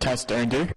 Test enter.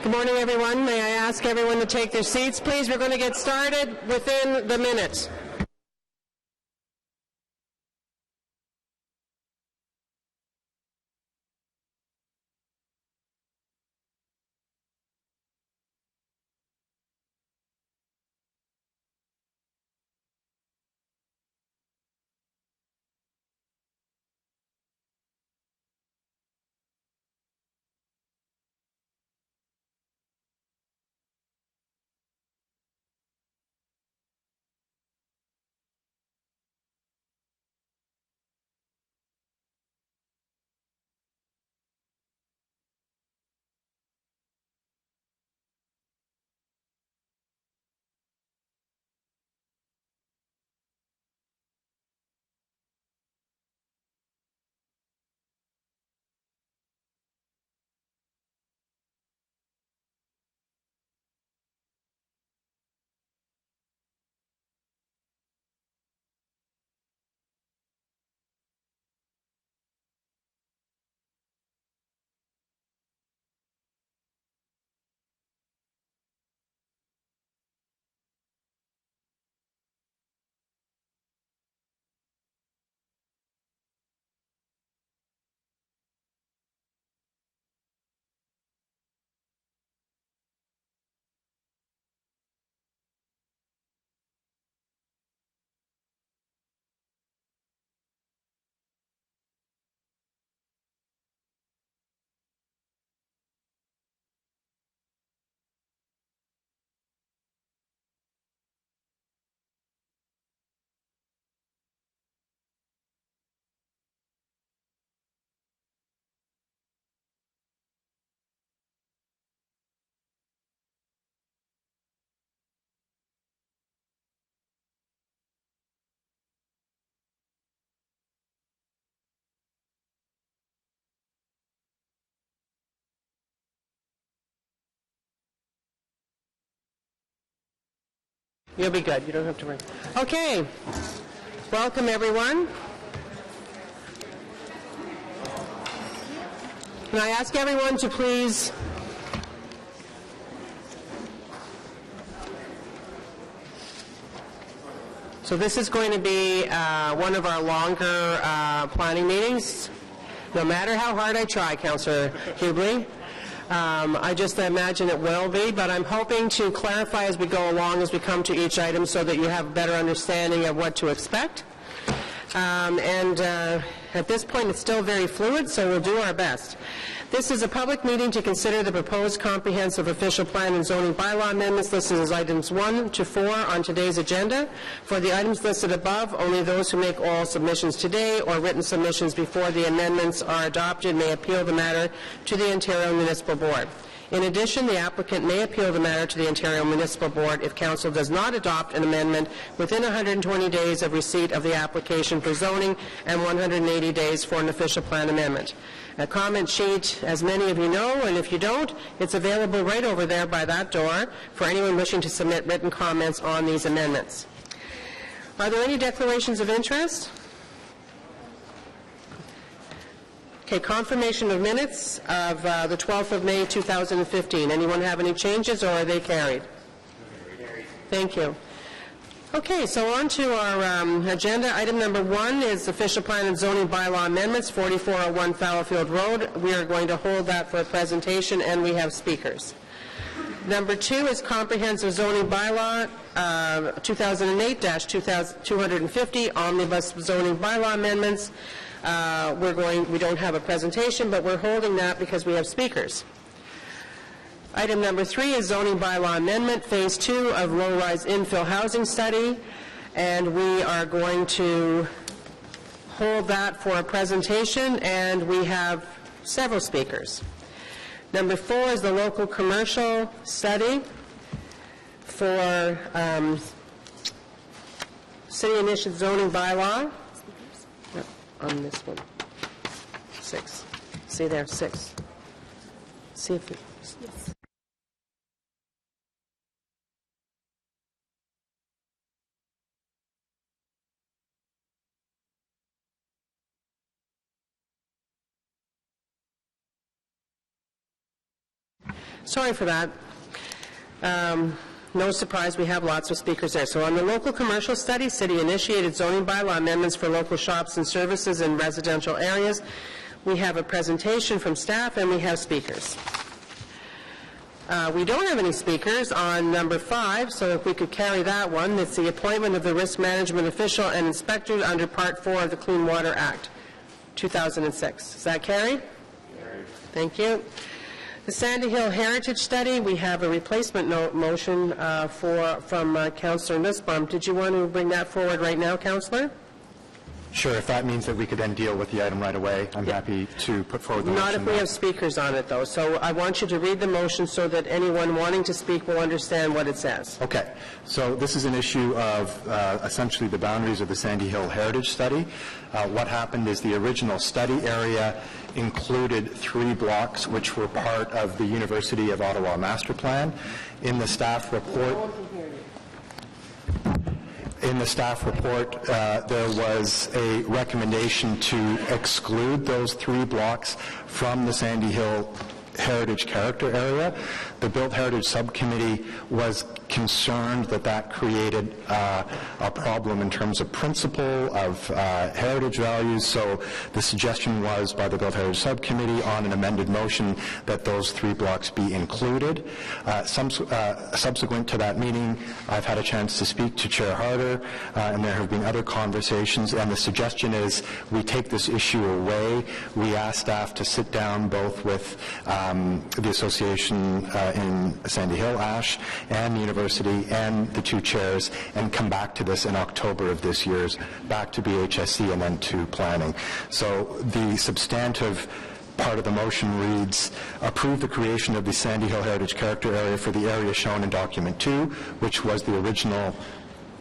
Good morning, everyone. May I ask everyone to take their seats, please? We're going to get started within the minute. You'll be good. You don't have to worry. Okay. Welcome, everyone. Can I ask everyone to please So this is going to be one of our longer planning meetings. No matter how hard I try, Councillor Hubley. I just imagine it will be, but I'm hoping to clarify as we go along, as we come to each item, so that you have a better understanding of what to expect. At this point, it's still very fluid, so we'll do our best. This is a public meeting to consider the proposed comprehensive official plan and zoning bylaw amendments listed as items 1 to 4 on today's agenda. For the items listed above, only those who make oral submissions today or written submissions before the amendments are adopted may appeal the matter to the Ontario Municipal Board. In addition, the applicant may appeal the matter to the Ontario Municipal Board if Council does not adopt an amendment within 120 days of receipt of the application for zoning and 180 days for an official plan amendment. A comment sheet, as many of you know, and if you don't, it's available right over there by that door for anyone wishing to submit written comments on these amendments. Are there any declarations of interest? Okay, confirmation of minutes of the 12th of May, 2015. Anyone have any changes, or are they carried? Thank you. Okay, so on to our agenda. Item number 1 is official plan and zoning bylaw amendments, 4401 Fallowfield Road. We are going to hold that for a presentation, and we have speakers. Number 2 is comprehensive zoning bylaw 2008-250 omnibus zoning bylaw amendments. We don't have a presentation, but we're holding that because we have speakers. Item number 3 is zoning bylaw amendment, phase 2 of low-rise infill housing study, and we are going to hold that for a presentation, and we have several speakers. Number 4 is the local commercial study for city initiative zoning bylaw. Yep, on this one. 6. See there, 6. See if it... Yes. Sorry for that. No surprise, we have lots of speakers there. So on the local commercial study, city initiated zoning bylaw amendments for local shops and services in residential areas. We have a presentation from staff and we have speakers. We don't have any speakers on number 5, so if we could carry that one. It's the appointment of the risk management official and inspector under Part 4 of the Clean Water Act, 2006. Is that carried? Carried. Thank you. The Sandy Hill Heritage Study, we have a replacement motion from Councillor Nussbaum. Did you want to bring that forward right now, Councillor? Sure. If that means that we could then deal with the item right away, I'm happy to put forward the motion. Not if we have speakers on it, though. So I want you to read the motion so that anyone wanting to speak will understand what it says. Okay. So this is an issue of essentially the boundaries of the Sandy Hill Heritage Study. What happened is the original study area included 3 blocks which were part of the University of Ottawa Master Plan. In the staff report, there was a recommendation to exclude those 3 blocks from the Sandy Hill Heritage Character Area. The Built Heritage Subcommittee was concerned that that created a problem in terms of principle of heritage values, so the suggestion was by the Built Heritage Subcommittee on an amended motion that those 3 blocks be included. Subsequent to that meeting, I've had a chance to speak to Chair Harder, and there have been other conversations, and the suggestion is we take this issue away. We ask staff to sit down both with the association in Sandy Hill, ASH, and the university, and the 2 chairs, and come back to this in October of this year, back to BHSC and then to planning. So the substantive part of the motion reads, approve the creation of the Sandy Hill Heritage Character Area for the area shown in Document 2, which was the original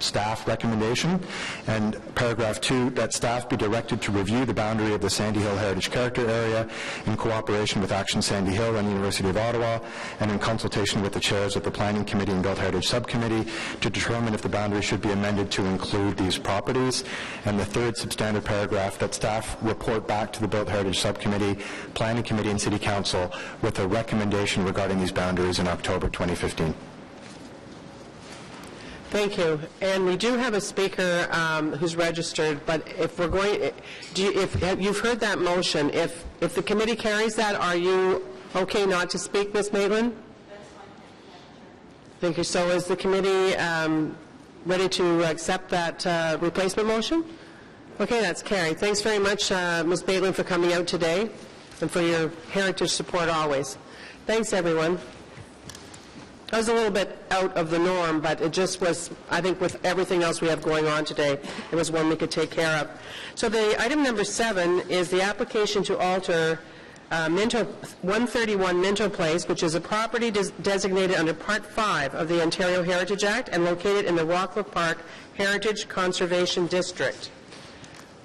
staff recommendation, and paragraph 2, that staff be directed to review the boundary of the Sandy Hill Heritage Character Area in cooperation with Action Sandy Hill and the University of Ottawa, and in consultation with the chairs of the Planning Committee and Built Heritage Subcommittee to determine if the boundary should be amended to include these properties. And the 3rd substantive paragraph, that staff report back to the Built Heritage Subcommittee, Planning Committee and City Council with a recommendation regarding these boundaries in October 2015. Thank you. And we do have a speaker who's registered, but if we're going, if you've heard that motion, if the committee carries that, are you okay not to speak, Ms. Maitland? That's fine. Thank you. So is the committee ready to accept that replacement motion? Okay, that's carried. Thanks very much, Ms. Maitland, for coming out today and for your heritage support always. Thanks, everyone. That was a little bit out of the norm, but it just was, I think with everything else we have going on today, it was one we could take care of. So the item number 7 is the application to alter 131 Minto Place, which is a property designated under Part 5 of the Ontario Heritage Act and located in the Rockcliffe Park Heritage Conservation District.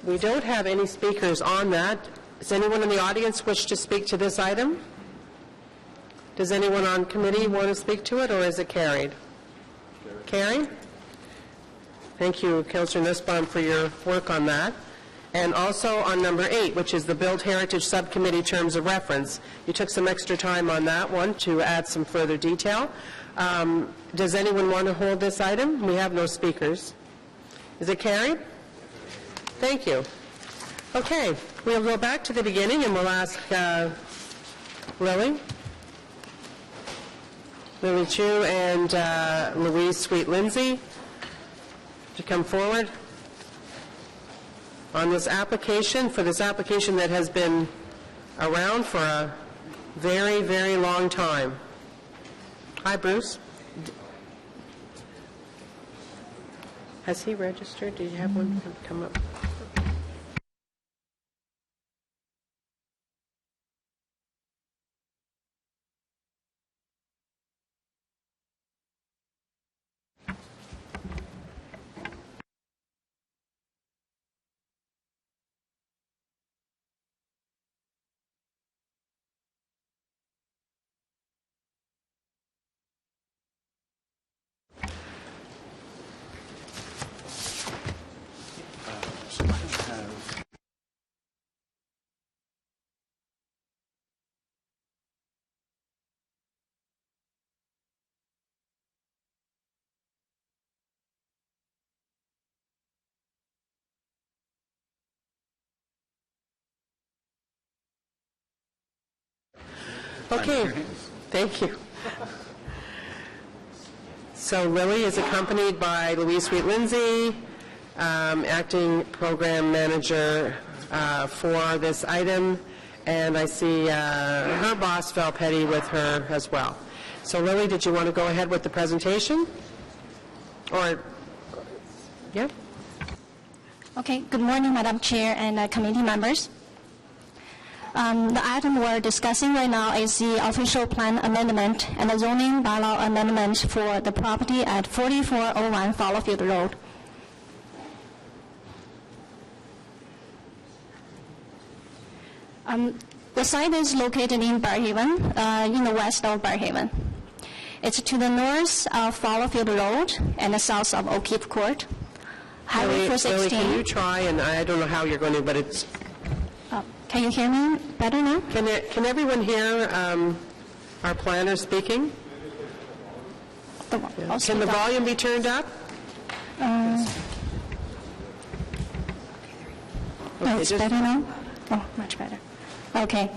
We don't have any speakers on that. Does anyone in the audience wish to speak to this item? Does anyone on committee want to speak to it, or is it carried? Carried? Thank you, Councillor Nussbaum, for your work on that. And also on number 8, which is the Built Heritage Subcommittee Terms of Reference. You took some extra time on that one to add some further detail. Does anyone want to hold this item? We have no speakers. Is it carried? Thank you. Okay, we'll go back to the beginning and we'll ask Lily Chu and Louise Sweet-Lindsay to come forward on this application, that has been around for a very, very long time. Hi, Bruce. Has he registered? Did you have one come up? Okay, thank you. So Lily is accompanied by Louise Sweet-Lindsay, acting program manager for this item, and I see her boss, Val Petty, with her as well. So Lily, did you want to go ahead with the presentation? Or, yeah? Okay, good morning, Madam Chair and committee members. The item we're discussing right now is the official plan amendment and the zoning bylaw amendment for the property at 4401 Fallowfield Road. The site is located in Barrhaven, in the west of Barrhaven. It's to the north of Fallowfield Road and the south of O'Keefe Court. Highway 416. Lily, can you try, and I don't know how you're going to, but it's... Can you hear me better now? Can everyone hear our planner speaking? Can the volume be turned up? No, it's better now? Oh, much better. Okay.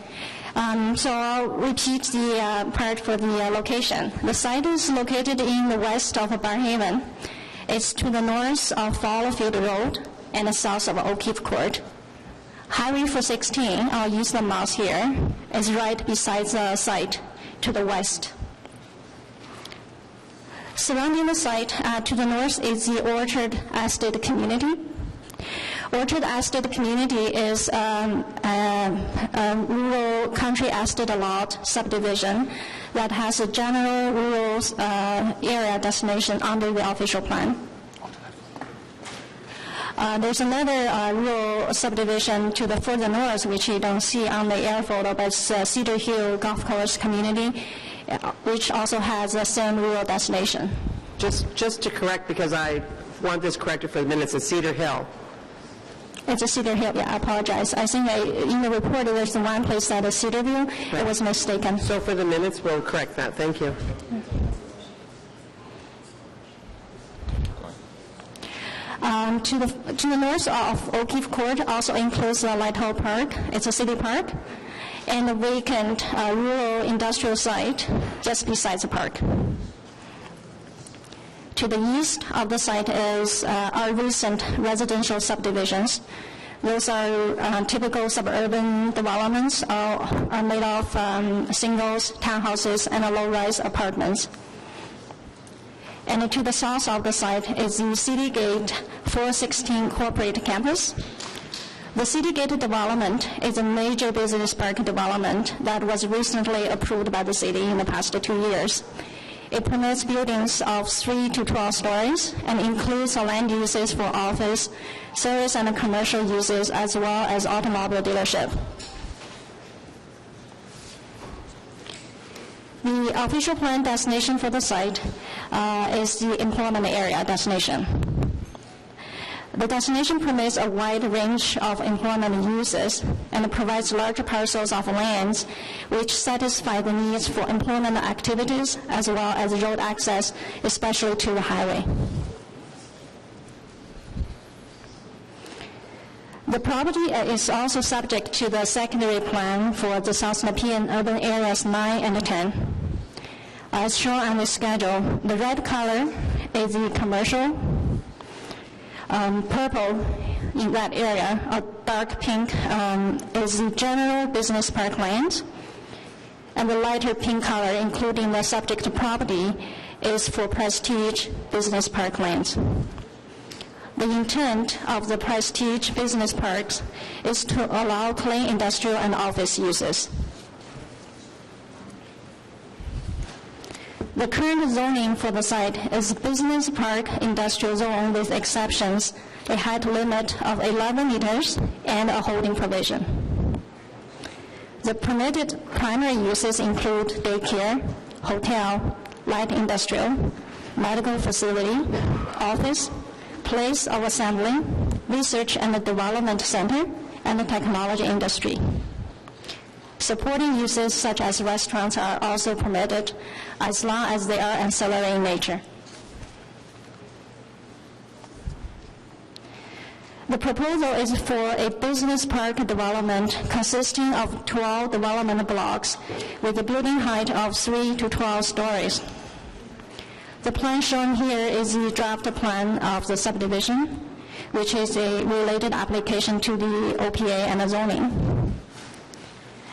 So I'll repeat the part for the location. The site is located in the west of Barrhaven. It's to the north of Fallowfield Road and the south of O'Keefe Court. Highway 416, I'll use the mouse here, is right beside the site to the west. Surrounding the site to the north is the Orchard Estate community. Orchard Estate community is a rural country estate lot subdivision that has a general rural area destination under the official plan. There's another rural subdivision to the further north, which you don't see on the air photo, but it's Cedar Hill Golf Course community, which also has the same rural destination. Just to correct, because I want this corrected for the minutes, it's Cedar Hill. It's a Cedar Hill, yeah, I apologize. I think in the report there's the one place that is Cedar View. Right. It was mistaken. So for the minutes, we'll correct that. Thank you. To the north of O'Keefe Court also includes the Lighthill Park. It's a city park, and a vacant rural industrial site just beside the park. To the east of the site is our recent residential subdivisions. Those are typical suburban developments, are made of singles, townhouses, and low-rise apartments. And to the south of the site is the Citygate 416 corporate campus. The Citygate development is a major business park development that was recently approved by the city in the past 2 years. It permits buildings of 3 to 12 stories and includes land uses for office, service, and commercial uses, as well as automobile dealership. The official plan destination for the site is the employment area destination. The destination permits a wide range of employment uses and provides large parcels of land which satisfy the needs for employment activities as well as road access, especially to the highway. The property is also subject to the secondary plan for the South Nepean urban areas 9 and 10. As shown on the schedule, the red color is the commercial, purple in that area, a dark pink is the general business park land, and the lighter pink color, including the subject property, is for prestige business park lands. The intent of the prestige business parks is to allow clean industrial and office uses. The current zoning for the site is business park industrial zone with exceptions, a height limit of 11 meters, and a holding provision. The permitted primary uses include daycare, hotel, light industrial, medical facility, office, place of assembly, research and development center, and the technology industry. Supporting uses such as restaurants are also permitted as long as they are ancillary in nature. The The proposal is for a business park development consisting of 12 development blocks with a building height of 3 to 12 stories. The plan shown here is the draft plan of the subdivision, which is a related application to the OPA and the zoning.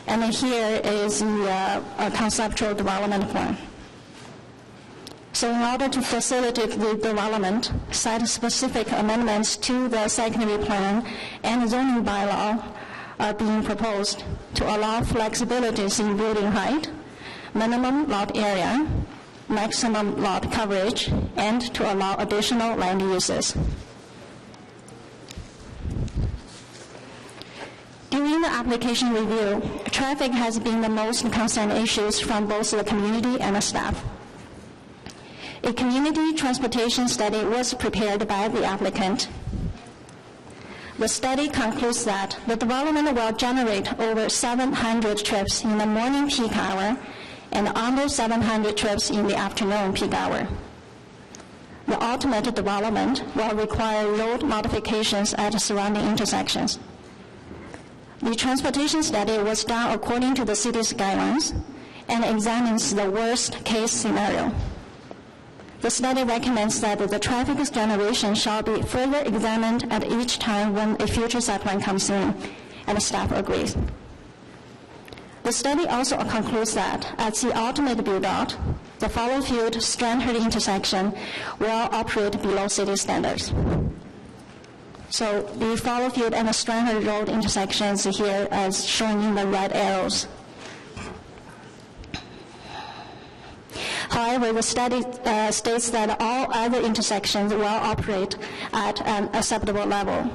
And here is the conceptual development plan. So in order to facilitate the development, site-specific amendments to the secondary plan and zoning bylaw are being proposed to allow flexibilities in building height, minimum lot area, maximum lot coverage, and to allow additional land uses. During the application review, traffic has been the most concerned issues from both the community and the staff. A community transportation study was prepared by the applicant. The study concludes that the development will generate over 700 trips in the morning peak hour and under 700 trips in the afternoon peak hour. The ultimate development will require road modifications at surrounding intersections. The transportation study was done according to the city's guidelines and examines the worst-case scenario. The study recommends that the traffic generation shall be further examined at each time when a future site plan comes in, and the staff agrees. The study also concludes that at the ultimate build-out, the Fallowfield-Strandherd intersection will operate below city standards. So the Fallowfield and the Strandherd Road intersections here as shown in the red arrows. However, the study states that all other intersections will operate at an acceptable level.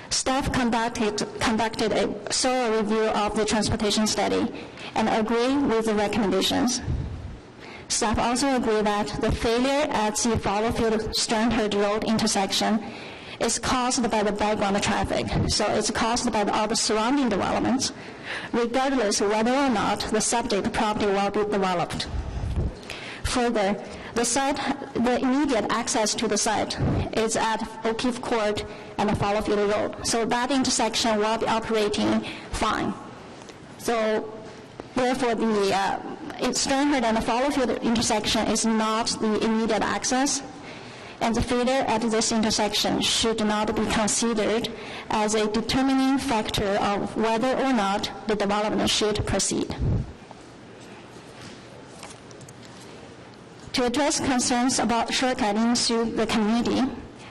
Staff conducted a thorough review of the transportation study and agree with the recommendations. Staff also agree that the failure at the Fallowfield-Strandherd Road intersection is caused by the background traffic, so it's caused by all the surrounding developments, regardless of whether or not the subject property will be developed. Further, the immediate access to the site is at O'Keefe Court and the Fallowfield Road, so that intersection will be operating fine. So, therefore, the Strandherd and the Fallowfield intersection is not the immediate access, and the failure at this intersection should not be considered as a determining factor of whether or not the development should proceed. To address concerns about shortcutting to the community,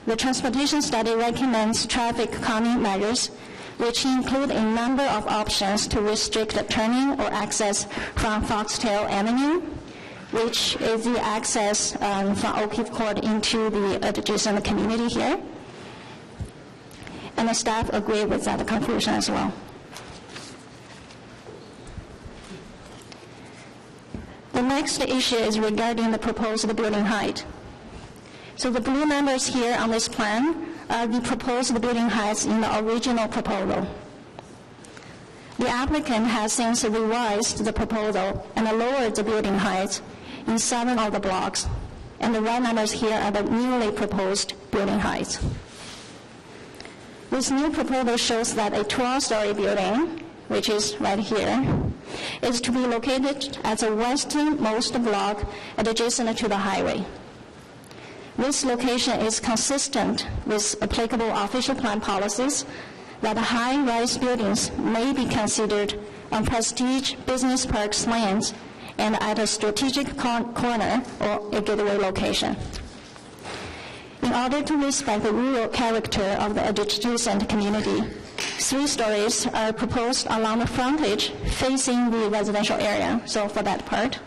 the transportation study recommends traffic calming measures, which include a number of options to restrict turning or access from Foxtail Avenue, which is the access from O'Keefe Court into the adjacent community here. And the staff agree with that conclusion as well. The next issue is regarding the proposed building height. So the blue numbers here on this plan are the proposed building heights in the original proposal. The applicant has since revised the proposal and lowered the building heights in 7 of the blocks, and the red numbers here are the newly proposed building heights. This new proposal shows that a 12-story building, which is right here, is to be located at the westernmost block adjacent to the highway. This location is consistent with applicable official plan policies that high-rise buildings may be considered on prestige business parks lands and at a strategic corner or a gateway location. In order to respect the rural character of the adjacent community, 3 stories are proposed along the frontage facing the residential area, so for that part.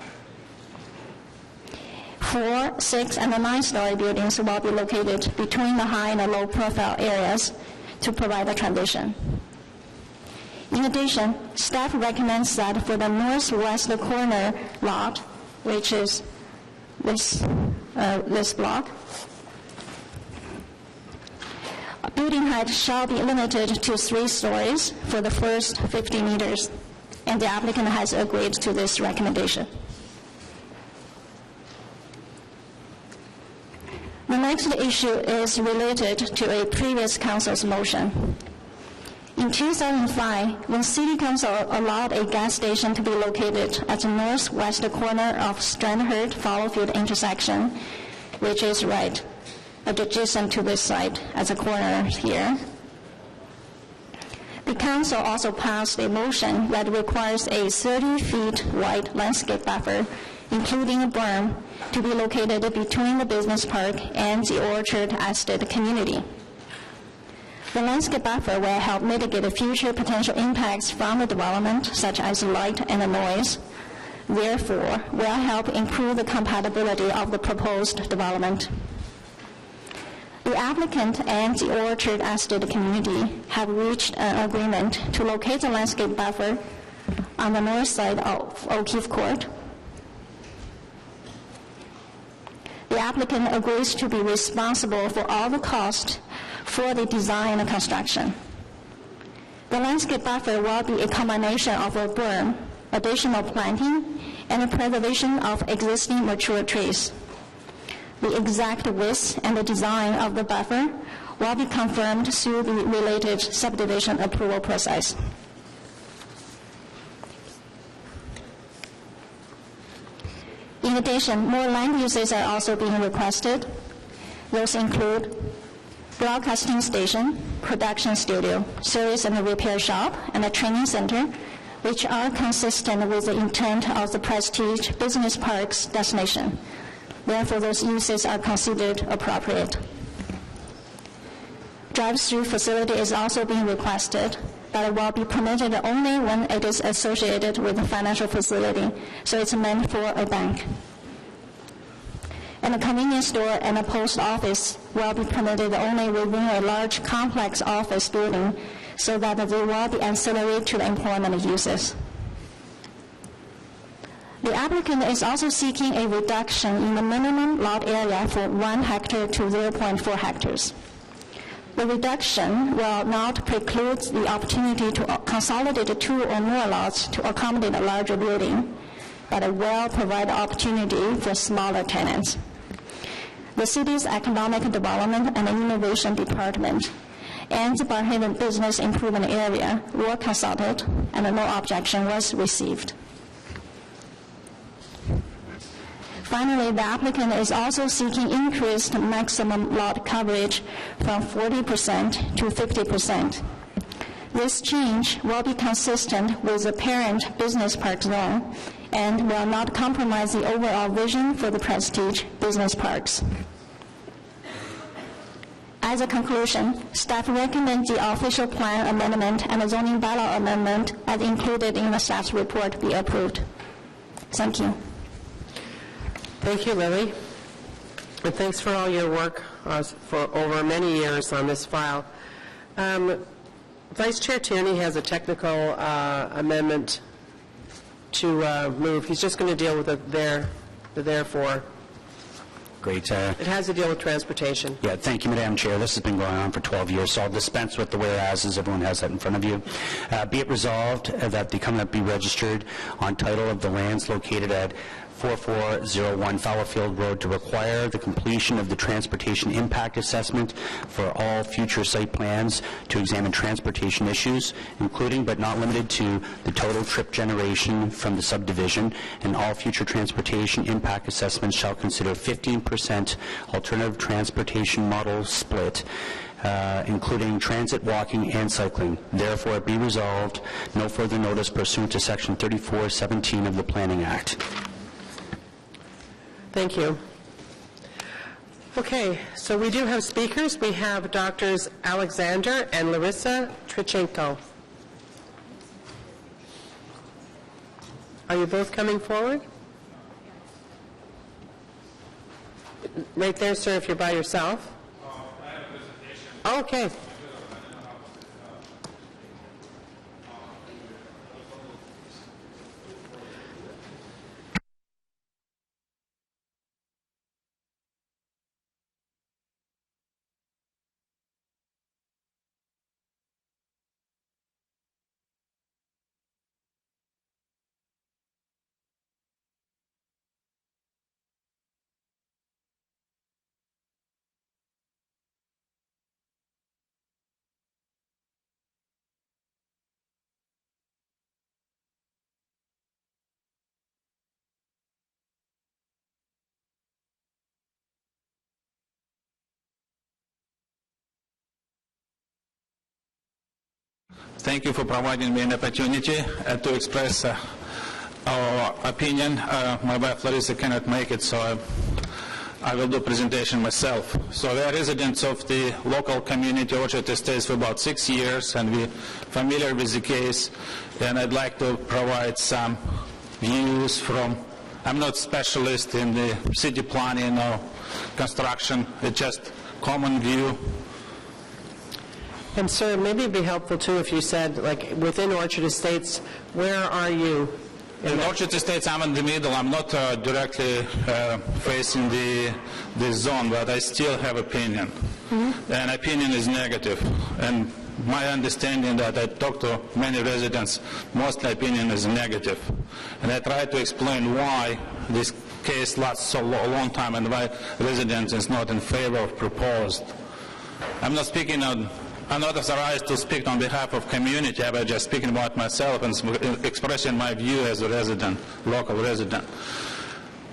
4, 6, and 9-story buildings will be located between the high and the low profile areas to provide a transition. In addition, staff recommends that for the northwest corner lot, which is this block, building height shall be limited to 3 stories for the first 50 meters, and the applicant has agreed to this recommendation. The next issue is related to a previous council's motion. In 2005, when City Council allowed a gas station to be located at the northwest corner of Strandherd Fallowfield intersection, which is right adjacent to this site as a corner here, the council also passed a motion that requires a 30 feet wide landscape buffer, including a berm, to be located between the business park and the Orchard Estate community. The landscape buffer will help mitigate future potential impacts from the development, such as light and noise. Therefore, will help improve the compatibility of the proposed development. The applicant and the Orchard Estate community have reached an agreement to locate the landscape buffer on the north side of O'Keefe Court. The applicant agrees to be responsible for all the costs for the design and construction. The landscape buffer will be a combination of a berm, additional planting, and the preservation of existing mature trees. The exact width and the design of the buffer will be confirmed through the related subdivision approval process. In addition, more land uses are also being requested. Those include broadcasting station, production studio, service and repair shop, and a training center, which are consistent with the intent of the Prestige Business Park's destination. Therefore, those uses are considered appropriate. Drive-through facility is also being requested, but it will be permitted only when it is associated with a financial facility, so it's meant for a bank. And a convenience store and a post office will be permitted only within a large complex office building, so that they will be ancillary to the employment uses. The applicant is also seeking a reduction in the minimum lot area from 1 hectare to 0.4 hectares. The reduction will not preclude the opportunity to consolidate 2 or more lots to accommodate a larger building, but it will provide opportunity for smaller tenants. The city's Economic Development and Innovation Department and the Barrhaven Business Improvement Area were consulted, and no objection was received. Finally, the applicant is also seeking increased maximum lot coverage from 40% to 50%. This change will be consistent with the parent business park zone and will not compromise the overall vision for the Prestige Business Parks. As a conclusion, staff recommends the official plan amendment and the zoning bylaw amendment as included in the staff's report be approved. Thank you. Thank you, Lily. And thanks for all your work for over many years on this file. Vice Chair Tierney has a technical amendment to move. He's just going to deal with the therefore. Great. It has to deal with transportation. Yeah, thank you, Madam Chair. This has been going on for 12 years, so I'll dispense with the whereases. Everyone has that in front of you. Be it resolved that the covenant be registered on title of the lands located at 4401 Fallowfield Road to require the completion of the transportation impact assessment for all future site plans to examine transportation issues, including but not limited to the total trip generation from the subdivision, and all future transportation impact assessments shall consider 15% alternative transportation model split, including transit, walking, and cycling. Therefore, it be resolved, no further notice pursuant to Section 3417 of the Planning Act. Thank you. Okay, so we do have speakers. We have Doctors Alexander and Larissa Trichenko. Are you both coming forward? Right there, sir, if you're by yourself. I have a presentation. Okay. Thank you for providing me an opportunity to express our opinion. My wife Larissa cannot make it, so I will do presentation myself. So we are residents of the local community, Orchard Estates, for about 6 years, and we're familiar with the case. And I'd like to provide some views from, I'm not specialist in the city planning or construction, it's just common view. And sir, maybe it'd be helpful too if you said, like, within Orchard Estates, where are you? In Orchard Estates, I'm in the middle. I'm not directly facing the zone, but I still have opinion. And opinion is negative. And my understanding that I talk to many residents, mostly opinion is negative. And I try to explain why this case lasts so long time and why residents is not in favor of proposed. I'm not speaking on, I'm not authorized to speak on behalf of community. I'm just speaking about myself and expressing my view as a resident, local resident.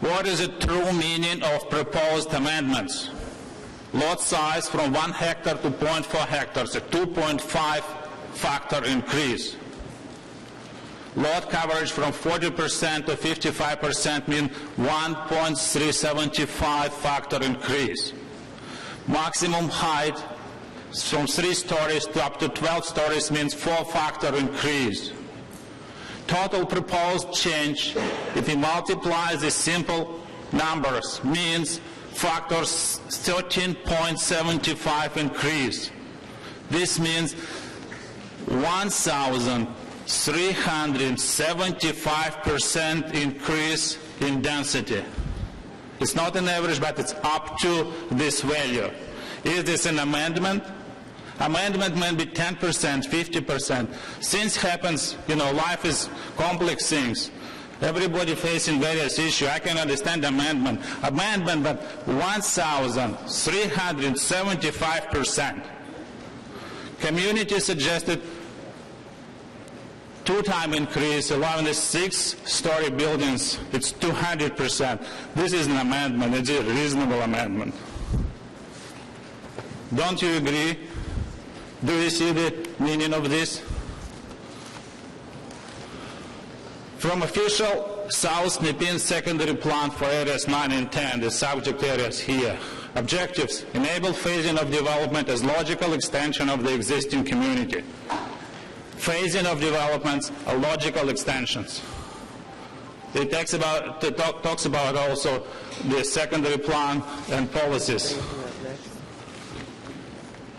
What is the true meaning of proposed amendments? Lot size from 1 hectare to 0.4 hectares, a 2.5 factor increase. Lot coverage from 40% to 55% means 1.375 factor increase. Maximum height from 3 stories to up to 12 stories means 4 factor increase. Total proposed change, if we multiply the simple numbers, means factors 13.75 increase. This means 1,375% increase in density. It's not an average, but it's up to this value. Is this an amendment? Amendment may be 10%, 50%. Things happens, life is complex things. Everybody facing various issues. I can understand amendment, but 1,375%. Community suggested 2-time increase, allowing the 6-story buildings, it's 200%. This is an amendment, it's a reasonable amendment. Don't you agree? Do you see the meaning of this? From official South Nepean secondary plan for areas 9 and 10, the subject areas here. Objectives: enable phasing of development as logical extension of the existing community. Phasing of developments are logical extensions. It talks about also the secondary plan and policies.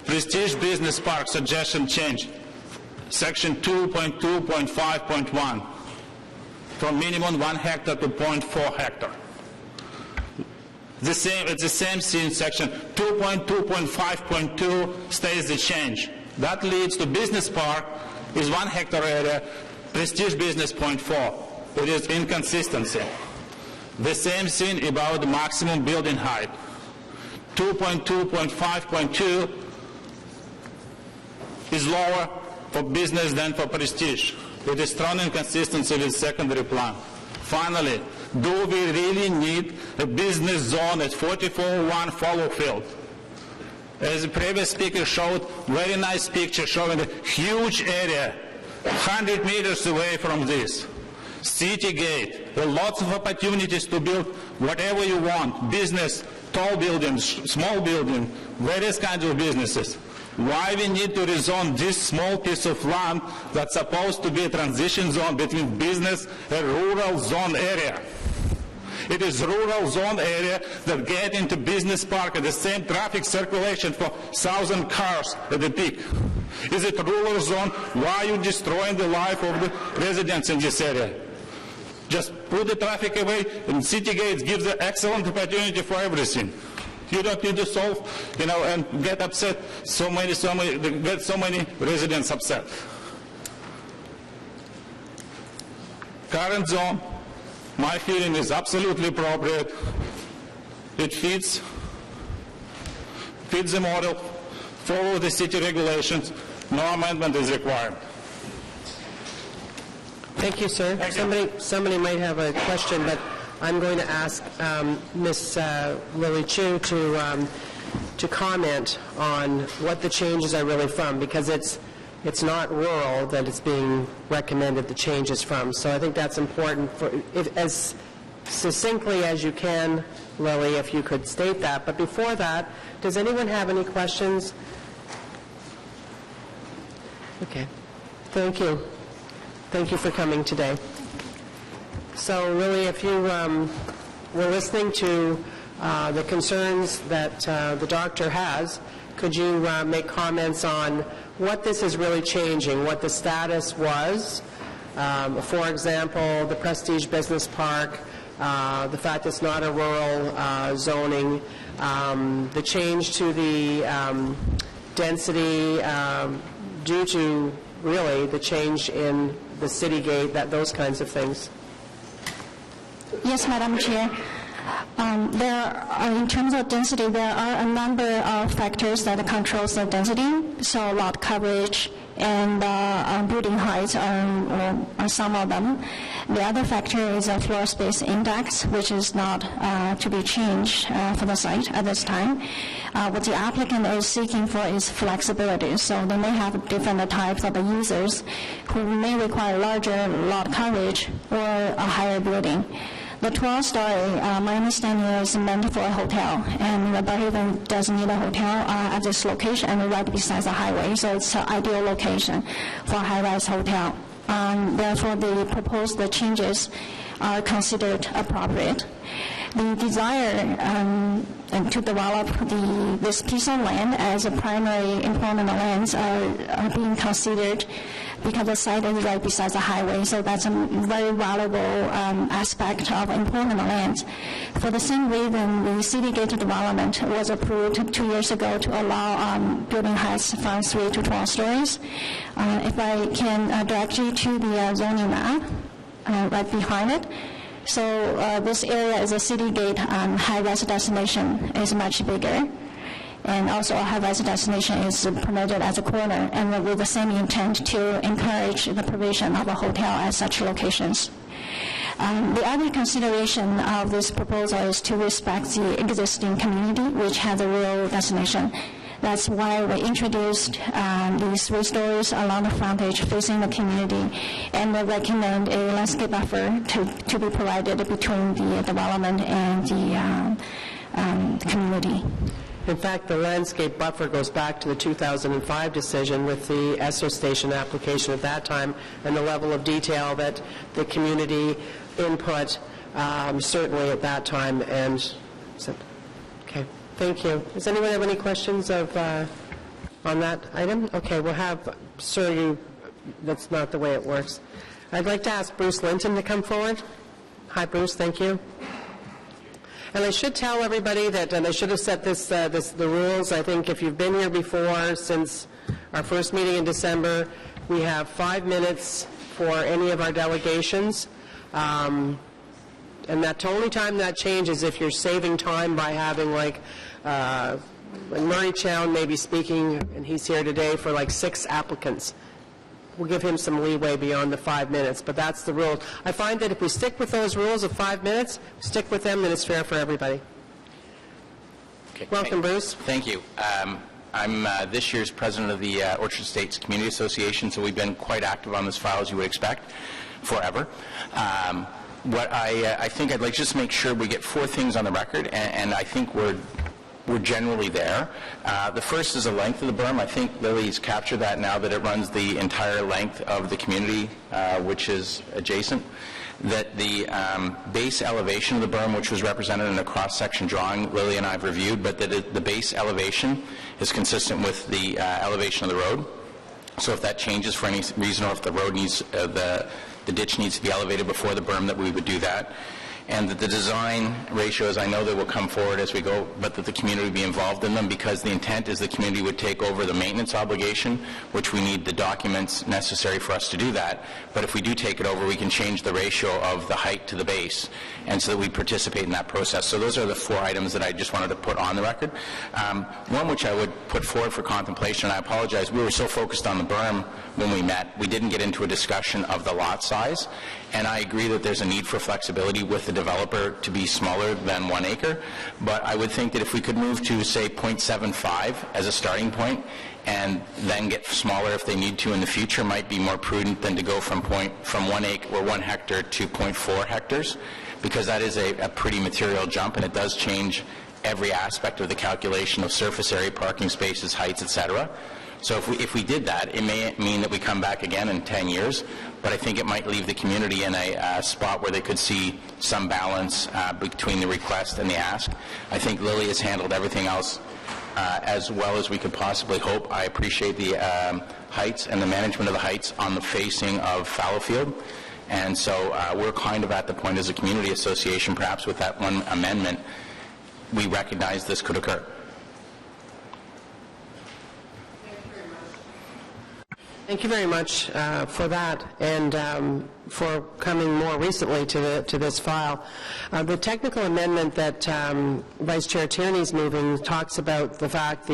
Prestige Business Park suggestion change. Section 2.2.5.1 from minimum 1 hectare to 0.4 hectare. It's the same thing. Section 2.2.5.2 states the change. That leads to business park is 1 hectare area, Prestige Business 0.4. It is inconsistency. The same thing about the maximum building height. 2.2.5.2 is lower for business than for Prestige. It is strong inconsistency with secondary plan. Finally, do we really need a business zone at 4401 Fallowfield? As the previous speaker showed, very nice picture showing a huge area, 100 meters away from this. City gate, there are lots of opportunities to build whatever you want, business, tall buildings, small buildings, various kinds of businesses. Why we need to rezone this small piece of land that's supposed to be a transition zone between business and rural zone area? It is rural zone area that get into business park at the same traffic circulation for 1,000 cars at the peak. Is it rural zone? Why are you destroying the life of the residents in this area? Just put the traffic away, and city gates gives an excellent opportunity for everything. You don't need to solve, and get upset. Get so many residents upset. Current zone, my feeling is absolutely appropriate. It fits the model, follow the city regulations. No amendment is required. Thank you, sir. Somebody might have a question, but I'm going to ask Ms. Lily Chu to comment on what the changes are really from, because it's it's not rural that it's being recommended the changes from. So I think that's important, as succinctly as you can, Lily, if you could state that. But before that, does anyone have any questions? Okay. Thank you. Thank you for coming today. So really, if you were listening to the concerns that the doctor has, could you make comments on what this is really changing, what the status was? For example, the Prestige Business Park, the fact it's not a rural zoning, the change to the density due to really the change in the city gate, those kinds of things. Yes, Madam Chair. In terms of density, there are a number of factors that controls the density. So lot coverage and building heights are some of them. The other factor is a floor space index, which is not to be changed for the site at this time. What the applicant is seeking for is flexibility. So they may have different types of users who may require larger lot coverage or a higher building. The 12-story, my understanding is meant for a hotel, and the Barhaven doesn't need a hotel at this location and right beside the highway, so it's an ideal location for a high-rise hotel. Therefore, the proposed changes are considered appropriate. The desire to develop this piece of land as a primary employment lands are being considered because the site is right beside the highway, so that's a very valuable aspect of employment lands. For the same reason, the city gate development was approved 2 years ago to allow building heights from 3 to 12 stories. If I can direct you to the zoning map right behind it. So this area is a city gate, high-rise destination is much bigger. And also a high-rise destination is permitted as a corner, and with the same intent to encourage the provision of a hotel at such locations. The other consideration of this proposal is to respect the existing community, which has a rural destination. That's why we introduced these 3 stories along the frontage facing the community, and we recommend a landscape buffer to be provided between the development and the community. In fact, the landscape buffer goes back to the 2005 decision with the Esso Station application at that time, and the level of detail that the community input certainly at that time. And so, okay, thank you. Does anyone have any questions on that item? Okay, we'll have, sir, that's not the way it works. I'd like to ask Bruce Linton to come forward. Hi, Bruce, thank you. And I should tell everybody that, and I should have set the rules. I think if you've been here before, since our first meeting in December, we have 5 minutes for any of our delegations. And that only time that changes if you're saving time by having like Murray Chown maybe speaking, and he's here today for like 6 applicants. We'll give him some leeway beyond the 5 minutes, but that's the rule. I find that if we stick with those rules of 5 minutes, stick with them, then it's fair for everybody. Okay. Welcome, Bruce. Thank you. I'm this year's president of the Orchard Estates Community Association, so we've been quite active on this file, as you would expect, forever. What I think I'd like to just make sure we get 4 things on the record, and I think we're generally there. The first is the length of the berm. I think Lily's captured that now that it runs the entire length of the community, which is adjacent. That the base elevation of the berm, which was represented in a cross-section drawing, Lily and I have reviewed, but that the base elevation is consistent with the elevation of the road. So if that changes for any reason, or if the road needs, the ditch needs to be elevated before the berm, that we would do that. And that the design ratios, I know they will come forward as we go, but that the community would be involved in them, because the intent is the community would take over the maintenance obligation, which we need the documents necessary for us to do that. But if we do take it over, we can change the ratio of the height to the base, and so that we participate in that process. So those are the 4 items that I just wanted to put on the record. One which I would put forward for contemplation, and I apologize, we were so focused on the berm when we met, we didn't get into a discussion of the lot size. And I agree that there's a need for flexibility with the developer to be smaller than 1 acre, but I would think that if we could move to, say, 0.75 as a starting point, and then get smaller if they need to in the future, might be more prudent than to go from 1 acre or 1 hectare to 0.4 hectares, because that is a pretty material jump, and it does change every aspect of the calculation of surface area, parking spaces, heights, etc. So if we did that, it may mean that we come back again in 10 years, but I think it might leave the community in a spot where they could see some balance between the request and the ask. I think Lily has handled everything else as well as we could possibly hope. I appreciate the heights and the management of the heights on the facing of Fallowfield. And so we're kind of at the point as a community association, perhaps with that one amendment, we recognize this could occur. Thank you very much for that, and for coming more recently to this file. The technical amendment that Vice Chair Tierney is moving talks about the fact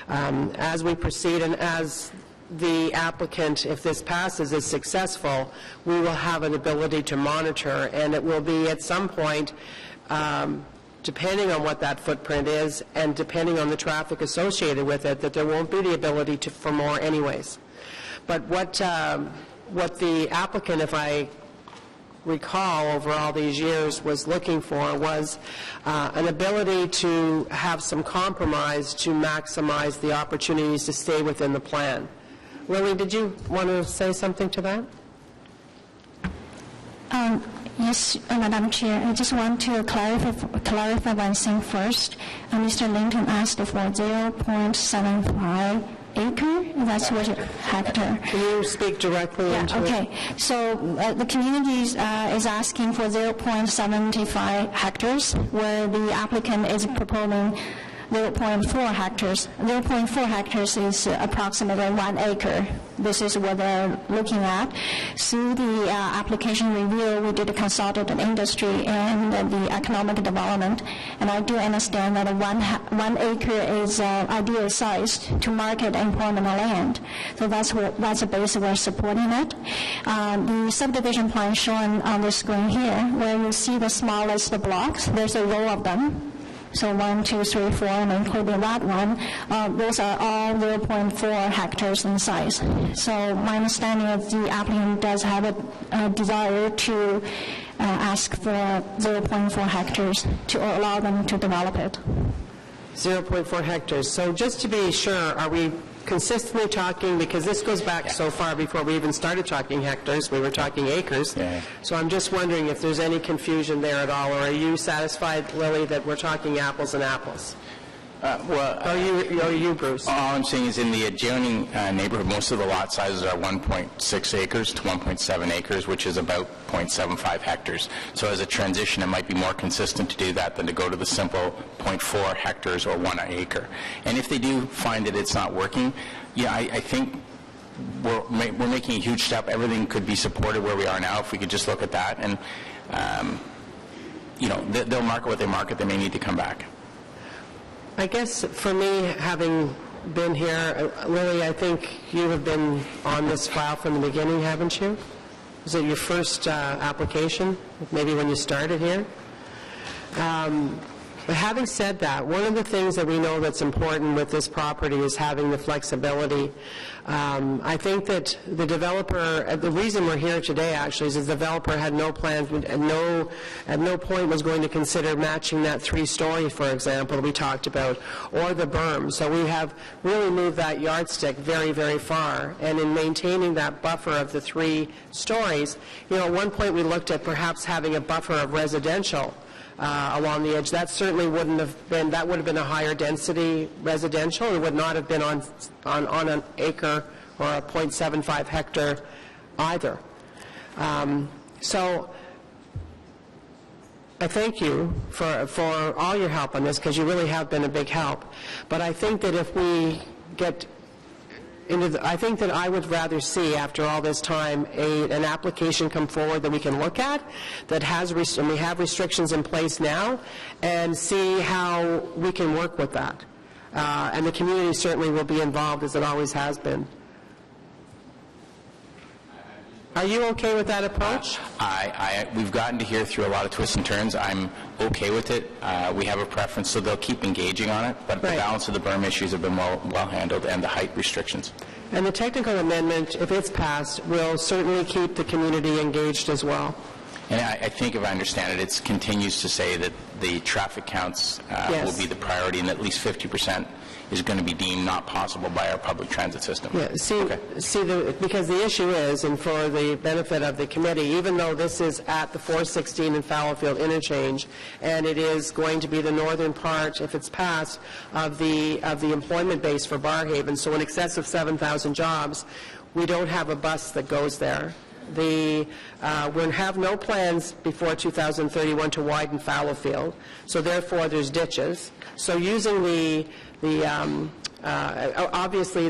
as we proceed and as the applicant, if this passes, is successful, we will have an ability to monitor, and it will be at some point, depending on what that footprint is and depending on the traffic associated with it, that there won't be the ability for more anyways. But what the applicant, if I recall, over all these years was looking for was an ability to have some compromise to maximize the opportunities to stay within the plan. Lily, did you want to say something to that? Yes, Madam Chair. I just want to clarify one thing first. Mr. Linton asked for 0.75 acre. That's what hectare. Can you speak directly into it? Okay. So the community is asking for 0.75 hectares, where the applicant is proposing 0.4 hectares. 0.4 hectares is approximately 1 acre. This is what they're looking at. Through the application review, we did consult the industry and the economic development, and I do understand that 1 acre is ideal size to market employment land. So that's the base we're supporting it. The subdivision plan shown on the screen here, where you see the smallest blocks, there's a row of them. So 1, 2, 3, 4, and including that one, those are all 0.4 hectares in size. So my understanding is the applicant does have a desire to ask for 0.4 hectares to allow them to develop it. 0.4 hectares. So just to be sure, are we consistently talking, because this goes back so far before we even started talking hectares, we were talking acres. Yeah. So I'm just wondering if there's any confusion there at all, or are you satisfied, Lily, that we're talking apples and apples? Or are you, Bruce? All I'm saying is in the adjoining neighborhood, most of the lot sizes are 1.6 acres to 1.7 acres, which is about 0.75 hectares. So as a transition, it might be more consistent to do that than to go to the simple 0.4 hectares or 1 acre. And if they do find that it's not working, yeah, I think we're making a huge step. Everything could be supported where we are now if we could just look at that. And, they'll market what they market. They may need to come back. I guess for me, having been here, Lily, I think you have been on this file from the beginning, haven't you? Was it your first application, maybe when you started here? But having said that, one of the things that we know that's important with this property is having the flexibility. I think that the developer, the reason we're here today actually is the developer had no plans, at no point was going to consider matching that 3-story, for example, we talked about, or the berm. So we have really moved that yardstick very, very far. And in maintaining that buffer of the 3 stories, at one point we looked at perhaps having a buffer of residential along the edge. That certainly wouldn't have been, that would have been a higher density residential. It would not have been on an acre or a 0.75 hectare either. So I thank you for all your help on this, because you really have been a big help. But I think that if we get I think that I would rather see, after all this time, an application come forward that we can look at, that has, and we have restrictions in place now, and see how we can work with that. And the community certainly will be involved, as it always has been. Are you okay with that approach? We've gotten to here through a lot of twists and turns. I'm okay with it. We have a preference, so they'll keep engaging on it, but the Right. balance of the berm issues have been well handled, and the height restrictions. And the technical amendment, if it's passed, will certainly keep the community engaged as well. And I think, if I understand it, it continues to say that the traffic counts Yes. will be the priority, and at least 50% is going to be deemed not possible by our public transit system. Yeah, because the issue is, and for the benefit of the committee, even though this is at the 416 and Fallowfield interchange, and it is going to be the northern part, if it's passed, of the employment base for Barrhaven, so in excess of 7,000 jobs, we don't have a bus that goes there. We have no plans before 2031 to widen Fallowfield, so therefore there's ditches. So using obviously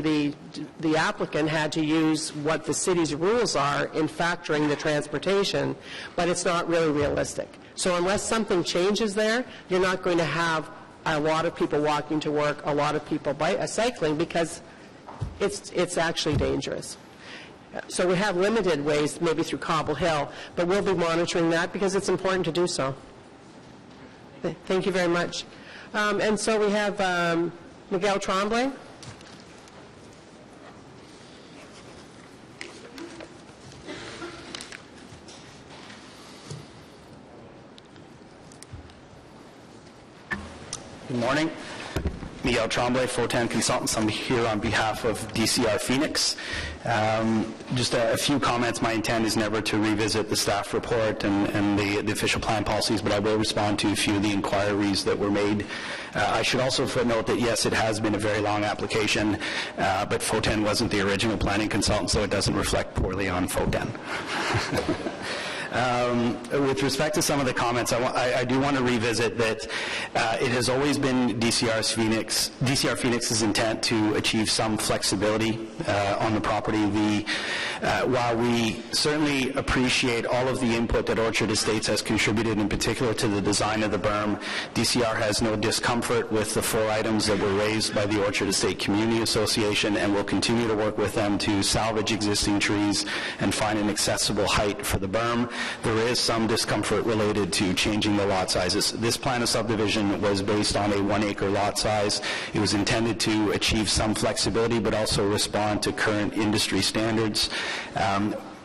the applicant had to use what the city's rules are in factoring the transportation, but it's not really realistic. So unless something changes there, you're not going to have a lot of people walking to work, a lot of people cycling, because it's actually dangerous. So we have limited ways, maybe through Cobble Hill, but we'll be monitoring that because it's important to do so. Thank you very much. And so we have Miguel Tremblay. Good morning. Miguel Tremblay, Fotan Consultants. I'm here on behalf of DCR Phoenix. Just a few comments. My intent is never to revisit the staff report and the official plan policies, but I will respond to a few of the inquiries that were made. I should also footnote that, yes, it has been a very long application, but Fotan wasn't the original planning consultant, so it doesn't reflect poorly on Fotan. With respect to some of the comments, I do want to revisit that it has always been DCR Phoenix's intent to achieve some flexibility on the property. While we certainly appreciate all of the input that Orchard Estates has contributed, in particular to the design of the berm, DCR has no discomfort with the 4 items that were raised by the Orchard Estate Community Association, and will continue to work with them to salvage existing trees and find an accessible height for the berm. There is some discomfort related to changing the lot sizes. This plan of subdivision was based on a 1-acre lot size. It was intended to achieve some flexibility, but also respond to current industry standards.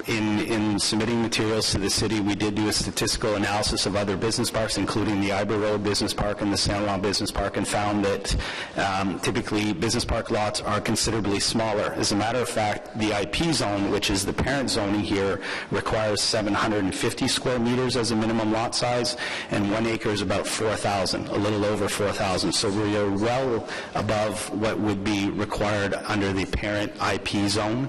In submitting materials to the city, we did do a statistical analysis of other business parks, including the Iber Road Business Park and the San Juan Business Park, and found that typically business park lots are considerably smaller. As a matter of fact, the IP zone, which is the parent zoning here, requires 750 square meters as a minimum lot size, and 1 acre is about 4,000, a little over 4,000. So we are well above what would be required under the parent IP zone.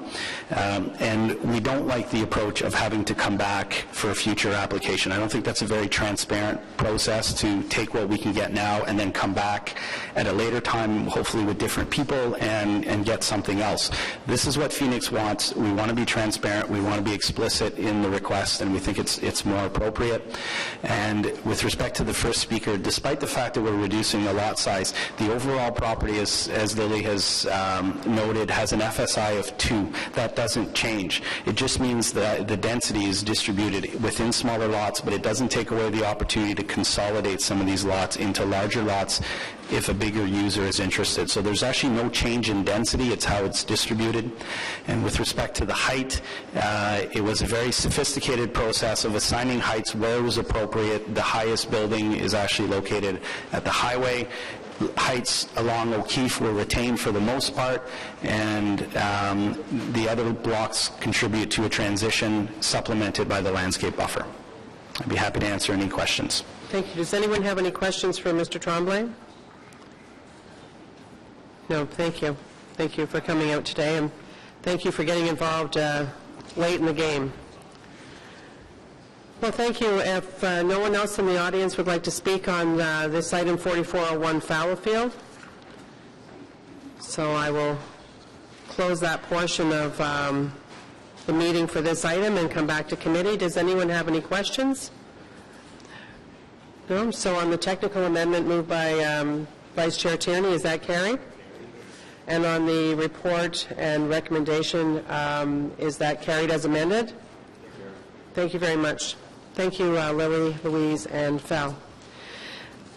And we don't like the approach of having to come back for a future application. I don't think that's a very transparent process, to take what we can get now and then come back at a later time, hopefully with different people, and get something else. This is what Phoenix wants. We want to be transparent. We want to be explicit in the request, and we think it's more appropriate. And with respect to the first speaker, despite the fact that we're reducing the lot size, the overall property, as Lily has noted, has an FSI of 2. That doesn't change. It just means that the density is distributed within smaller lots, but it doesn't take away the opportunity to consolidate some of these lots into larger lots if a bigger user is interested. So there's actually no change in density. It's how it's distributed. And with respect to the height, it was a very sophisticated process of assigning heights where it was appropriate. The highest building is actually located at the highway. Heights along O'Keefe were retained for the most part, and the other blocks contribute to a transition supplemented by the landscape buffer. I'd be happy to answer any questions. Thank you. Does anyone have any questions for Mr. Tremblay? No, thank you. Thank you for coming out today, and thank you for getting involved late in the game. Well, thank you. If no one else in the audience would like to speak on this item 4401 Fallowfield, so I will close that portion of the meeting for this item and come back to committee. Does anyone have any questions? No? So on the technical amendment moved by Vice Chair Tierney, is that carried? And on the report and recommendation, is that carried as amended? Thank you very much. Thank you, Lily, Louise, and Val.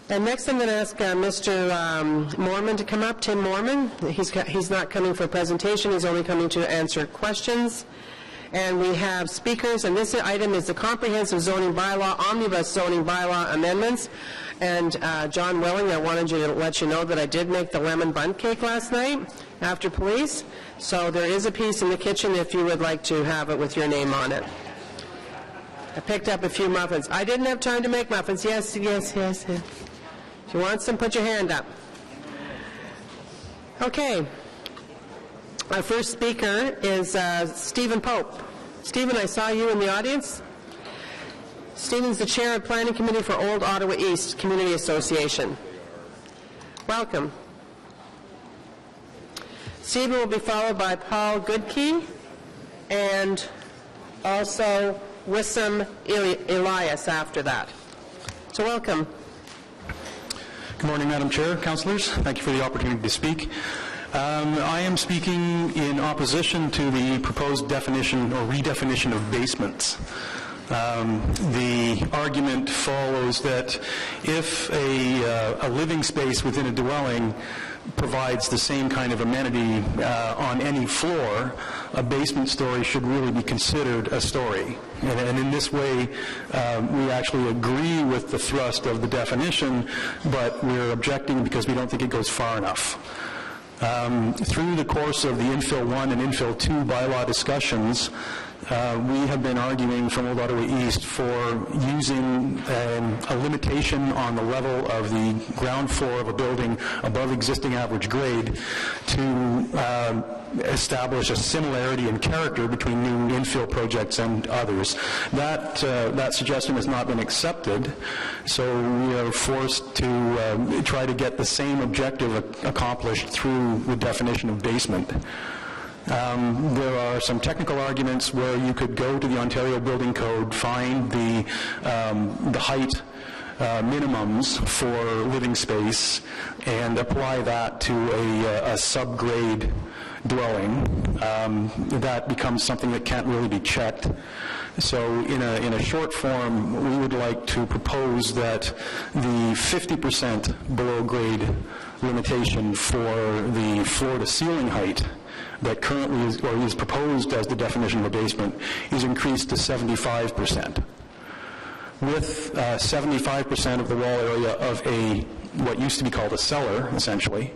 And next I'm going to ask Mr. Mormon to come up, Tim Mormon. He's not coming for a presentation, he's only coming to answer questions. And we have speakers, and this item is the Comprehensive Zoning Bylaw, Omnibus Zoning Bylaw Amendments. And John Welling, I wanted to let you know that I did make the lemon bundt cake last night after police. So there is a piece in the kitchen if you would like to have it with your name on it. I picked up a few muffins. I didn't have time to make muffins. Yes. If you want some, put your hand up. Okay. Our first speaker is Stephen Pope. Stephen, I saw you in the audience. Stephen's the chair of Planning Committee for Old Ottawa East Community Association. Welcome. Stephen will be followed by Paul Goodkey and also Wissam Elias after that. So welcome. Good morning, Madam Chair, councillors. Thank you for the opportunity to speak. I am speaking in opposition to the proposed definition or redefinition of basements. The argument follows that if a living space within a dwelling provides the same kind of amenity on any floor, a basement story should really be considered a story. And in this way, we actually agree with the thrust of the definition, but we're objecting because we don't think it goes far enough. Through the course of the Infill 1 and Infill 2 bylaw discussions, we have been arguing from Old Ottawa East for using a limitation on the level of the ground floor of a building above existing average grade to establish a similarity in character between new infill projects and others. That suggestion has not been accepted, so we are forced to try to get the same objective accomplished through the definition of basement. There are some technical arguments where you could go to the Ontario Building Code, find the height minimums for living space, and apply that to a subgrade dwelling. That becomes something that can't really be checked. So in a short form, we would like to propose that the 50% below grade limitation for the floor to ceiling height that currently is proposed as the definition of a basement is increased to 75%. With 75% of the wall area of what used to be called a cellar, essentially,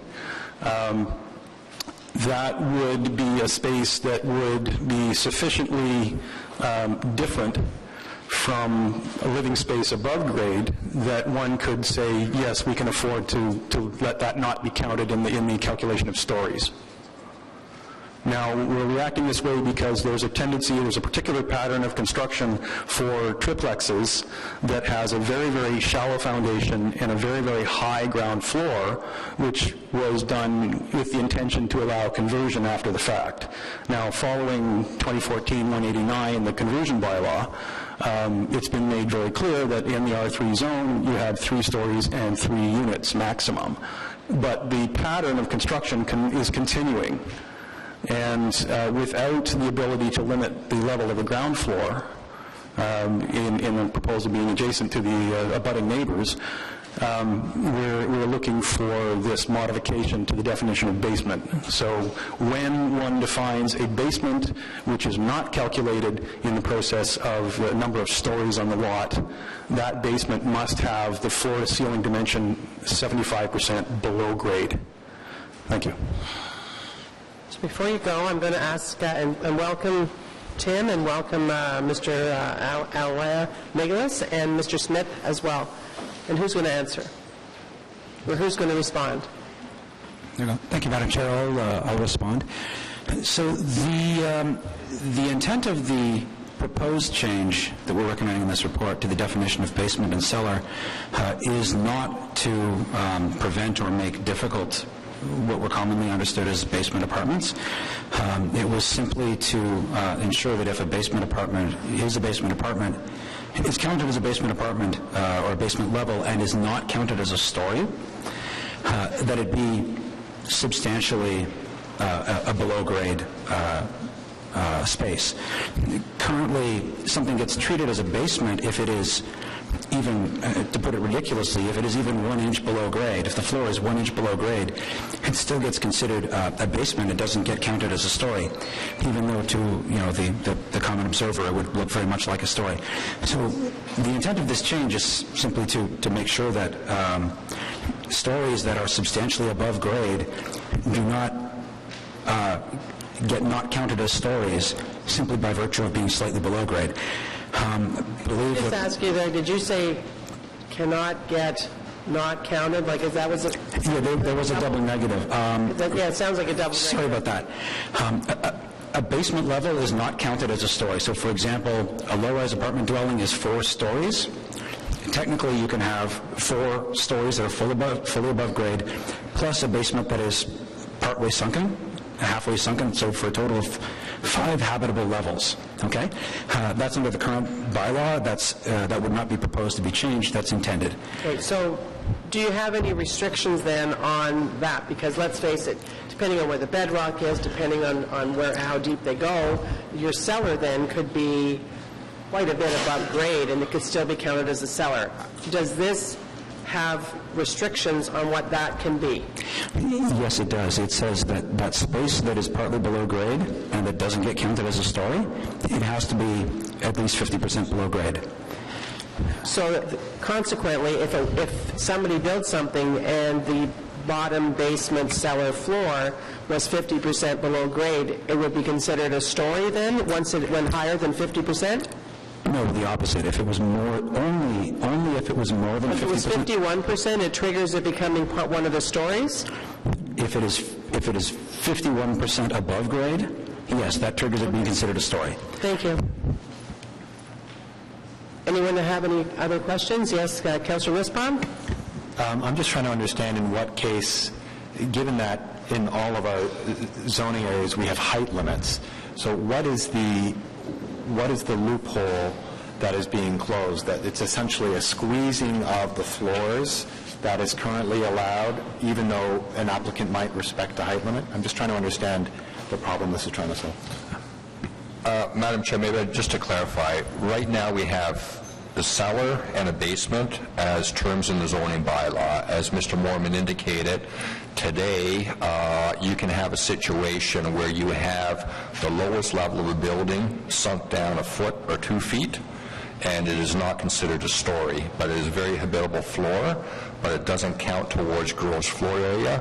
that would be a space that would be sufficiently different from a living space above grade that one could say, yes, we can afford to let that not be counted in the calculation of stories. Now, we're reacting this way because there's a particular pattern of construction for triplexes that has a very, very shallow foundation and a very, very high ground floor, which was done with the intention to allow conversion after the fact. Now, following 2014-189, the conversion bylaw, it's been made very clear that in the R3 zone, you have 3 stories and 3 units maximum. But the pattern of construction is continuing. And without the ability to limit the level of the ground floor, in the proposal being adjacent to the abutting neighbors, we're looking for this modification to the definition of basement. So when one defines a basement which is not calculated in the process of the number of stories on the lot, that basement must have the floor to ceiling dimension 75% below grade. Thank you. Before you go, I'm going to ask and welcome Tim and welcome Mr. Alair Nicholas and Mr. Smith as well. And who's going to answer? Or who's going to respond? There you go. Thank you, Madam Chair. I'll respond. So the intent of the proposed change that we're recommending in this report to the definition of basement and cellar is not to prevent or make difficult what were commonly understood as basement apartments. It was simply to ensure that if a basement apartment is a basement apartment, is counted as a basement apartment or a basement level and is not counted as a story, that it be substantially a below grade space. currently, something gets treated as a basement if it is even, to put it ridiculously, if it is even 1 inch below grade. If the floor is 1 inch below grade, it still gets considered a basement. It doesn't get counted as a story, even though to the common observer it would look very much like a story. So the intent of this change is simply to make sure that stories that are substantially above grade do not get not counted as stories simply by virtue of being slightly below grade. Just ask you there, did you say cannot get not counted? Like, if that was a... Yeah, there was a double negative. Yeah, it sounds like a double Sorry negative. about that. A basement level is not counted as a story. So, for example, a low-rise apartment dwelling is 4 stories. Technically, you can have 4 stories that are fully above grade, plus a basement that is partway sunken, halfway sunken, so for a total of 5 habitable levels. Okay? That's under the current bylaw. That would not be proposed to be changed. That's intended. Okay, so do you have any restrictions then on that? Because let's face it, depending on where the bedrock is, depending on how deep they go, your cellar then could be quite a bit above grade, and it could still be counted as a cellar. Does this have restrictions on what that can be? Yes, it does. It says that that space that is partly below grade and that doesn't get counted as a story, it has to be at least 50% below grade. So consequently, if somebody built something and the bottom basement cellar floor was 50% below grade, it would be considered a story then, once it went higher than 50%? No, the opposite. If it was more, only if it was more than 50%. If it was 51%, it triggers it becoming one of the stories? If it is 51% above grade, yes, that triggers it being considered a story. Thank you. Anyone have any other questions? Yes, Councillor Rispon? I'm just trying to understand in what case, given that in all of our zoning areas we have height limits, so what is the loophole that is being closed? That it's essentially a squeezing of the floors that is currently allowed, even though an applicant might respect the height limit? I'm just trying to understand the problem this is trying to solve. Madam Chair, maybe just to clarify, right now we have the cellar and a basement as terms in the zoning bylaw. As Mr. Moorman indicated, today you can have a situation where you have the lowest level of a building sunk down a foot or 2 feet, and it is not considered a story, but it is a very habitable floor, but it doesn't count towards gross floor area.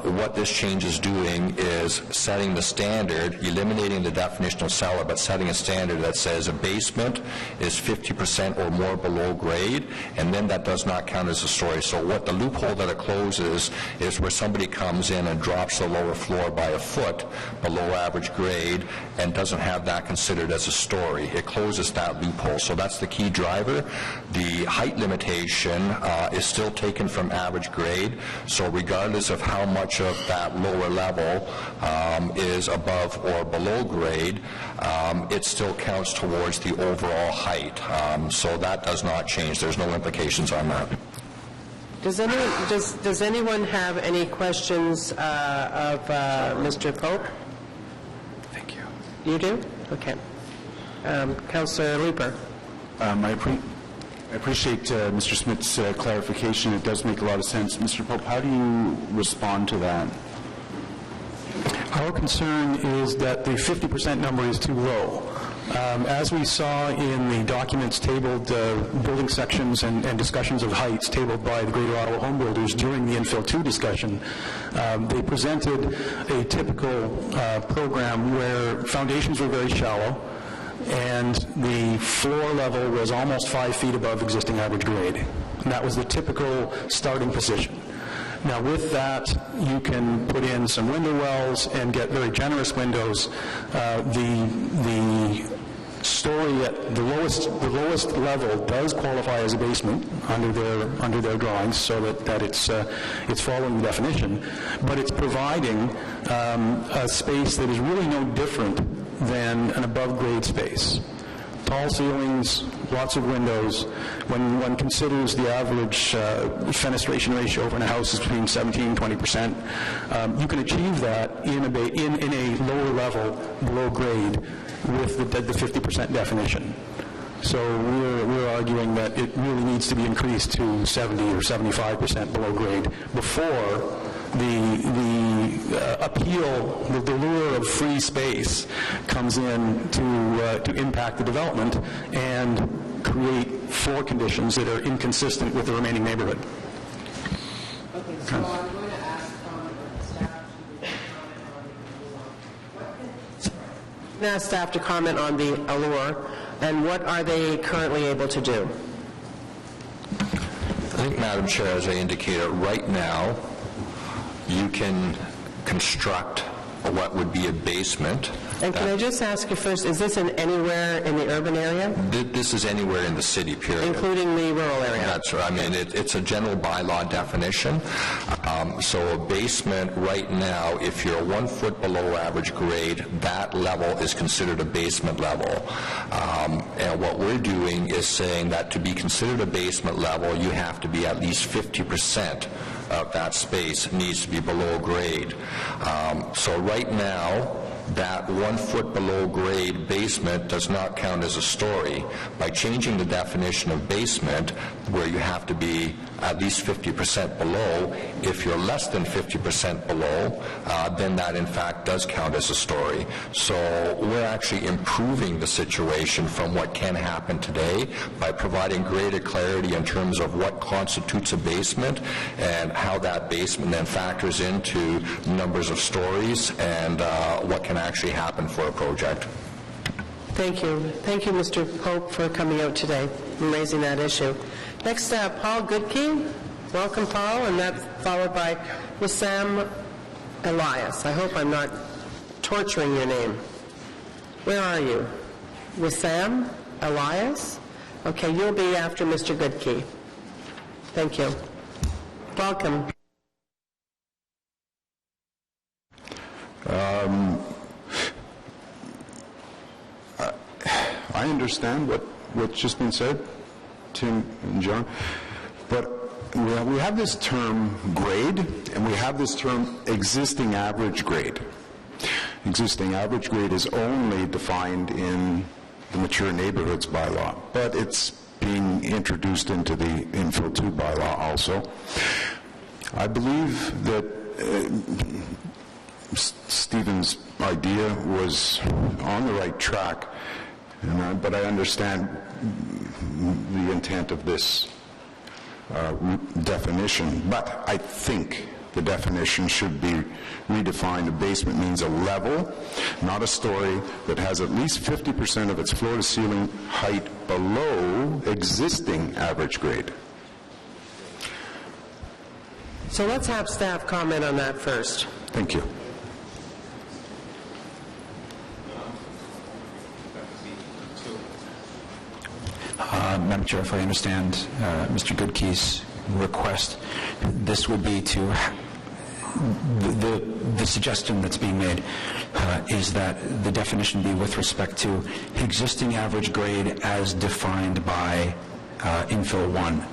What this change is doing is setting the standard, eliminating the definition of cellar, but setting a standard that says a basement is 50% or more below grade, and then that does not count as a story. So what the loophole that it closes is where somebody comes in and drops the lower floor by a foot below average grade and doesn't have that considered as a story. It closes that loophole. So that's the key driver. The height limitation is still taken from average grade, so regardless of how much of that lower level is above or below grade, it still counts towards the overall height. So that does not change. There's no implications on that. Does anyone have any questions of Mr. Pope? Thank you. You do? Okay. Councillor Leeper. I appreciate Mr. Smith's clarification. It does make a lot of sense. Mr. Pope, how do you respond to that? Our concern is that the 50% number is too low. As we saw in the documents tabled, building sections and discussions of heights tabled by the Greater Ottawa Home Builders during the Infill 2 discussion, they presented a typical program where foundations were very shallow, and the floor level was almost 5 feet above existing average grade. And that was the typical starting position. Now with that, you can put in some window wells and get very generous windows. The story at the lowest level does qualify as a basement under their drawings, so that it's following the definition, but it's providing a space that is really no different than an above-grade space. Tall ceilings, lots of windows. When one considers the average fenestration ratio in a house is between 17 and 20%, you can achieve that in a lower level, below grade, with the 50% definition. So we're arguing that it really needs to be increased to 70 or 75% below grade before the appeal, the lure of free space comes in to impact the development and create floor conditions that are inconsistent with the remaining neighborhood. Okay, so I'm going to ask staff to comment on the allure, and what are they currently able to do? I think, Madam Chair, as I indicated, right now, you can construct what would be a basement. And can I just ask you first, is this anywhere in the urban area? This is anywhere in the city, period. Including the rural area? That's right. I mean, it's a general bylaw definition. So a basement right now, if you're 1 foot below average grade, that level is considered a basement level. And what we're doing is saying that to be considered a basement level, you have to be at least 50% of that space needs to be below grade. So right now, that 1 foot below grade basement does not count as a story. By changing the definition of basement, where you have to be at least 50% below, if you're less than 50% below, then that in fact does count as a story. So we're actually improving the situation from what can happen today by providing greater clarity in terms of what constitutes a basement and how that basement then factors into numbers of stories and what can actually happen for a project. Thank you. Thank you, Mr. Pope, for coming out today and raising that issue. Next, Paul Goodkey. Welcome, Paul, and that's followed by Wissam Elias. I hope I'm not torturing your name. Where are you? Wissam Elias? Okay, you'll be after Mr. Goodkey. Thank you. Welcome. I understand what's just been said, Tim and John, but we have this term grade, and we have this term existing average grade. Existing average grade is only defined in the mature neighborhoods bylaw, but it's being introduced into the infill 2 bylaw also. I believe that Stephen's idea was on the right track, but I understand the intent of this definition. But I think the definition should be redefined. A basement means a level, not a story, that has at least 50% of its floor-to-ceiling height below existing average grade. So let's have staff comment on that first. Thank you. Madam Chair, if I understand Mr. Goodkey's request, this would be to the suggestion that's being made is that the definition be with respect to existing average grade as defined by infill 1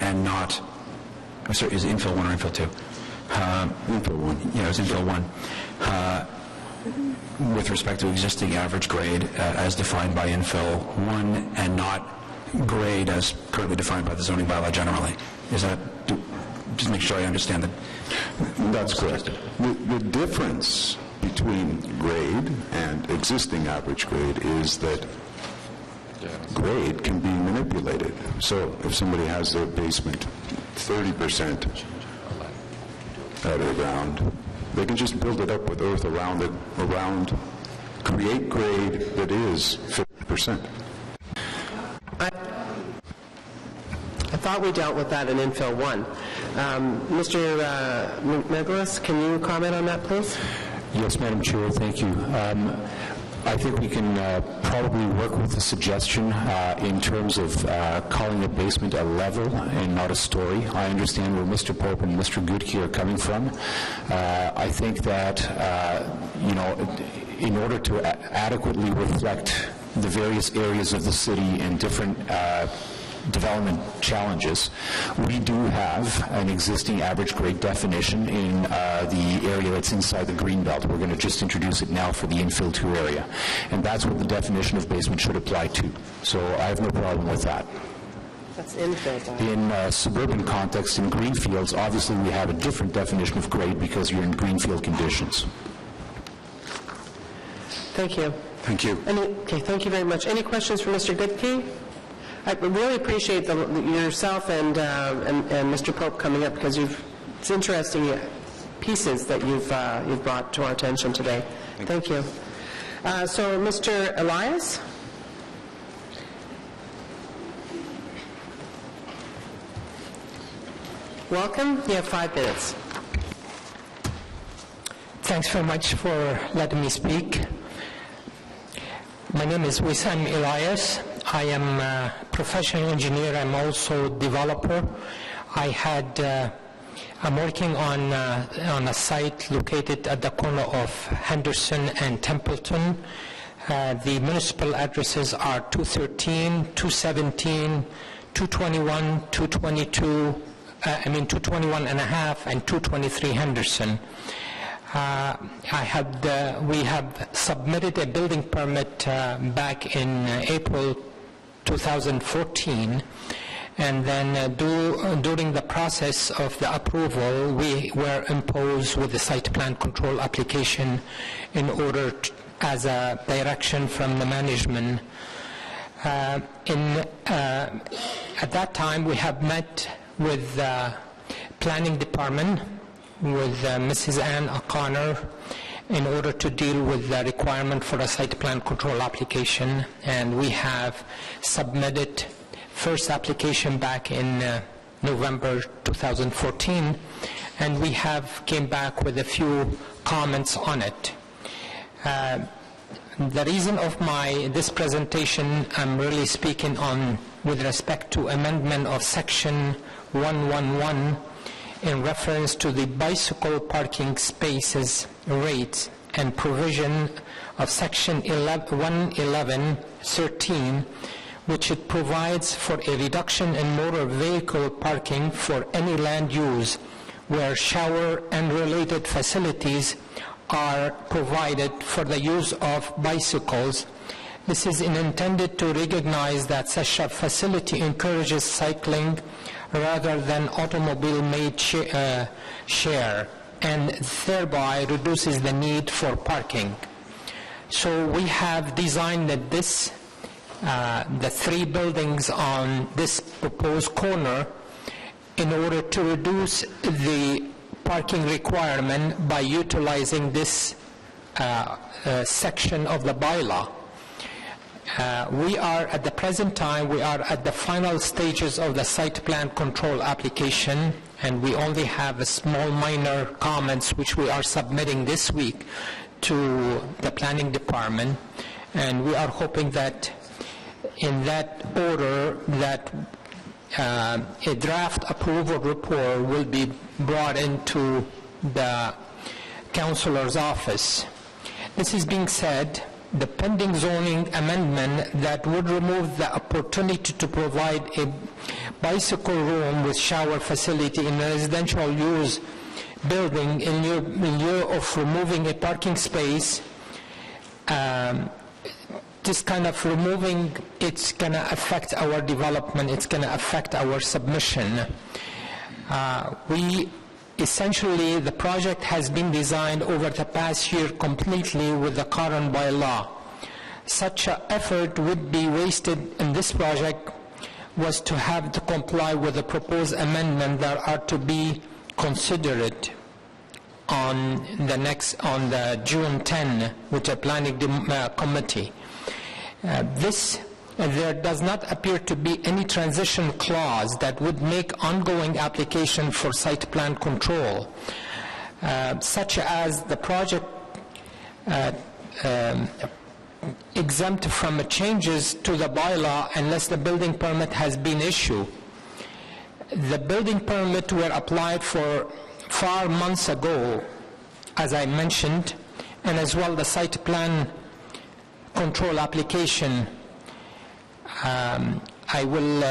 and not, I'm sorry, is it infill 1 or infill 2? Infill 1. Yeah, it was infill 1. With respect to existing average grade as defined by infill 1 and not grade as currently defined by the zoning bylaw generally. Is that, just make sure I understand that. That's correct. The difference between grade and existing average grade is that grade can be manipulated. So if somebody has their basement 30% out of the ground, they can just build it up with earth around it, create grade that is 50%. I thought we dealt with that in infill 1. Mr. McGillis, can you comment on that, please? Yes, Madam Chair, thank you. I think we can probably work with the suggestion in terms of calling a basement a level and not a story. I understand where Mr. Pope and Mr. Goodkey are coming from. I think that, in order to adequately reflect the various areas of the city and different development challenges. We do have an existing average grade definition in the area that's inside the green belt. We're going to just introduce it now for the infill 2 area. And that's what the definition of basement should apply to. So I have no problem with that. That's infill. In suburban context, in greenfields, obviously we have a different definition of grade because you're in greenfield conditions. Thank you. Thank you. Okay, thank you very much. Any questions for Mr. Goodkey? I really appreciate yourself and Mr. Pope coming up because it's interesting pieces that you've brought to our attention today. Thank you. So, Mr. Elias? Welcome. You have 5 minutes. Thanks very much for letting me speak. My name is Wissam Elias. I am a professional engineer. I'm also a developer. I'm working on a site located at the corner of Henderson and Templeton. The municipal addresses are 213, 217, 221, 221 and a half, and 223 Henderson. We have submitted a building permit back in April 2014, and then during the process of the approval, we were imposed with the site plan control application in order as a direction from the management. At that time, we have met with the planning department, with Mrs. Ann O'Connor, in order to deal with the requirement for a site plan control application, and we have submitted first application back in November 2014, and we have came back with a few comments on it. The reason of this presentation, I'm really speaking on with respect to amendment of section 111 in reference to the bicycle parking spaces rates and provision of section 111.13, which it provides for a reduction in motor vehicle parking for any land use where shower and related facilities are provided for the use of bicycles. This is intended to recognize that such a facility encourages cycling rather than automobile-made share, and thereby reduces the need for parking. So we have designed that the 3 buildings on this proposed corner in order to reduce the parking requirement by utilizing this section of the bylaw. We are at the present time, we are at the final stages of the site plan control application, and we only have a small minor comments which we are submitting this week to the planning department, and we are hoping that in that order that a draft approval report will be brought into the councillor's office. This is being said, the pending zoning amendment that would remove the opportunity to provide a bicycle room with shower facility in a residential use building in lieu of removing a parking space. This kind of removing, it's going to affect our development, it's going to affect our submission. Essentially, the project has been designed over the past year completely with the current bylaw. Such an effort would be wasted in this project was to have to comply with the proposed amendment that are to be considered on the June 10 with the planning committee. There does not appear to be any transition clause that would make ongoing application for site plan control, such as the project exempt from changes to the bylaw unless the building permit has been issued. The building permit were applied for 4 months ago, as I mentioned, and as well the site plan control application. I will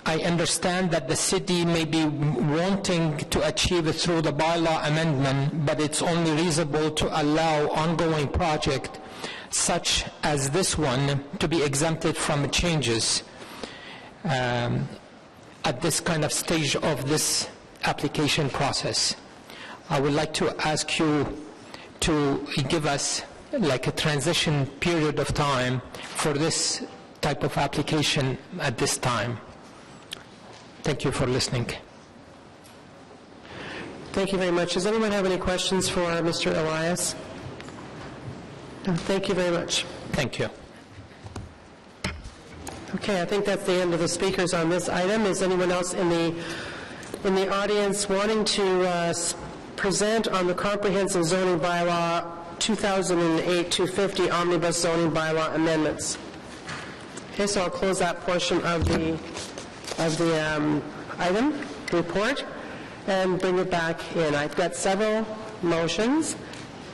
I understand that the city may be wanting to achieve it through the bylaw amendment, but it's only reasonable to allow ongoing project such as this one to be exempted from changes at this kind of stage of this application process. I would like to ask you to give us like a transition period of time for this type of application at this time. Thank you for listening. Thank you very much. Does anyone have any questions for Mr. Elias? No, thank you very much. Thank you. Okay, I think that's the end of the speakers on this item. Is anyone else in the audience wanting to present on the comprehensive zoning bylaw 2008-250 omnibus zoning bylaw amendments? Okay, so I'll close that portion of the item report and bring it back in. I've got several motions.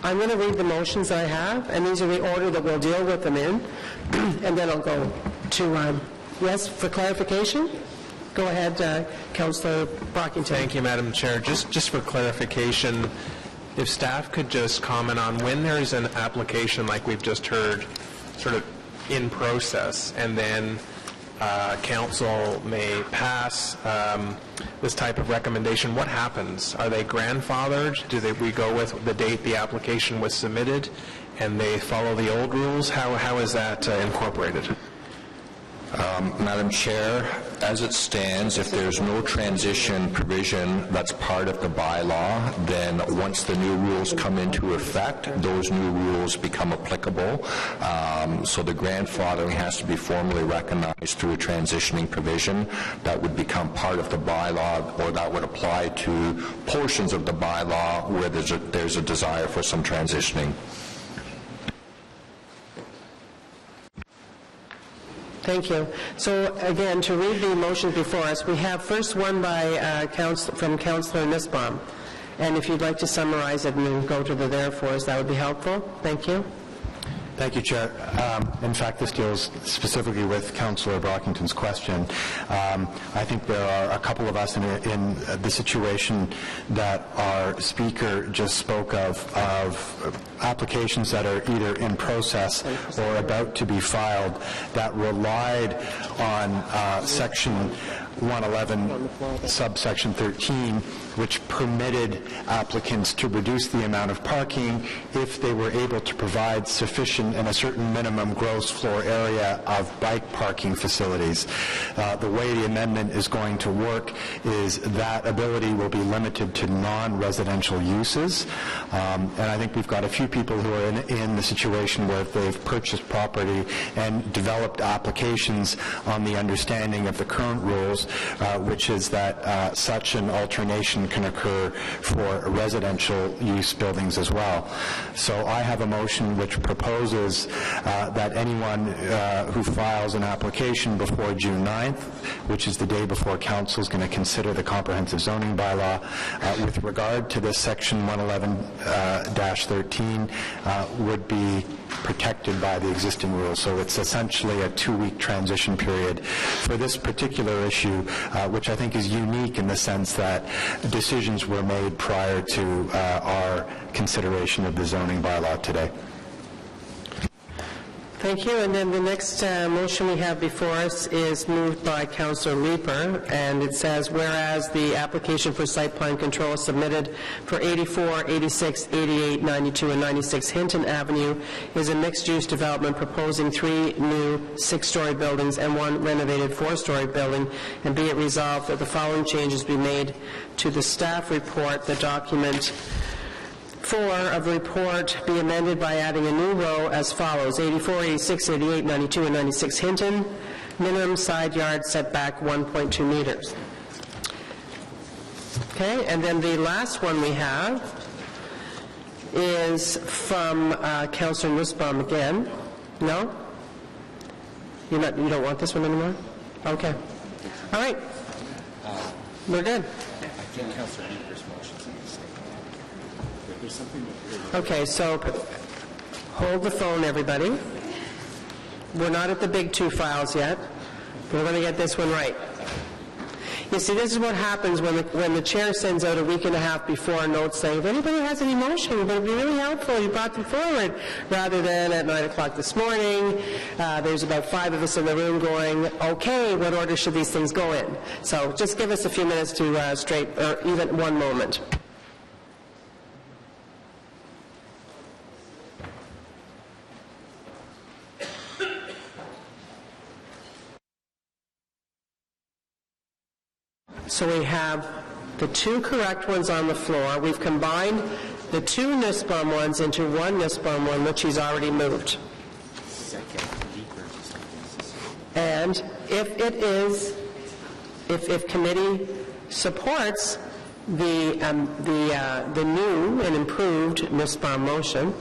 I'm going to read the motions I have, and these are the order that we'll deal with them in, and then I'll go to, yes, for clarification? Go ahead, Councillor Brockington. Thank you, Madam Chair. Just for clarification, if staff could just comment on when there's an application like we've just heard, sort of in process, and then council may pass this type of recommendation, what happens? Are they grandfathered? We go with the date the application was submitted, and they follow the old rules? How is that incorporated? Madam Chair, as it stands, if there's no transition provision that's part of the bylaw, then once the new rules come into effect, those new rules become applicable. So the grandfathering has to be formally recognized through a transitioning provision that would become part of the bylaw, or that would apply to portions of the bylaw where there's a desire for some transitioning. Thank you. So again, to read the motion before us, we have first one by from Councillor Nussbaum. And if you'd like to summarize it and then go to the therefores, that would be helpful. Thank you. Thank you, Chair. In fact, this deals specifically with Councillor Brockington's question. I think there are a couple of us in the situation that our speaker just spoke of applications that are either in process or about to be filed that relied on Section 111, subsection 13, which permitted applicants to reduce the amount of parking if they were able to provide sufficient and a certain minimum gross floor area of bike parking facilities. The way the amendment is going to work is that ability will be limited to non-residential uses. And I think we've got a few people who are in the situation where they've purchased property and developed applications on the understanding of the current rules, which is that such an alternation can occur for residential use buildings as well. So I have a motion which proposes that anyone who files an application before June 9th, which is the day before council is going to consider the comprehensive zoning bylaw, with regard to this section 111-13, would be protected by the existing rules. So it's essentially a 2-week transition period for this particular issue, which I think is unique in the sense that decisions were made prior to our consideration of the zoning bylaw today. Thank you. And then the next motion we have before us is moved by Councillor Leeper, and it says, whereas the application for site plan control submitted for 84, 86, 88, 92, and 96 Hinton Avenue is a mixed-use development proposing 3 new 6-story buildings and 1 renovated 4-story building, and be it resolved that the following changes be made to the staff report. The document 4 of the report be amended by adding a new row as follows: 84, 86, 88, 92, and 96 Hinton, minimum side yard setback 1.2 meters. Okay, and then the last one we have is from Councillor Nussbaum again. No? You don't want this one anymore? Okay. All right. We're good. Okay, so hold the phone, everybody. We're not at the big 2 files yet. We're going to get this one right. You see, this is what happens when the chair sends out a week and a half before a note saying, if anybody has any motion, it would be really helpful, you brought them forward, rather than at 9 o'clock this morning, there's about 5 of us in the room going, okay, what order should these things go in? So just give us a few minutes to or even one moment. So we have the 2 correct ones on the floor. We've combined the 2 Nussbaum ones into one Nussbaum one, which he's already moved. And if committee supports the new and improved Nussbaum motion,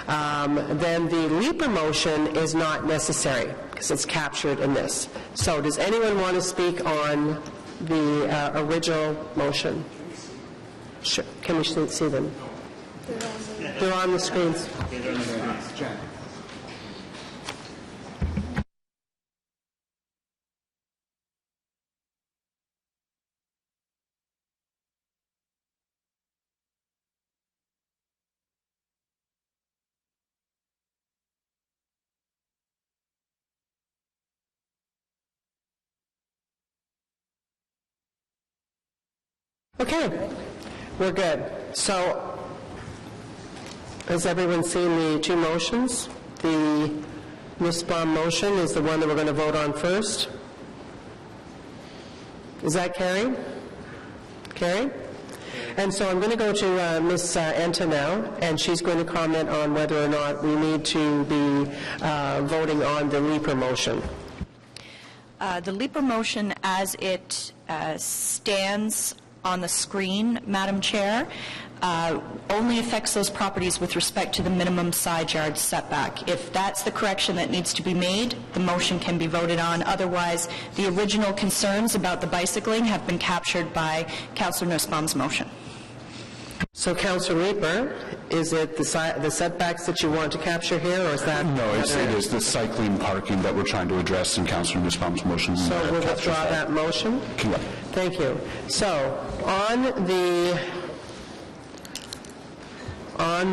then the Leaper motion is not necessary because it's captured in this. So does anyone want to speak on the original motion? Sure. Can we see them? They're on the screens. Okay, we're good. So, has everyone seen the 2 motions? The Nussbaum motion is the one that we're going to vote on first. Is that carried? Carried? And so I'm going to go to Ms. Enta now, and she's going to comment on whether or not we need to be voting on the Leaper motion. The Leaper motion as it stands on the screen, Madam Chair, only affects those properties with respect to the minimum side yard setback. If that's the correction that needs to be made, the motion can be voted on. Otherwise, the original concerns about the bicycling have been captured by Councillor Nussbaum's motion. So, Councillor Leaper, is it the setbacks that you want to capture here, or is that... No, it is the cycling parking that we're trying to address in Councillor Nussbaum's motion. So we'll withdraw that motion? Correct. Thank you. So, on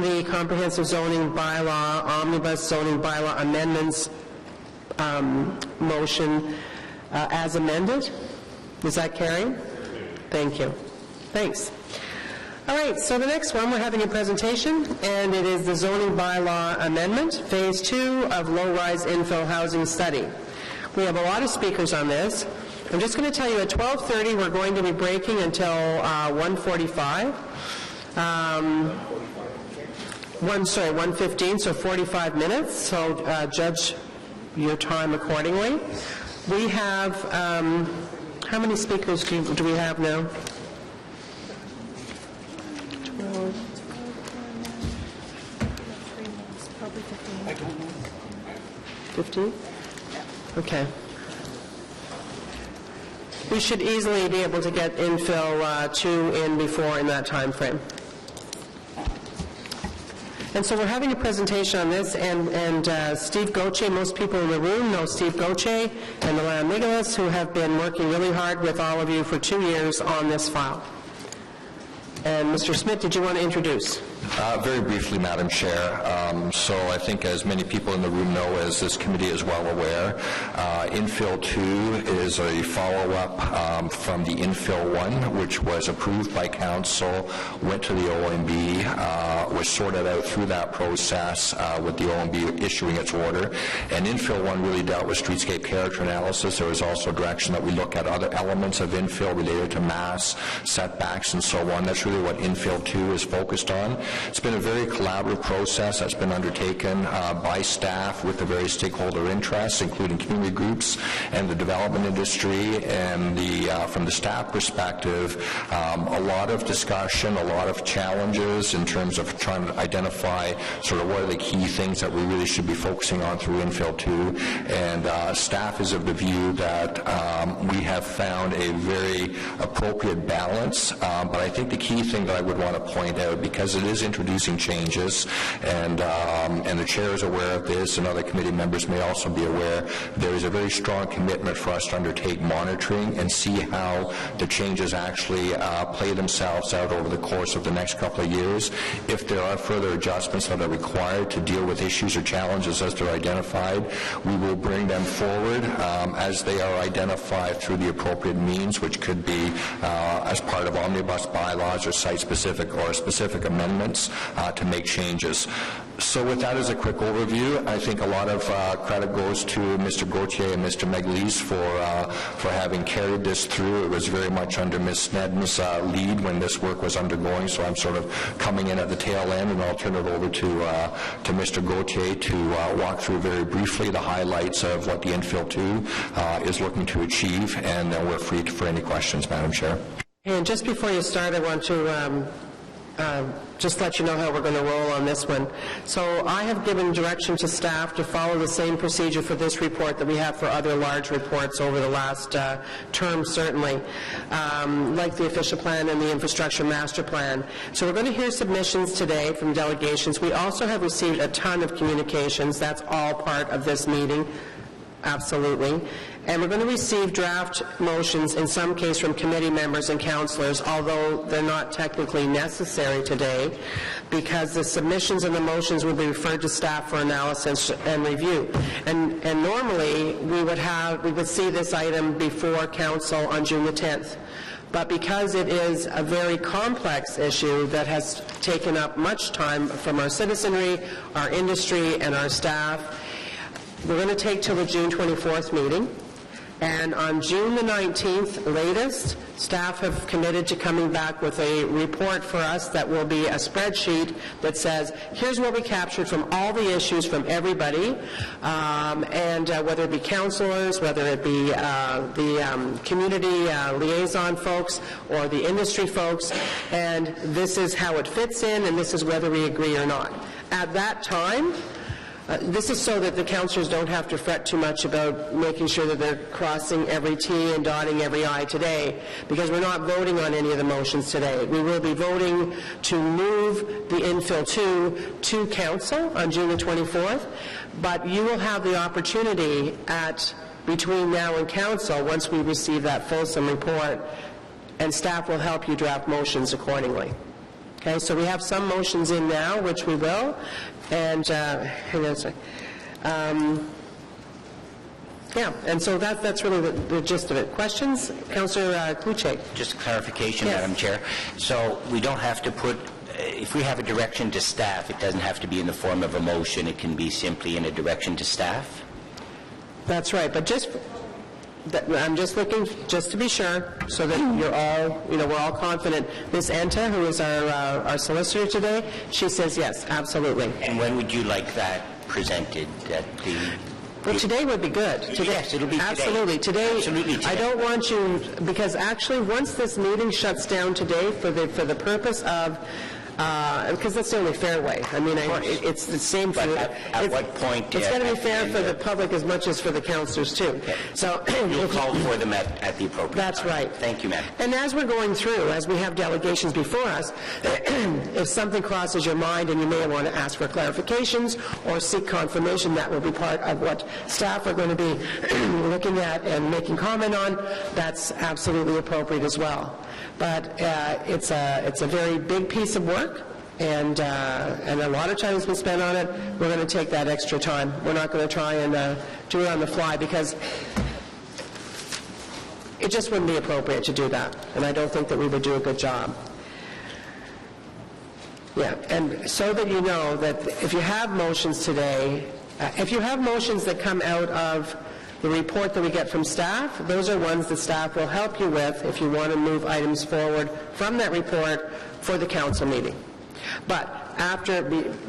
the comprehensive zoning bylaw, omnibus zoning bylaw amendments motion as amended, is that carried? Thank you. Thanks. All right, so the next one, we're having a presentation, and it is the zoning bylaw amendment, phase 2 of low-rise infill housing study. We have a lot of speakers on this. I'm just going to tell you at 12:30 we're going to be breaking until 1:45. 1:15, so 45 minutes. So judge your time accordingly. We have, how many speakers do we have now? 15? Okay. We should easily be able to get infill 2 in before in that time frame. And so we're having a presentation on this, and Steve Gauthier, most people in the room know Steve Gauthier and Alain Nicholas, who have been working really hard with all of you for 2 years on this file. And Mr. Smith, did you want to introduce? Very briefly, Madam Chair. So I think as many people in the room know, as this committee is well aware, Infill 2 is a follow-up from the Infill 1, which was approved by Council, went to the OMB, was sorted out through that process with the OMB issuing its order. And Infill 1 really dealt with streetscape character analysis. There was also direction that we look at other elements of infill related to mass, setbacks, and so on. That's really what Infill 2 is focused on. It's been a very collaborative process that's been undertaken by staff with the various stakeholder interests, including community groups and the development industry. And from the staff perspective, a lot of discussion, a lot of challenges in terms of trying to identify sort of what are the key things that we really should be focusing on through Infill 2. And staff is of the view that we have found a very appropriate balance. But I think the key thing that I would want to point out, because it is introducing changes, and the chair is aware of this, and other committee members may also be aware. There is a very strong commitment for us to undertake monitoring and see how the changes actually play themselves out over the course of the next couple of years. If there are further adjustments that are required to deal with issues or challenges as they're identified, we will bring them forward as they are identified through the appropriate means, which could be as part of omnibus bylaws or site-specific or specific amendments to make changes. So with that as a quick overview, I think a lot of credit goes to Mr. Gauthier and Mr. Meglise for having carried this through. It was very much under Ms. Snedden's lead when this work was undergoing, so I'm sort of coming in at the tail end, and I'll turn it over to Mr. Gauthier to walk through very briefly the highlights of what the Infill 2 is looking to achieve, and then we're free for any questions, Madam Chair. And just before you start, I want to just let you know how we're going to roll on this one. So I have given direction to staff to follow the same procedure for this report that we have for other large reports over the last term, certainly, like the official plan and the infrastructure master plan. So we're going to hear submissions today from delegations. We also have received a ton of communications. That's all part of this meeting. Absolutely. And we're going to receive draft motions, in some case from committee members and councillors, although they're not technically necessary today, because the submissions and the motions will be referred to staff for analysis and review. And normally, we would see this item before council on June the 10th. But because it is a very complex issue that has taken up much time from our citizenry, our industry, and our staff, we're going to take till the June 24th meeting, and on June the 19th latest, staff have committed to coming back with a report for us that will be a spreadsheet that says, here's what we captured from all the issues from everybody, and whether it be councillors, whether it be the community liaison folks or the industry folks, and this is how it fits in, and this is whether we agree or not. At that time, this is so that the councillors don't have to fret too much about making sure that they're crossing every T and dotting every I today, because we're not voting on any of the motions today. We will be voting to move the Infill 2 to council on June the 24th, but you will have the opportunity between now and council, once we receive that fulsome report, and staff will help you draft motions accordingly. Okay, so we have some motions in now, which we will, and hang on a second. Yeah, and so that's really the gist of it. Questions? Councillor Cloutier. Just a clarification, Yes. Madam Chair. So we don't have to put, if we have a direction to staff, it doesn't have to be in the form of a motion. It can be simply in a direction to staff? That's right, but I'm just looking, just to be sure, so that you're all, we're all confident. Ms. Enta, who is our solicitor today, she says yes, absolutely. And when would you like that presented at the... Well, today would be good. Today, yes, it'll be today. Absolutely. Today, I don't want you, because actually once this meeting shuts down today for the purpose of, because that's the only fair way. I mean, it's the same for... At what point... It's got to be fair for the public as much as for the councillors, too. Okay. So you'll call for them at the appropriate That's time. right. Thank you, ma'am. And as we're going through, as we have delegations before us, if something crosses your mind and you may want to ask for clarifications or seek confirmation, that will be part of what staff are going to be looking at and making comment on. That's absolutely appropriate as well. But it's a very big piece of work, and a lot of time has been spent on it. We're going to take that extra time. We're not going to try and do it on the fly, because it just wouldn't be appropriate to do that, and I don't think that we would do a good job. Yeah, and so that you know that if you have motions today, if you have motions that come out of the report that we get from staff, those are ones that staff will help you with if you want to move items forward from that report for the council meeting. But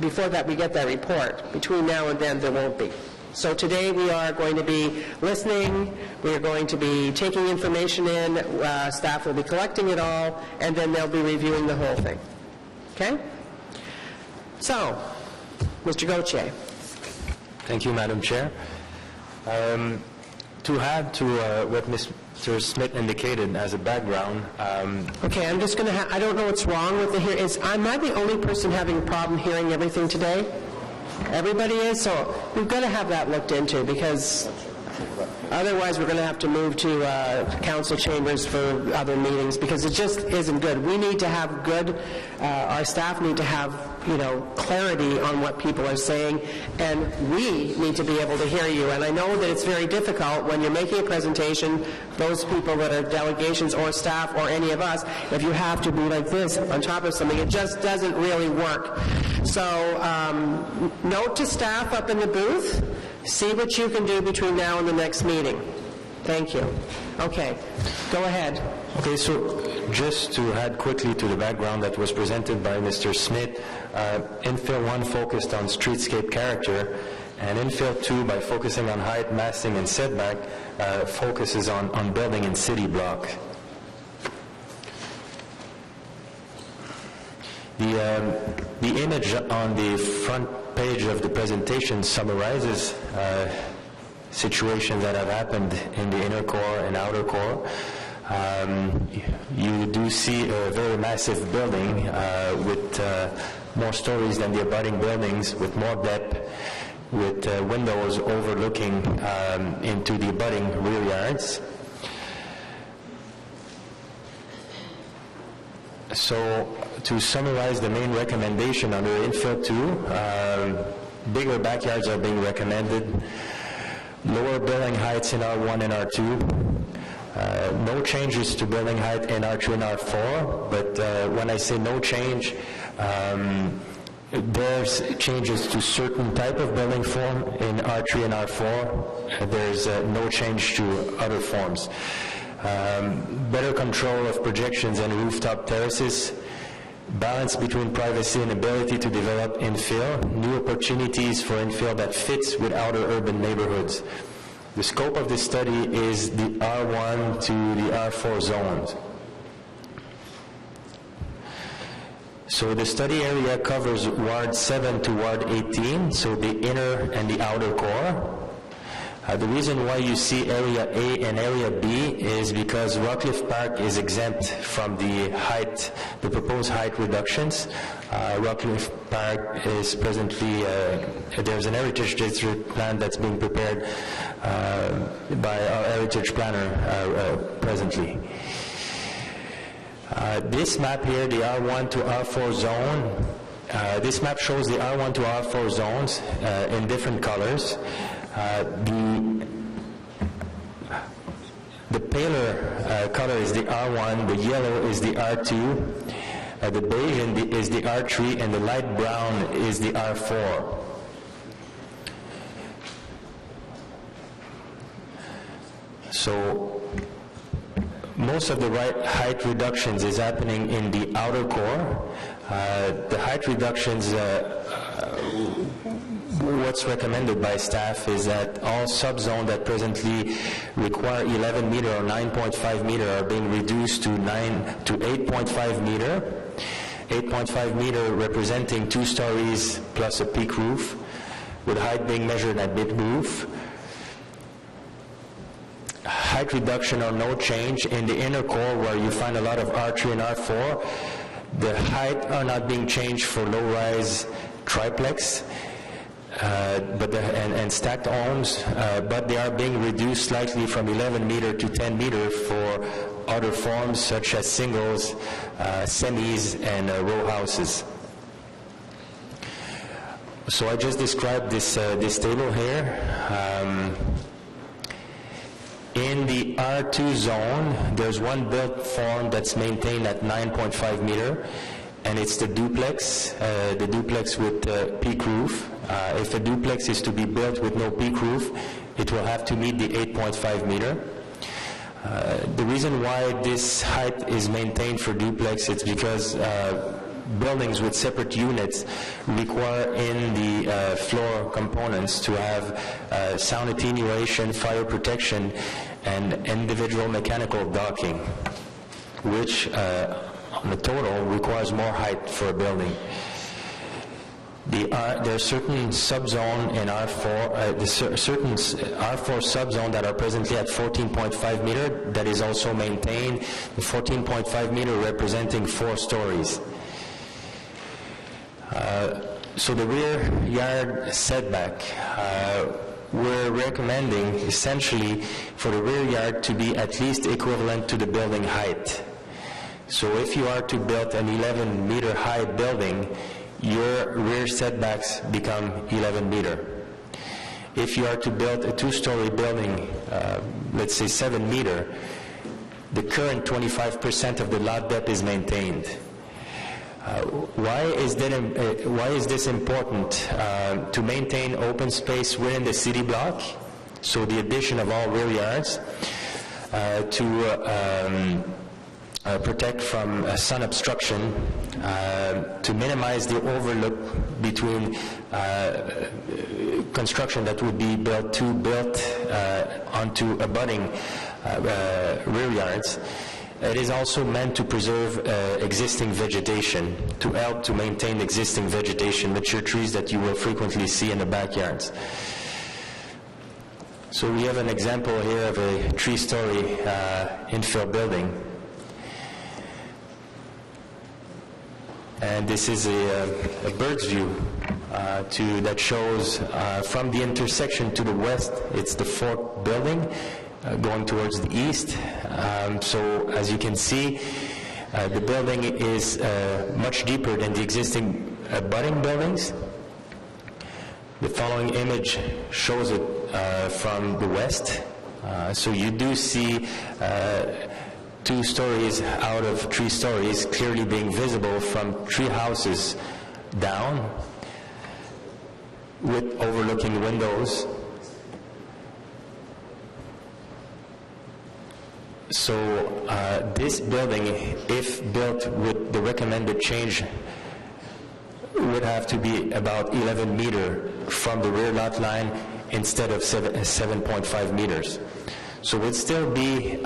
before that we get that report, between now and then there won't be. So today we are going to be listening, we are going to be taking information in, staff will be collecting it all, and then they'll be reviewing the whole thing. Okay? So, Mr. Gauthier. Thank you, Madam Chair. To add to what Mr. Smith indicated as a background, Okay, I'm just going to I don't know what's wrong with the hearing. Am I the only person having a problem hearing everything today? Everybody is? So we've got to have that looked into, because otherwise we're going to have to move to council chambers for other meetings, because it just isn't good. We need to have good, our staff need to have, clarity on what people are saying, and we need to be able to hear you. And I know that it's very difficult when you're making a presentation, those people that are delegations or staff or any of us, if you have to be like this on top of something, it just doesn't really work. So note to staff up in the booth, see what you can do between now and the next meeting. Thank you. Okay, go ahead. Okay, so just to add quickly to the background that was presented by Mr. Smith, Infill 1 focused on streetscape character, and Infill 2, by focusing on height, massing, and setback, focuses on building and city block. The image on the front page of the presentation summarizes situations that have happened in the inner core and outer core. You do see a very massive building with more stories than the abutting buildings, with more depth, with windows overlooking into the abutting rear yards. So, to summarize the main recommendation under Infill 2, bigger backyards are being recommended, lower building heights in R1 and R2, no changes to building height in R2 and R4, but when I say no change, there's changes to certain type of building form in R3 and R4. There's no change to other forms. Better control of projections and rooftop terraces, balance between privacy and ability to develop infill, new opportunities for infill that fits with outer urban neighborhoods. The scope of the study is the R1 to the R4 zones. So the study area covers Ward 7 to Ward 18, so the inner and the outer core. The reason why you see Area A and Area B is because Rockcliffe Park is exempt from the proposed height reductions. Rockcliffe Park is presently, there's an heritage district plan that's being prepared by our heritage planner presently. This map here, the R1 to R4 zone, this map shows the R1 to R4 zones in different colors. The paler color is the R1, the yellow is the R2, the beige is the R3, and the light brown is the R4. So most of the height reductions is happening in the outer core. The height reductions, what's recommended by staff is that all subzones that presently require 11 meter or 9.5 meter are being reduced to 8.5 meter. 8.5 meter representing 2 stories plus a peak roof, with height being measured at mid-roof. Height reduction or no change in the inner core, where you find a lot of R3 and R4. The height are not being changed for low-rise triplex and stacked homes, but they are being reduced slightly from 11 meter to 10 meter for other forms such as singles, semis, and row houses. So I just described this table here. In the R2 zone, there's one built form that's maintained at 9.5 meter, and it's the duplex with peak roof. If a duplex is to be built with no peak roof, it will have to meet the 8.5 meter. The reason why this height is maintained for duplex is because buildings with separate units require in the floor components to have sound attenuation, fire protection, and individual mechanical docking, which on the total requires more height for a building. There are certain subzone in R4, certain R4 subzone that are presently at 14.5 meter that is also maintained, the 14.5 meter representing 4 stories. So the rear yard setback, we're recommending essentially for the rear yard to be at least equivalent to the building height. So if you are to build an 11 meter high building, your rear setbacks become 11 meter. If you are to build a 2-story building, let's say 7 meter, the current 25% of the lot depth is maintained. Why is this important? To maintain open space within the city block, so the addition of all rear yards, to protect from sun obstruction, to minimize the overlook between construction that would be built onto abutting rear yards. It is also meant to preserve existing vegetation, to help to maintain existing vegetation, mature trees that you will frequently see in the backyards. So we have an example here of a 3-story infill building. And this is a bird's view that shows from the intersection to the west, it's the 4th building going towards the east. So as you can see, the building is much deeper than the existing abutting buildings. The following image shows it from the west. So you do see 2 stories out of 3 stories clearly being visible from 3 houses down with overlooking windows. So this building, if built with the recommended change, would have to be about 11 meter from the rear lot line instead of 7.5 meters. So it would still be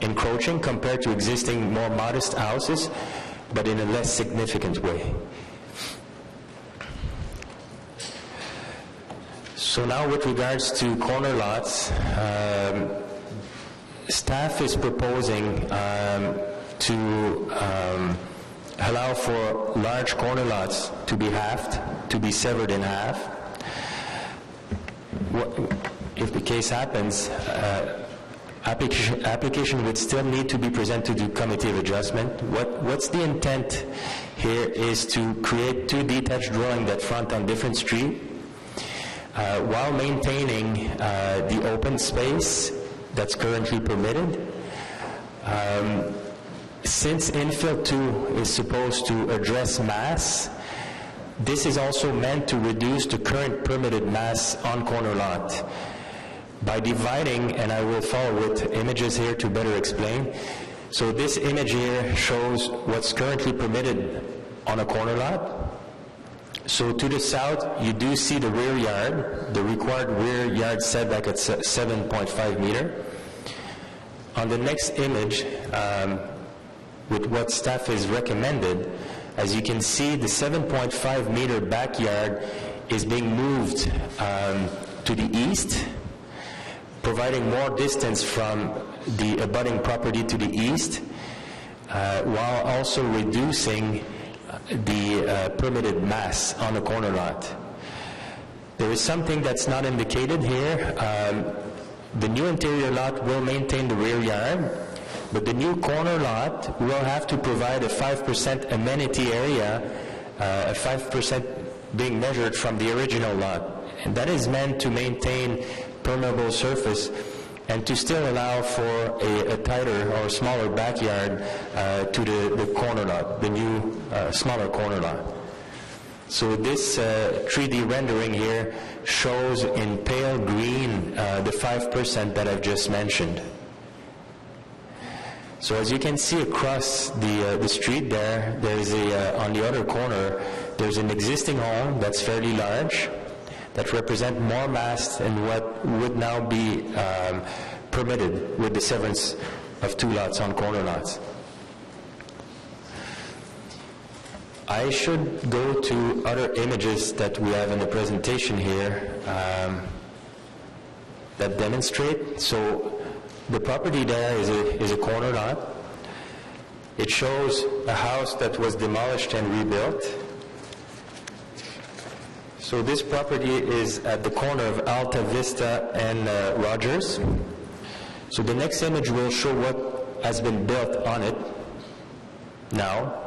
encroaching compared to existing more modest houses, but in a less significant way. So now with regards to corner lots, staff is proposing to allow for large corner lots to be halved, to be severed in half. If the case happens, application would still need to be presented to Committee of Adjustment. What's the intent here is to create 2 detached dwellings that front on different streets while maintaining the open space that's currently permitted. Since infill 2 is supposed to address mass, this is also meant to reduce the current permitted mass on corner lot. By dividing, and I will follow with images here to better explain. So this image here shows what's currently permitted on a corner lot. So to the south, you do see the rear yard, the required rear yard setback at 7.5 meter. On the next image, with what staff is recommended, as you can see, the 7.5 meter backyard is being moved to the east, providing more distance from the abutting property to the east, while also reducing the permitted mass on the corner lot. There is something that's not indicated here. The new interior lot will maintain the rear yard, but the new corner lot will have to provide a 5% amenity area, a 5% being measured from the original lot. And that is meant to maintain permeable surface and to still allow for a tighter or smaller backyard to the corner lot, the new smaller corner lot. So this 3D rendering here shows in pale green the 5% that I've just mentioned. So as you can see across the street there's on the other corner, there's an existing home that's fairly large, that represent more mass than what would now be permitted with the severance of 2 lots on corner lots. I should go to other images that we have in the presentation here that demonstrate. So the property there is a corner lot. It shows a house that was demolished and rebuilt. So this property is at the corner of Alta Vista and Rogers. So the next image will show what has been built on it now.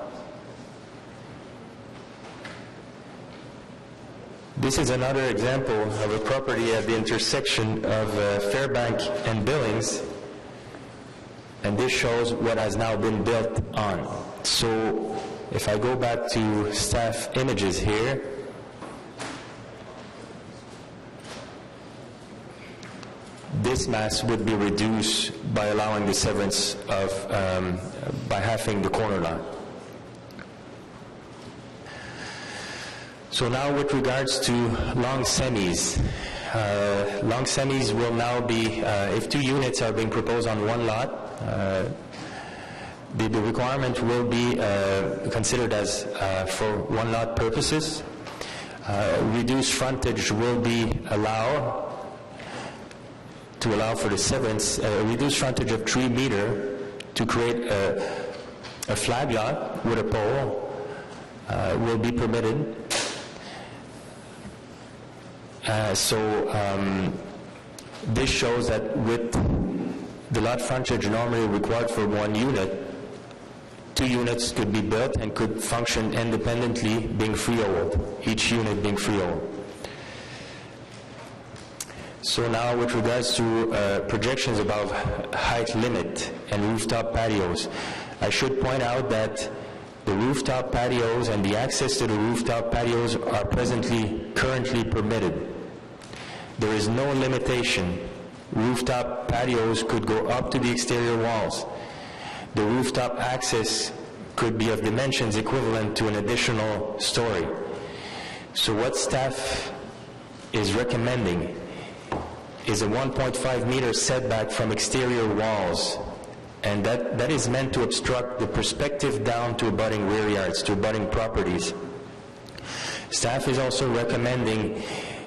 This is another example of a property at the intersection of Fairbank and Billings, and this shows what has now been built on. So if I go back to staff images here, this mass would be reduced by allowing the severance of, by halving the corner lot. So now with regards to long semis, long semis will now be, if 2 units are being proposed on one lot, the requirement will be considered as for one lot purposes. Reduced frontage will be allowed to allow for the severance, a reduced frontage of 3 meters to create a flag lot with a pole will be permitted. This shows that with the lot frontage normally required for 1 unit, 2 units could be built and could function independently, being freehold, each unit being freehold. So now with regards to projections above height limit and rooftop patios, I should point out that the rooftop patios and the access to the rooftop patios are currently permitted. There is no limitation. Rooftop patios could go up to the exterior walls. The rooftop access could be of dimensions equivalent to an additional story. So what staff is recommending is a 1.5 meter setback from exterior walls, and that is meant to obstruct the perspective down to abutting rear yards, to abutting properties. Staff is also recommending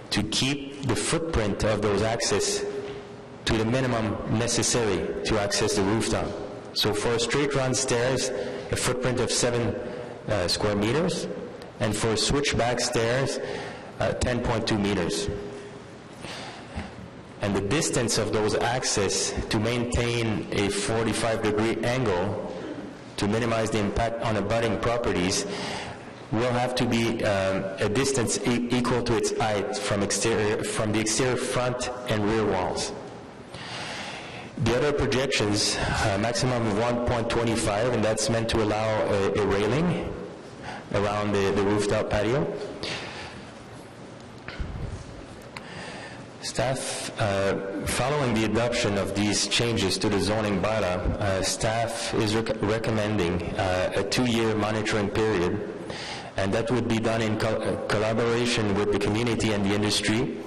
to keep the footprint of those access to the minimum necessary to access the rooftop. So for straight run stairs, a footprint of 7 square meters, and for switchback stairs, 10.2 meters. And the distance of those access to maintain a 45-degree angle to minimize the impact on abutting properties will have to be a distance equal to its height from the exterior front and rear walls. The other projections, maximum of 1.25, and that's meant to allow a railing around the rooftop patio. Staff, following the adoption of these changes to the zoning bylaw, staff is recommending a 2-year monitoring period, and that would be done in collaboration with the community and the industry.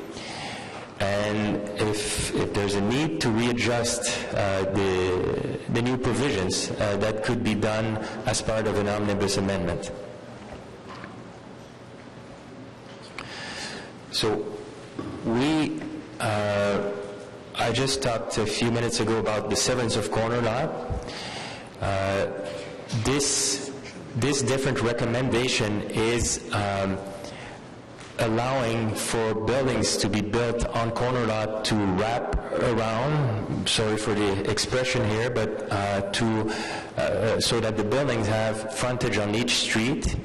And if there's a need to readjust the new provisions, that could be done as part of an omnibus amendment. So I just talked a few minutes ago about the severance of corner lot. This different recommendation is allowing for buildings to be built on corner lot to wrap around, sorry for the expression here, but so that the buildings have frontage on each street.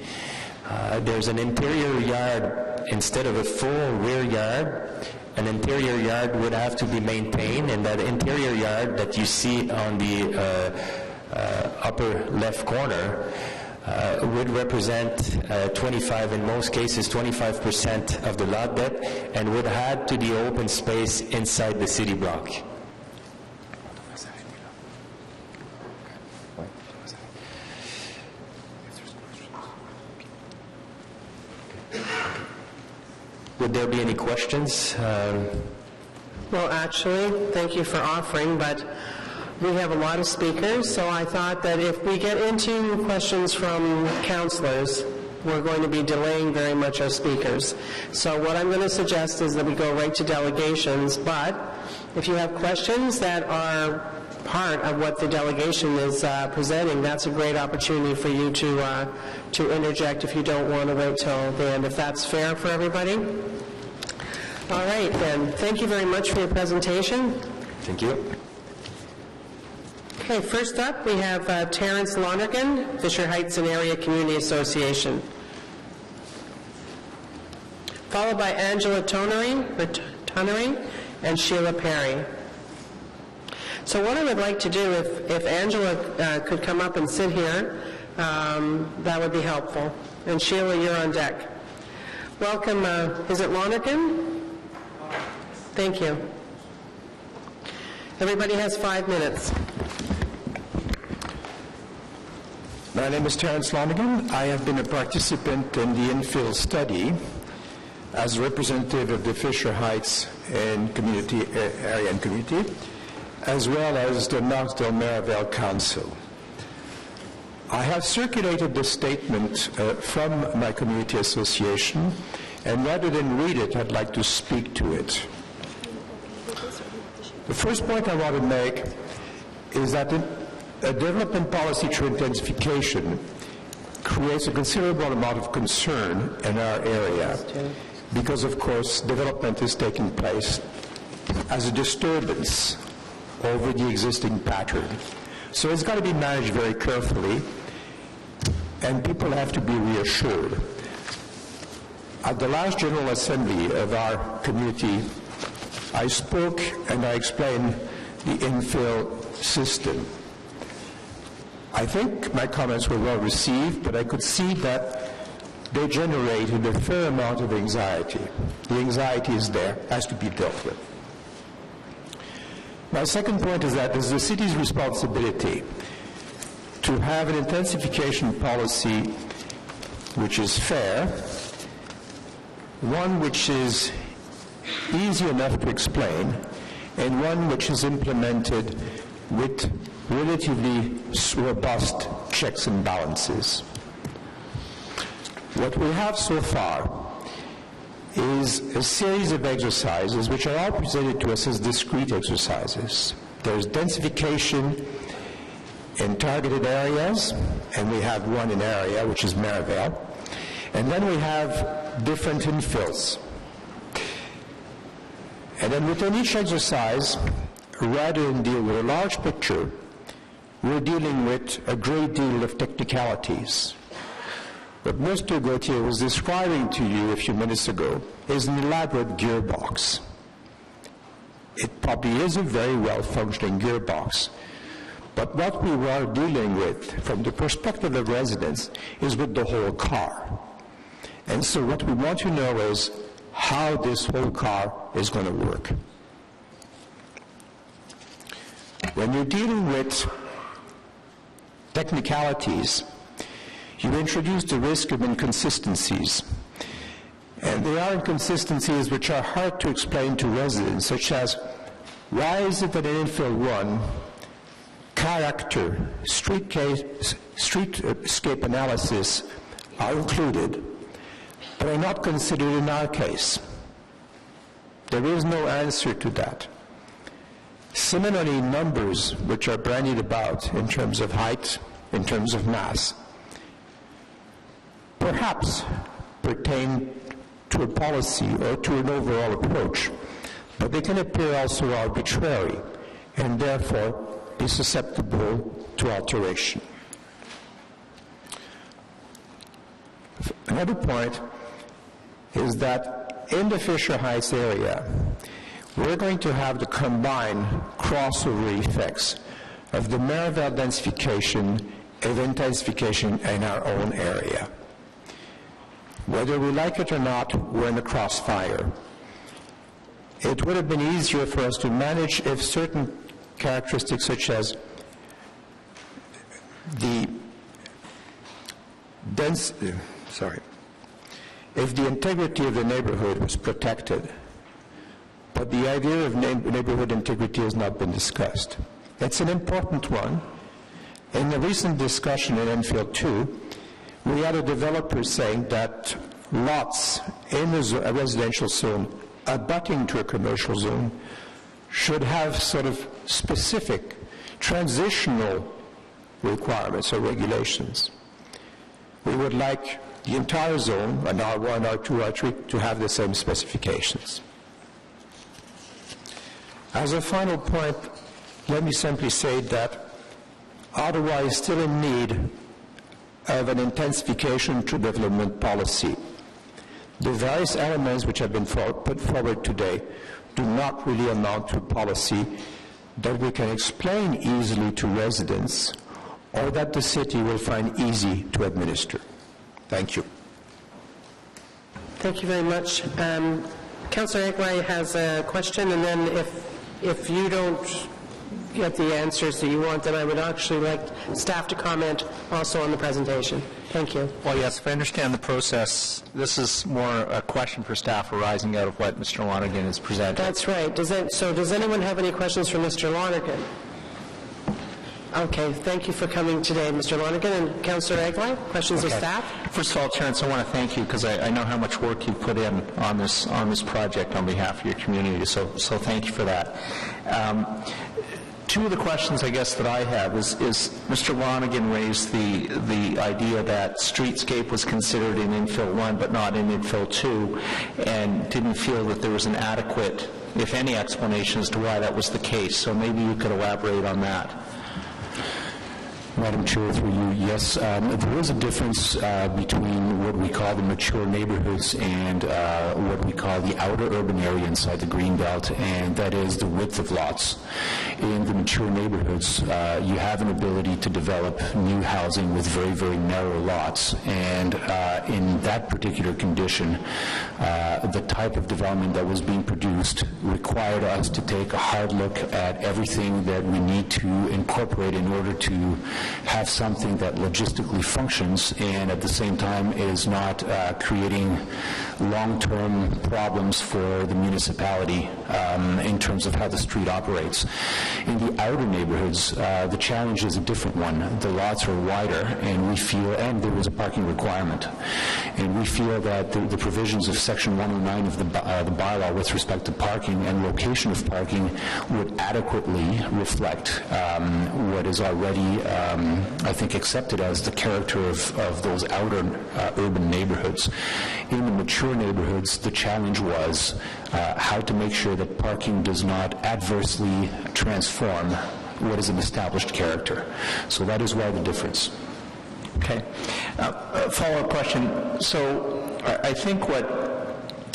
There's an interior yard instead of a full rear yard. An interior yard would have to be maintained, and that interior yard that you see on the upper left corner would represent 25, in most cases 25% of the lot depth, and would add to the open space inside the city block. Would there be any questions? Well, actually, thank you for offering, but we have a lot of speakers, so I thought that if we get into questions from councilors, we're going to be delaying very much our speakers. So what I'm going to suggest is that we go right to delegations, but if you have questions that are part of what the delegation is presenting, that's a great opportunity for you to interject if you don't want to wait till the end, if that's fair for everybody. All right, then. Thank you very much for your presentation. Thank you. Okay, first up, we have Terrence Lonergan, Fisher Heights and Area Community Association. Followed by Angela Tonnery and Sheila Perry. So what I would like to do, if Angela could come up and sit here, that would be helpful. And Sheila, you're on deck. Welcome, is it Lonergan? Thank you. Everybody has 5 minutes. My name is Terrence Lonergan. I have been a participant in the infill study as representative of the Fisher Heights and area and community, as well as the Knoxdale-Merivale Council. I have circulated this statement from my community association, and rather than read it, I'd like to speak to it. The first point I want to make is that a development policy through intensification creates a considerable amount of concern in our area because, of course, development is taking place as a disturbance over the existing pattern. So it's got to be managed very carefully, and people have to be reassured. At the last General Assembly of our community, I spoke and I explained the infill system. I think my comments were well received, but I could see that they generated a fair amount of anxiety. The anxiety is there, has to be dealt with. My second point is that it is the city's responsibility to have an intensification policy which is fair, one which is easy enough to explain, and one which is implemented with relatively robust checks and balances. What we have so far is a series of exercises which are all presented to us as discrete exercises. There's densification in targeted areas, and we have one in area, which is Merivale, and then we have different infills. And then within each exercise, rather than deal with a large picture, we're dealing with a great deal of technicalities. What Mr. Gauthier was describing to you a few minutes ago is an elaborate gearbox. It probably is a very well-functioning gearbox. But what we are dealing with, from the perspective of residents, is with the whole car. And so what we want to know is how this whole car is going to work. When you're dealing with technicalities, you introduce the risk of inconsistencies. And there are inconsistencies which are hard to explain to residents, such as, why is it that in infill 1, character, streetscape analysis are included, but are not considered in our case? There is no answer to that. Similarly, numbers which are bandied about in terms of height, in terms of mass, perhaps pertain to a policy or to an overall approach, but they can appear also arbitrary and therefore be susceptible to alteration. Another point is that in the Fisher Heights area, we're going to have the combined crossover effects of the Merivale densification and intensification in our own area. Whether we like it or not, we're in the crossfire. It would have been easier for us to manage if certain characteristics such as the if the integrity of the neighborhood was protected. But the idea of neighborhood integrity has not been discussed. It's an important one. In the recent discussion in Enfield 2, we had a developer saying that lots in a residential zone abutting to a commercial zone should have sort of specific transitional requirements or regulations. We would like the entire zone, an R1, R2, R3, to have the same specifications. As a final point, let me simply say that Ottawa is still in need of an intensification to development policy. The various elements which have been put forward today do not really amount to policy that we can explain easily to residents or that the city will find easy to administer. Thank you. Thank you very much. Councillor Eglay has a question, and then if you don't get the answers that you want, then I would actually like staff to comment also on the presentation. Thank you. Well, yes, if I understand the process, this is more a question for staff arising out of what Mr. Lonergan has presented. That's right. Does anyone have any questions for Mr. Lonergan? Okay, thank you for coming today, Mr. Lonergan. And Councillor Eglay, questions of staff? First of all, Terence, I want to thank you because I know how much work you've put in on this project on behalf of your community, so thank you for that. Two of the questions, I guess, that I have is Mr. Lonergan raised the idea that streetscape was considered in infill 1 but not in infill 2, and didn't feel that there was an adequate, if any, explanation as to why that was the case. So maybe you could elaborate on that. Madam Chair, through you, yes. There is a difference between what we call the mature neighborhoods and what we call the outer urban area inside the Greenbelt, and that is the width of lots. In the mature neighborhoods, you have an ability to develop new housing with very, very narrow lots, and in that particular condition, the type of development that was being produced required us to take a hard look at everything that we need to incorporate in order to have something that logistically functions and at the same time is not creating long-term problems for the municipality in terms of how the street operates. In the outer neighborhoods, the challenge is a different one. The lots are wider, and we feel, and there is a parking requirement, and we feel that the provisions of Section 109 of the bylaw with respect to parking and location of parking would adequately reflect what is already I think accepted as the character of those outer urban neighborhoods. In the mature neighborhoods, the challenge was how to make sure that parking does not adversely transform what is an established character. So that is why the difference. Okay. Follow-up question. So I think what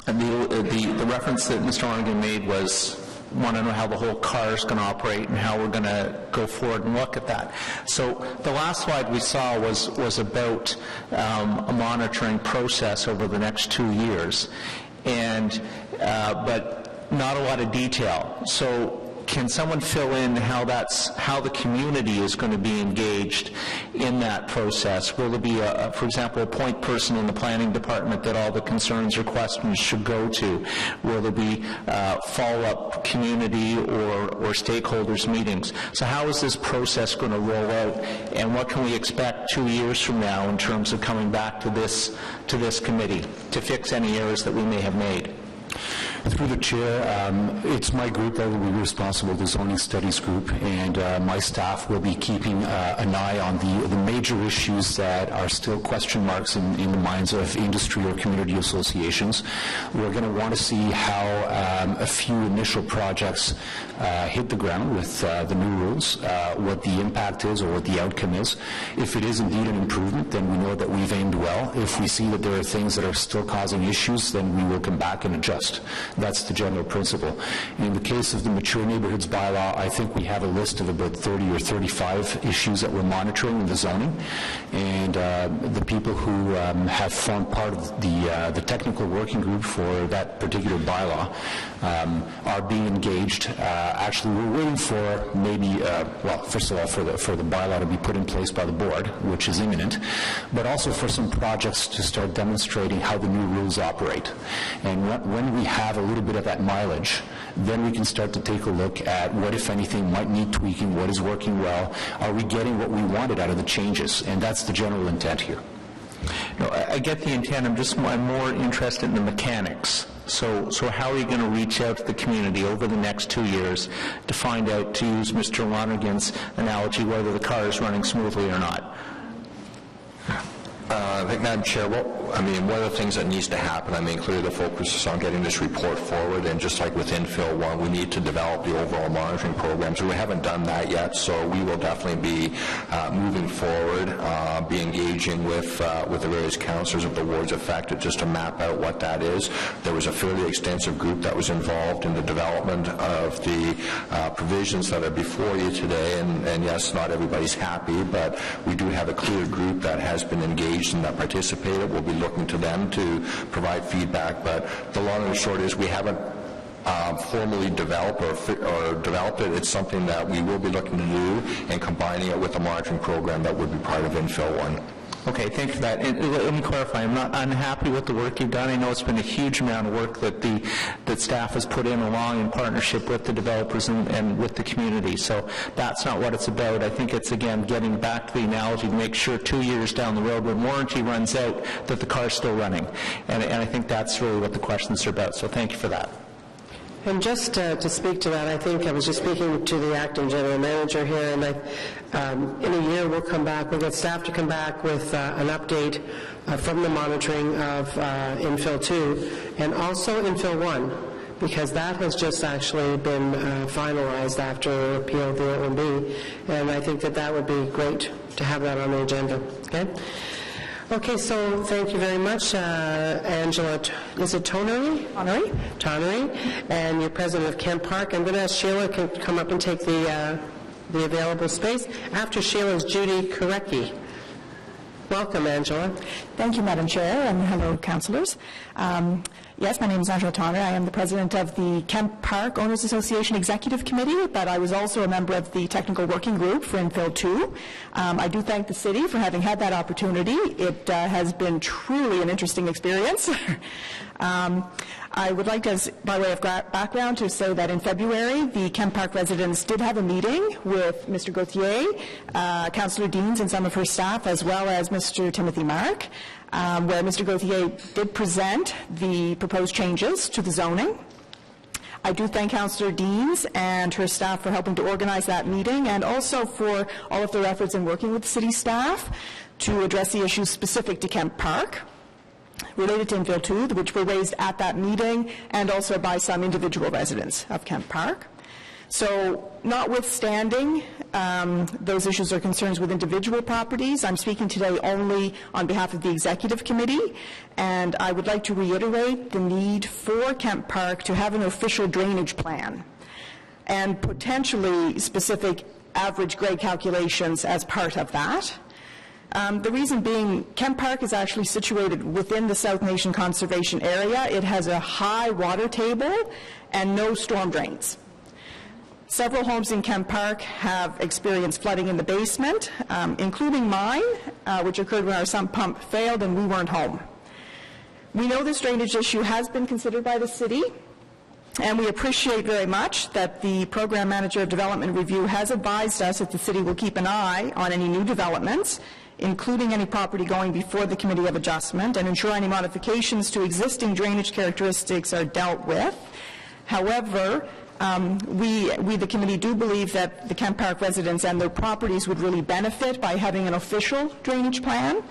the reference that Mr. Lonergan made was want to know how the whole car is going to operate and how we're going to go forward and look at that. So the last slide we saw was about a monitoring process over the next 2 years, and but not a lot of detail. So can someone fill in how the community is going to be engaged in that process? Will there be, for example, a point person in the planning department that all the concerns or questions should go to? Will there be follow-up community or stakeholders meetings? So how is this process going to roll out, and what can we expect 2 years from now in terms of coming back to this committee to fix any errors that we may have made? Through the chair, it's my group that will be responsible, the Zoning Studies Group, and my staff will be keeping an eye on the major issues that are still question marks in the minds of industry or community associations. We're going to want to see how a few initial projects hit the ground with the new rules, what the impact is or what the outcome is. If it is indeed an improvement, then we know that we've aimed well. If we see that there are things that are still causing issues, then we will come back and adjust. That's the general principle. In the case of the Mature Neighborhoods bylaw, I think we have a list of about 30 or 35 issues that we're monitoring in the zoning, and the people who have formed part of the technical working group for that particular bylaw are being engaged. Actually, we're waiting for maybe, well, first of all, for the bylaw to be put in place by the board, which is imminent, but also for some projects to start demonstrating how the new rules operate. And when we have a little bit of that mileage, then we can start to take a look at what, if anything, might need tweaking, what is working well, are we getting what we wanted out of the changes, and that's the general intent here. No, I get the intent. I'm more interested in the mechanics. So how are you going to reach out to the community over the next 2 years to find out, to use Mr. Lonergan's analogy, whether the car is running smoothly or not? I think, Madam Chair, one of the things that needs to happen, clearly the focus is on getting this report forward, and just like with Infill 1, we need to develop the overall monitoring program. So we haven't done that yet, so we will definitely be moving forward, be engaging with the various councillors of the wards affected just to map out what that is. There was a fairly extensive group that was involved in the development of the provisions that are before you today, and yes, not everybody's happy, but we do have a clear group that has been engaged and that participated. We'll be looking to them to provide feedback, but the long and the short is we haven't formally developed or developed it. It's something that we will be looking to do and combining it with a monitoring program that would be part of Infill 1. Okay, thank you for that. And let me clarify, I'm not unhappy with the work you've done. I know it's been a huge amount of work that staff has put in along in partnership with the developers and with the community. So that's not what it's about. I think it's, again, getting back to the analogy to make sure 2 years down the road when warranty runs out that the car's still running. And I think that's really what the questions are about. So thank you for that. And just to speak to that, I think I was just speaking to the acting general manager here, and in a year we'll get staff to come back with an update from the monitoring of Infill 2 and also Infill 1, because that has just actually been finalized after appeal of the OMB, and I think that would be great to have that on the agenda. Okay, so thank you very much, Angela. Is it Tonnery? Tonnery, and you're president of Kemp Park. I'm going to ask Sheila to come up and take the available space. After Sheila is Judy Korecki. Welcome, Angela. Thank you, Madam Chair, and hello, councillors. Yes, my name is Angela Tonner. I am the president of the Kemp Park Owners Association Executive Committee, but I was also a member of the technical working group for Infill 2. I do thank the city for having had that opportunity. It has been truly an interesting experience. I would like to, by way of background, to say that in February, the Kemp Park residents did have a meeting with Mr. Gauthier, Councillor Deans and some of her staff, as well as Mr. Timothy Mark, where Mr. Gauthier did present the proposed changes to the zoning. I do thank Councillor Deans and her staff for helping to organize that meeting, and also for all of their efforts in working with city staff to address the issues specific to Kemp Park related to Infill 2, which were raised at that meeting and also by some individual residents of Kemp Park. So notwithstanding those issues or concerns with individual properties, I'm speaking today only on behalf of the Executive Committee, and I would like to reiterate the need for Kemp Park to have an official drainage plan and potentially specific average grade calculations as part of that. The reason being, Kemp Park is actually situated within the South Nation Conservation Area. It has a high water table and no storm drains. Several homes in Kemp Park have experienced flooding in the basement, including mine, which occurred when our sump pump failed and we weren't home. We know this drainage issue has been considered by the city, and we appreciate very much that the Program Manager of Development Review has advised us that the city will keep an eye on any new developments, including any property going before the Committee of Adjustment, and ensure any modifications to existing drainage characteristics are dealt with. However, we, the committee, do believe that the Kemp Park residents and their properties would really benefit by having an official drainage plan,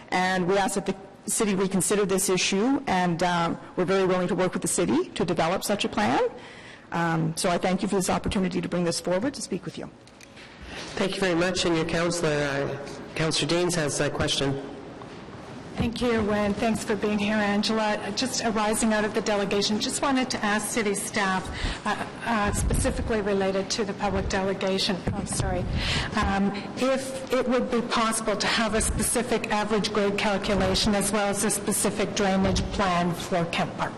and we ask that the city reconsider this issue, and we're very willing to work with the city to develop such a plan. So I thank you for this opportunity to bring this forward to speak with you. Thank you very much, and your councillor, Councillor Deans, has a question. Thank you, and thanks for being here, Angela. Just arising out of the delegation, just wanted to ask city staff, specifically related to the public delegation, if it would be possible to have a specific average grade calculation as well as a specific drainage plan for Kemp Park.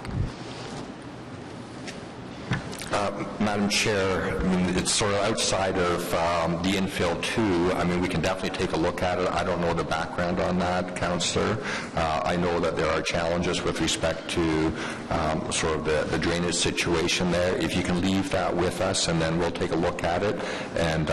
Madam Chair, it's sort of outside of the Infill 2. We can definitely take a look at it. I don't know the background on that, Councillor. I know that there are challenges with respect to sort of the drainage situation there. If you can leave that with us, and then we'll take a look at it and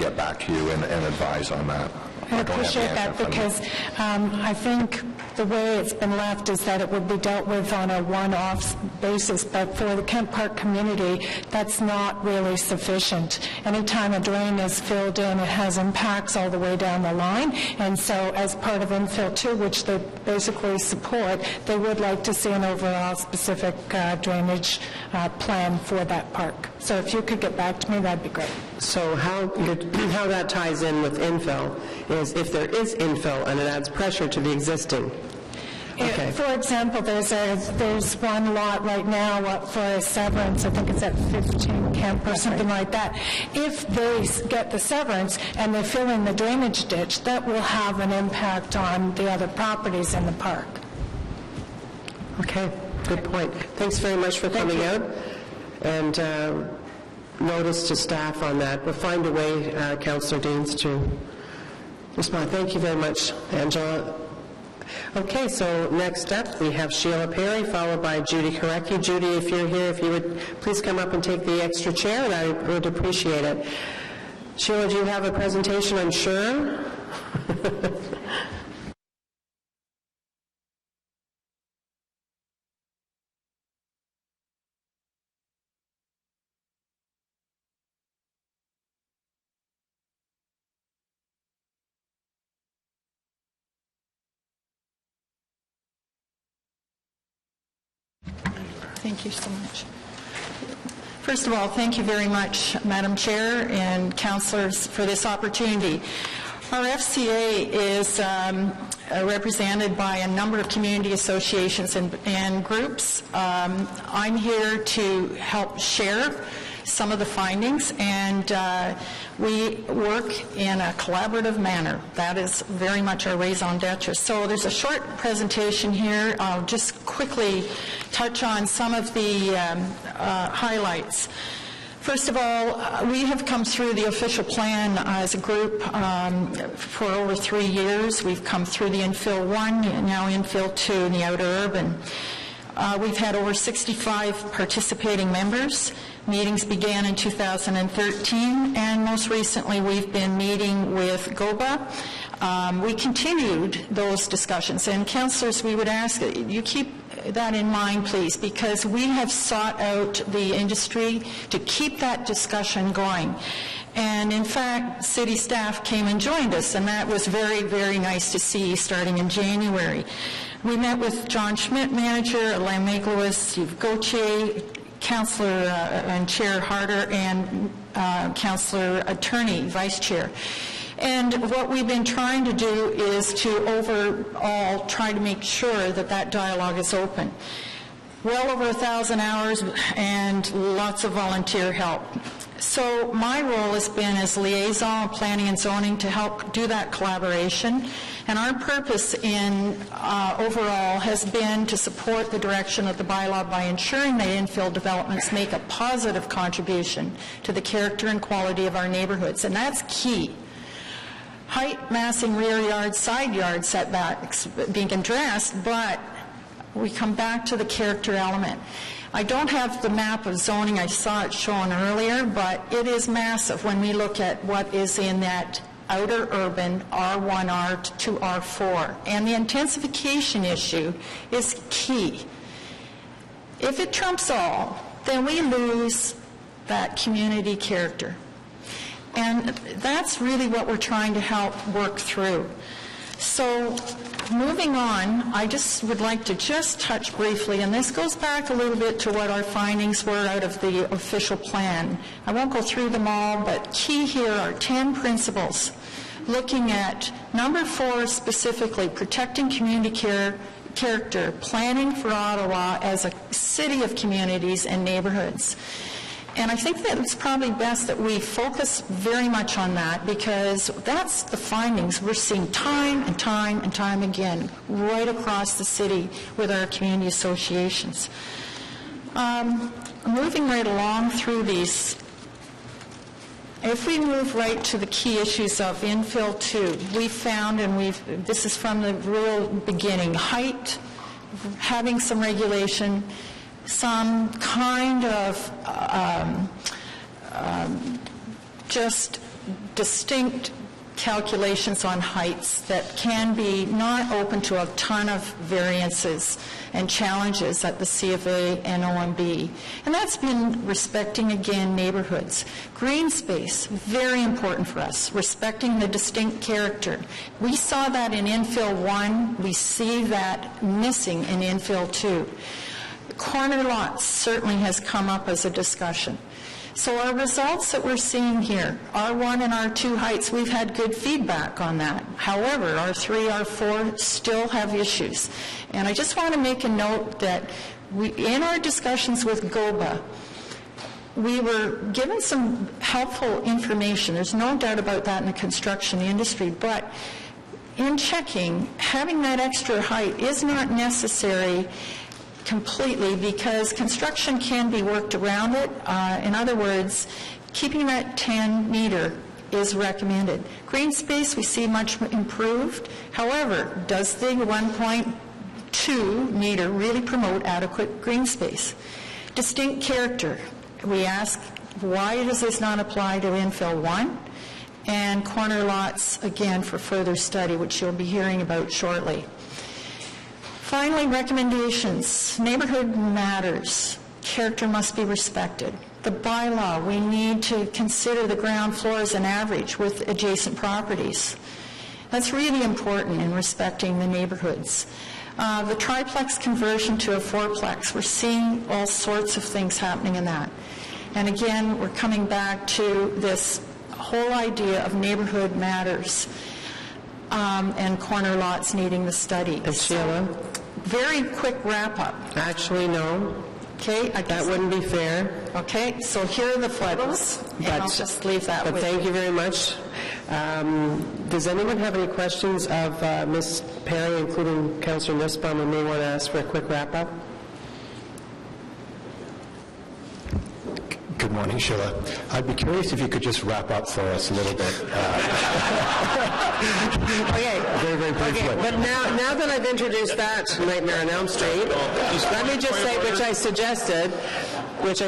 get back to you and advise on that. I appreciate that, because I think the way it's been left is that it would be dealt with on a one-off basis, but for the Kemp Park community, that's not really sufficient. Anytime a drain is filled in, it has impacts all the way down the line, and so as part of Infill 2, which they basically support, they would like to see an overall specific drainage plan for that park. So if you could get back to me, that'd be great. So how that ties in with infill is if there is infill and it adds pressure to the existing. Okay. For example, there's one lot right now up for a severance. I think it's at 15 Kemp or something like that. If they get the severance and they fill in the drainage ditch, that will have an impact on the other properties in the park. Okay, good point. Thanks very much for coming out. And notice to staff on that. We'll find a way, Councillor Deans, to respond. Thank you very much, Angela. Okay, so next up we have Sheila Perry, followed by Judy Korecki. Judy, if you're here, if you would please come up and take the extra chair, and I would appreciate it. Sheila, do you have a presentation on Sure? Thank you so much. First of all, thank you very much, Madam Chair and councillors, for this opportunity. Our FCA is represented by a number of community associations and groups. I'm here to help share some of the findings, and we work in a collaborative manner. That is very much our raison d'etre. So there's a short presentation here. I'll just quickly touch on some of the highlights. First of all, we have come through the official plan as a group for over 3 years. We've come through the Infill 1, now Infill 2 in the outer urban. We've had over 65 participating members. Meetings began in 2013, and most recently we've been meeting with GOBA. We continued those discussions, and councillors, we would ask that you keep that in mind, please, because we have sought out the industry to keep that discussion going. And in fact, city staff came and joined us, and that was very, very nice to see starting in January. We met with John Schmidt, manager, Alain Meglois, Steve Gauthier, Councillor and Chair Harder, and Councillor Attorney, Vice Chair. And what we've been trying to do is to overall try to make sure that that dialogue is open. Well over 1,000 hours and lots of volunteer help. So my role has been as liaison of planning and zoning to help do that collaboration. And our purpose in overall has been to support the direction of the bylaw by ensuring that infill developments make a positive contribution to the character and quality of our neighborhoods. And that's key. Height, massing, rear yard, side yard setbacks being addressed, but we come back to the character element. I don't have the map of zoning, I saw it shown earlier, but it is massive when we look at what is in that outer urban R1, R2, R4. And the intensification issue is key. If it trumps all, then we lose that community character. And that's really what we're trying to help work through. So moving on, I just would like to just touch briefly, and this goes back a little bit to what our findings were out of the official plan. I won't go through them all, but key here are 10 principles. Looking at number 4 specifically, protecting community character, planning for Ottawa as a city of communities and neighborhoods. And I think that it's probably best that we focus very much on that, because that's the findings we're seeing time and time and time again right across the city with our community associations. Moving right along through these, if we move right to the key issues of Infill 2, we found, and this is from the real beginning, height, having some regulation, some kind of just distinct calculations on heights that can be not open to a ton of variances and challenges at the C of A and OMB. And that's been respecting, again, neighborhoods. Green space, very important for us, respecting the distinct character. We saw that in infill 1. We see that missing in infill 2. Corner lots certainly has come up as a discussion. So our results that we're seeing here, R1 and R2 heights, we've had good feedback on that. However, R3, R4 still have issues. And I just want to make a note that in our discussions with GOBA, we were given some helpful information. There's no doubt about that in the construction industry, but in checking, having that extra height is not necessary completely, because construction can be worked around it. In other words, keeping that 10 meter is recommended. Green space we see much improved. However, does the 1.2 meter really promote adequate green space? Distinct character. We ask, why does this not apply to infill 1? And corner lots, again, for further study, which you'll be hearing about shortly. Finally, recommendations. Neighborhood matters. Character must be respected. The bylaw, we need to consider the ground floor as an average with adjacent properties. That's really important in respecting the neighborhoods. The triplex conversion to a fourplex, we're seeing all sorts of things happening in that. And again, we're coming back to this whole idea of neighborhood matters and corner lots needing the study. Sheila? Very quick wrap-up. Actually, no. Okay. That wouldn't be fair. Okay, so here are the photos, and I'll just leave that with you. Thank you very much. Does anyone have any questions of Ms. Perry, including Councillor Nussbaum, and may want to ask for a quick wrap-up? Good morning, Sheila. I'd be curious if you could just wrap up for us a little bit. Okay. Very, very briefly. Okay, but now that I've introduced that Nightmare on Elm Street, let me just say, which I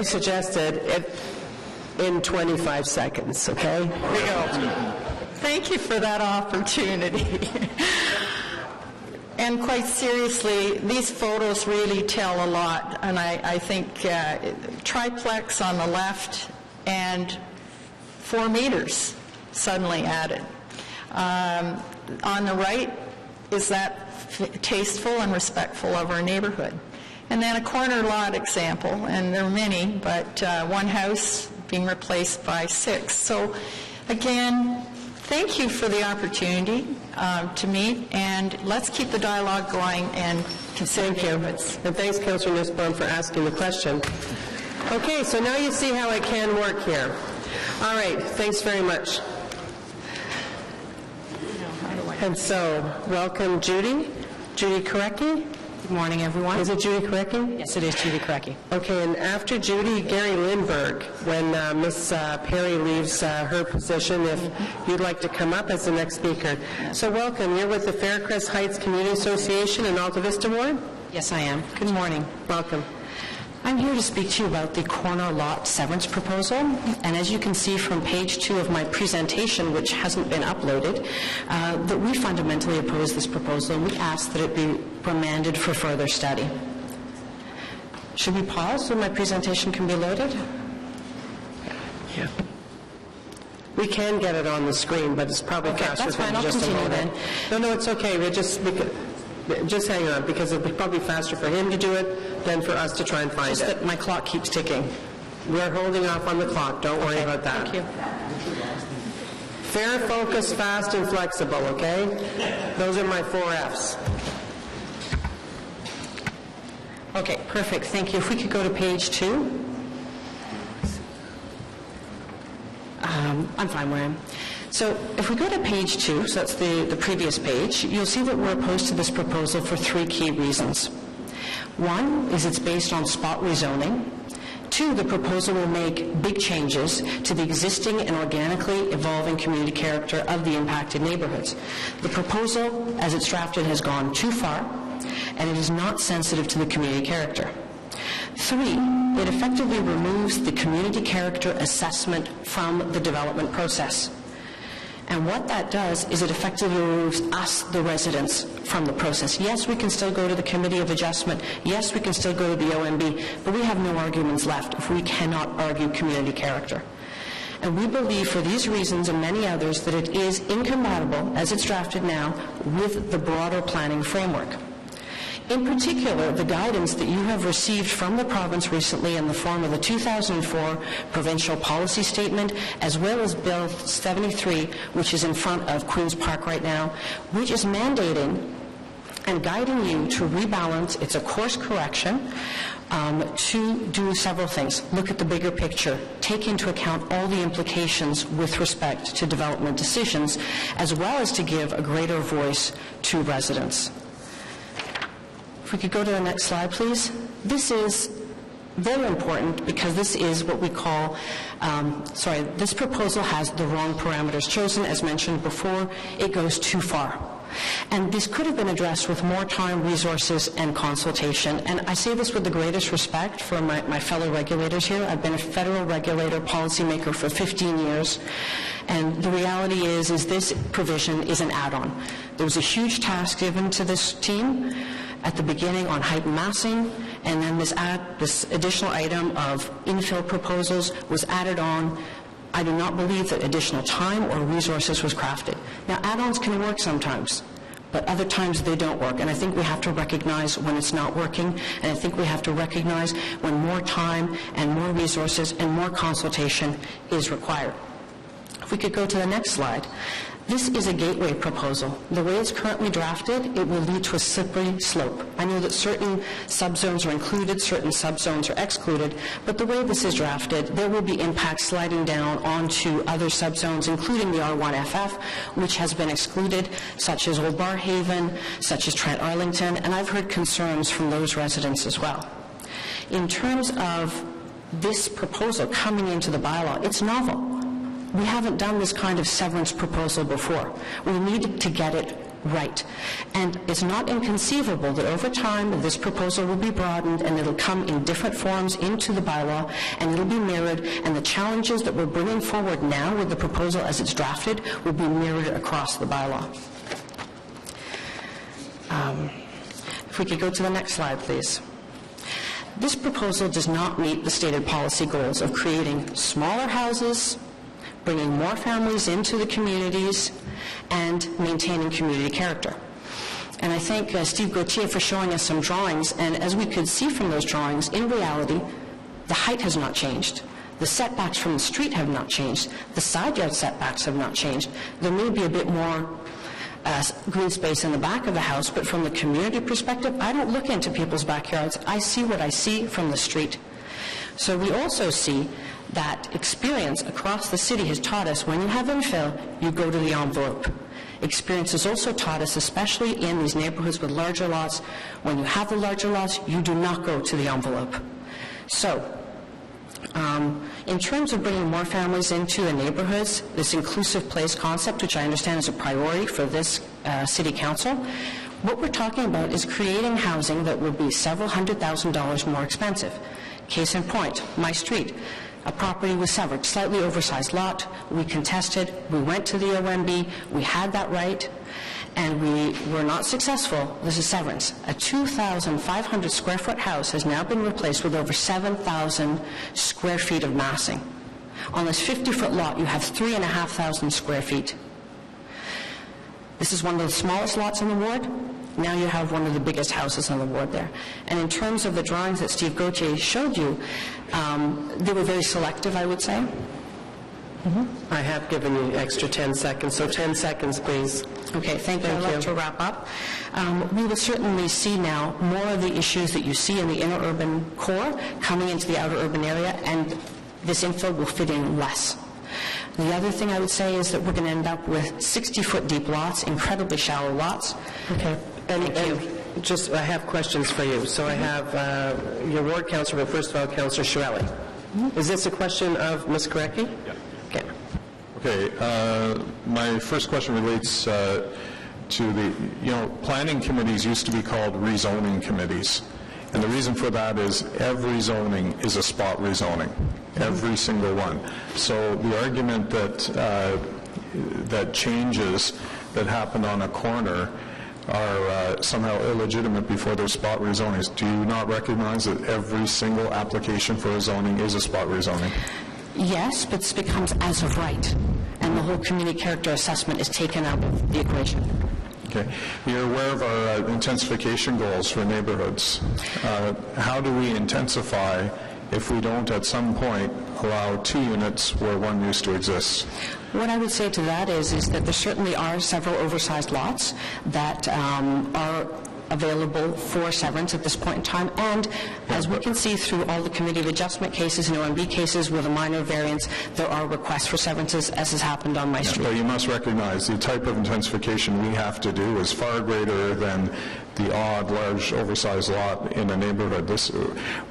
suggested in 25 seconds, okay? Here we go. Thank you for that opportunity. And quite seriously, these photos really tell a lot, and I think triplex on the left and 4 meters suddenly added. On the right, is that tasteful and respectful of our neighborhood? And then a corner lot example, and there are many, but one house being replaced by 6. So again, thank you for the opportunity to meet, and let's keep the dialogue going and consider neighborhoods. And thanks, Councillor Nussbaum, for asking the question. Okay, so now you see how it can work here. All right, thanks very much. And so, welcome Judy Korecki. Good morning, everyone. Is it Judy Korecki? Yes, it is Judy Korecki. Okay, and after Judy, Gary Lindberg, when Ms. Perry leaves her position, if you'd like to come up as the next speaker. So welcome. You're with the Faircrest Heights Community Association in Alta Vista Ward? Yes, I am. Good morning. Welcome. I'm here to speak to you about the corner lot severance proposal, and as you can see from page 2 of my presentation, which hasn't been uploaded, that we fundamentally oppose this proposal, and we ask that it be remanded for further study. Should we pause so my presentation can be loaded? Yeah. We can get it on the screen, but it's probably faster that's fine. I'll just continue a moment. No, it's okay. Just hang on, because it'll be probably faster for him to do it than for us to try and find Just it. that my clock keeps ticking. We're holding off on the clock. Don't worry about that. Thank you. Fair, focused, fast, and flexible, okay? Those are my 4 Fs. Okay, perfect. Thank you. If we could go to page 2. I'm fine where I am. So if we go to page 2, so that's the previous page, you'll see that we're opposed to this proposal for 3 key reasons. 1 is it's based on spot rezoning. 2, the proposal will make big changes to the existing and organically evolving community character of the impacted neighborhoods. The proposal, as it's drafted, has gone too far, and it is not sensitive to the community character. 3, it effectively removes the community character assessment from the development process. And what that does is it effectively removes us, the residents, from the process. Yes, we can still go to the Committee of Adjustment. Yes, we can still go to the OMB, but we have no arguments left if we cannot argue community character. And we believe for these reasons and many others that it is incompatible, as it's drafted now, with the broader planning framework. In particular, the guidance that you have received from the province recently in the form of the 2004 Provincial Policy Statement, as well as Bill 73, which is in front of Queen's Park right now, which is mandating and guiding you to rebalance. It's a course correction to do several things. Look at the bigger picture. Take into account all the implications with respect to development decisions, as well as to give a greater voice to residents. If we could go to the next slide, please. This is very important because this is what we call, this proposal has the wrong parameters chosen. As mentioned before, it goes too far. And this could have been addressed with more time, resources, and consultation. And I say this with the greatest respect for my fellow regulators here. I've been a federal regulator, policymaker for 15 years. And the reality is this provision is an add-on. There was a huge task given to this team at the beginning on heightened massing, and then this additional item of infill proposals was added on. I do not believe that additional time or resources was crafted. Now, add-ons can work sometimes, but other times they don't work, and I think we have to recognize when it's not working, and I think we have to recognize when more time and more resources and more consultation is required. If we could go to the next slide. This is a gateway proposal. The way it's currently drafted, it will lead to a slippery slope. I know that certain subzones are included, certain subzones are excluded, but the way this is drafted, there will be impacts sliding down onto other subzones, including the R1FF, which has been excluded, such as Old Barrhaven, such as Trent Arlington, and I've heard concerns from those residents as well. In terms of this proposal coming into the bylaw, it's novel. We haven't done this kind of severance proposal before. We need to get it right. And it's not inconceivable that over time this proposal will be broadened and it'll come in different forms into the bylaw and it'll be mirrored, and the challenges that we're bringing forward now with the proposal as it's drafted will be mirrored across the bylaw. If we could go to the next slide, please. This proposal does not meet the stated policy goals of creating smaller houses, bringing more families into the communities, and maintaining community character. And I thank Steve Gauthier for showing us some drawings, and as we could see from those drawings, in reality, the height has not changed. The setbacks from the street have not changed. The side yard setbacks have not changed. There may be a bit more green space in the back of the house, but from the community perspective, I don't look into people's backyards. I see what I see from the street. So we also see that experience across the city has taught us when you have infill, you go to the envelope. Experience has also taught us, especially in these neighborhoods with larger lots, when you have the larger lots, you do not go to the envelope. So, in terms of bringing more families into the neighborhoods, this inclusive place concept, which I understand is a priority for this city council, what we're talking about is creating housing that will be several $100,000 more expensive. Case in point, my street. A property was severed, slightly oversized lot. We contested. We went to the OMB. We had that right, and we were not successful. This is severance. A 2,500 square foot house has now been replaced with over 7,000 square feet of massing. On this 50-foot lot, you have 3,500 square feet. This is one of the smallest lots in the ward. Now you have one of the biggest houses on the ward there. And in terms of the drawings that Steve Gauthier showed you, they were very selective, I would say. I have given you extra 10 seconds, so 10 seconds, please. Okay, thank you. I'd like to wrap up. We will certainly see now more of the issues that you see in the inner urban core coming into the outer urban area, and this infill will fit in less. The other thing I would say is that we're going to end up with 60-foot deep lots, incredibly shallow lots. Okay. And just, I have questions for you. So I have your ward councillor, but first of all, Councillor Chiarelli. Is this a question of Ms. Korecki? Yeah. Okay. Okay. My first question relates to the, planning committees used to be called rezoning committees. And the reason for that is every zoning is a spot rezoning, every single one. So the argument that that changes that happened on a corner are somehow illegitimate before they're spot rezonings. Do you not recognize that every single application for a zoning is a spot rezoning? Yes, but this becomes as of right, and the whole community character assessment is taken out of the equation. Okay. You're aware of our intensification goals for neighborhoods. How do we intensify if we don't at some point allow 2 units where one used to exist? What I would say to that is that there certainly are several oversized lots that are available for severance at this point in time, and as we can see through all the Committee of Adjustment cases and OMB cases with a minor variance, there are requests for severances, as has happened on my street. But you must recognize the type of intensification we have to do is far greater than the odd, large, oversized lot in a neighborhood.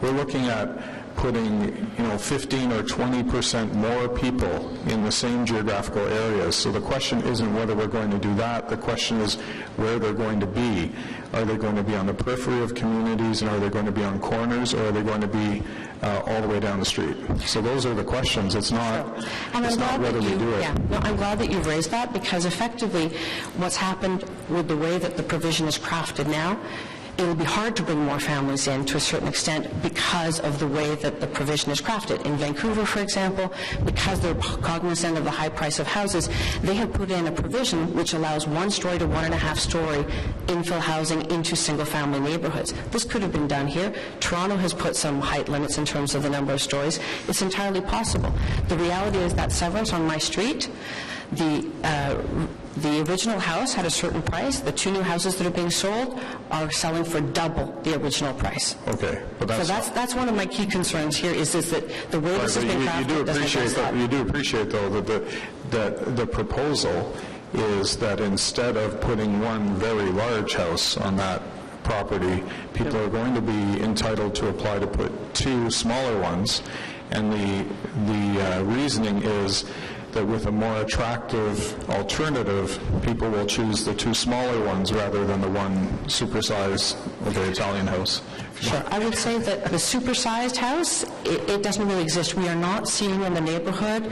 We're looking at putting 15 or 20% more people in the same geographical areas. So the question isn't whether we're going to do that. The question is where they're going to be. Are they going to be on the periphery of communities, and are they going to be on corners, or are they going to be all the way down the street? So those are the questions. It's not, it's not whether we do it. Yeah, no, I'm glad that you've raised that, because effectively what's happened with the way that the provision is crafted now, it will be hard to bring more families in to a certain extent because of the way that the provision is crafted. In Vancouver, for example, because they're cognizant of the high price of houses, they have put in a provision which allows 1-story to 1.5-story infill housing into single-family neighborhoods. This could have been done here. Toronto has put some height limits in terms of the number of stories. It's entirely possible. The reality is that severance on my street, the original house had a certain price. The 2 new houses that are being sold are selling for double the original price. Okay, but that's one of my key concerns here. Is that the way this has been crafted doesn't address that. You do appreciate, though, that the proposal is that instead of putting one very large house on that property, people are going to be entitled to apply to put 2 smaller ones, and the reasoning is that with a more attractive alternative, people will choose the 2 smaller ones rather than the one supersized of the Italian house. Sure. I would say that the supersized house, it doesn't really exist. We are not seeing in the neighborhood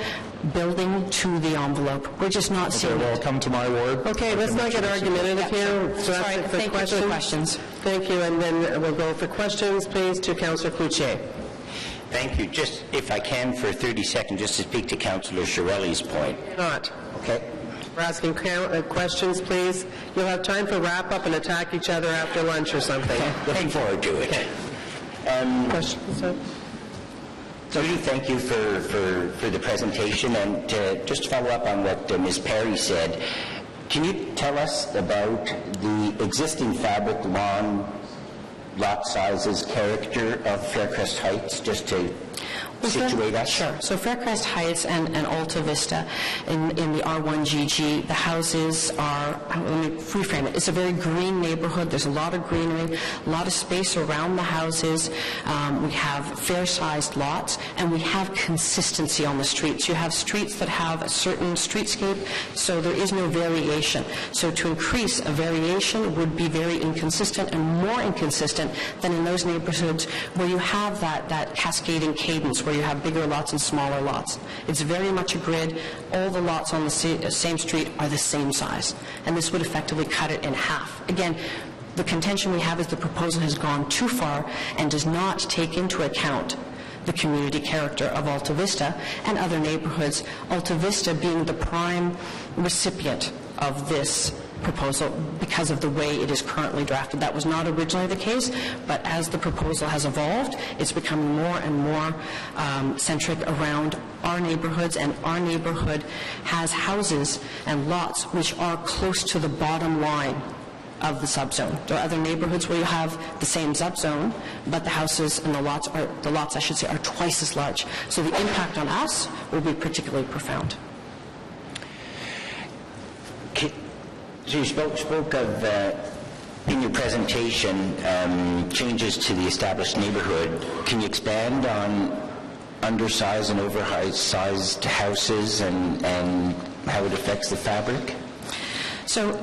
building to the envelope. We're just not seeing it. Well, come to my ward. Okay, let's not get argumentative here. So sorry, thank you for the questions. Thank you, and then we'll go for questions, please, to Councillor Cloutier. Thank you. Just, if I can, for 30 seconds, just to speak to Councillor Chiarelli's point. Not. Okay. We're asking questions, please. You'll have time for wrap-up and attack each other after lunch or something. Looking forward to it. Okay. Questions, sir? So really thank you for the presentation, and just to follow up on what Ms. Perry said, can you tell us about the existing fabric lawn lot sizes character of Faircrest Heights, just to situate us? Sure. So Faircrest Heights and Alta Vista in the R1GG, the houses are, let me reframe it, it's a very green neighborhood. There's a lot of greenery, a lot of space around the houses. We have fair-sized lots, and we have consistency on the streets. You have streets that have a certain streetscape, so there is no variation. So to increase a variation would be very inconsistent, and more inconsistent than in those neighborhoods where you have that cascading cadence, where you have bigger lots and smaller lots. It's very much a grid. All the lots on the same street are the same size, and this would effectively cut it in half. Again, the contention we have is the proposal has gone too far and does not take into account the community character of Alta Vista and other neighborhoods, Alta Vista being the prime recipient of this proposal because of the way it is currently drafted. That was not originally the case, but as the proposal has evolved, it's becoming more and more centric around our neighborhoods, and our neighborhood has houses and lots which are close to the bottom line of the subzone. There are other neighborhoods where you have the same subzone, but the houses and the lots I should say, are twice as large. So the impact on us will be particularly profound. So you spoke of, in your presentation, changes to the established neighborhood. Can you expand on undersized and oversized houses and how it affects the fabric? So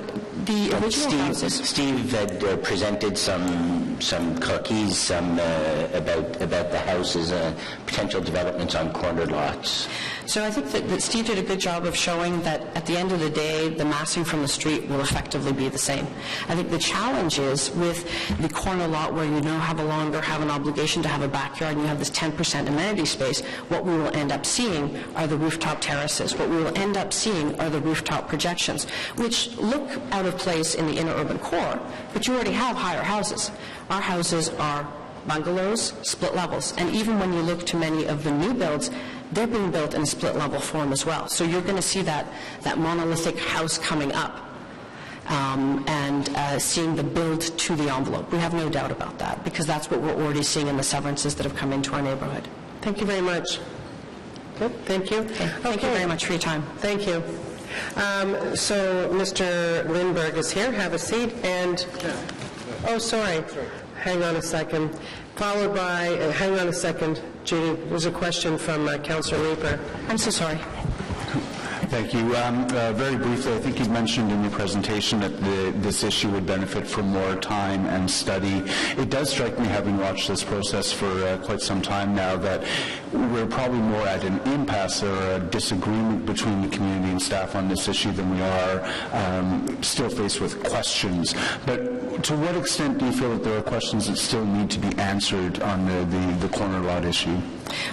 The original houses... Steve had presented some cookies, about the houses, potential developments on corner lots. So I think that Steve did a good job of showing that at the end of the day, the massing from the street will effectively be the same. I think the challenge is with the corner lot where you no longer have an obligation to have a backyard and you have this 10% amenity space, what we will end up seeing are the rooftop terraces. What we will end up seeing are the rooftop projections, which look out of place in the inner urban core, but you already have higher houses. Our houses are bungalows, split levels, and even when you look to many of the new builds, they're being built in a split level form as well. So you're going to see that monolithic house coming up and seeing the build to the envelope. We have no doubt about that because that's what we're already seeing in the severances that have come into our neighborhood. Thank you very much. Good, thank you. Okay. Thank you very much for your time. Thank you. So Mr. Lindberg is here. Have a seat. And, oh, sorry. Hang on a second. Followed by, hang on a second, Judy, there's a question from Councillor Leeper. I'm so sorry. Thank you. Very briefly, I think you mentioned in your presentation that this issue would benefit from more time and study. It does strike me, having watched this process for quite some time now, that we're probably more at an impasse or a disagreement between the community and staff on this issue than we are still faced with questions. But to what extent do you feel that there are questions that still need to be answered on the corner lot issue?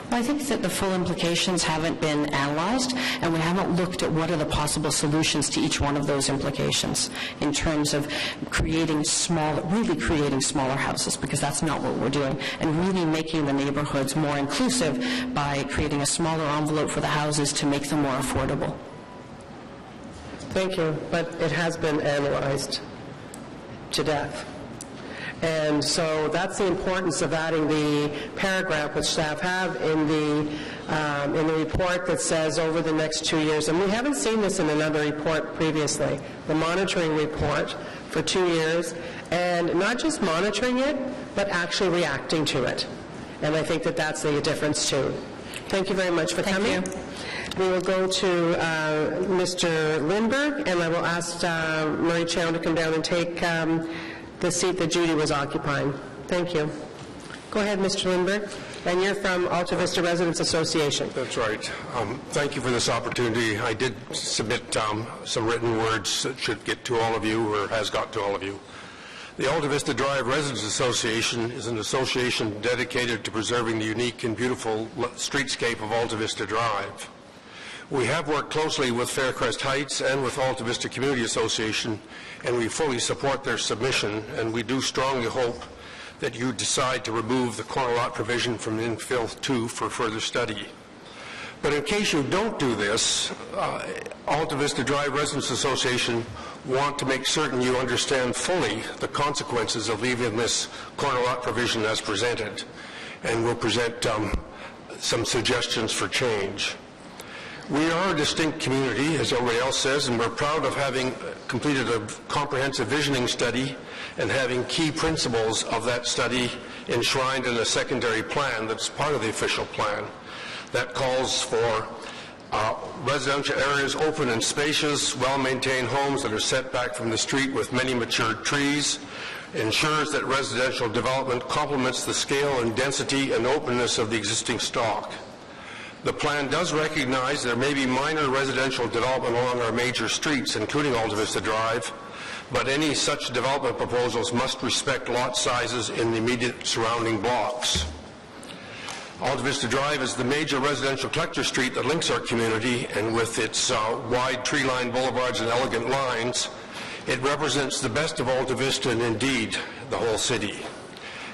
Well, I think that the full implications haven't been analyzed, and we haven't looked at what are the possible solutions to each one of those implications in terms of really creating smaller houses, because that's not what we're doing, and really making the neighborhoods more inclusive by creating a smaller envelope for the houses to make them more affordable. Thank you, but it has been analyzed to death. And so that's the importance of adding the paragraph which staff have in the report that says over the next 2 years, and we haven't seen this in another report previously, the monitoring report for 2 years, and not just monitoring it, but actually reacting to it. And I think that that's the difference too. Thank you very much for coming. We will go to Mr. Lindberg, and I will ask Marie Chow to come down and take the seat that Judy was occupying. Thank you. Go ahead, Mr. Lindberg. And you're from Alta Vista Residents Association. That's right. Thank you for this opportunity. I did submit some written words that should get to all of you, or has got to all of you. The Alta Vista Drive Residents Association is an association dedicated to preserving the unique and beautiful streetscape of Alta Vista Drive. We have worked closely with Faircrest Heights and with Alta Vista Community Association, and we fully support their submission, and we do strongly hope that you decide to remove the corner lot provision from Infill 2 for further study. But in case you don't do this, Alta Vista Drive Residents Association want to make certain you understand fully the consequences of leaving this corner lot provision as presented, and we'll present some suggestions for change. We are a distinct community, as everybody else says, and we're proud of having completed a comprehensive visioning study and having key principles of that study enshrined in a secondary plan that's part of the official plan. That calls for residential areas open and spacious, well-maintained homes that are set back from the street with many matured trees, ensures that residential development complements the scale and density and openness of the existing stock. The plan does recognize there may be minor residential development along our major streets, including Alta Vista Drive, but any such development proposals must respect lot sizes in the immediate surrounding blocks. Alta Vista Drive is the major residential collector street that links our community, and with its wide tree-lined boulevards and elegant lines, it represents the best of Alta Vista and indeed the whole city.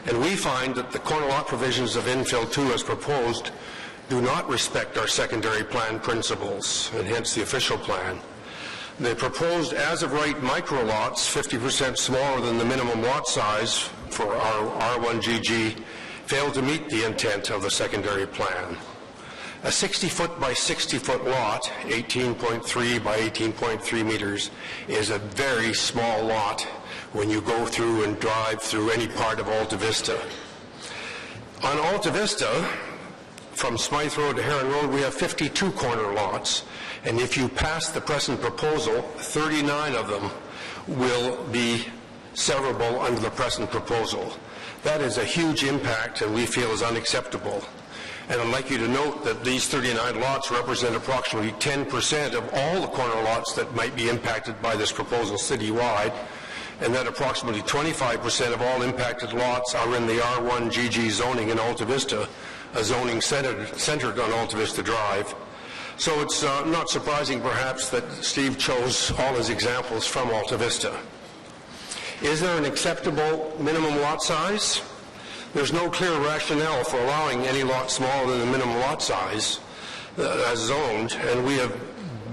And we find that the corner lot provisions of Infill 2 as proposed do not respect our secondary plan principles, and hence the official plan. The proposed as-of-right micro lots, 50% smaller than the minimum lot size for our R1GG, fail to meet the intent of the secondary plan. A 60-foot by 60-foot lot, 18.3 by 18.3 meters, is a very small lot when you go through and drive through any part of Alta Vista. On Alta Vista, from Smythe Road to Heron Road, we have 52 corner lots. And if you pass the present proposal, 39 of them will be severable under the present proposal. That is a huge impact, and we feel is unacceptable. And I'd like you to note that these 39 lots represent approximately 10% of all the corner lots that might be impacted by this proposal citywide, and that approximately 25% of all impacted lots are in the R1 GG zoning in Alta Vista, a zoning centered on Alta Vista Drive. So it's not surprising, perhaps, that Steve chose all his examples from Alta Vista. Is there an acceptable minimum lot size? There's no clear rationale for allowing any lot smaller than the minimum lot size as zoned, and we have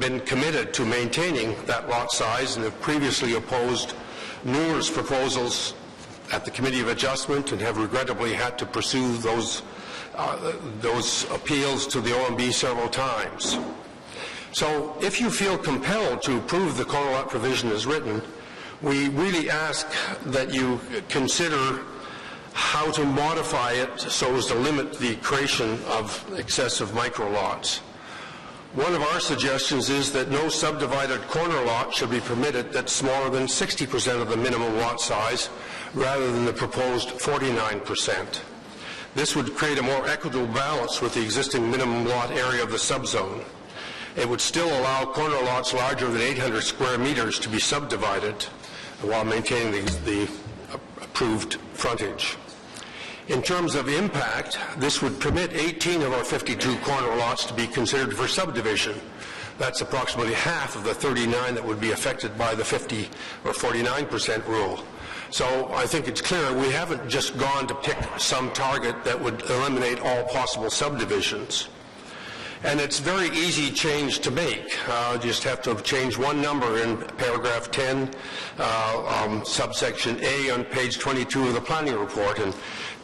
been committed to maintaining that lot size and have previously opposed numerous proposals at the Committee of Adjustment and have regrettably had to pursue those appeals to the OMB several times. So if you feel compelled to approve the corner lot provision as written, we really ask that you consider how to modify it so as to limit the creation of excessive micro lots. One of our suggestions is that no subdivided corner lot should be permitted that's smaller than 60% of the minimum lot size rather than the proposed 49%. This would create a more equitable balance with the existing minimum lot area of the subzone. It would still allow corner lots larger than 800 square meters to be subdivided while maintaining the approved frontage. In terms of impact, this would permit 18 of our 52 corner lots to be considered for subdivision. That's approximately half of the 39 that would be affected by the 50 or 49% rule. So I think it's clear we haven't just gone to pick some target that would eliminate all possible subdivisions. And it's very easy change to make. Just have to change one number in paragraph 10, subsection A on page 22 of the planning report, and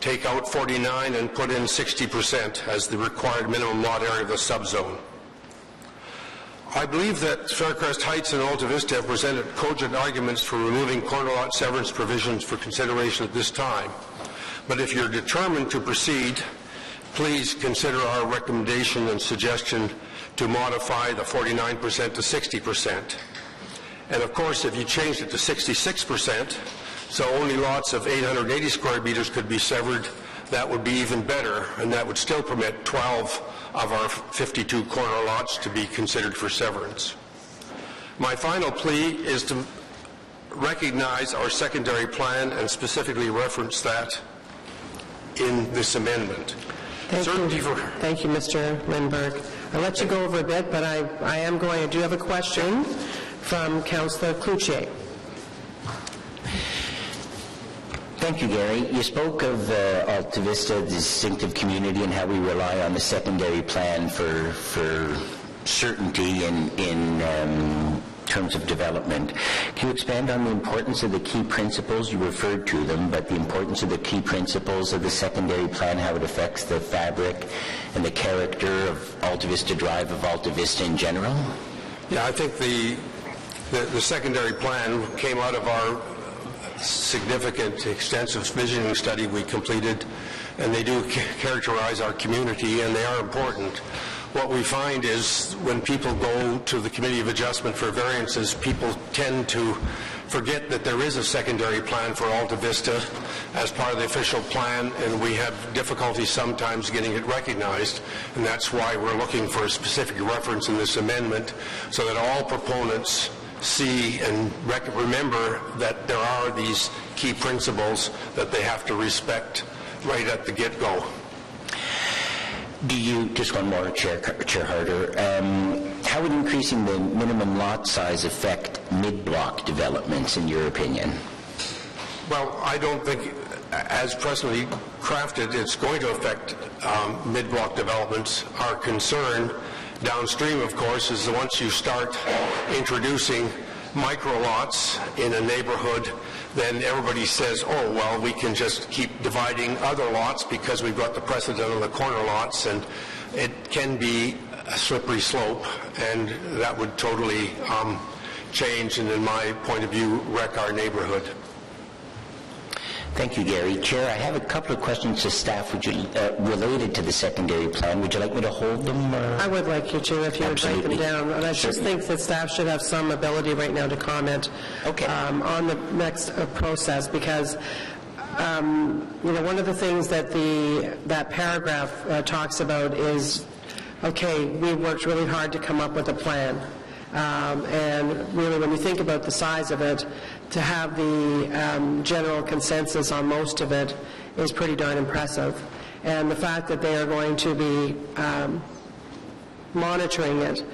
take out 49 and put in 60% as the required minimum lot area of the subzone. I believe that Faircrest Heights and Alta Vista have presented cogent arguments for removing corner lot severance provisions for consideration at this time. But if you're determined to proceed, please consider our recommendation and suggestion to modify the 49% to 60%. And of course, if you changed it to 66%, so only lots of 880 square meters could be severed, that would be even better, and that would still permit 12 of our 52 corner lots to be considered for severance. My final plea is to recognize our secondary plan and specifically reference that in this amendment. Thank you, Mr. Lindberg. I'll let you go over a bit, but I do have a question from Councillor Cloutier. Thank you, Gary. You spoke of Alta Vista, the distinctive community, and how we rely on the secondary plan for certainty in terms of development. Can you expand on the importance of the key principles? You referred to them, but the importance of the key principles of the secondary plan, how it affects the fabric and the character of Alta Vista Drive, of Alta Vista in general? Yeah, I think the secondary plan came out of our significant, extensive visioning study we completed, and they do characterize our community, and they are important. What we find is when people go to the Committee of Adjustment for variances, people tend to forget that there is a secondary plan for Alta Vista as part of the official plan, and we have difficulty sometimes getting it recognized, and that's why we're looking for a specific reference in this amendment so that all proponents see and remember that there are these key principles that they have to respect right at the get-go. Do you, just one more, Chair Harder, how would increasing the minimum lot size affect mid-block developments, in your opinion? Well, I don't think, as presently crafted, it's going to affect mid-block developments. Our concern downstream, of course, is that once you start introducing micro lots in a neighborhood, then everybody says, oh, well, we can just keep dividing other lots because we've got the precedent on the corner lots, and it can be a slippery slope, and that would totally change and, in my point of view, wreck our neighborhood. Thank you, Gary. Chair, I have a couple of questions to staff related to the secondary plan. Would you like me to hold them? I would like you to, if you would write them down. And I just think that staff should have some ability right now to comment on the next process, because one of the things that that paragraph talks about is, okay, we worked really hard to come up with a plan. And really, when you think about the size of it, to have the general consensus on most of it is pretty darn impressive. And the fact that they are going to be monitoring it.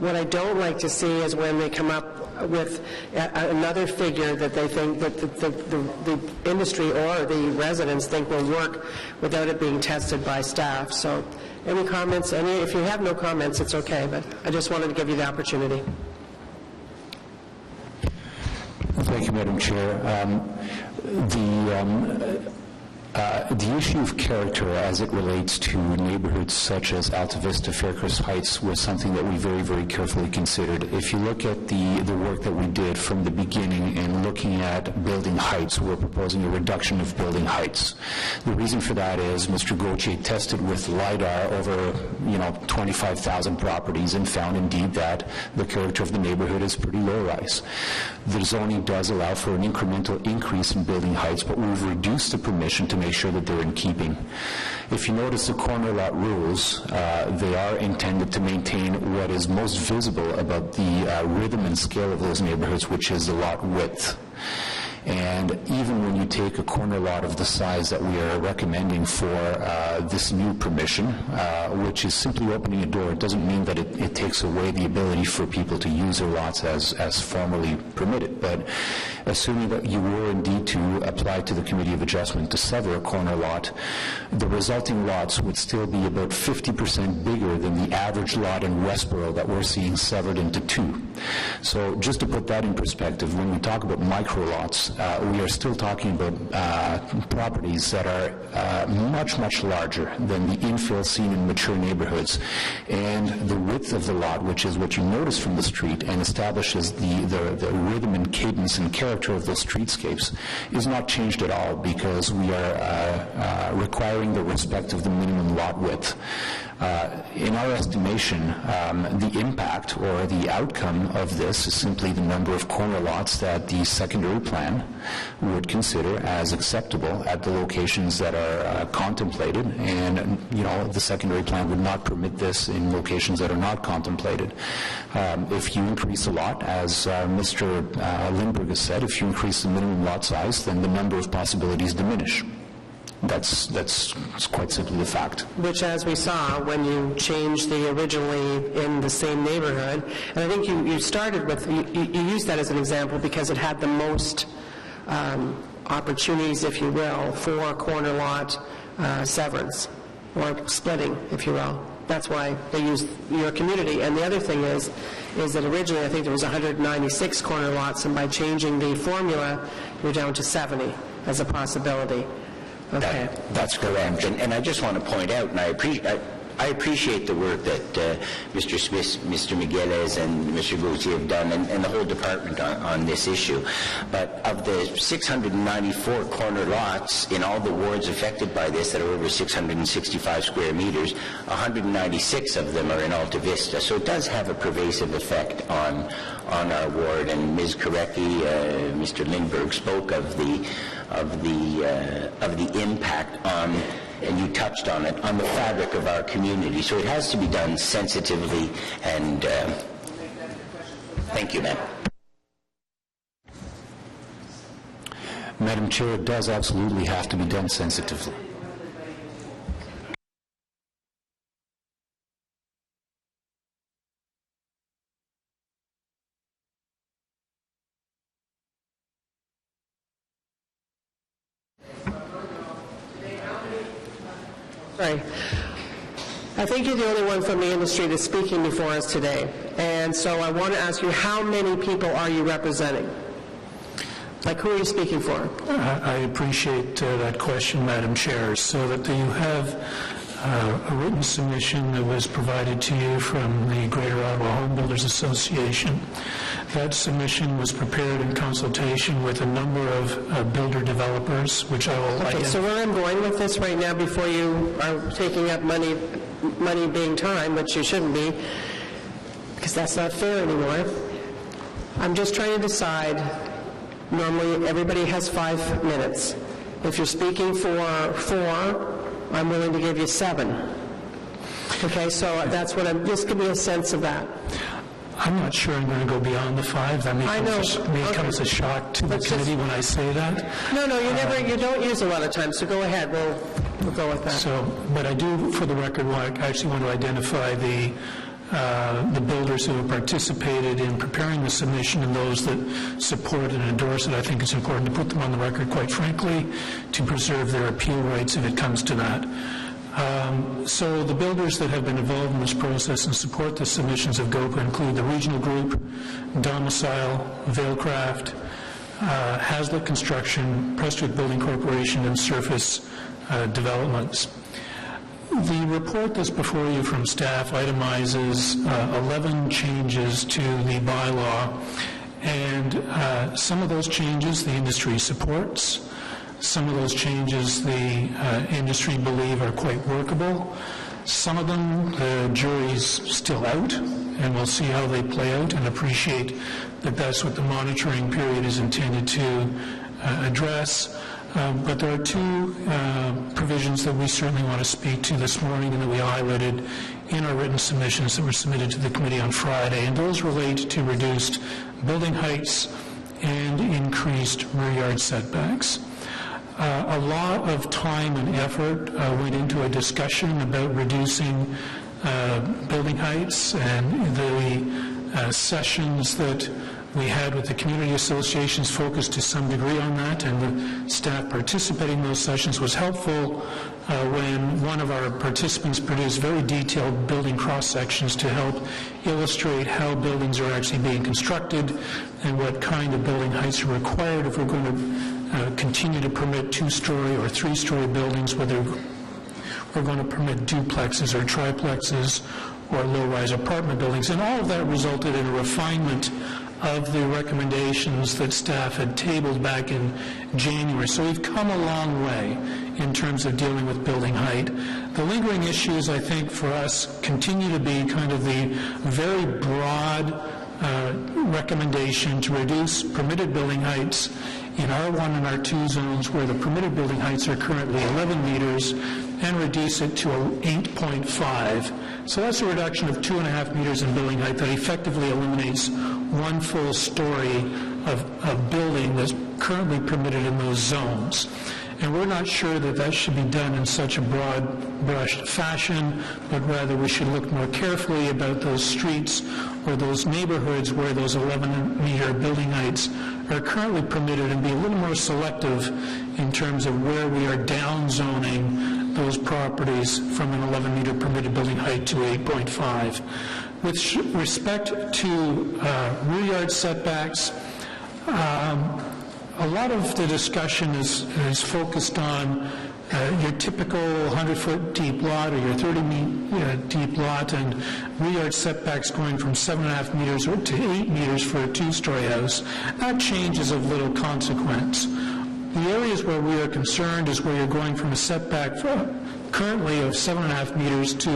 What I don't like to see is when they come up with another figure that they think that the industry or the residents think will work without it being tested by staff. So any comments? If you have no comments, it's okay, but I just wanted to give you the opportunity. Thank you, Madam Chair. The issue of character as it relates to neighborhoods such as Alta Vista, Faircrest Heights was something that we very, very carefully considered. If you look at the work that we did from the beginning in looking at building heights, we're proposing a reduction of building heights. The reason for that is Mr. Gauthier tested with LIDAR over 25,000 properties and found indeed that the character of the neighborhood is pretty low-rise. The zoning does allow for an incremental increase in building heights, but we've reduced the permission to make sure that they're in keeping. If you notice the corner lot rules, they are intended to maintain what is most visible about the rhythm and scale of those neighborhoods, which is the lot width. And even when you take a corner lot of the size that we are recommending for this new permission, which is simply opening a door, it doesn't mean that it takes away the ability for people to use their lots as formally permitted. But assuming that you were indeed to apply to the Committee of Adjustment to sever a corner lot, the resulting lots would still be about 50% bigger than the average lot in Westboro that we're seeing severed into two. So just to put that in perspective, when we talk about micro lots, we are still talking about properties that are much, much larger than the infill seen in mature neighborhoods. And the width of the lot, which is what you notice from the street and establishes the rhythm and cadence and character of those streetscapes, is not changed at all, because we are requiring the respect of the minimum lot width. In our estimation, the impact or the outcome of this is simply the number of corner lots that the secondary plan would consider as acceptable at the locations that are contemplated, and the secondary plan would not permit this in locations that are not contemplated. If you increase a lot, as Mr. Lindbergh has said, if you increase the minimum lot size, then the number of possibilities diminish. That's quite simply the fact. Which, as we saw, when you changed the originally in the same neighborhood, and I think you started with, you used that as an example because it had the most opportunities, if you will, for corner lot severance, or splitting, if you will. That's why they used your community. And the other thing is that originally I think there was 196 corner lots, and by changing the formula, you're down to 70 as a possibility. Okay. That's correct. And I just want to point out, and I appreciate the work that Mr. Smith, Mr. Migueles, and Mr. Gauthier have done, and the whole department on this issue. But of the 694 corner lots in all the wards affected by this that are over 665 square meters, 196 of them are in Alta Vista. So it does have a pervasive effect on our ward. And Ms. Korecki, Mr. Lindbergh spoke of the impact on, and you touched on it, on the fabric of our community. So it has to be done sensitively, and thank you, ma'am. Madam Chair, it does absolutely have to be done sensitively. Sorry. I think you're the only one from the industry that's speaking before us today. And so I want to ask you, how many people are you representing? Like, who are you speaking for? I appreciate that question, Madam Chair. So that you have a written submission that was provided to you from the Greater Ottawa Home Builders Association. That submission was prepared in consultation with a number of builder developers, which I will Okay, so where I'm going with this right now, before you are taking up money being time, which you shouldn't be, because that's not fair anymore, I'm just trying to decide, normally everybody has 5 minutes. If you're speaking for 4, I'm willing to give you 7. Okay, so that's what I'm, just give me a sense of that. I'm not sure I'm going to go beyond the 5. That may come as a shock to the committee when I say that. No, you don't use a lot of time, so go ahead, we'll go with that. So, but I do, for the record, I actually want to identify the builders who have participated in preparing the submission and those that support and endorse it. I think it's important to put them on the record, quite frankly, to preserve their appeal rights if it comes to that. So the builders that have been involved in this process and support the submissions of GOPA include the Regional Group, Domicile, Vailcraft, Hazlitt Construction, Prestwick Building Corporation, and Surface Developments. The report that's before you from staff itemizes 11 changes to the bylaw, and some of those changes the industry supports. Some of those changes the industry believe are quite workable. Some of them, the jury's still out, and we'll see how they play out and appreciate that that's what the monitoring period is intended to address. But there are 2 provisions that we certainly want to speak to this morning and that we highlighted in our written submissions that were submitted to the committee on Friday, and those relate to reduced building heights and increased rear yard setbacks. A lot of time and effort went into a discussion about reducing building heights, and the sessions that we had with the community associations focused to some degree on that, and the staff participating in those sessions was helpful when one of our participants produced very detailed building cross-sections to help illustrate how buildings are actually being constructed and what kind of building heights are required if we're going to continue to permit 2-story or 3-story buildings, whether we're going to permit duplexes or triplexes or low-rise apartment buildings. And all of that resulted in a refinement of the recommendations that staff had tabled back in January. So we've come a long way in terms of dealing with building height. The lingering issues, I think, for us continue to be kind of the very broad recommendation to reduce permitted building heights in R1 and R2 zones where the permitted building heights are currently 11 meters and reduce it to 8.5. So that's a reduction of 2.5 meters in building height that effectively eliminates 1 full story of building that's currently permitted in those zones. And we're not sure that that should be done in such a broad-brushed fashion, but rather we should look more carefully about those streets or those neighborhoods where those 11-meter building heights are currently permitted and be a little more selective in terms of where we are down-zoning those properties from an 11-meter permitted building height to 8.5. With respect to rear yard setbacks, a lot of the discussion is focused on your typical 100-foot deep lot or your 30-meter deep lot, and rear yard setbacks going from 7.5 meters to 8 meters for a 2-story house. That change is of little consequence. The areas where we are concerned is where you're going from a setback currently of 7.5 meters to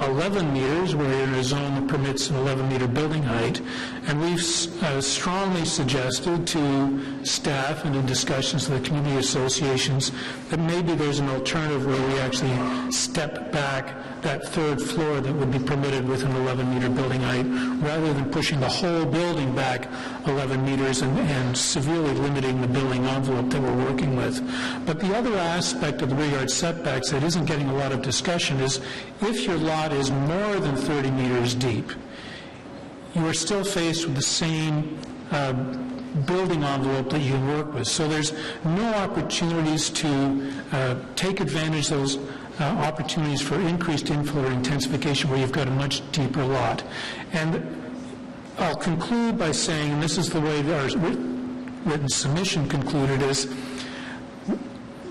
11 meters, where you're in a zone that permits an 11-meter building height. And we've strongly suggested to staff and in discussions with the community associations that maybe there's an alternative where we actually step back that 3rd floor that would be permitted with an 11-meter building height, rather than pushing the whole building back 11 meters and severely limiting the building envelope that we're working with. But the other aspect of the rear yard setbacks that isn't getting a lot of discussion is if your lot is more than 30 meters deep, you are still faced with the same building envelope that you work with. So there's no opportunities to take advantage of those opportunities for increased inflow or intensification where you've got a much deeper lot. And I'll conclude by saying, and this is the way our written submission concluded, is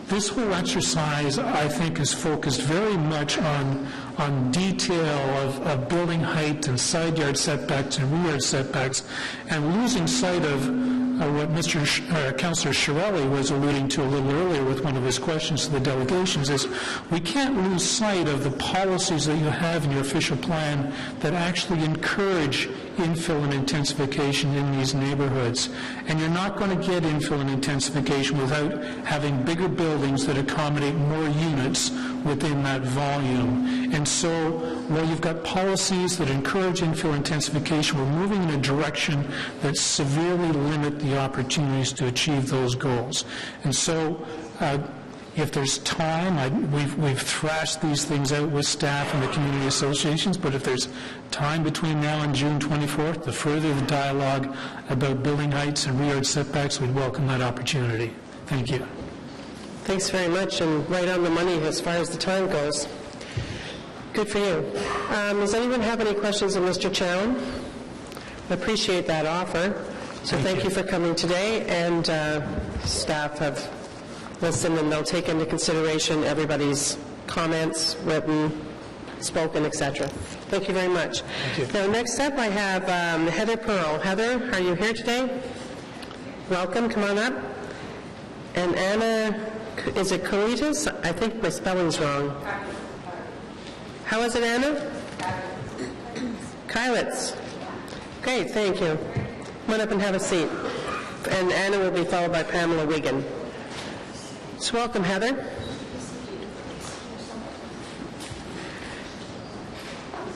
This whole exercise, I think, is focused very much on detail of building height and side yard setbacks and rear yard setbacks, and losing sight of what Councillor Chiarelli was alluding to a little earlier with one of his questions to the delegations, is we can't lose sight of the policies that you have in your official plan that actually encourage infill and intensification in these neighborhoods. And you're not going to get infill and intensification without having bigger buildings that accommodate more units within that volume. And so, while you've got policies that encourage infill intensification, we're moving in a direction that severely limit the opportunities to achieve those goals. And so, if there's time, we've thrashed these things out with staff and the community associations, but if there's time between now and June 24th to further the dialogue about building heights and rear yard setbacks, we'd welcome that opportunity. Thank you. Thanks very much, and right on the money as far as the time goes. Good for you. Does anyone have any questions of Mr. Chown? I appreciate that offer. So thank you for coming today, and staff have listened, and they'll take into consideration everybody's comments, written, spoken, etc. Thank you very much. Now, next up, I have Heather Pearl. Heather, are you here today? Welcome. Come on up. And Anna, is it Kalitas? I think my spelling's wrong. How is it, Anna? Kylitz. Great, thank you. Come on up and have a seat. And Anna will be followed by Pamela Wigan. So welcome, Heather.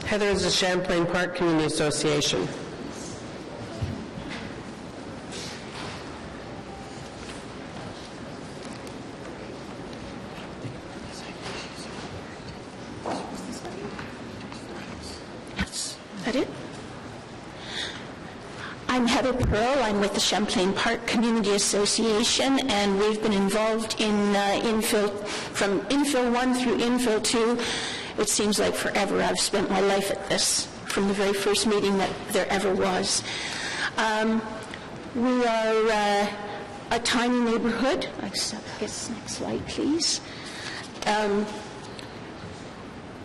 Heather is the Champlain Park Community Association. Is that it? I'm Heather Pearl. I'm with the Champlain Park Community Association, and we've been involved in infill, from infill 1 through infill 2. It seems like forever. I've spent my life at this, from the very first meeting that there ever was. We are a tiny neighborhood. I guess next slide, please.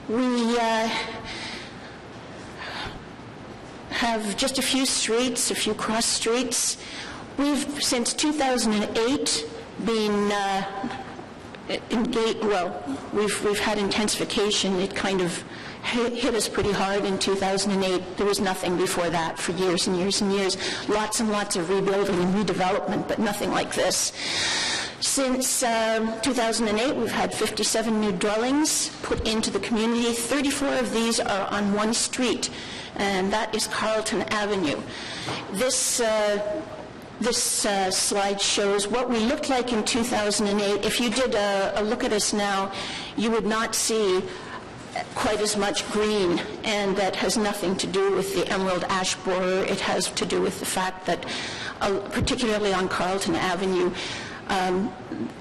We have just a few streets, a few cross streets. We've, since 2008, been engaged. Well, we've had intensification. It kind of hit us pretty hard in 2008. There was nothing before that for years and years and years. Lots and lots of rebuilding and redevelopment, but nothing like this. Since 2008, we've had 57 new dwellings put into the community. 34 of these are on one street, and that is Carlton Avenue. This slide shows what we looked like in 2008. If you did a look at us now, you would not see quite as much green, and that has nothing to do with the emerald ash borer. It has to do with the fact that, particularly on Carlton Avenue,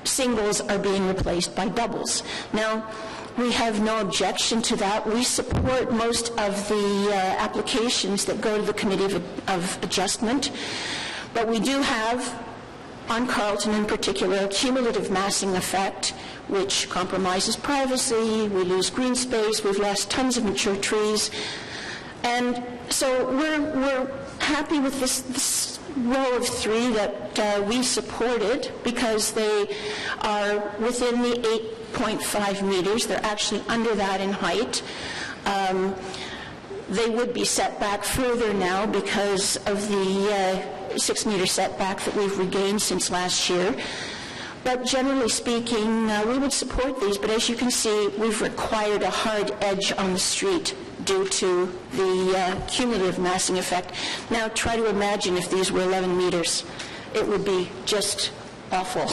singles are being replaced by doubles. Now, we have no objection to that. We support most of the applications that go to the Committee of Adjustment, but we do have, on Carlton in particular, a cumulative massing effect, which compromises privacy. We lose green space. We've lost tons of mature trees. And so we're happy with this row of 3 that we supported, because they are within the 8.5 meters. They're actually under that in height. They would be set back further now because of the 6-meter setback that we've regained since last year. But generally speaking, we would support these, but as you can see, we've required a hard edge on the street due to the cumulative massing effect. Now try to imagine if these were 11 meters. It would be just awful.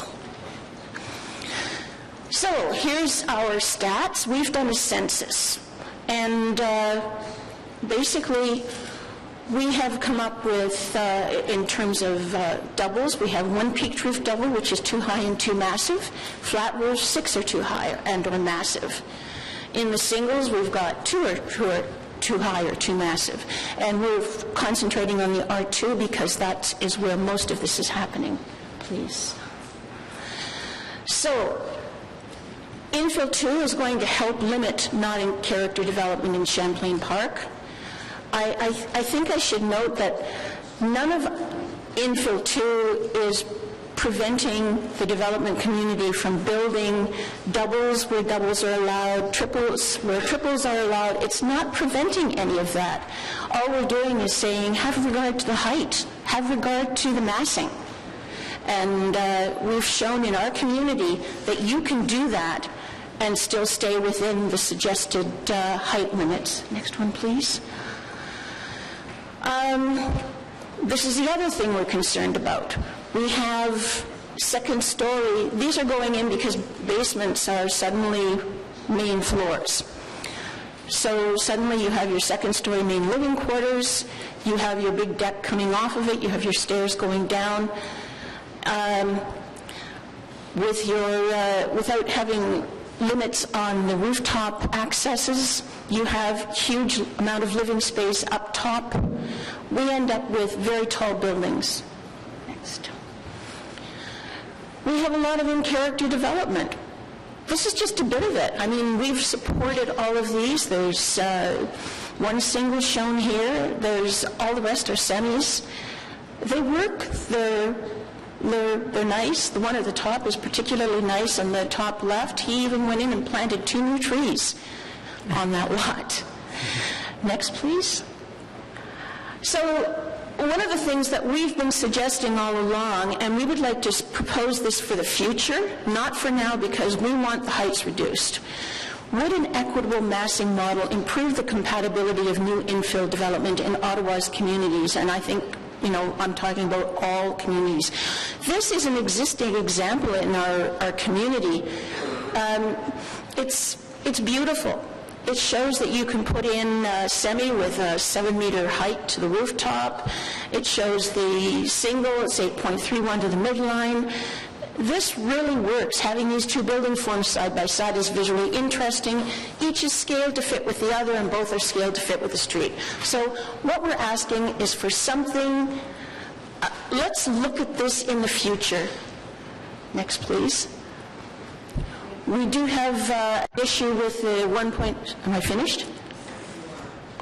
So here's our stats. We've done a census, and basically we have come up with, in terms of doubles, we have 1 peaked roof double, which is too high and too massive. Flat roofs, 6 are too high and or massive. In the singles, we've got 2 are too high or too massive. And we're concentrating on the R2 because that is where most of this is happening. Please. So Infill 2 is going to help limit not-in-character development in Champlain Park. I think I should note that none of Infill 2 is preventing the development community from building doubles where doubles are allowed, triples where triples are allowed. It's not preventing any of that. All we're doing is saying, have regard to the height, have regard to the massing. And we've shown in our community that you can do that and still stay within the suggested height limits. Next one, please. This is the other thing we're concerned about. We have second story. These are going in because basements are suddenly main floors. So suddenly you have your second story main living quarters, you have your big deck coming off of it, you have your stairs going down. Without having limits on the rooftop accesses, you have huge amount of living space up top. We end up with very tall buildings. Next. We have a lot of in-character development. This is just a bit of it. I mean, we've supported all of these. There's one single shown here. There's all the rest are semis. They work. They're nice. The one at the top is particularly nice on the top left. He even went in and planted 2 new trees on that lot. Next, please. So one of the things that we've been suggesting all along, and we would like to propose this for the future, not for now because we want the heights reduced. Would an equitable massing model improve the compatibility of new infill development in Ottawa's communities? And I think, you know, I'm talking about all communities. This is an existing example in our community. It's beautiful. It shows that you can put in semi with a 7-meter height to the rooftop. It shows the single, it's 8.31 to the midline. This really works. Having these 2 building forms side by side is visually interesting. Each is scaled to fit with the other, and both are scaled to fit with the street. So what we're asking is for something, let's look at this in the future. Next, please. We do have an issue with the 1 point, am I finished?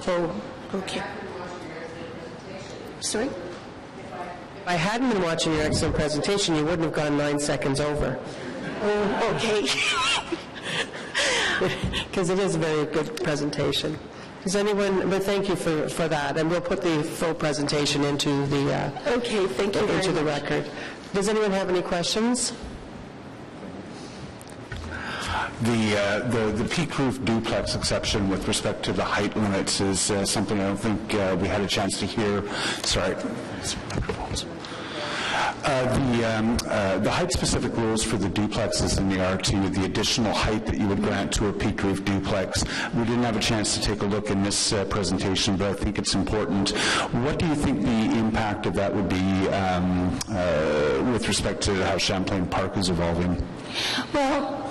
Oh, okay. Sorry? If I hadn't been watching your excellent presentation, you wouldn't have gone 9 seconds over. Oh, okay. Because it is a very good presentation. Does anyone, but thank you for that, and we'll put the full presentation into the okay, thank you into the record. Does anyone have any questions? The peak roof duplex exception with respect to the height limits is something I don't think we had a chance to hear. Sorry. The height-specific rules for the duplexes in the R2, the additional height that you would grant to a peak roof duplex, we didn't have a chance to take a look in this presentation, but I think it's important. What do you think the impact of that would be with respect to how Champlain Park is evolving? Well,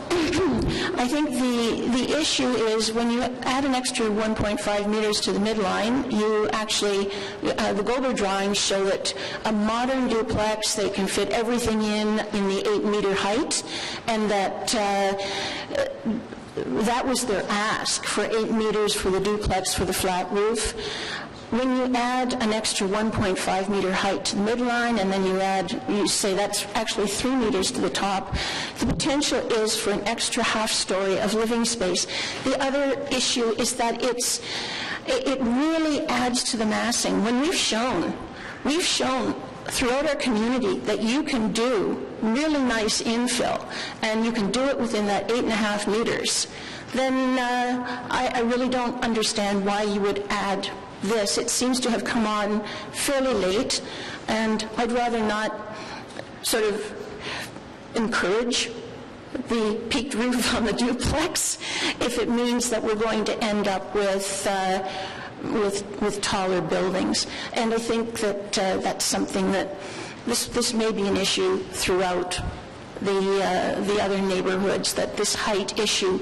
I think the issue is when you add an extra 1.5 meters to the midline, you actually, the Gober drawings show that a modern duplex, they can fit everything in the 8-meter height, and that that was their ask, for 8 meters for the duplex for the flat roof. When you add an extra 1.5 meter height to the midline, and then you say that's actually 3 meters to the top, the potential is for an extra half story of living space. The other issue is that it really adds to the massing. When we've shown throughout our community that you can do really nice infill, and you can do it within that 8.5 meters, then I really don't understand why you would add this. It seems to have come on fairly late, and I'd rather not sort of encourage the peaked roof on the duplex if it means that we're going to end up with taller buildings. And I think that that's something that this may be an issue throughout the other neighborhoods, that this height issue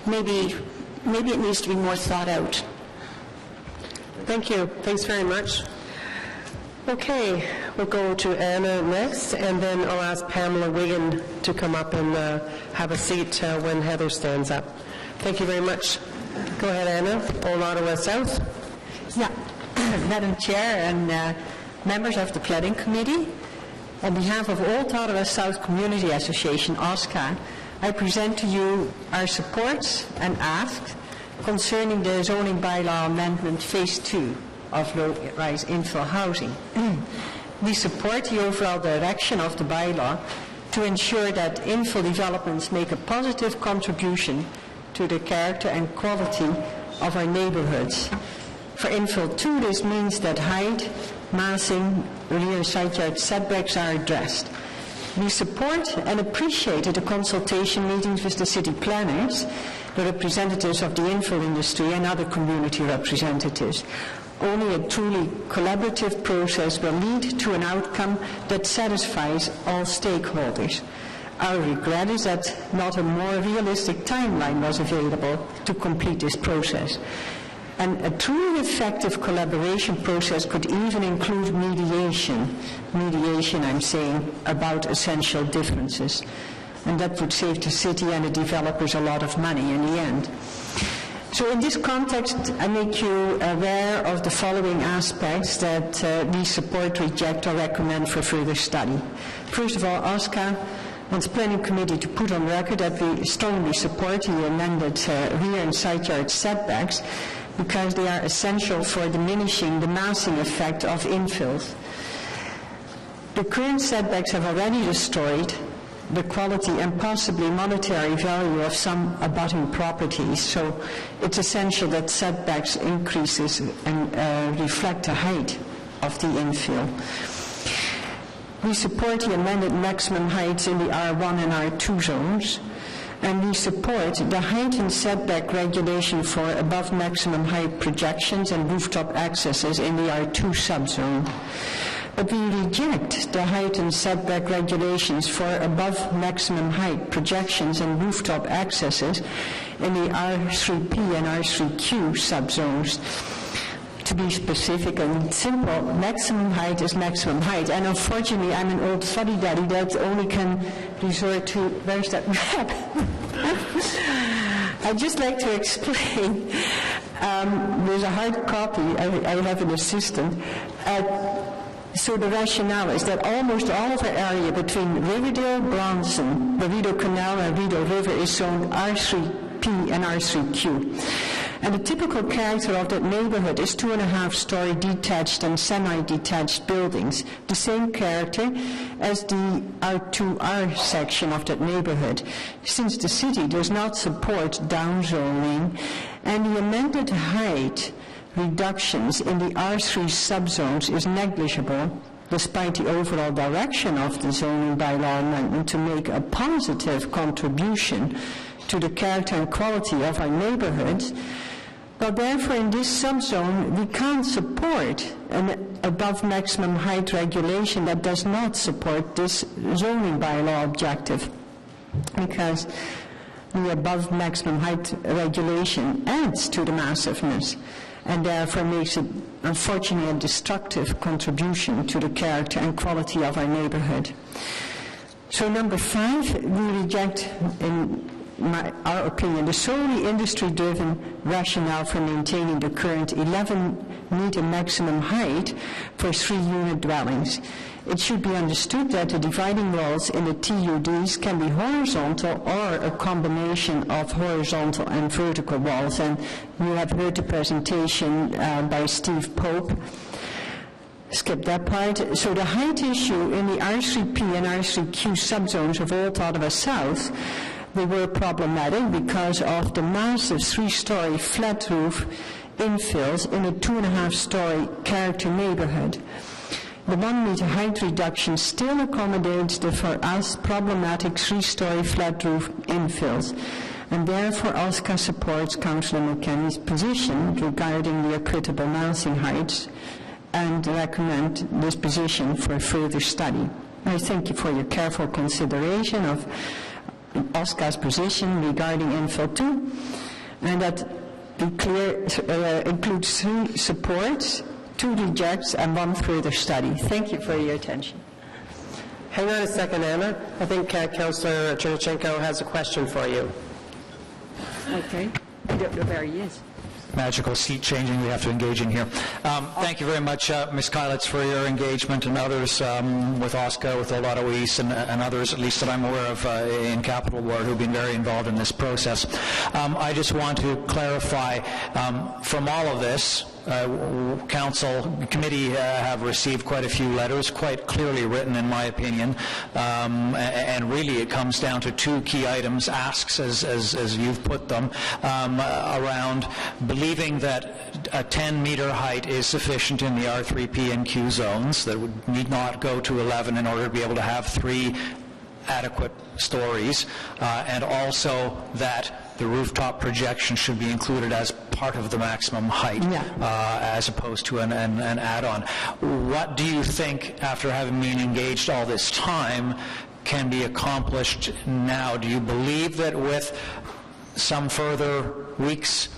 maybe it needs to be more thought out. Thank you. Thanks very much. Okay, we'll go to Anna next, and then I'll ask Pamela Wigan to come up and have a seat when Heather stands up. Thank you very much. Go ahead, Anna. Old Ottawa South. Yeah, Madam Chair and members of the Planning Committee, on behalf of Old Ottawa South Community Association, OSCA, I present to you our support and ask concerning the zoning bylaw amendment Phase 2 of low-rise infill housing. We support the overall direction of the bylaw to ensure that infill developments make a positive contribution to the character and quality of our neighborhoods. For infill 2, this means that height, massing, rear and side yard setbacks are addressed. We support and appreciate the consultation meetings with the city planners, the representatives of the infill industry and other community representatives. Only a truly collaborative process will lead to an outcome that satisfies all stakeholders. Our regret is that not a more realistic timeline was available to complete this process. And a truly effective collaboration process could even include mediation. Mediation, I'm saying, about essential differences. And that would save the city and the developers a lot of money in the end. So in this context, I make you aware of the following aspects that we support, reject, or recommend for further study. First of all, OSCA wants the Planning Committee to put on record that we strongly support the amended rear and side yard setbacks because they are essential for diminishing the massing effect of infills. The current setbacks have already destroyed the quality and possibly monetary value of some abutting properties, so it's essential that setbacks increases and reflect the height of the infill. We support the amended maximum heights in the R1 and R2 zones, and we support the height and setback regulation for above maximum height projections and rooftop accesses in the R2 subzone. But we reject the height and setback regulations for above maximum height projections and rooftop accesses in the R3P and R3Q subzones. To be specific and simple, maximum height is maximum height. And unfortunately, I'm an old fuddy-duddy that only can resort to, where's that map? I'd just like to explain. There's a hard copy. I have an assistant. So the rationale is that almost all of our area between Riverdale, Bronson, the Rideau Canal, and Rideau River is zoned R3P and R3Q. And the typical character of that neighborhood is 2.5-story detached and semi-detached buildings, the same character as the R2R section of that neighborhood. Since the city does not support downzoning, and the amended height reductions in the R3 subzones is negligible, despite the overall direction of the zoning bylaw amendment to make a positive contribution to the character and quality of our neighborhoods. But therefore, in this subzone, we can't support an above maximum height regulation that does not support this zoning bylaw objective, because the above maximum height regulation adds to the massiveness and therefore makes it, unfortunately, a destructive contribution to the character and quality of our neighborhood. So number 5, we reject, in our opinion, the solely industry-driven rationale for maintaining the current 11-meter maximum height for 3-unit dwellings. It should be understood that the dividing walls in the TUDs can be horizontal or a combination of horizontal and vertical walls. And you have heard the presentation by Steve Pope. Skip that part. So the height issue in the R3P and R3Q subzones of Old Ottawa South, they were problematic because of the massive 3-story flat roof infills in a 2.5-story character neighborhood. The 1-meter height reduction still accommodates the, for us, problematic 3-story flat roof infills, and therefore OSCA supports Councillor McKenney's position regarding the equitable massing heights and recommend this position for further study. I thank you for your careful consideration of OSCA's position regarding infill 2, and that be clear includes 3 supports 2 rejects, and 1 further study. Thank you for your attention. Hang on a second, Anna. I think Councillor Chernyshenko has a question for you. Okay. There he is. Magical seat changing we have to engage in here. Thank you very much, Ms. Kylitz, for your engagement, and others with OSCA, with Ola Ruiz, and others, at least that I'm aware of, in Capital Ward, who've been very involved in this process. I just want to clarify, from all of this, committee have received quite a few letters, quite clearly written in my opinion, and really it comes down to 2 key items, asks as you've put them, around believing that a 10-meter height is sufficient in the R3, P, and Q zones, that would need not go to 11 in order to be able to have 3 adequate stories, and also that the rooftop projection should be included as part of the maximum height, as opposed to an add-on. What do you think, after having been engaged all this time, can be accomplished now? Do you believe that with some further weeks,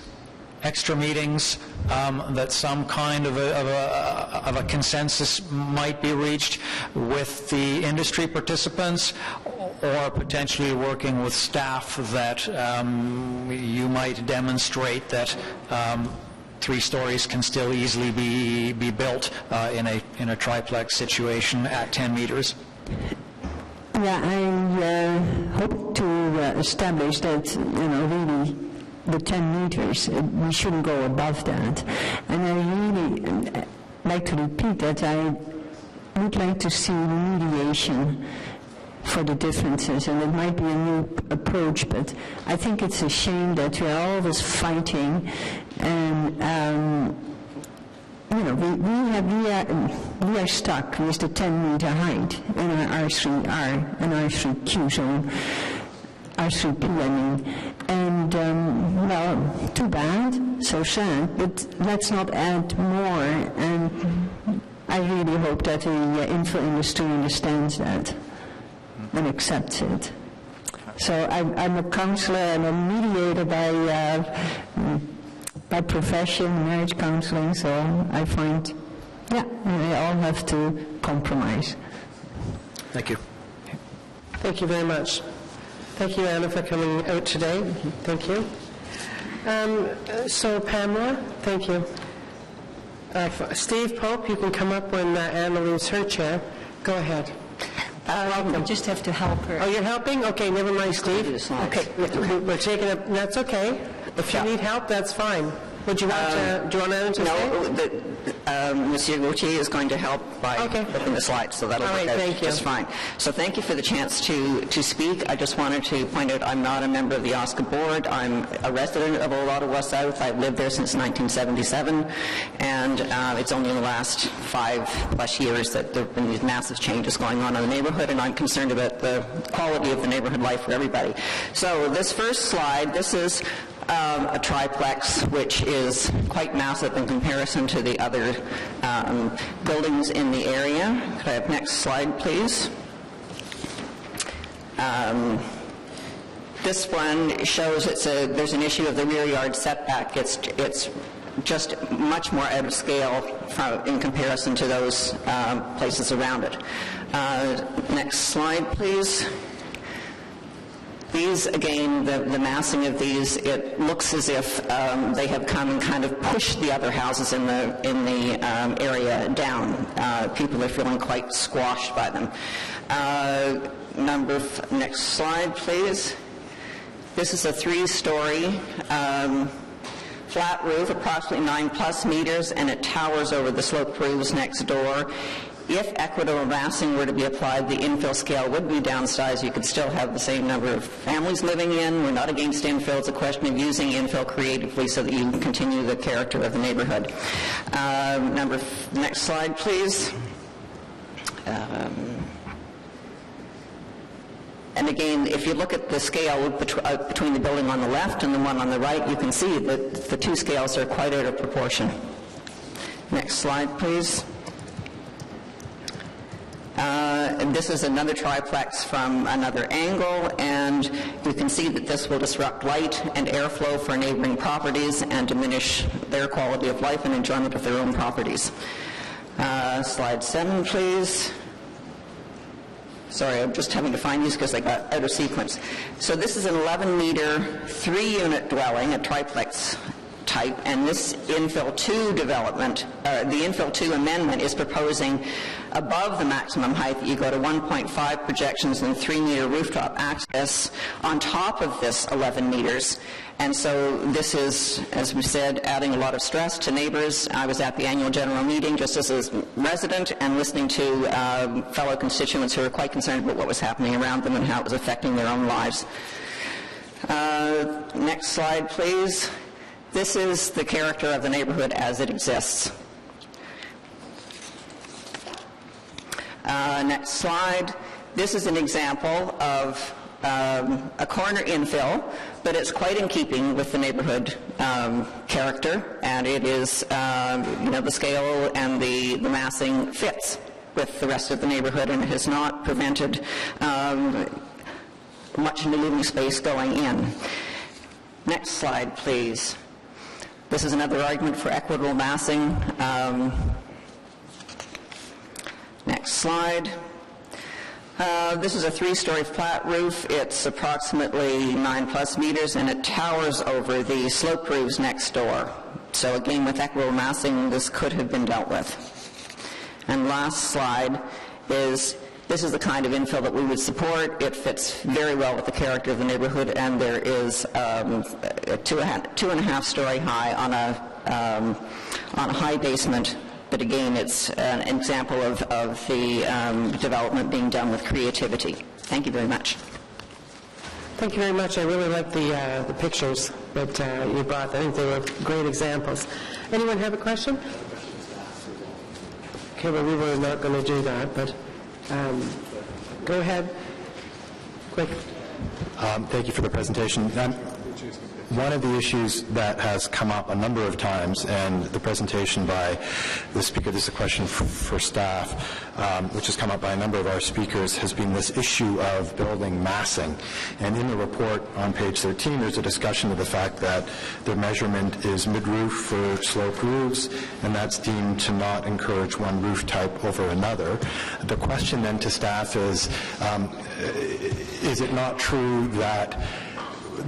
extra meetings, that some kind of a consensus might be reached with the industry participants, or potentially working with staff, that you might demonstrate that 3 stories can still easily be built in a triplex situation at 10 meters? Yeah, I hope to establish that, really the 10 meters, we shouldn't go above that. And I really like to repeat that I would like to see remediation for the differences, and it might be a new approach, but I think it's a shame that we are always fighting, and we are stuck with the 10-meter height in our R3R and R3Q zone, R3P, I mean, and well, too bad, so sad, but let's not add more, and I really hope that the info industry understands that and accepts it. So I'm a counselor and a mediator by profession, marriage counseling, so I find, we all have to compromise. Thank you. Thank you very much. Thank you, Anna, for coming out today. Thank you. So, Pamela, thank you. Steve Pope, you can come up when Anna leaves her chair. Go ahead. I just have to help her. Oh, you're helping? Okay, never mind, Steve. Okay, we're taking up. That's okay. If you need help, that's fine. Would you want do you want Anna to say? No, Monsieur Gauthier is going to help by flipping the slides, so that'll work out just fine. So thank you for the chance to speak. I just wanted to point out I'm not a member of the OSCA board. I'm a resident of Old Ottawa South. I've lived there since 1977, and it's only in the last 5+ years that there have been these massive changes going on in the neighborhood, and I'm concerned about the quality of the neighborhood life for everybody. So this first slide, this is a triplex, which is quite massive in comparison to the other buildings in the area. Could I have next slide, please? This one shows there's an issue of the rear yard setback. It's just much more out of scale in comparison to those places around it. Next slide, please. These, again, the massing of these, it looks as if they have come and kind of pushed the other houses in the area down. People are feeling quite squashed by them. Next slide, please. This is a 3-story flat roof, approximately 9+ meters, and it towers over the sloped roofs next door. If equitable massing were to be applied, the infill scale would be downsized. You could still have the same number of families living in. We're not against infill. It's a question of using infill creatively so that you can continue the character of the neighborhood. Next slide, please. And again, if you look at the scale between the building on the left and the one on the right, you can see that the 2 scales are quite out of proportion. Next slide, please. And this is another triplex from another angle, and you can see that this will disrupt light and airflow for neighboring properties and diminish their quality of life and enjoyment of their own properties. Slide 7, please. Sorry, I'm just having to find these because I got out of sequence. So this is an 11-meter, 3-unit dwelling, a triplex type, and this infill 2 development, the infill 2 amendment is proposing above the maximum height that you go to 1.5 projections and 3-meter rooftop access on top of this 11 meters. And so this is, as we said, adding a lot of stress to neighbors. I was at the annual general meeting just as a resident and listening to fellow constituents who were quite concerned about what was happening around them and how it was affecting their own lives. Next slide, please. This is the character of the neighborhood as it exists. Next slide. This is an example of a corner infill, but it's quite in keeping with the neighborhood character, and it is, the scale and the massing fits with the rest of the neighborhood, and it has not prevented much new living space going in. Next slide, please. This is another argument for equitable massing. Next slide. This is a 3-story flat roof. It's approximately 9+ meters, and it towers over the sloped roofs next door. So again, with equitable massing, this could have been dealt with. And last slide is, this is the kind of infill that we would support. It fits very well with the character of the neighborhood, and there is a 2.5-story high on a high basement. But again, it's an example of the development being done with creativity. Thank you very much. Thank you very much. I really like the pictures that you brought. I think they were great examples. Anyone have a question? Okay, well, we were not going to do that, but go ahead. Quick. Thank you for the presentation. One of the issues that has come up a number of times, and the presentation by the speaker, this is a question for staff, which has come up by a number of our speakers, has been this issue of building massing. And in the report on page 13, there's a discussion of the fact that the measurement is mid-roof for sloped roofs, and that's deemed to not encourage one roof type over another. The question then to staff is it not true that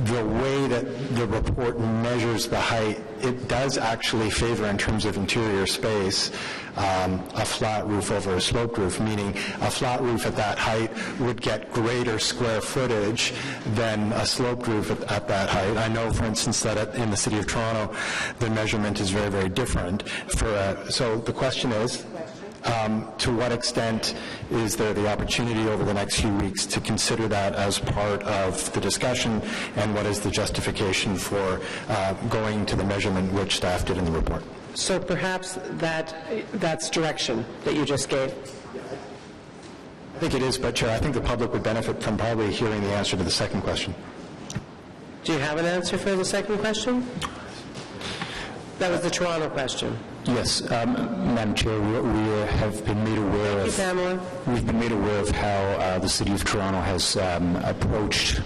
the way that the report measures the height, it does actually favor, in terms of interior space, a flat roof over a sloped roof, meaning a flat roof at that height would get greater square footage than a sloped roof at that height. I know, for instance, that in the City of Toronto, the measurement is very, very different. So the question is, to what extent is there the opportunity over the next few weeks to consider that as part of the discussion, and what is the justification for going to the measurement which staff did in the report? So perhaps that's direction that you just gave. I think it is, but Chair, I think the public would benefit from probably hearing the answer to the second question. Do you have an answer for the second question? That was the Toronto question. Yes, Madam Chair, we have been made aware of. Thank you, Pamela. We've been made aware of how the City of Toronto has approached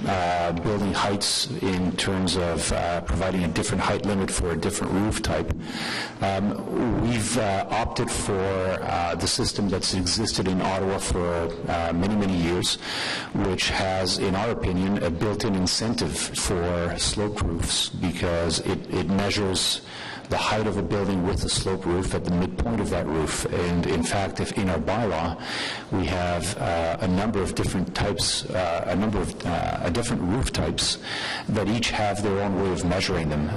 building heights in terms of providing a different height limit for a different roof type. We've opted for the system that's existed in Ottawa for many, many years, which has, in our opinion, a built-in incentive for sloped roofs, because it measures the height of a building with a sloped roof at the midpoint of that roof. And in fact, if in our bylaw, we have a number of different types, different roof types that each have their own way of measuring them.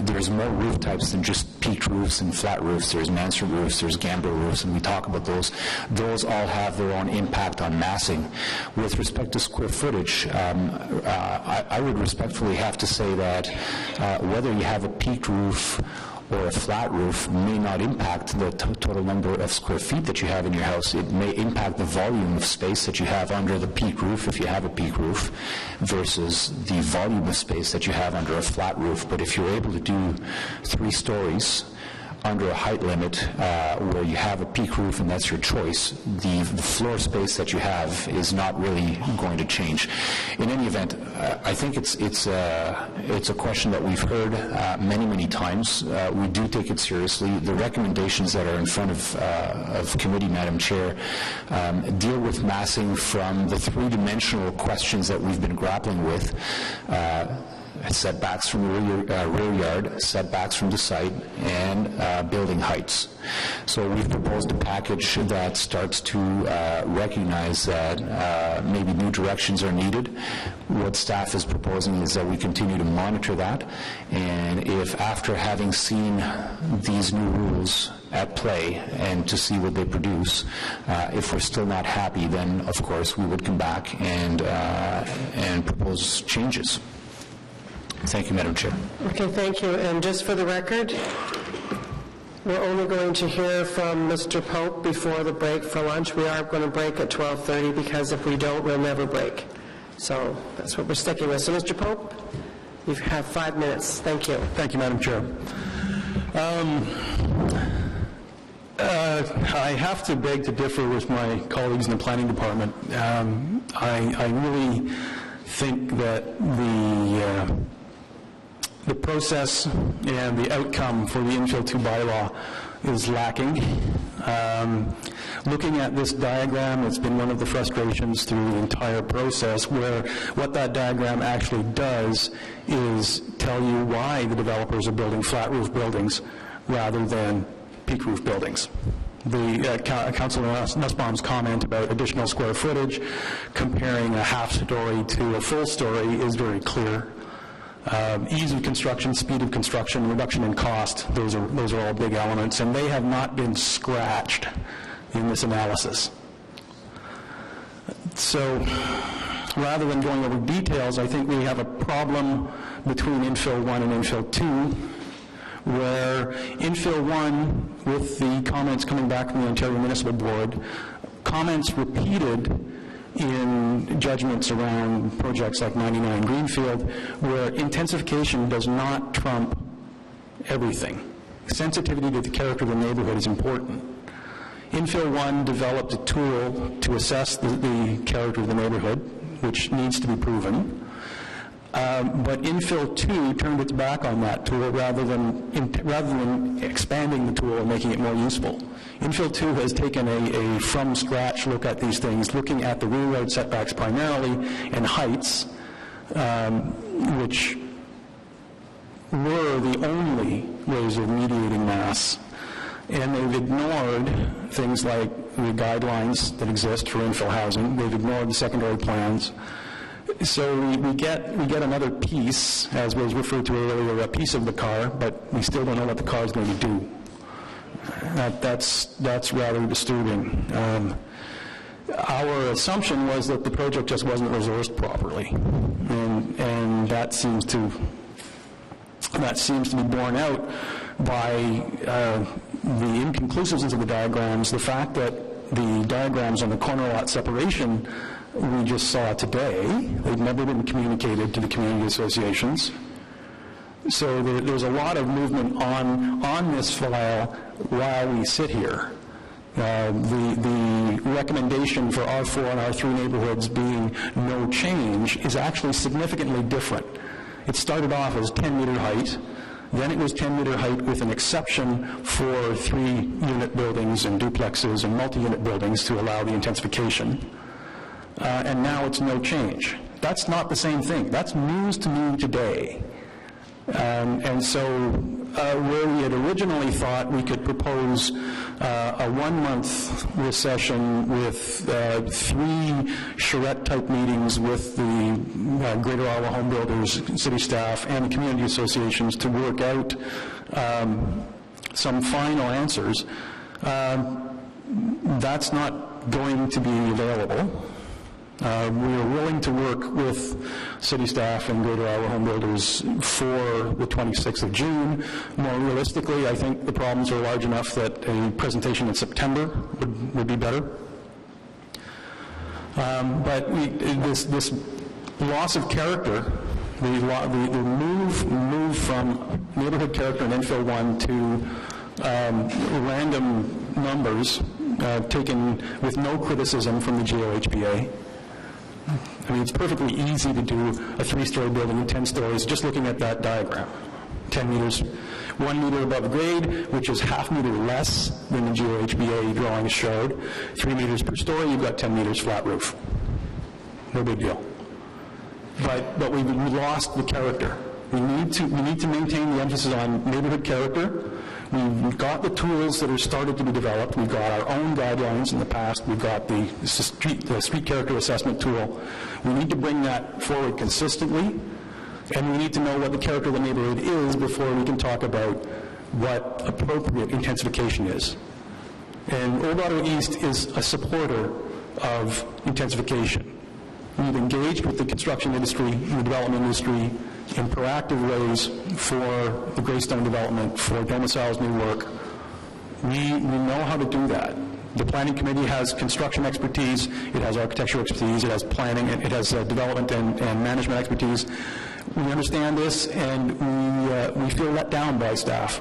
There's more roof types than just peaked roofs and flat roofs. There's mansard roofs, there's gambrel roofs, and we talk about those. Those all have their own impact on massing. With respect to square footage, I would respectfully have to say that whether you have a peaked roof or a flat roof may not impact the total number of square feet that you have in your house. It may impact the volume of space that you have under the peak roof, if you have a peak roof, versus the volume of space that you have under a flat roof. But if you're able to do 3 stories under a height limit where you have a peak roof and that's your choice, the floor space that you have is not really going to change. In any event, I think it's a question that we've heard many times. We do take it seriously. The recommendations that are in front of committee, Madam Chair, deal with massing from the three-dimensional questions that we've been grappling with. Setbacks from the rear yard, setbacks from the site, and building heights. So we've proposed a package that starts to recognize that maybe new directions are needed. What staff is proposing is that we continue to monitor that, and if after having seen these new rules at play and to see what they produce, if we're still not happy, then of course we would come back and propose changes. Thank you, Madam Chair. Okay, thank you. And just for the record, we're only going to hear from Mr. Pope before the break for lunch. We are going to break at 12:30 because if we don't, we'll never break. So that's what we're sticking with. So, Mr. Pope, you have 5 minutes. Thank you. Thank you, Madam Chair. I have to beg to differ with my colleagues in the Planning Department. I really think that the process and the outcome for the Infill 2 bylaw is lacking. Looking at this diagram, it's been one of the frustrations through the entire process, where what that diagram actually does is tell you why the developers are building flat roof buildings rather than peak roof buildings. The Councillor Nussbaum's comment about additional square footage, comparing a half story to a full story, is very clear. Ease of construction, speed of construction, reduction in cost, those are all big elements, and they have not been scratched in this analysis. So rather than going over details, I think we have a problem between Infill 1 and Infill 2, where Infill 1, with the comments coming back from the Ontario Municipal Board, comments repeated in judgments around projects like 99 Greenfield, where intensification does not trump everything. Sensitivity to the character of the neighborhood is important. Infill 1 developed a tool to assess the character of the neighborhood, which needs to be proven. But Infill 2 turned its back on that tool rather than expanding the tool and making it more useful. Infill 2 has taken a from-scratch look at these things, looking at the rear yard setbacks primarily and heights, which were the only ways of mediating mass. And they've ignored things like the guidelines that exist for infill housing. They've ignored the secondary plans. So we get another piece, as was referred to earlier, a piece of the car, but we still don't know what the car is going to do. That's rather disturbing. Our assumption was that the project just wasn't resourced properly, and that seems to be borne out by the inconclusiveness of the diagrams, the fact that the diagrams on the corner lot separation we just saw today, they've never been communicated to the community associations. So there's a lot of movement on this file while we sit here. The recommendation for R4 and R3 neighborhoods being no change is actually significantly different. It started off as 10-meter height, then it was 10-meter height with an exception for 3-unit buildings and duplexes and multi-unit buildings to allow the intensification. And now it's no change. That's not the same thing. That's news to me today. And so where we had originally thought we could propose a 1-month recession with 3 charrette-type meetings with the Greater Ottawa Home Builders, city staff, and the community associations to work out some final answers, that's not going to be available. We are willing to work with city staff and Greater Ottawa Home Builders for the 26th of June. More realistically, I think the problems are large enough that a presentation in September would be better. But this loss of character, the move from neighborhood character in Infill 1 to random numbers taken with no criticism from the GOHBA. I mean, it's perfectly easy to do a 3-story building with 10 stories just looking at that diagram. 10 meters, 1 meter above grade, which is half meter less than the GOHBA drawing showed. 3 meters per story, you've got 10 meters flat roof. No big deal. But we lost the character. We need to maintain the emphasis on neighborhood character. We've got the tools that are started to be developed. We've got our own guidelines in the past. We've got the street character assessment tool. We need to bring that forward consistently, and we need to know what the character of the neighborhood is before we can talk about what appropriate intensification is. And Old Ottawa East is a supporter of intensification. We've engaged with the construction industry, the development industry, in proactive ways for the Greystone development, for Domicile's new work. We know how to do that. The planning committee has construction expertise, it has architectural expertise, it has planning, it has development and management expertise. We understand this, and we feel let down by staff.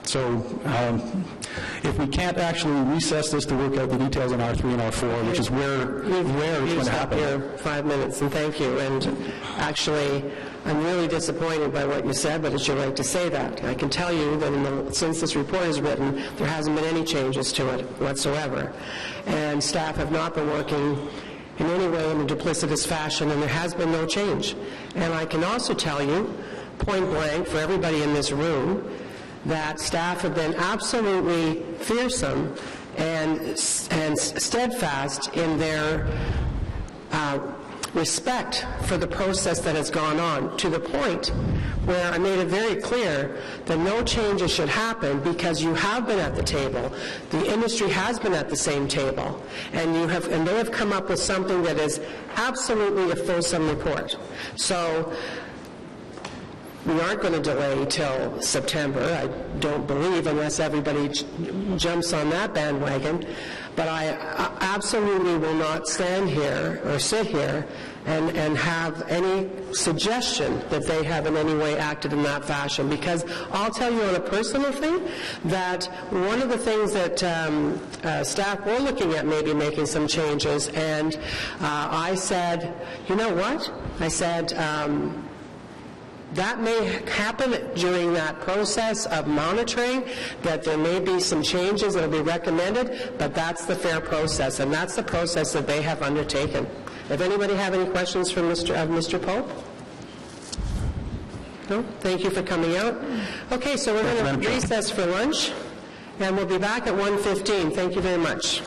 So if we can't actually recess this to work out the details in R3 and R4, which is where it's going to happen. Here 5 minutes, and thank you. And actually, I'm really disappointed by what you said, but it's your right to say that. I can tell you that since this report is written, there hasn't been any changes to it whatsoever. And staff have not been working in any way in a duplicitous fashion, and there has been no change. And I can also tell you, point blank, for everybody in this room, that staff have been absolutely fearsome and steadfast in their respect for the process that has gone on, to the point where I made it very clear that no changes should happen because you have been at the table, the industry has been at the same table, and they have come up with something that is absolutely a fulsome report. So we aren't going to delay till September, I don't believe, unless everybody jumps on that bandwagon. But I absolutely will not stand here or sit here and have any suggestion that they have in any way acted in that fashion. Because I'll tell you on a personal thing that one of the things that staff were looking at maybe making some changes, and I said, you know what? I said, that may happen during that process of monitoring, that there may be some changes that will be recommended, but that's the fair process, and that's the process that they have undertaken. If anybody have any questions for Mr. Pope? No? Thank you for coming out. Okay, so we're going to recess for lunch, and we'll be back at 1:15. Thank you very much.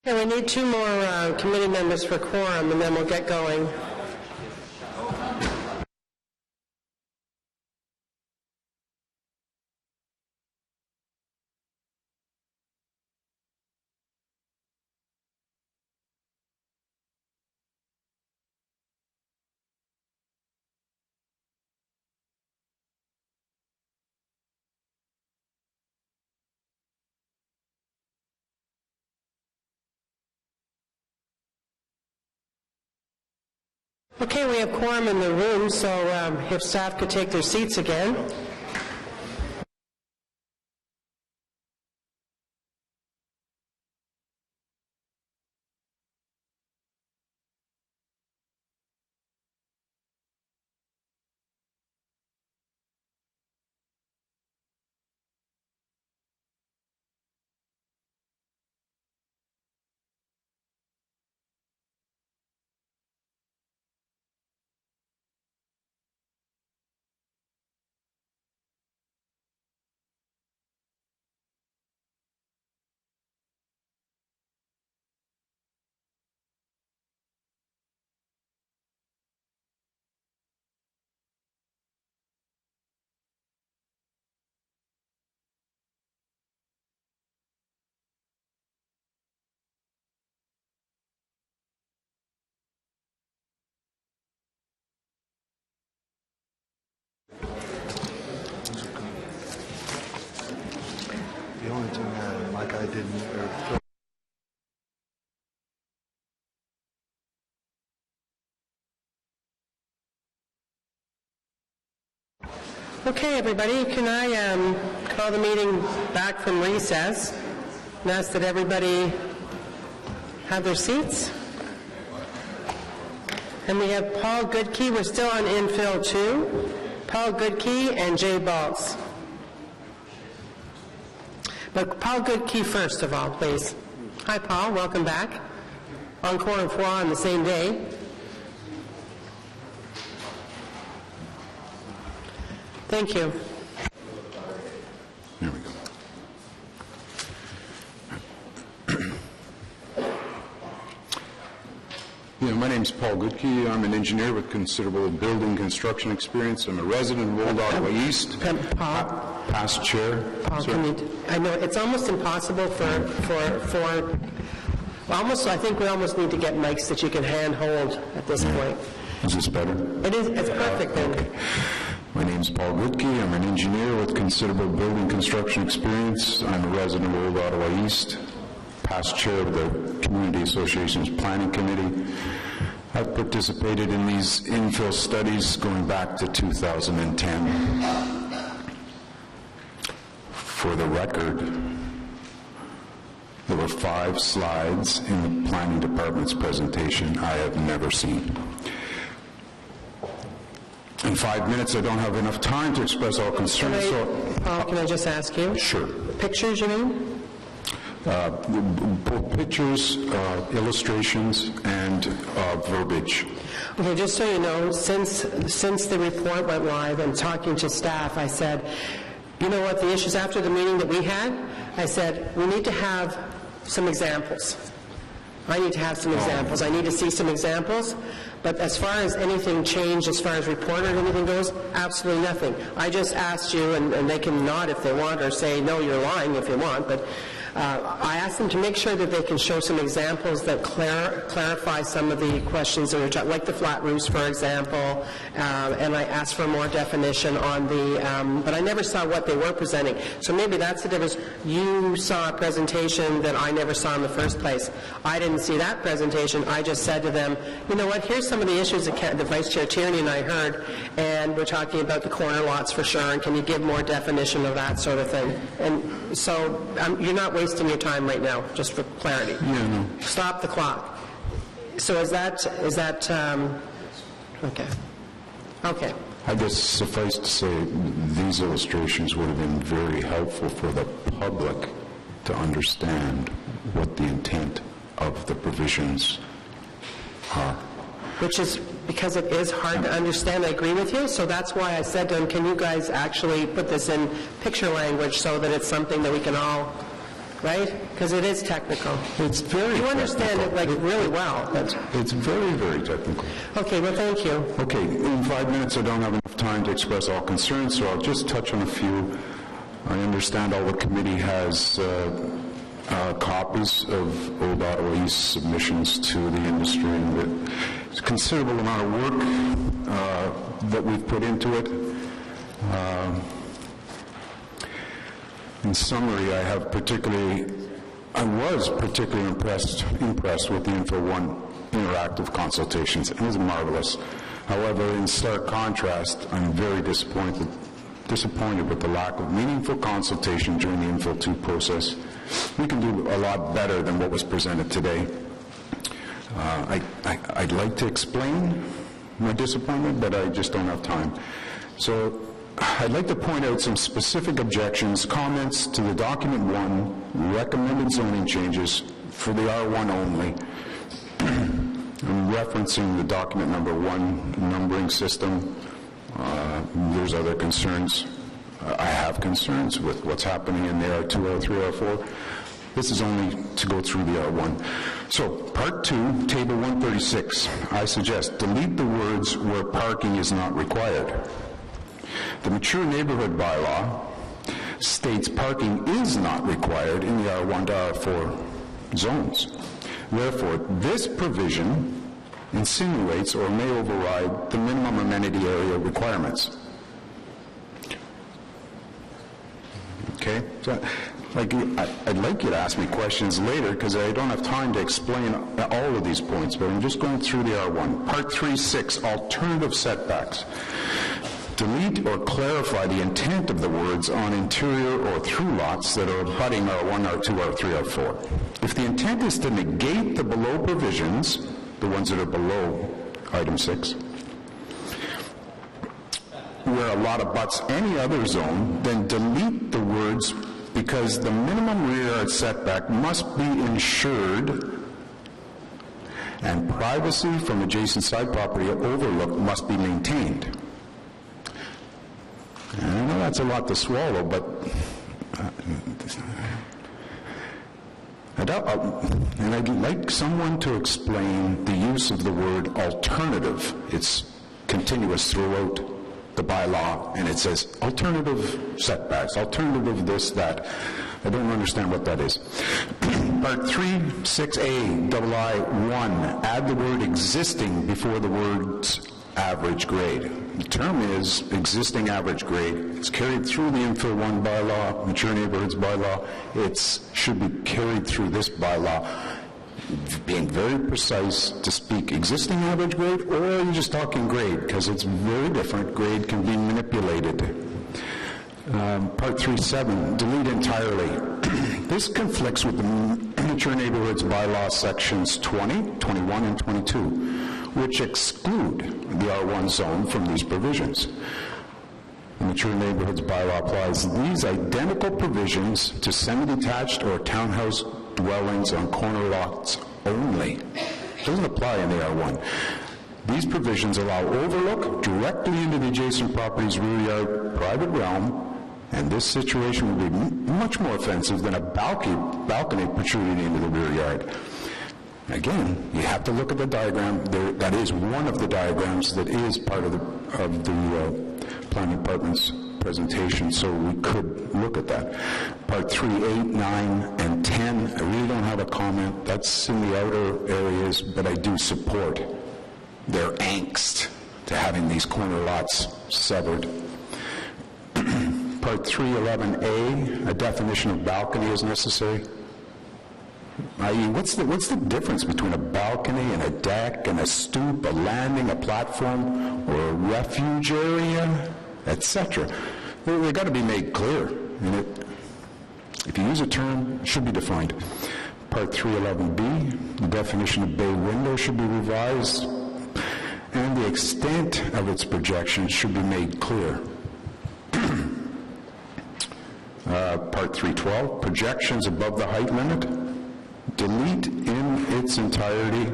Okay, we need 2 more committee members for quorum, and then we'll get going. Okay, we have quorum in the room, so if staff could take their seats again. The only thing like I didn't... Okay, everybody, can I call the meeting back from recess and ask that everybody have their seats? And we have Paul Goodkey. We're still on infill 2. Paul Goodkey and Jay Baltz. But Paul Goodkey first of all, please. Hi, Paul. Welcome back. Encore and four on the same day. Thank you. There we go. Yeah, my name's Paul Goodkey. I'm an engineer with considerable building construction experience. I'm a resident of Old Ottawa East. Paul? Past chair. Paul, I know it's almost impossible I think we almost need to get mics that you can hand hold at this point. Is this better? It is. It's perfect then. Okay. My name's Paul Goodkey. I'm an engineer with considerable building construction experience. I'm a resident of Old Ottawa East, past chair of the Community Association's Planning Committee. I've participated in these infill studies going back to 2010. For the record, there were 5 slides in the Planning Department's presentation I have never seen. In 5 minutes, I don't have enough time to express all concerns. Paul, can I just ask you? Sure. Pictures, you mean? Both pictures, illustrations, and verbiage. Okay, just so you know, since the report went live and talking to staff, I said, you know what, the issues after the meeting that we had, I said, we need to have some examples. I need to have some examples. I need to see some examples. But as far as anything changed, as far as report or anything goes, absolutely nothing. I just asked you, and they can nod if they want or say, no, you're lying if you want, but I asked them to make sure that they can show some examples that clarify some of the questions that were like the flat roofs, for example, and I asked for more definition on the, but I never saw what they were presenting. So maybe that's the difference. You saw a presentation that I never saw in the first place. I didn't see that presentation. I just said to them, you know what, here's some of the issues that Vice Chair Tierney and I heard, and we're talking about the corner lots for sure, and can you give more definition of that sort of thing? And so you're not wasting your time right now, just for clarity. Yeah, no. Stop the clock. So is that okay. Okay. I guess suffice to say, these illustrations would have been very helpful for the public to understand what the intent of the provisions are. Which is because it is hard to understand. I agree with you. So that's why I said to them, can you guys actually put this in picture language so that it's something that we can all right? Because it is technical. It's very You understand technical. it, like, really well. It's very, very technical. Okay, well, thank you. Okay, in 5 minutes, I don't have enough time to express all concerns, so I'll just touch on a few. I understand all the committee has copies of Old Ottawa East submissions to the industry, and it's a considerable amount of work that we've put into it. In summary, I was particularly impressed with the Info One interactive consultations. It was marvelous. However, in stark contrast, I'm very disappointed with the lack of meaningful consultation during the Info 2 process. We can do a lot better than what was presented today. I'd like to explain my disappointment, but I just don't have time. So I'd like to point out some specific objections, comments to the Document 1, recommended zoning changes for the R1 only. I'm referencing the document number 1 numbering system. There's other concerns. I have concerns with what's happening in the R2, R3, R4. This is only to go through the R1. So, Part 2, Table 136, I suggest delete the words where parking is not required. The Mature Neighborhood Bylaw states parking is not required in the R1 to R4 zones. Therefore, this provision insinuates or may override the minimum amenity area requirements. Okay? So, I'd like you to ask me questions later because I don't have time to explain all of these points, but I'm just going through the R1. Part 3.6, alternative setbacks. Delete or clarify the intent of the words on interior or through lots that are abutting R1, R2, R3, R4. If the intent is to negate the below provisions, the ones that are below item 6, where a lot abuts any other zone, then delete the words because the minimum rear yard setback must be ensured and privacy from adjacent side property overlook must be maintained. And I know that's a lot to swallow, but and I'd like someone to explain the use of the word alternative. It's continuous throughout the bylaw, and it says alternative setbacks, alternative this, that. I don't understand what that is. Part 3.6a, I1, add the word existing before the words average grade. The term is existing average grade. It's carried through the Info 1 bylaw, Mature Neighborhoods bylaw. It should be carried through this bylaw. Being very precise to speak existing average grade, or are you just talking grade? Because it's very different. Grade can be manipulated. Part 3.7, delete entirely. This conflicts with the Mature Neighborhoods bylaw sections 20, 21, and 22, which exclude the R1 zone from these provisions. The Mature Neighborhoods bylaw applies these identical provisions to semi-detached or townhouse dwellings on corner lots only. It doesn't apply in the R1. These provisions allow overlook directly into the adjacent property's rear yard private realm, and this situation would be much more offensive than a balcony protruding into the rear yard. Again, you have to look at the diagram. That is one of the diagrams that is part of the Planning Department's presentation, so we could look at that. Part 3, 8, 9, and 10, I really don't have a comment. That's in the outer areas, but I do support their angst to having these corner lots severed. Part 3.11a, a definition of balcony is necessary. I.e., what's the difference between a balcony and a deck and a stoop, a landing, a platform, or a refuge area, etc.? They've got to be made clear. And if you use a term, it should be defined. Part 3.11b, the definition of bay window should be revised, and the extent of its projection should be made clear. Part 3.12, projections above the height limit, delete in its entirety,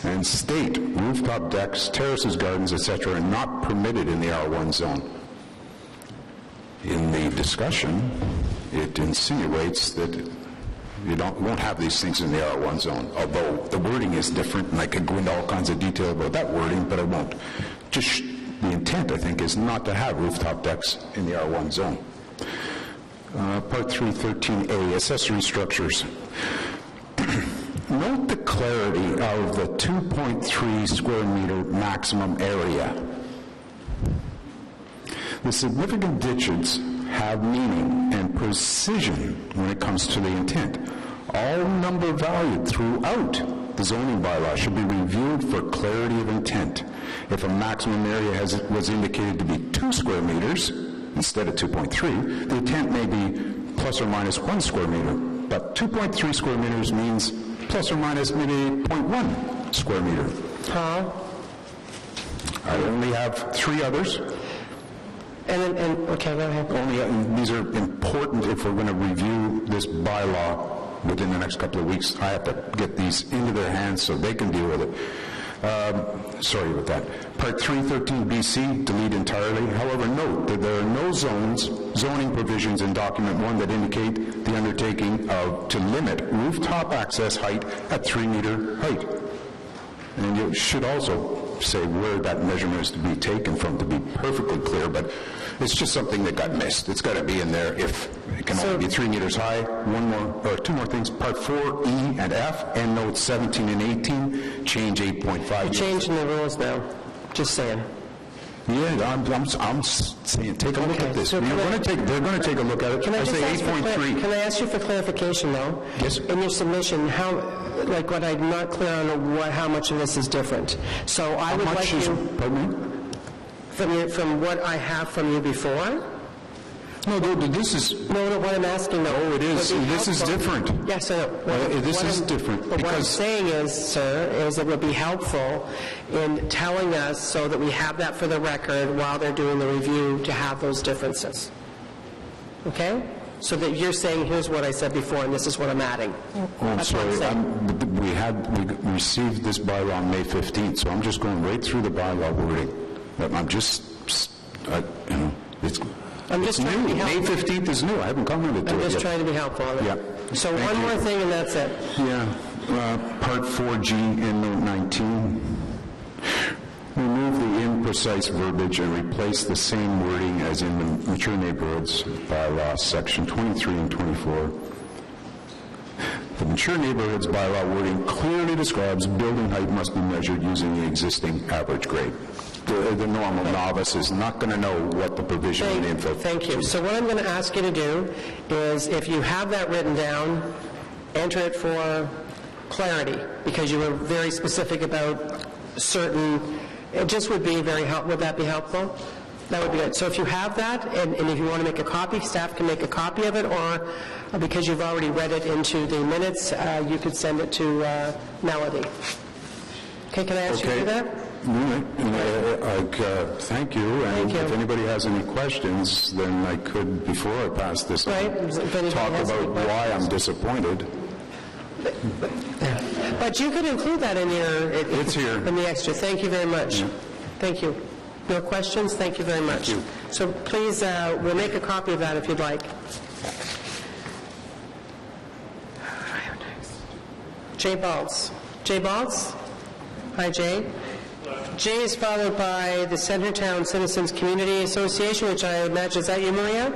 and state rooftop decks, terraces, gardens, etc. are not permitted in the R1 zone. In the discussion, it insinuates that you won't have these things in the R1 zone, although the wording is different, and I could go into all kinds of detail about that wording, but I won't. Just the intent, I think, is not to have rooftop decks in the R1 zone. Part 313A, accessory structures. Note the clarity of the 2.3 square meter maximum area. The significant digits have meaning and precision when it comes to the intent. All number valued throughout the zoning bylaw should be reviewed for clarity of intent. If a maximum area was indicated to be 2 square meters instead of 2.3, the intent may be plus or minus 1 square meter, but 2.3 square meters means plus or minus maybe 0.1 square meter. I only have 3 others. Okay, go ahead. These are important if we're going to review this bylaw within the next couple of weeks. I have to get these into their hands so they can deal with it. Sorry about that. Part 313BC, delete entirely. However, note that there are no zoning provisions in document 1 that indicate the undertaking to limit rooftop access height at 3-meter height. And you should also say where that measurement is to be taken from to be perfectly clear, but it's just something that got missed. It's got to be in there if it can only be 3 meters high. 2 more things. Part 4, E and F, and notes 17 and 18, change 8.5. You're changing the rules now. Just saying. Yeah, I'm saying, take a look at this. So they're going to take a look at it. Can I say 8.3. Can I ask you for clarification, though? Yes. In your submission, what I'm not clear on how much of this is different. So I would like you... Pardon me? From what I have from you before? No, this is... No, what I'm asking, though... Oh, it is. This is different. Yes, I know. This is different. But what I'm saying is, sir, is it would be helpful in telling us so that we have that for the record while they're doing the review to have those differences. Okay? So that you're saying, here's what I said before, and this is what I'm adding. Oh, I'm sorry. We received this bylaw on May 15th, so I'm just going right through the bylaw wording. I'm just, I'm just trying to be helpful. May 15th is new. I haven't commented to it yet. I'm just trying to be helpful on it. Yeah. So one more thing, and that's it. Yeah. Part 4G in Note 19. Remove the imprecise verbiage and replace the same wording as in the Mature Neighborhoods Bylaw, Section 23 and 24. The Mature Neighborhoods Bylaw wording clearly describes building height must be measured using the existing average grade. The normal novice is not going to know what the provision and info. Thank you. So what I'm going to ask you to do is, if you have that written down, enter it for clarity, because you were very specific about certain. It just would be very helpful. Would that be helpful? That would be good. So if you have that, and if you want to make a copy, staff can make a copy of it, or because you've already read it into the minutes, you could send it to Melody. Okay, can I ask you to do that? All right. Thank you. And if anybody has any questions, then I could, before I pass this on, talk about why I'm disappointed. But you could include that in your... It's here. In the extra. Thank you very much. Yeah. Thank you. No questions? Thank you very much. Thank you. So please, we'll make a copy of that if you'd like. Jay Baltz. Jay Baltz? Hi, Jay. Jay is followed by the Centertown Citizens Community Association, which I imagine, is that you, Maria?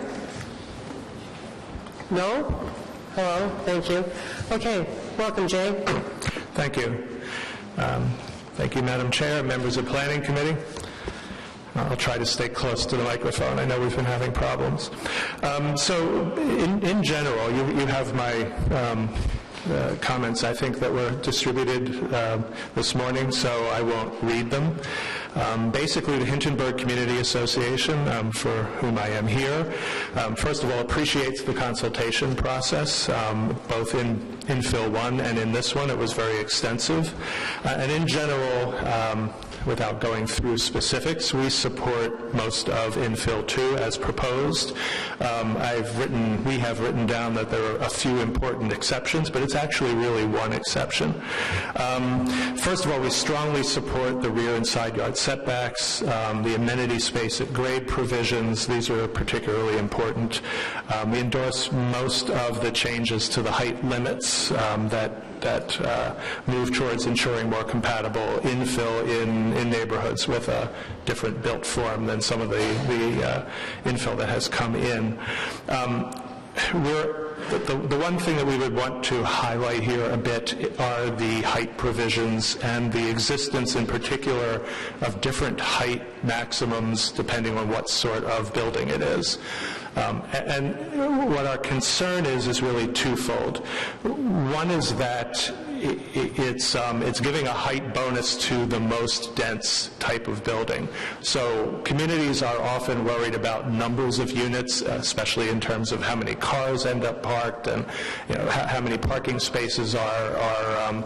No? Hello, thank you. Okay, welcome, Jay. Thank you. Thank you, Madam Chair, members of Planning Committee. I'll try to stay close to the microphone. I know we've been having problems. So, in general, you have my comments, I think, that were distributed this morning, so I won't read them. Basically, the Hinchinburg Community Association, for whom I am here, first of all, appreciates the consultation process, both in Infill 1 and in this one. It was very extensive. And in general, without going through specifics, we support most of infill 2 as proposed. We have written down that there are a few important exceptions, but it's actually really one exception. First of all, we strongly support the rear and side yard setbacks, the amenity space at grade provisions. These are particularly important. We endorse most of the changes to the height limits that move towards ensuring more compatible infill in neighborhoods with a different built form than some of the infill that has come in. The one thing that we would want to highlight here a bit are the height provisions and the existence in particular of different height maximums depending on what sort of building it is. And what our concern is really twofold. One is that it's giving a height bonus to the most dense type of building. So communities are often worried about numbers of units, especially in terms of how many cars end up parked and how many parking spaces are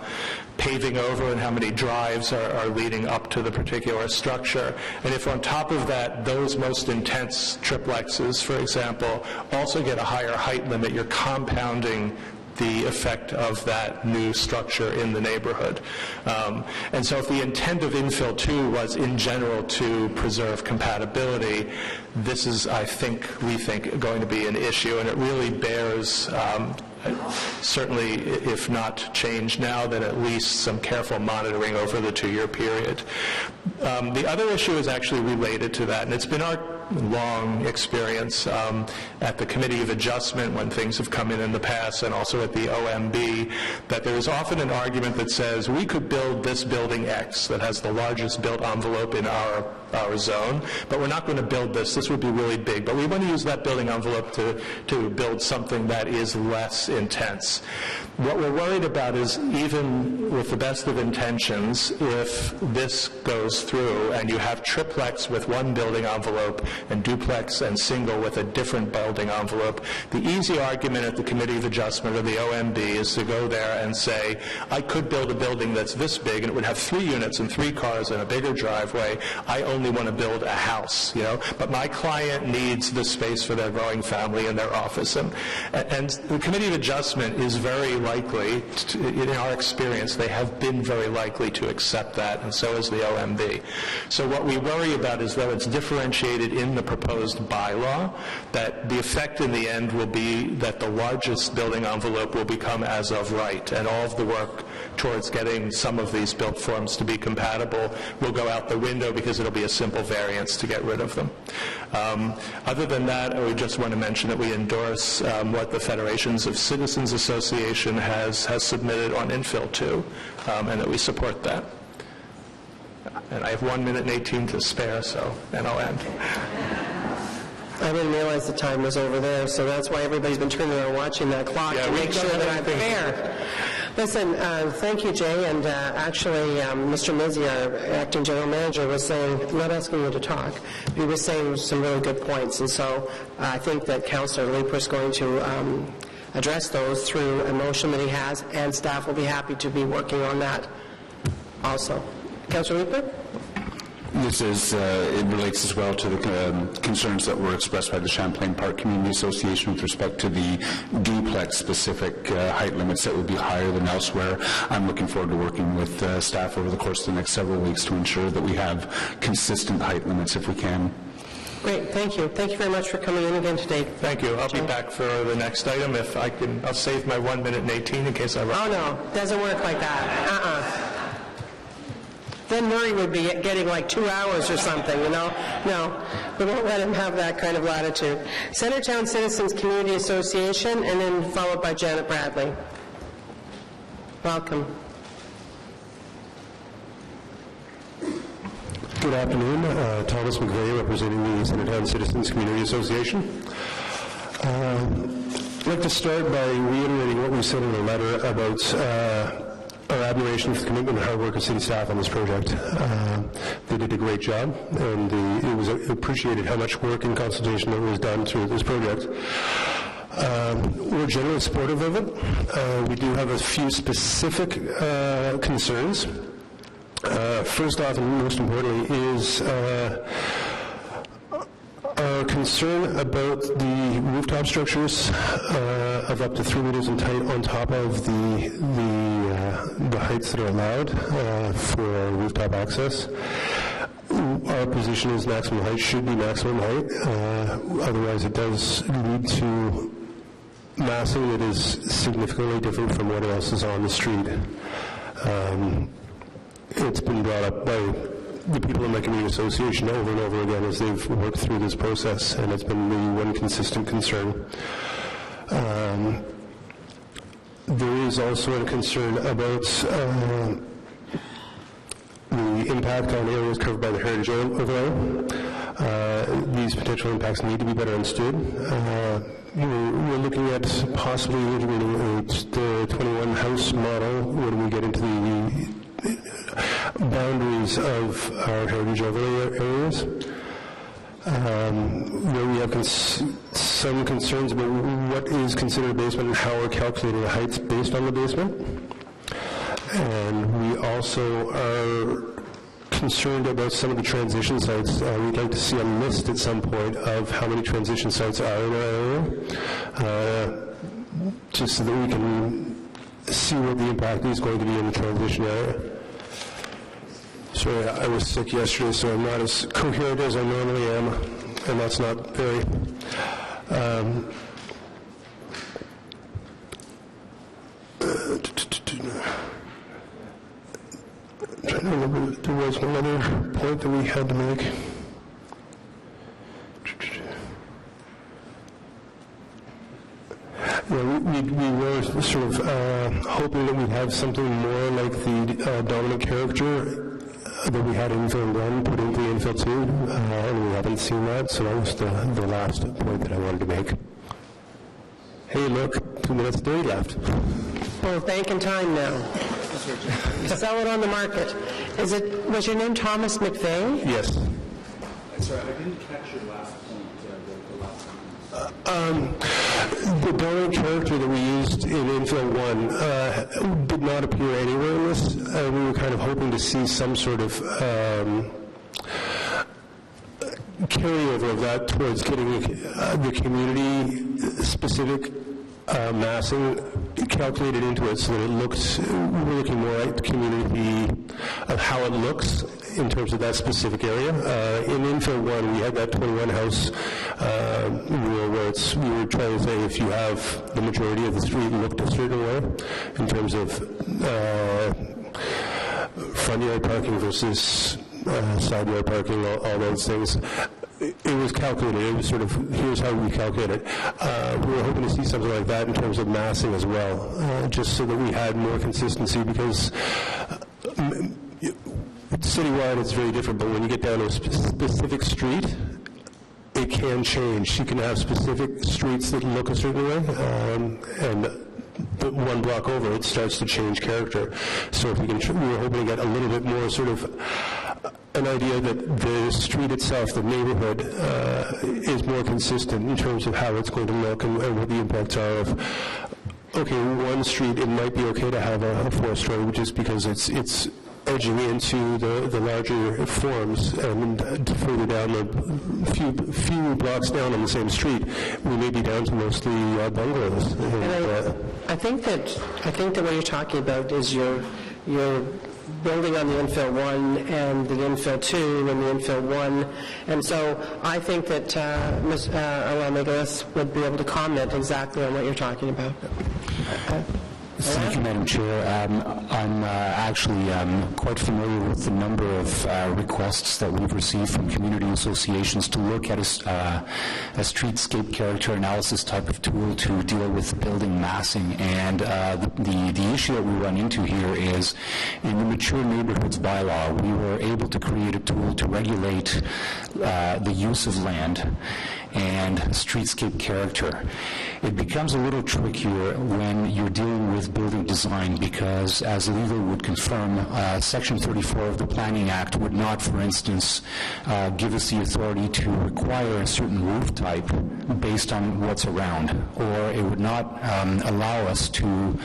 paving over and how many drives are leading up to the particular structure. And if on top of that, those most intense triplexes, for example, also get a higher height limit, you're compounding the effect of that new structure in the neighborhood. And so if the intent of infill 2 was in general to preserve compatibility, this is, we think, going to be an issue, and it really bears certainly, if not change now, then at least some careful monitoring over the 2-year period. The other issue is actually related to that, and it's been our long experience at the Committee of Adjustment when things have come in the past, and also at the OMB, that there is often an argument that says we could build this building X that has the largest built envelope in our zone, but we're not going to build this. This would be really big, but we want to use that building envelope to build something that is less intense. What we're worried about is, even with the best of intentions, if this goes through and you have triplex with one building envelope and duplex and single with a different building envelope, the easy argument at the Committee of Adjustment or the OMB is to go there and say, I could build a building that's this big and it would have 3 units and 3 cars and a bigger driveway. I only want to build a house, but my client needs the space for their growing family and their office. And the Committee of Adjustment is very likely, in our experience, they have been very likely to accept that, and so is the OMB. So what we worry about is, though it's differentiated in the proposed bylaw, that the effect in the end will be that the largest building envelope will become as of right, and all of the work towards getting some of these built forms to be compatible will go out the window because it'll be a simple variance to get rid of them. Other than that, I would just want to mention that we endorse what the Federations of Citizens Association has submitted on infill 2, and that we support that. And I have 1 minute and 18 to spare, and I'll end. I didn't realize the time was over there, so that's why everybody's been turning around watching that clock to make sure that I'm fair. Listen, thank you, Jay, and actually, Mr. Mizzi, our acting general manager, was saying, not asking you to talk, but he was saying some really good points, and so I think that Councillor Leeper is going to address those through a motion that he has, and staff will be happy to be working on that also. Councillor Leeper? This is, it relates as well to the concerns that were expressed by the Champlain Park Community Association with respect to the duplex-specific height limits that would be higher than elsewhere. I'm looking forward to working with staff over the course of the next several weeks to ensure that we have consistent height limits if we can. Great, thank you. Thank you very much for coming in again today. Thank you. I'll be back for the next item if I can. I'll save my 1 minute and 18 in case I run. Oh, no, doesn't work like that. Then Murray would be getting like 2 hours or something, No, we won't let him have that kind of latitude. Centertown Citizens Community Association, and then followed by Janet Bradley. Welcome. Good afternoon. Thomas McVeigh, representing the Centertown Citizens Community Association. I'd like to start by reiterating what we said in the letter about our admiration for the commitment and hard work of city staff on this project. They did a great job, and it was appreciated how much work and consultation that was done through this project. We're generally supportive of it. We do have a few specific concerns. First off, and most importantly, is our concern about the rooftop structures of up to 3 meters in height on top of the heights that are allowed for rooftop access. Our position is maximum height should be maximum height. Otherwise, it does lead to massing that is significantly different from what else is on the street. It's been brought up by the people in my community association over and over again as they've worked through this process, and it's been the one consistent concern. There is also a concern about the impact on areas covered by the heritage overlay. These potential impacts need to be better understood. We're looking at possibly integrating the 21 house model when we get into the boundaries of our heritage overlay areas. Where we have some concerns about what is considered a basement and how we're calculating the heights based on the basement. And we also are concerned about some of the transition sites. We'd like to see a list at some point of how many transition sites are in our area, just so that we can see what the impact is going to be in the transition area. Sorry, I was sick yesterday, so I'm not as coherent as I normally am, and that's not very... I'm trying to remember if there was one other point that we had to make. We were sort of hoping that we'd have something more like the dominant character that we had in infill 1 put into infill 2, and we haven't seen that, so that was the last point that I wanted to make. Hey, look, 2 minutes 30 left. Well, banking time now. Sell it on the market. Was your name Thomas McVeigh? Yes. Sorry, I didn't catch your last point, the last The dominant character that we used in infill 1 did not appear anywhere in this. We were kind of hoping to see some sort of carryover of that towards getting the community-specific massing calculated into it so that it looks, we're looking more at the community of how it looks in terms of that specific area. In infill 1, we had that 21 house rule where we were trying to say if you have the majority of the street looked a certain way in terms of front yard parking versus side yard parking, all those things. It was calculated. It was sort of, here's how we calculate it. We were hoping to see something like that in terms of massing as well, just so that we had more consistency, because citywide it's very different, but when you get down to a specific street, it can change. You can have specific streets that look a certain way, and one block over, it starts to change character. So if we were hoping to get a little bit more sort of an idea that the street itself, the neighborhood, is more consistent in terms of how it's going to look and what the impacts are of, okay, one street, it might be okay to have a 4-story just because it's edging into the larger forms, and further down the few blocks down on the same street, we may be down to mostly bungalows. And I think that what you're talking about is you're building on the infill 1 and the infill 2 and the infill 1, and so I think that Ms. Alamagas would be able to comment exactly on what you're talking about. Thank you, Madam Chair. I'm actually quite familiar with the number of requests that we've received from community associations to look at a streetscape character analysis type of tool to deal with building massing. And the issue that we run into here is in the mature neighborhoods bylaw, we were able to create a tool to regulate the use of land and streetscape character. It becomes a little trickier when you're dealing with building design, because as legal would confirm, Section 34 of the Planning Act would not, for instance, give us the authority to require a certain roof type based on what's around, or it would not allow us to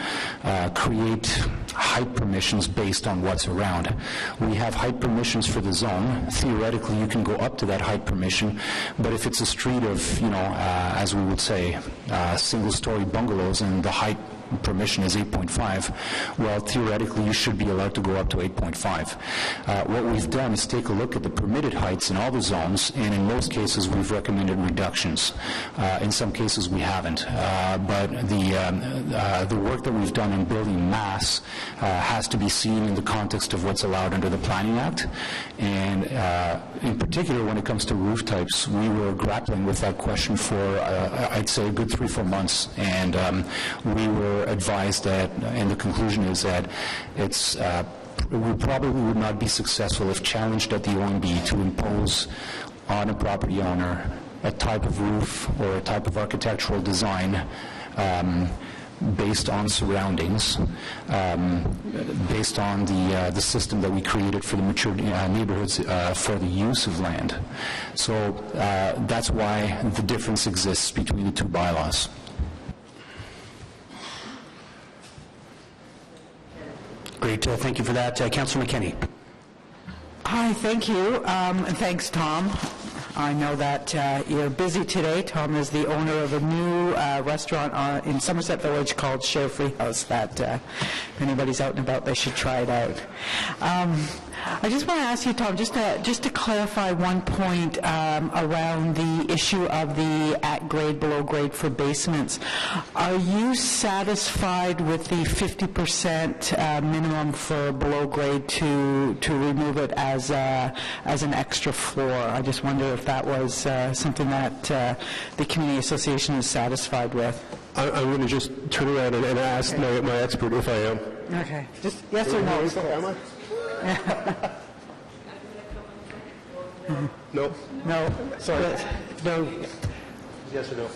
create height permissions based on what's around. We have height permissions for the zone. Theoretically, you can go up to that height permission, but if it's a street of, as we would say, single-story bungalows and the height permission is 8.5, well, theoretically, you should be allowed to go up to 8.5. What we've done is take a look at the permitted heights in all the zones, and in most cases, we've recommended reductions. In some cases, we haven't. But the work that we've done in building mass has to be seen in the context of what's allowed under the Planning Act. And in particular, when it comes to roof types, we were grappling with that question for, I'd say, a good 3-4 months. And we were advised that, and the conclusion is that we probably would not be successful if challenged at the OMB to impose on a property owner a type of roof or a type of architectural design based on surroundings, based on the system that we created for the mature neighborhoods for the use of land. So that's why the difference exists between the two bylaws. Great. Thank you for that. Councillor McKinney. Hi, thank you, and thanks, Tom. I know that you're busy today. Tom is the owner of a new restaurant in Somerset Village called Share Free House that if anybody's out and about, they should try it out. I just want to ask you, Tom, just to clarify one point around the issue of the at grade, below grade for basements. Are you satisfied with the 50% minimum for below grade to remove it as an extra floor? I just wonder if that was something that the Community Association is satisfied with. I'm going to just turn around and ask my expert if I am. Okay. Just yes or no. Am I? No. No. Sorry. No. Yes or no?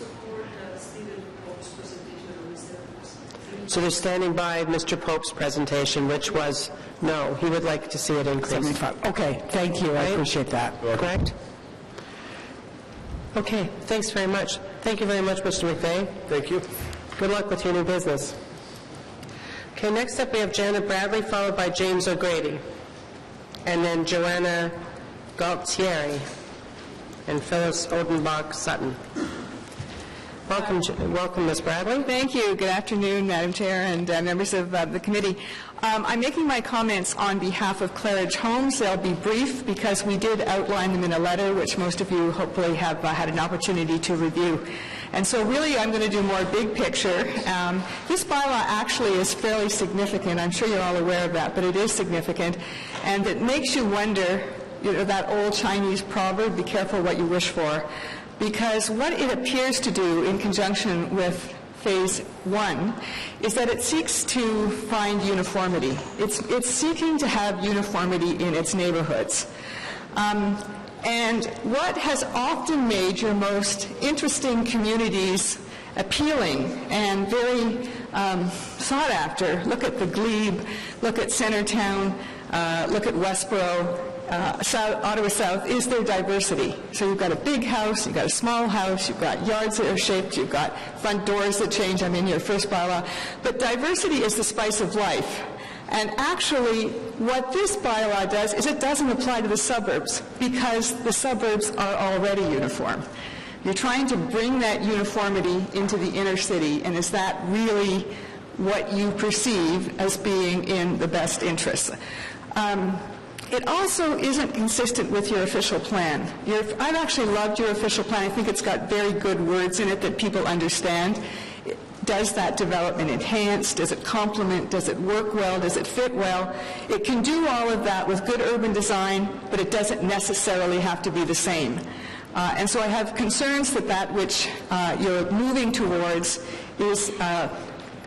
So they're standing by Mr. Pope's presentation, which was no. He would like to see it increase. 75. Okay. Thank you. I appreciate that. Correct? Okay. Thanks very much. Thank you very much, Mr. McVeigh. Thank you. Good luck with your new business. Okay, next up we have Janet Bradley, followed by James O'Grady, and then Joanna Galtieri and Phyllis Odenbach-Sutton. Welcome, Ms. Bradley. Thank you. Good afternoon, Madam Chair and members of the committee. I'm making my comments on behalf of Claridge Homes. They'll be brief because we did outline them in a letter, which most of you hopefully have had an opportunity to review. And so really I'm going to do more big picture. This bylaw actually is fairly significant. I'm sure you're all aware of that, but it is significant. And it makes you wonder, that old Chinese proverb, be careful what you wish for. Because what it appears to do in conjunction with Phase 1 is that it seeks to find uniformity. It's seeking to have uniformity in its neighborhoods. And what has often made your most interesting communities appealing and very sought after, look at the Glebe, look at Centertown, look at Westboro, Ottawa South, is their diversity. So you've got a big house, you've got a small house, you've got yards that are shaped, you've got front doors that change. I'm in your first bylaw. But diversity is the spice of life. And actually, what this bylaw does is it doesn't apply to the suburbs because the suburbs are already uniform. You're trying to bring that uniformity into the inner city, and is that really what you perceive as being in the best interest? It also isn't consistent with your official plan. I've actually loved your official plan. I think it's got very good words in it that people understand. Does that development enhance? Does it complement? Does it work well? Does it fit well? It can do all of that with good urban design, but it doesn't necessarily have to be the same. And so I have concerns that which you're moving towards is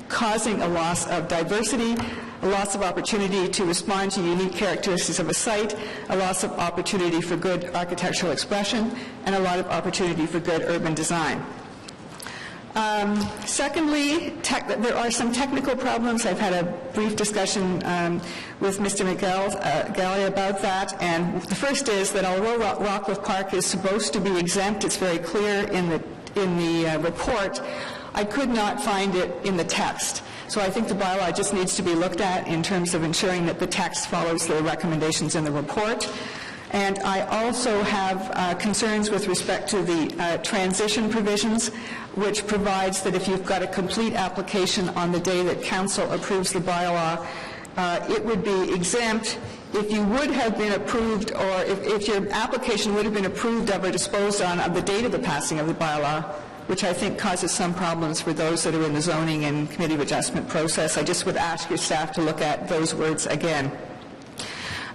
causing a loss of diversity, a loss of opportunity to respond to unique characteristics of a site, a loss of opportunity for good architectural expression, and a lot of opportunity for good urban design. Secondly, there are some technical problems. I've had a brief discussion with Mr. McGalley about that. And the first is that although Rockcliffe Park is supposed to be exempt, it's very clear in the report, I could not find it in the text. So I think the bylaw just needs to be looked at in terms of ensuring that the text follows the recommendations in the report. And I also have concerns with respect to the transition provisions, which provides that if you've got a complete application on the day that council approves the bylaw, it would be exempt if you would have been approved, or if your application would have been approved of or disposed on of the date of the passing of the bylaw, which I think causes some problems for those that are in the zoning and committee of adjustment process. I just would ask your staff to look at those words again.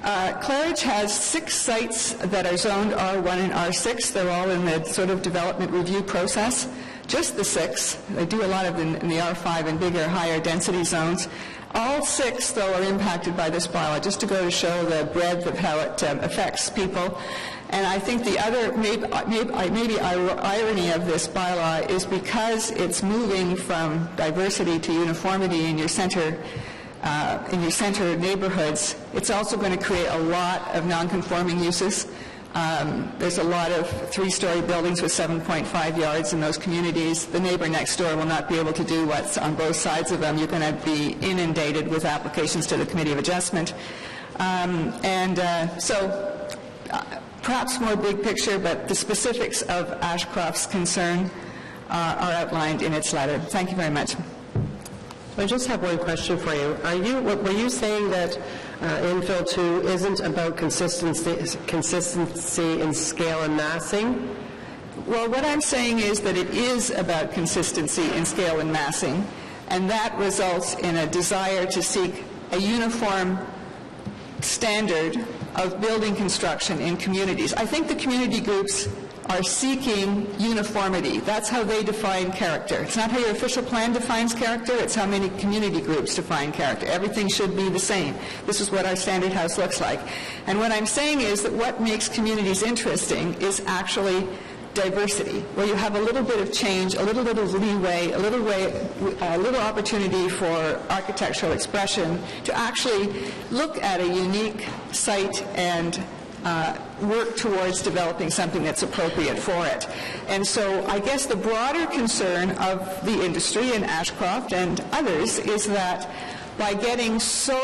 Claridge has 6 sites that are zoned R1 and R6. They're all in the sort of development review process. Just the 6. They do a lot of in the R5 and bigger, higher density zones. All 6, though, are impacted by this bylaw, just to go to show the breadth of how it affects people. And I think the other maybe irony of this bylaw is because it's moving from diversity to uniformity in your center neighborhoods, it's also going to create a lot of non-conforming uses. There's a lot of 3-story buildings with 7.5 yards in those communities. The neighbor next door will not be able to do what's on both sides of them. You're going to be inundated with applications to the Committee of Adjustment. So perhaps more big picture, but the specifics of Ashcroft's concern are outlined in its letter. Thank you very much. I just have one question for you. Were you saying that infill 2 isn't about consistency in scale and massing? Well, what I'm saying is that it is about consistency in scale and massing, and that results in a desire to seek a uniform standard of building construction in communities. I think the community groups are seeking uniformity. That's how they define character. It's not how your official plan defines character, it's how many community groups define character. Everything should be the same. This is what our standard house looks like. And what I'm saying is that what makes communities interesting is actually diversity, where you have a little bit of change, a little leeway, a little opportunity for architectural expression to actually look at a unique site and work towards developing something that's appropriate for it. And so I guess the broader concern of the industry in Ashcroft and others is that by getting so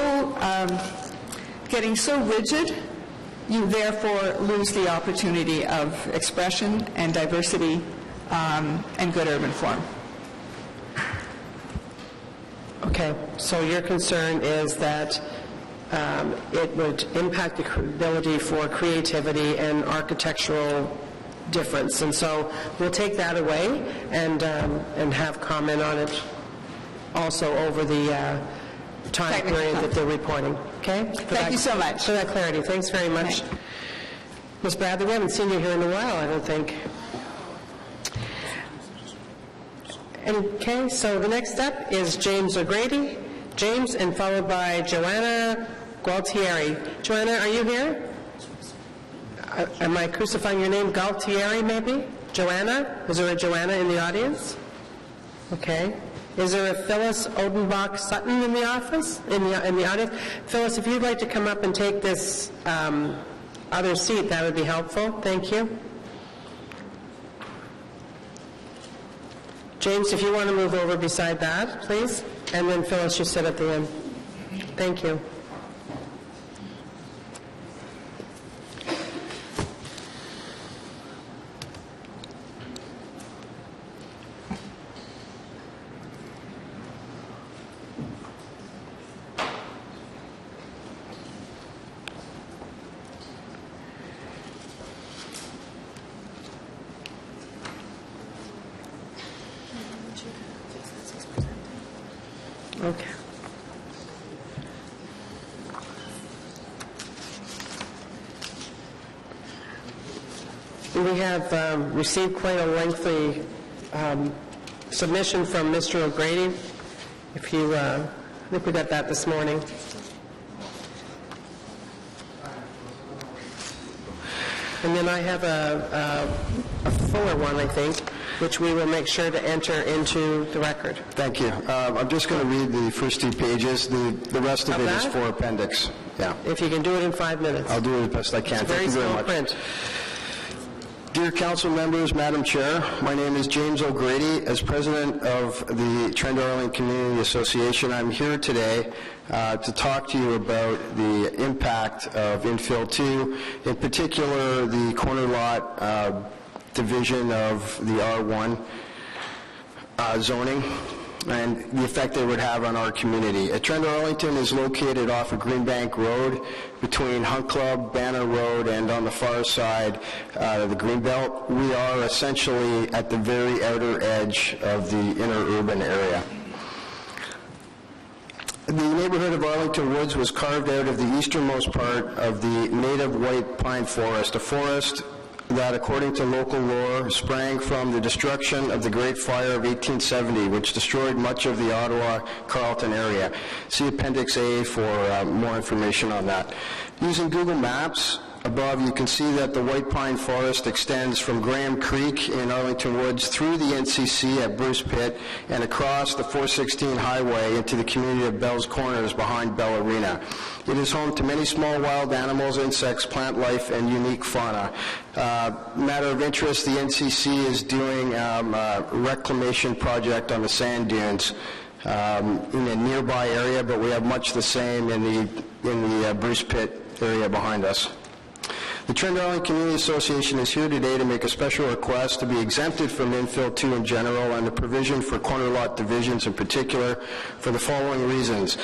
rigid, you therefore lose the opportunity of expression and diversity and good urban form. Okay, so your concern is that it would impact the ability for creativity and architectural difference. And so we'll take that away and have comment on it also over the time period that they're reporting. Okay? Thank you so much. For that clarity. Thanks very much. Ms. Bradley, we haven't seen you here in a while, I don't think. Okay, so the next step is James O'Grady. James, and followed by Joanna Gualtieri. Joanna, are you here? Am I crucifying your name? Gualtieri, maybe? Joanna? Is there a Joanna in the audience? Okay. Is there a Phyllis Odenbach Sutton in the office? In the audience? Phyllis, if you'd like to come up and take this other seat, that would be helpful. Thank you. James, if you want to move over beside that, please. And then Phyllis, you sit at the end. Thank you. Okay. We have received quite a lengthy submission from Mr. O'Grady. If you, I think we got that this morning. And then I have a fuller one, I think. which we will make sure to enter into the record. Thank you. I'm just going to read the first 2 pages. The rest of it is for appendix. Yeah. If you can do it in 5 minutes. I'll do it as best I can. It's very Thank you very small much. print. Dear council members, Madam Chair, my name is James O'Grady. As president of the Trent-Darling Community Association, I'm here today to talk to you about the impact of Infill 2, in particular the corner lot division of the R1 zoning, and the effect they would have on our community. Trent-Darlington is located off of Greenbank Road between Hunt Club, Banner Road, and on the far side of the Greenbelt. We are essentially at the very outer edge of the inner urban area. The neighborhood of Arlington Woods was carved out of the easternmost part of the native white pine forest, a forest that, according to local lore, sprang from the destruction of the Great Fire of 1870, which destroyed much of the Ottawa-Carleton area. See Appendix A for more information on that. Using Google Maps, above you can see that the White Pine Forest extends from Graham Creek in Arlington Woods through the NCC at Bruce Pit and across the 416 highway into the community of Bell's Corners behind Bell Arena. It is home to many small wild animals, insects, plant life, and unique fauna. Matter of interest, the NCC is doing a reclamation project on the sand dunes in a nearby area, but we have much the same in the Bruce Pit area behind us. The Trent-Darling Community Association is here today to make a special request to be exempted from Infill 2 in general and the provision for corner lot divisions in particular for the following reasons.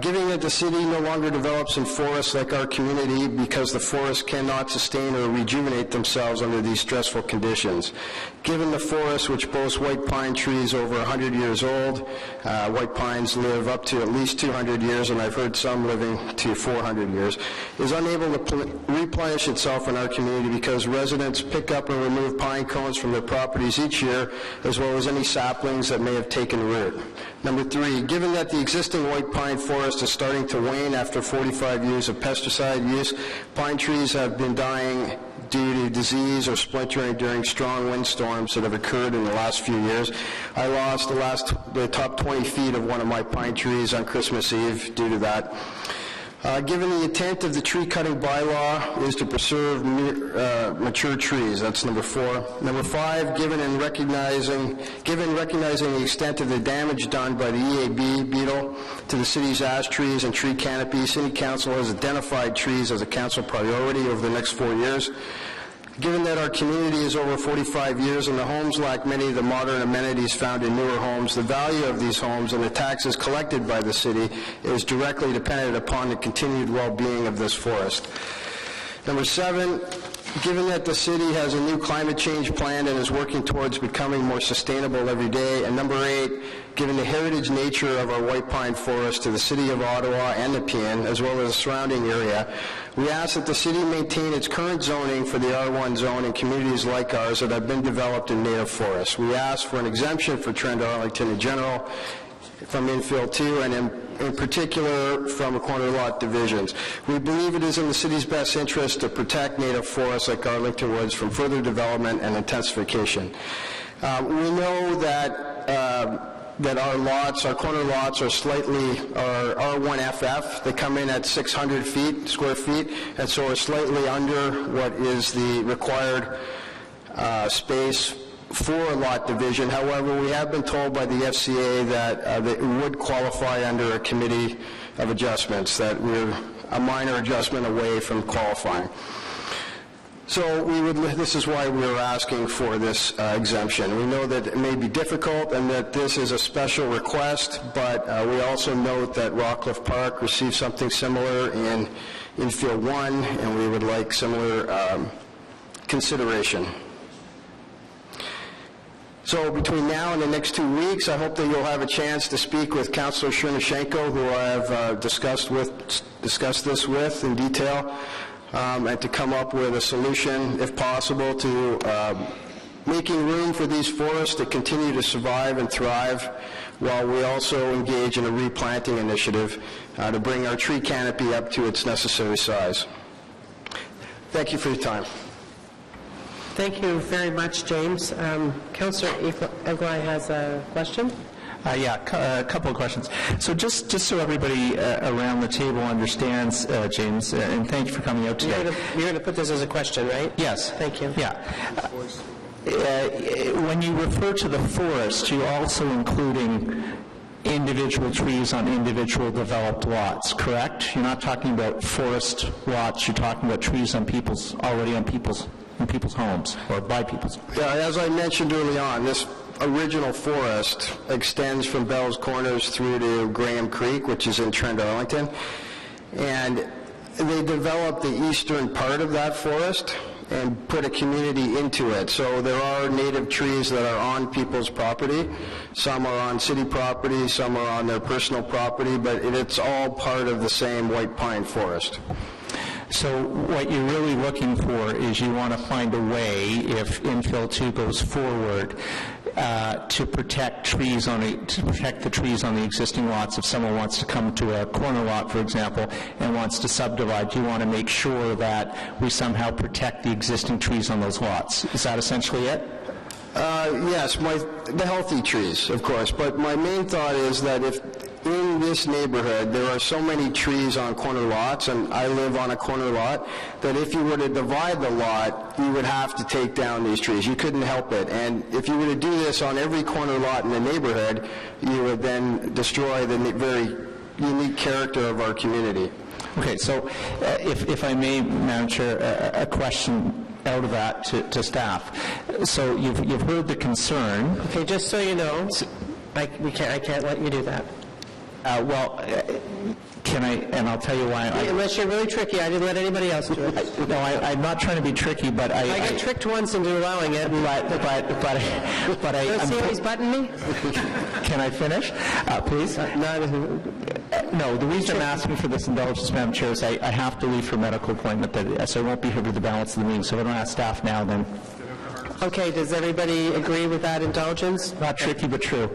Given that the city no longer develops in forests like our community because the forests cannot sustain or rejuvenate themselves under these stressful conditions. Given the forest, which boasts white pine trees over 100 years old, white pines live up to at least 200 years, and I've heard some living to 400 years, is unable to replenish itself in our community because residents pick up and remove pine cones from their properties each year, as well as any saplings that may have taken root. Number 3, given that the existing white pine forest is starting to wane after 45 years of pesticide use, pine trees have been dying due to disease or splintering during strong windstorms that have occurred in the last few years. I lost the top 20 feet of one of my pine trees on Christmas Eve due to that. Given the intent of the tree cutting bylaw is to preserve mature trees, that's number 4. Number 5, given recognizing the extent of the damage done by the EAB beetle to the city's ash trees and tree canopy, City Council has identified trees as a council priority over the next 4 years. Given that our community is over 45 years and the homes lack many of the modern amenities found in newer homes, the value of these homes and the taxes collected by the city is directly dependent upon the continued well-being of this forest. Number 7, given that the city has a new climate change plan and is working towards becoming more sustainable every day, and number 8, given the heritage nature of our white pine forest to the city of Ottawa and Nepean, as well as the surrounding area, we ask that the city maintain its current zoning for the R1 zone in communities like ours that have been developed in native forests. We ask for an exemption for Trent-Darlington in general from Infill 2 and in particular from corner lot divisions. We believe it is in the city's best interest to protect native forests like Arlington Woods from further development and intensification. We know that our corner lots are R1FF. They come in at 600 square feet, and so are slightly under what is the required space for a lot division. However, we have been told by the FCA that it would qualify under a committee of adjustments, that we're a minor adjustment away from qualifying. So this is why we're asking for this exemption. We know that it may be difficult and that this is a special request, but we also note that Rockcliffe Park received something similar in Infill 1, and we would like similar consideration. So between now and the next 2 weeks, I hope that you'll have a chance to speak with Councillor Chernushenko, who I have discussed this with in detail, and to come up with a solution, if possible, to making room for these forests to continue to survive and thrive, while we also engage in a replanting initiative to bring our tree canopy up to its necessary size. Thank you for your time. Thank you very much, James. Councillor Eglai has a question. A couple of questions. So just so everybody around the table understands, James, and thank you for coming out today. You're going to put this as a question, right? Yes. Thank you. Yeah. When you refer to the forest, you're also including individual trees on individual developed lots, correct? You're not talking about forest lots, you're talking about trees on people's homes, or by people's homes. Yeah, as I mentioned early on, this original forest extends from Bell's Corners through to Graham Creek, which is in Trent, Arlington. And they developed the eastern part of that forest and put a community into it. So there are native trees that are on people's property. Some are on city property, some are on their personal property, but it's all part of the same white pine forest. So what you're really looking for is you want to find a way, if infill 2 goes forward, to protect the trees on the existing lots. If someone wants to come to a corner lot, for example, and wants to subdivide, you want to make sure that we somehow protect the existing trees on those lots. Is that essentially it? Yes, the healthy trees, of course. But my main thought is that if in this neighborhood there are so many trees on corner lots, and I live on a corner lot, that if you were to divide the lot, you would have to take down these trees. You couldn't help it. And if you were to do this on every corner lot in the neighborhood, you would then destroy the very unique character of our community. Okay, so if I may, Madam Chair, a question out of that to staff. So you've heard the concern. Okay, just so you know, I can't let you do that. Can I, and I'll tell you why. Unless you're really tricky, I didn't let anybody else do it. No, I'm not trying to be tricky, but I got tricked once into allowing it. But Let's see how he's butting me. Can I finish, please? No, the reason I'm asking for this indulgence, Madam Chair, is I have to leave for a medical appointment, so I won't be here for the balance of the meeting. So if I don't ask staff now, then... Okay, does everybody agree with that indulgence? Not tricky, but true.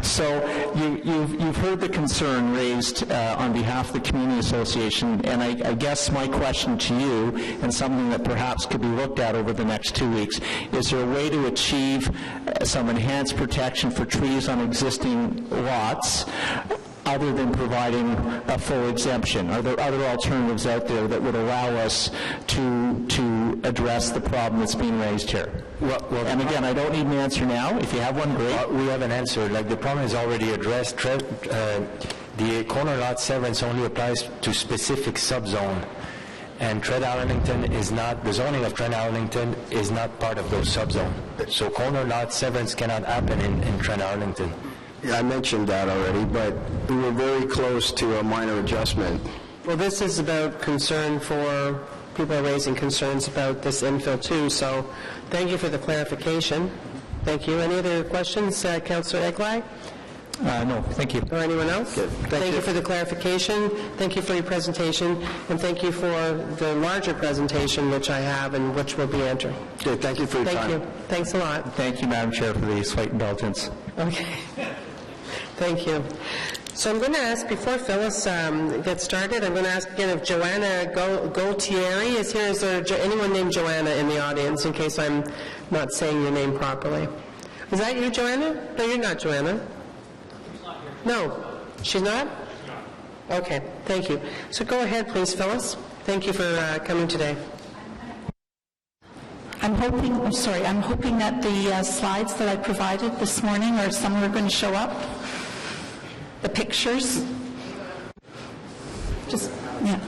So you've heard the concern raised on behalf of the Community Association, and I guess my question to you, and something that perhaps could be looked at over the next 2 weeks, is there a way to achieve some enhanced protection for trees on existing lots other than providing a full exemption? Are there other alternatives out there that would allow us to address the problem that's being raised here? And again, I don't need an answer now. If you have one, great. We have an answer. The problem is already addressed. The corner lot severance only applies to specific subzone. And Trent Arlington is not, the zoning of Trent Arlington is not part of those subzones. So corner lot severance cannot happen in Trent Arlington. Yeah, I mentioned that already, but we were very close to a minor adjustment. Well, this is about concern for, people are raising concerns about this infill too, so thank you for the clarification. Thank you. Any other questions, Councillor Eglai? No, thank you. Or anyone else? Good. Thank you for the clarification. Thank you for your presentation, and thank you for the larger presentation which I have and which will be entered. Good. Thank you for your time. Thank you. Thanks a lot. Thank you, Madam Chair, for the slight indulgence. Okay. Thank you. So I'm going to ask, before Phyllis gets started, I'm going to ask again if Joanna Gaultieri is here. Is there anyone named Joanna in the audience, in case I'm not saying your name properly? Is that you, Joanna? No, you're not Joanna. No, she's not? Okay, thank you. So go ahead, please, Phyllis. Thank you for coming today. I'm hoping that the slides that I provided this morning are somewhere going to show up. The pictures. Yeah.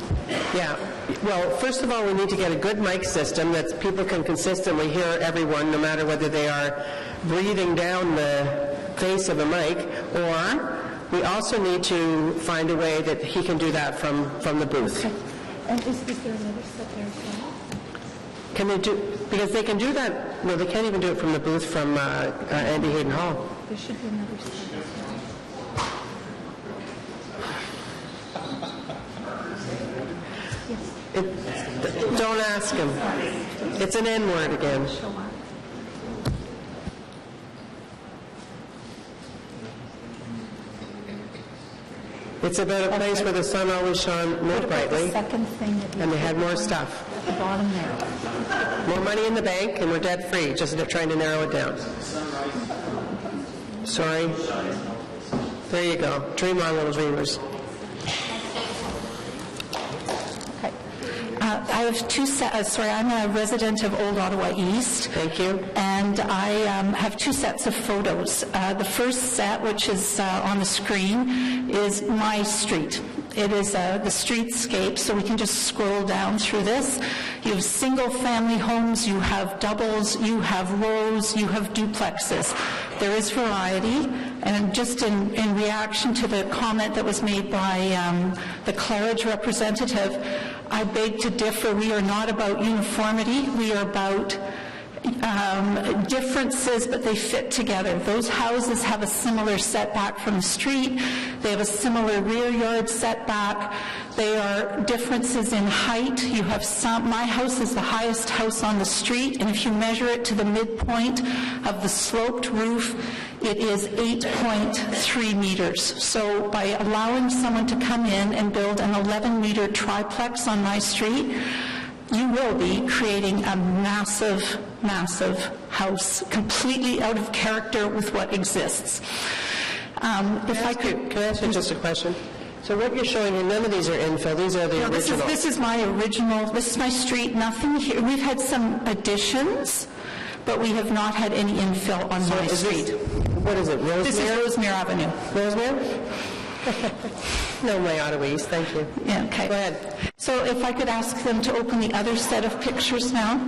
Well, first of all, we need to get a good mic system that people can consistently hear everyone, no matter whether they are breathing down the face of a mic, or we also need to find a way that he can do that from the booth. Okay. And is there another set there as well? Can they do, because they can do that, no, they can't even do it from the booth from Andy Hayden Hall. There should be another set as well. Don't ask him. It's an N-word again. It's about a place where the sun always shone more brightly, Second thing that and they had more stuff. at the bottom there. More money in the bank, and we're debt-free, just trying to narrow it down. Sorry. There you go. Dream on, little dreamers. I have two sets. I'm a resident of Old Ottawa East. Thank you. And I have two sets of photos. The first set, which is on the screen, is my street. It is the streetscape, so we can just scroll down through this. You have single-family homes, you have doubles, you have rows, you have duplexes. There is variety, and just in reaction to the comment that was made by the Claridge representative, I beg to differ. We are not about uniformity. We are about differences, but they fit together. Those houses have a similar setback from the street. They have a similar rear yard setback. They are differences in height. You have some, my house is the highest house on the street, and if you measure it to the midpoint of the sloped roof, it is 8.3 meters. So by allowing someone to come in and build an 11-meter triplex on my street, you will be creating a massive, massive house, completely out of character with what exists. If I could, can I ask you just a question? So what you're showing here, none of these are infill. These are the original. This is my original. This is my street. Nothing here. We've had some additions, but we have not had any infill on my street. What is it? Rosemere? This is Rosemere Avenue. Rosemere? No, my Ottawa East, thank you. Yeah, okay. Go ahead. So if I could ask them to open the other set of pictures now,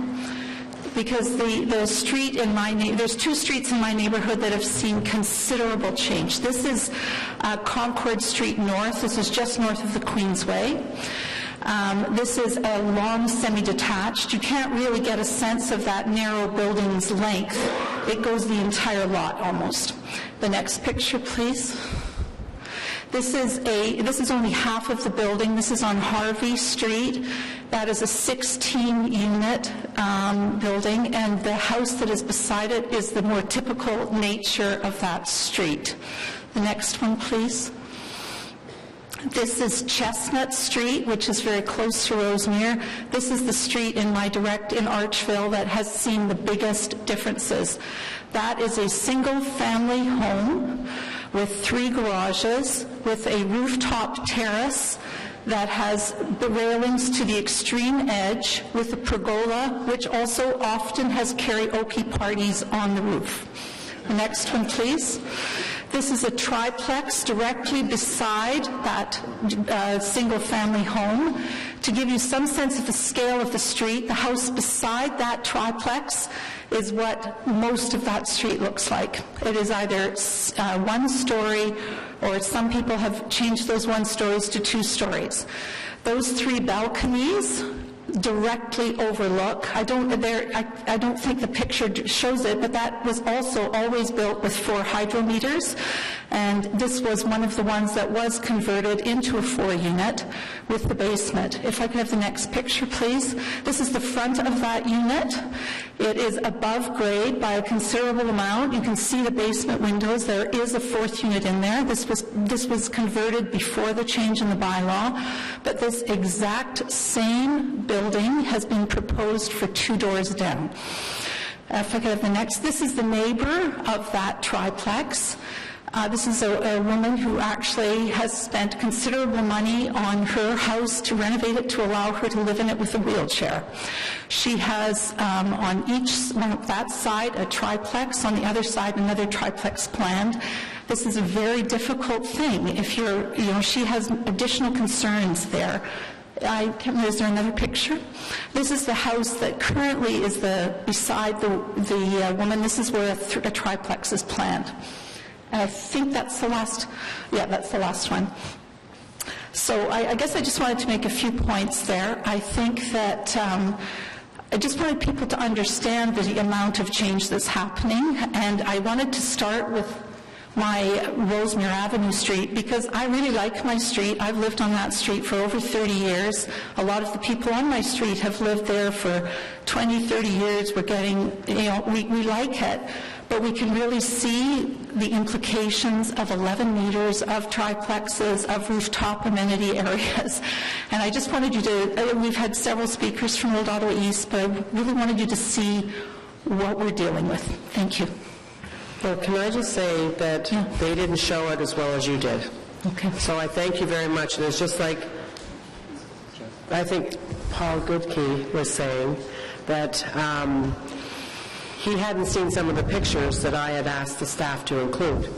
because the street in my there's two streets in my neighborhood that have seen considerable change. This is Concord Street North. This is just north of the Queensway. This is a long semi-detached. You can't really get a sense of that narrow building's length. It goes the entire lot almost. The next picture, please. This is only half of the building. This is on Harvey Street. That is a 16-unit building, and the house that is beside it is the more typical nature of that street. The next one, please. This is Chestnut Street, which is very close to Rosemere. This is the street in Archville that has seen the biggest differences. That is a single-family home with 3 garages, with a rooftop terrace that has the railings to the extreme edge, with a pergola, which also often has karaoke parties on the roof. The next one, please. This is a triplex directly beside that single-family home. To give you some sense of the scale of the street, the house beside that triplex is what most of that street looks like. It is either 1 story, or some people have changed those 1 stories to 2 stories. Those 3 balconies directly overlook. I don't think the picture shows it, but that was also always built with 4 hydrometers, and this was one of the ones that was converted into a 4-unit with the basement. If I could have the next picture, please. This is the front of that unit. It is above grade by a considerable amount. You can see the basement windows. There is a 4th unit in there. This was converted before the change in the bylaw, but this exact same building has been proposed for 2 doors down. If I could have the next. This is the neighbor of that triplex. This is a woman who actually has spent considerable money on her house to renovate it to allow her to live in it with a wheelchair. She has on that side a triplex, on the other side another triplex planned. This is a very difficult thing. If she has additional concerns there. Is there another picture? This is the house that currently is beside the woman. This is where a triplex is planned. And I think that's the last, that's the last one. So I guess I just wanted to make a few points there. I think that I just wanted people to understand the amount of change that's happening, and I wanted to start with my Rosemere Avenue street, because I really like my street. I've lived on that street for over 30 years. A lot of the people on my street have lived there for 20, 30 years. We're getting, we like it. but we can really see the implications of 11 meters of triplexes, of rooftop amenity areas. And I just wanted you to, we've had several speakers from Old Ottawa East, but I really wanted you to see what we're dealing with. Thank you. Well, can I just say that they didn't show it as well as you did. Okay. So I thank you very much. And it's just like, I think Paul Goodkey was saying, that he hadn't seen some of the pictures that I had asked the staff to include,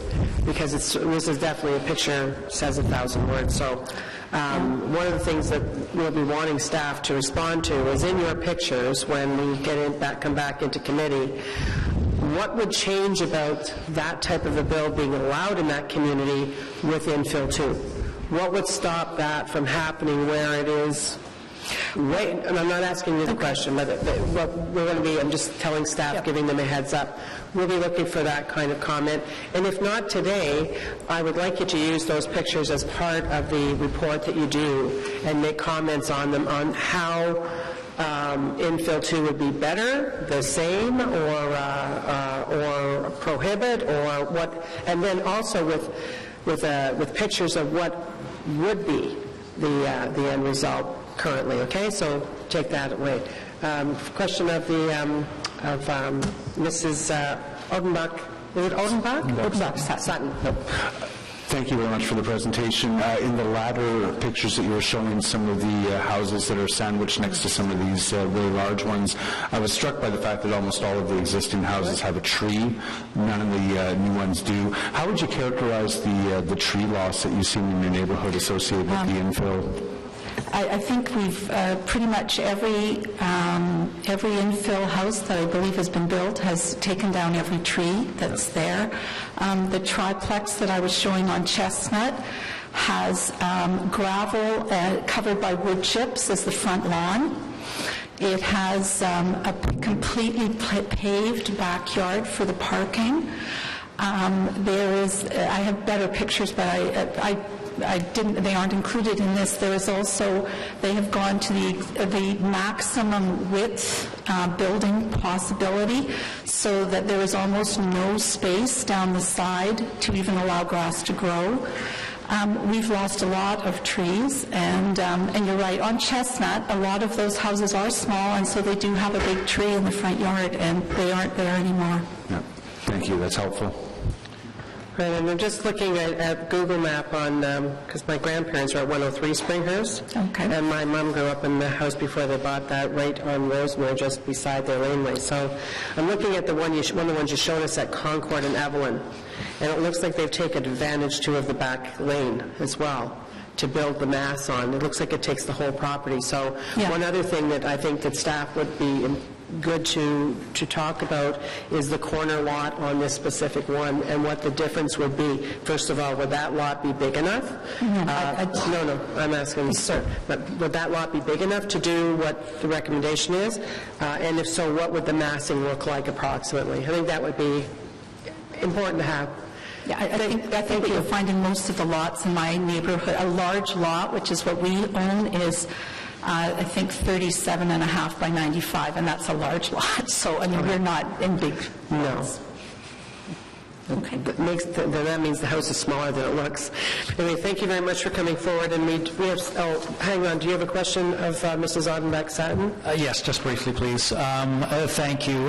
because this is definitely a picture says 1,000 words. So one of the things that we'll be wanting staff to respond to is in your pictures when we come back into committee, what would change about that type of a bill being allowed in that community with infill 2? What would stop that from happening where it is? Wait, and I'm not asking you the question, but we're going to be, I'm just telling staff, giving them a heads up. We'll be looking for that kind of comment. And if not today, I would like you to use those pictures as part of the report that you do and make comments on them on how infill 2 would be better, the same, or prohibit, or what, and then also with pictures of what would be the end result currently. Okay, so take that away. Question of Mrs. Odenbach. Is it Odenbach? Odenbach Sutton. Thank you very much for the presentation. In the latter pictures that you were showing, some of the houses that are sandwiched next to some of these really large ones, I was struck by the fact that almost all of the existing houses have a tree. None of the new ones do. How would you characterize the tree loss that you've seen in your neighborhood associated with the infill? I think we've pretty much every infill house that I believe has been built has taken down every tree that's there. The triplex that I was showing on Chestnut has gravel covered by wood chips as the front lawn. It has a completely paved backyard for the parking. I have better pictures, but they aren't included in this. There is also, they have gone to the maximum width building possibility, so that there is almost no space down the side to even allow grass to grow. We've lost a lot of trees, and you're right, on Chestnut, a lot of those houses are small, and so they do have a big tree in the front yard, and they aren't there anymore. Yeah. Thank you, that's helpful. Right, and I'm just looking at Google Map on, because my grandparents are at 103 Springhurst, and my mom grew up in the house before they bought that right on Rosemere, just beside their laneway. So I'm looking at one of the ones you showed us at Concord and Evelyn, and it looks like they've taken advantage too of the back lane as well to build the mass on. It looks like it takes the whole property. So one other thing that I think that staff would be good to talk about is the corner lot on this specific one and what the difference would be. First of all, would that lot be big enough? No, I'm asking, sir. But would that lot be big enough to do what the recommendation is? And if so, what would the massing look like approximately? I think that would be important to have. Yeah, I think that you'll find in most of the lots in my neighborhood, a large lot, which is what we own, is I think 37.5 by 95, and that's a large lot. So, I mean, we're not in big lots. Okay. That means the house is smaller than it looks. Anyway, thank you very much for coming forward. And we have, hang on, do you have a question of Mrs. Odenbach-Satin? Yes, just briefly, please. Thank you.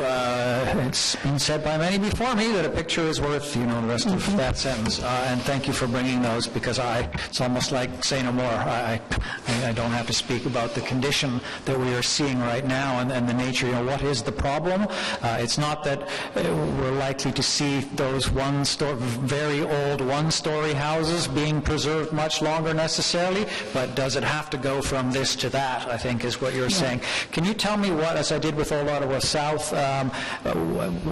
It's been said by many before me that a picture is worth, the rest of that sentence. And thank you for bringing those, because it's almost like say no more. I don't have to speak about the condition that we are seeing right now and the nature. What is the problem? It's not that we're likely to see those very old one-story houses being preserved much longer necessarily, but does it have to go from this to that, I think is what you're saying. Can you tell me what, as I did with Old Ottawa South,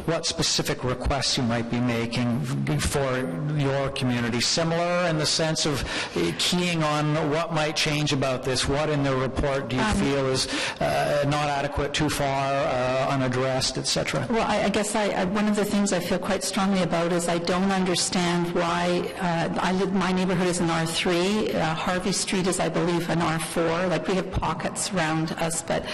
what specific requests you might be making for your community? Similar in the sense of keying on what might change about this? What in the report do you feel is not adequate, too far, unaddressed, etc.? Well, I guess one of the things I feel quite strongly about allowed is I don't understand why, my neighborhood is an R3, Harvey Street is, I believe, an R4, like we have pockets around us, but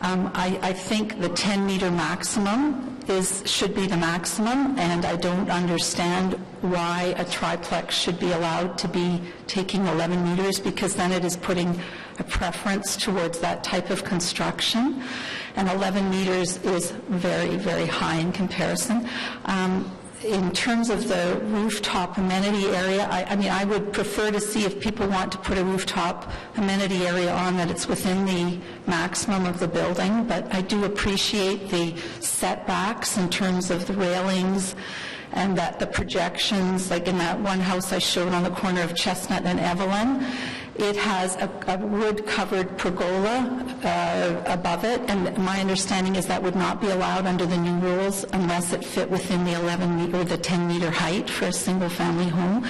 I think the 10-meter maximum should be the maximum, and I don't understand why a triplex should be allowed to be taking 11 meters, because then it is putting a preference towards that type of construction, and 11 meters is very, very high in comparison. In terms of the rooftop amenity area, I would prefer to see if people want to put a rooftop amenity area on that it's within the maximum of the building, but I do appreciate the setbacks in terms of the railings and that the projections, like in that one house I showed on the corner of Chestnut and Evelyn, it has a wood-covered pergola above it, and my understanding is that would not be allowed under the new rules unless it fit within the 11 or the 10-meter height for a single-family home.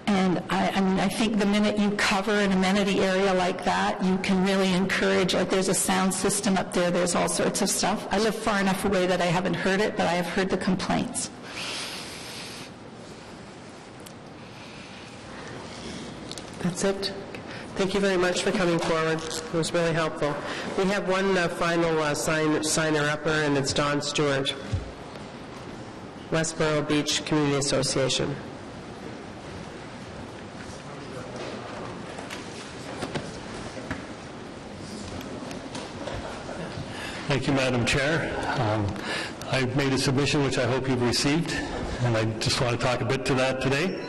And I think the minute you cover an amenity area like that, you can really encourage, like there's a sound system up there, there's all sorts of stuff. I live far enough away that I haven't heard it, but I have heard the complaints. That's it. Thank you very much for coming forward. It was really helpful. We have one final signer-upper, and it's Don Stewart, Westboro Beach Community Association. Thank you, Madam Chair. I've made a submission which I hope you've received, and I just want to talk a bit to that today.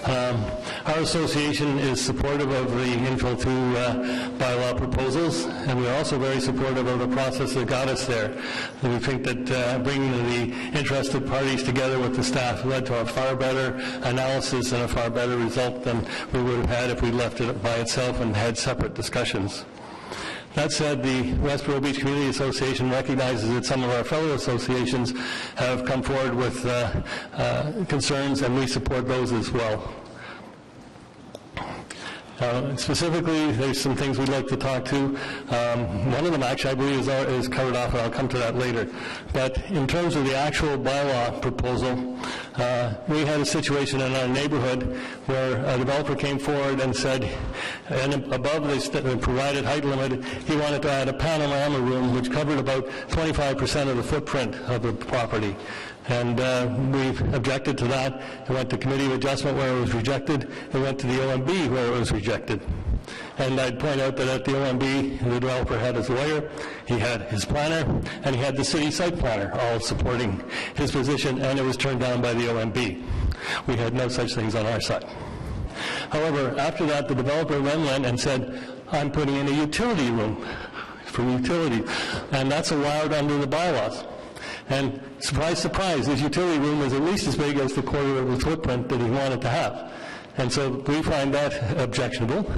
Our association is supportive of the Infill 2 bylaw proposals, and we're also very supportive of the process that got us there. And we think that bringing the interested parties together with the staff led to a far better analysis and a far better result than we would have had if we left it by itself and had separate discussions. That said, the Westboro Beach Community Association recognizes that some of our fellow associations have come forward with concerns, and we support those as well. Specifically, there's some things we'd like to talk to. One of them actually I believe is covered off, and I'll come to that later. But in terms of the actual bylaw proposal, we had a situation in our neighborhood where a developer came forward and said, and above the provided height limit, he wanted to add a panorama room which covered about 25% of the footprint of the property. And we've objected to that. It went to Committee of Adjustment where it was rejected. It went to the OMB where it was rejected. And I'd point out that at the OMB, the developer had his lawyer, he had his planner, and he had the city site planner all supporting his position, and it was turned down by the OMB. We had no such things on our side. However, after that, the developer then went and said, I'm putting in a utility room for utility, and that's allowed under the bylaws. And surprise, surprise, his utility room is at least as big as the quarter of the footprint that he wanted to have. And so we find that objectionable,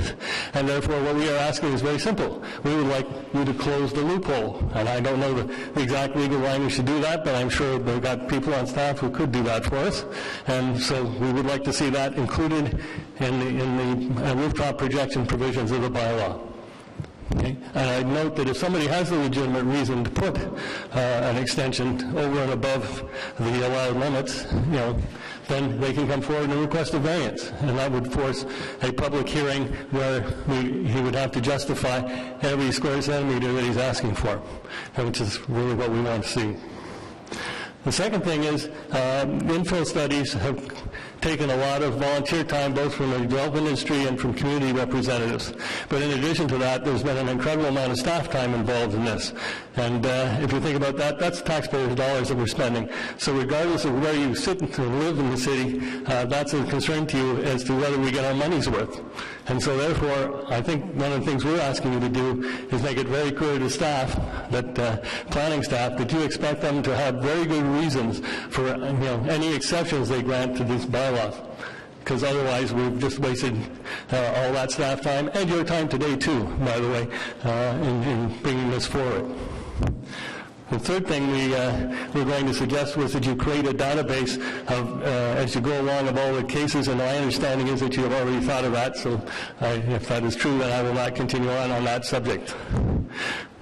and therefore what we are asking is very simple. We would like you to close the loophole, and I don't know the exact legal language to do that, but I'm sure they've got people on staff who could do that for us, and so we would like to see that included in the rooftop projection provisions of the bylaw. Okay. And I note that if somebody has a legitimate reason to put an extension over and above the allowed limits, then they can come forward and request a variance, and that would force a public hearing where he would have to justify every square centimeter that he's asking for, which is really what we want to see. The second thing is infill studies have taken a lot of volunteer time, both from the development industry and from community representatives. But in addition to that, there's been an incredible amount of staff time involved in this. And if you think about that, that's taxpayers' dollars that we're spending. So regardless of where you sit and live in the city, that's a concern to you as to whether we get our money's worth. And so therefore, I think one of the things we're asking you to do is make it very clear to staff, that planning staff, that you expect them to have very good reasons for any exceptions they grant to these bylaws. Because otherwise we've just wasted all that staff time, and your time today too, by the way, in bringing this forward. The third thing we were going to suggest was that you create a database of, as you go along, of all the cases, and my understanding is that you have already thought of that, so if that is true, then I will not continue on that subject.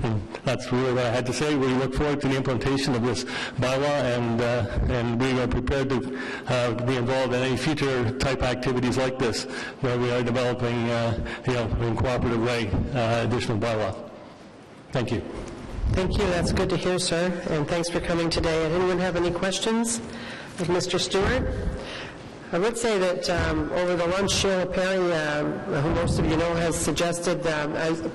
And that's really what I had to say. We look forward to the implementation of this bylaw, and we are prepared to be involved in any future type activities like this, where we are developing, in cooperative way, additional bylaw. Thank you. Thank you. That's good to hear, sir. And thanks for coming today. Anyone have any questions of Mr. Stewart? I would say that over the lunch, Sheila Perry, who most of you know, has suggested,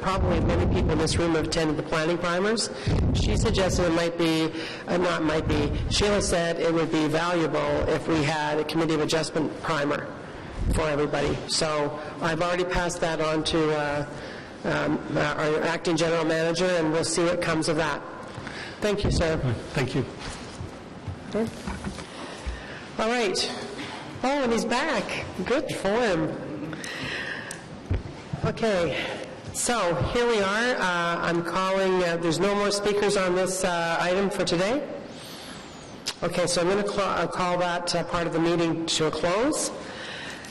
probably many people in this room have attended the planning primers. She suggested it might be, Sheila said it would be valuable if we had a committee of adjustment primer for everybody. So I've already passed that on to our acting general manager, and we'll see what comes of that. Thank you, sir. Thank you. Okay. All right. Oh, and he's back. Good for him. Okay. So here we are. I'm calling, there's no more speakers on this item for today. Okay, so I'm going to call that part of the meeting to a close.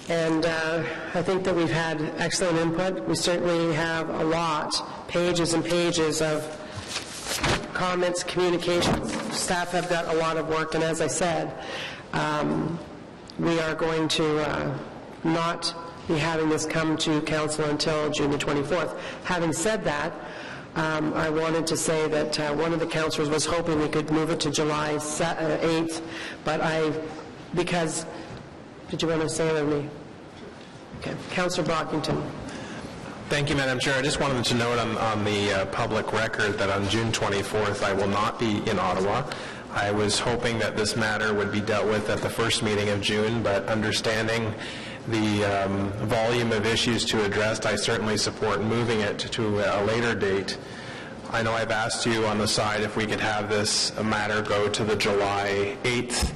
And I think that we've had excellent input. We certainly have a lot, pages and pages of comments, communications. Staff have got a lot of work, and as I said, we are going to not be having this come to council until June the 24th. Having said that, I wanted to say that one of the councillors was hoping we could move it to July 8th, but because... Did you want to say anything to me? Okay. Councillor Brockington. Thank you, Madam Chair. I just wanted to note on the public record that on June 24th I will not be in Ottawa. I was hoping that this matter would be dealt with at the first meeting of June, but understanding the volume of issues to address, I certainly support moving it to a later date. I know I've asked you on the side if we could have this matter go to the July 8th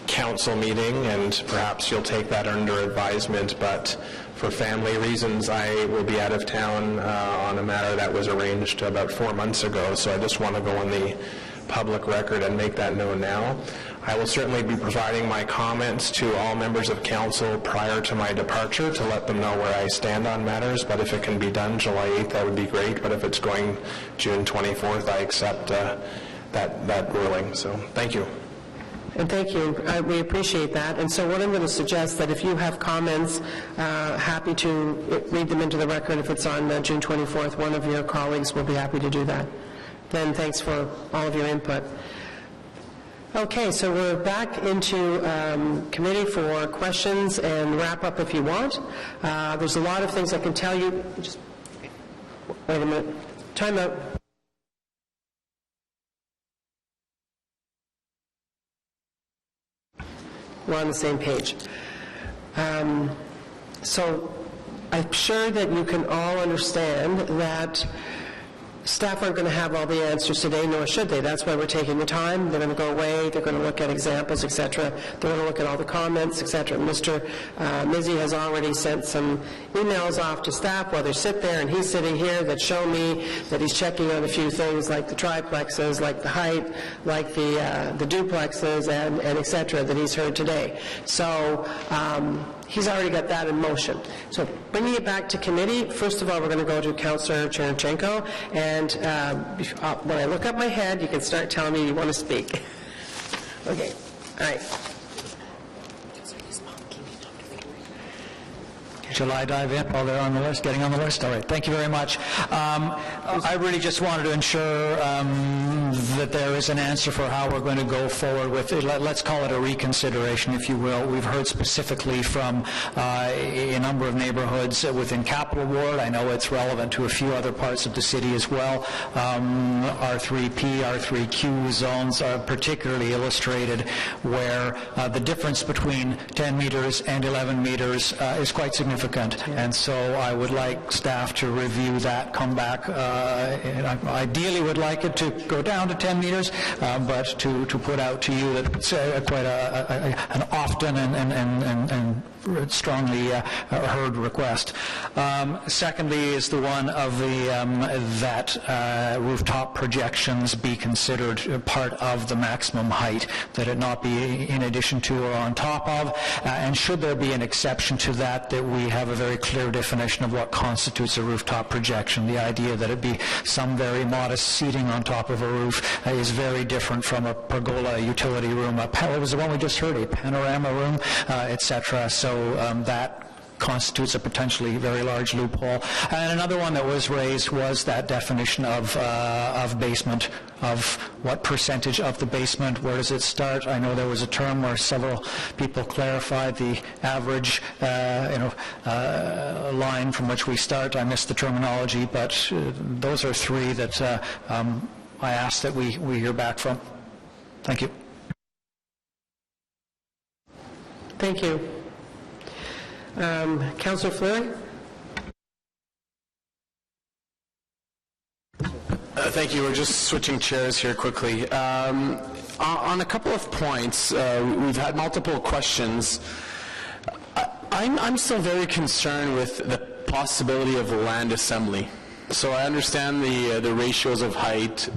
council meeting, and perhaps you'll take that under advisement, but for family reasons I will be out of town on a matter that was arranged about 4 months ago, so I just want to go on the public record and make that known now. I will certainly be providing my comments to all members of council prior to my departure to let them know where I stand on matters, but if it can be done July 8th, that would be great, but if it's going June 24th, I accept that ruling. So thank you. And thank you. We appreciate that. And so what I'm going to suggest that if you have comments, happy to read them into the record. If it's on June 24th, one of your colleagues will be happy to do that. Then thanks for all of your input. Okay, so we're back into committee for questions and wrap up if you want. There's a lot of things I can tell you. Just wait a minute. Time out. We're on the same page. So I'm sure that you can all understand that staff aren't going to have all the answers today, nor should they. That's why we're taking the time. They're going to go away. They're going to look at examples, etc. They're going to look at all the comments, etc. Mr. Mizzi has already sent some emails off to staff while they sit there, and he's sitting here that show me that he's checking on a few things like the triplexes, like the height, like the duplexes, and etc. that he's heard today. So he's already got that in motion. So bringing it back to committee, first of all, we're going to go to Councillor Chernachenko, and when I look up my head, you can start telling me you want to speak. Okay. All right. Shall I dive in while they're on the list, getting on the list? All right, thank you very much. I really just wanted to ensure that there is an answer for how we're going to go forward with it. Let's call it a reconsideration, if you will. We've heard specifically from a number of neighborhoods within Capital Ward. I know it's relevant to a few other parts of the city as well. R3P, R3Q zones are particularly illustrated, where the difference between 10 meters and 11 meters is quite significant. And so I would like staff to review that, come back. And I ideally would like it to go down to 10 meters, but to put out to you that it's quite an often and strongly heard request. Secondly is the one of that rooftop projections be considered part of the maximum height, that it not be in addition to or on top of, and should there be an exception to that, that we have a very clear definition of what constitutes a rooftop projection. The idea that it be some very modest seating on top of a roof is very different from a pergola, a utility room, what was the one we just heard, a panorama room, etc. So that constitutes a potentially very large loophole. And another one that was raised was that definition of basement, of what percentage of the basement, where does it start? I know there was a term where several people clarified the average line from which we start. I missed the terminology, but those are three that I ask that we hear back from. Thank you. Thank you. Councillor Fleury? Thank you. We're just switching chairs here quickly. On a couple of points, we've had multiple questions. I'm still very concerned with the possibility of land assembly. So I understand the ratios of height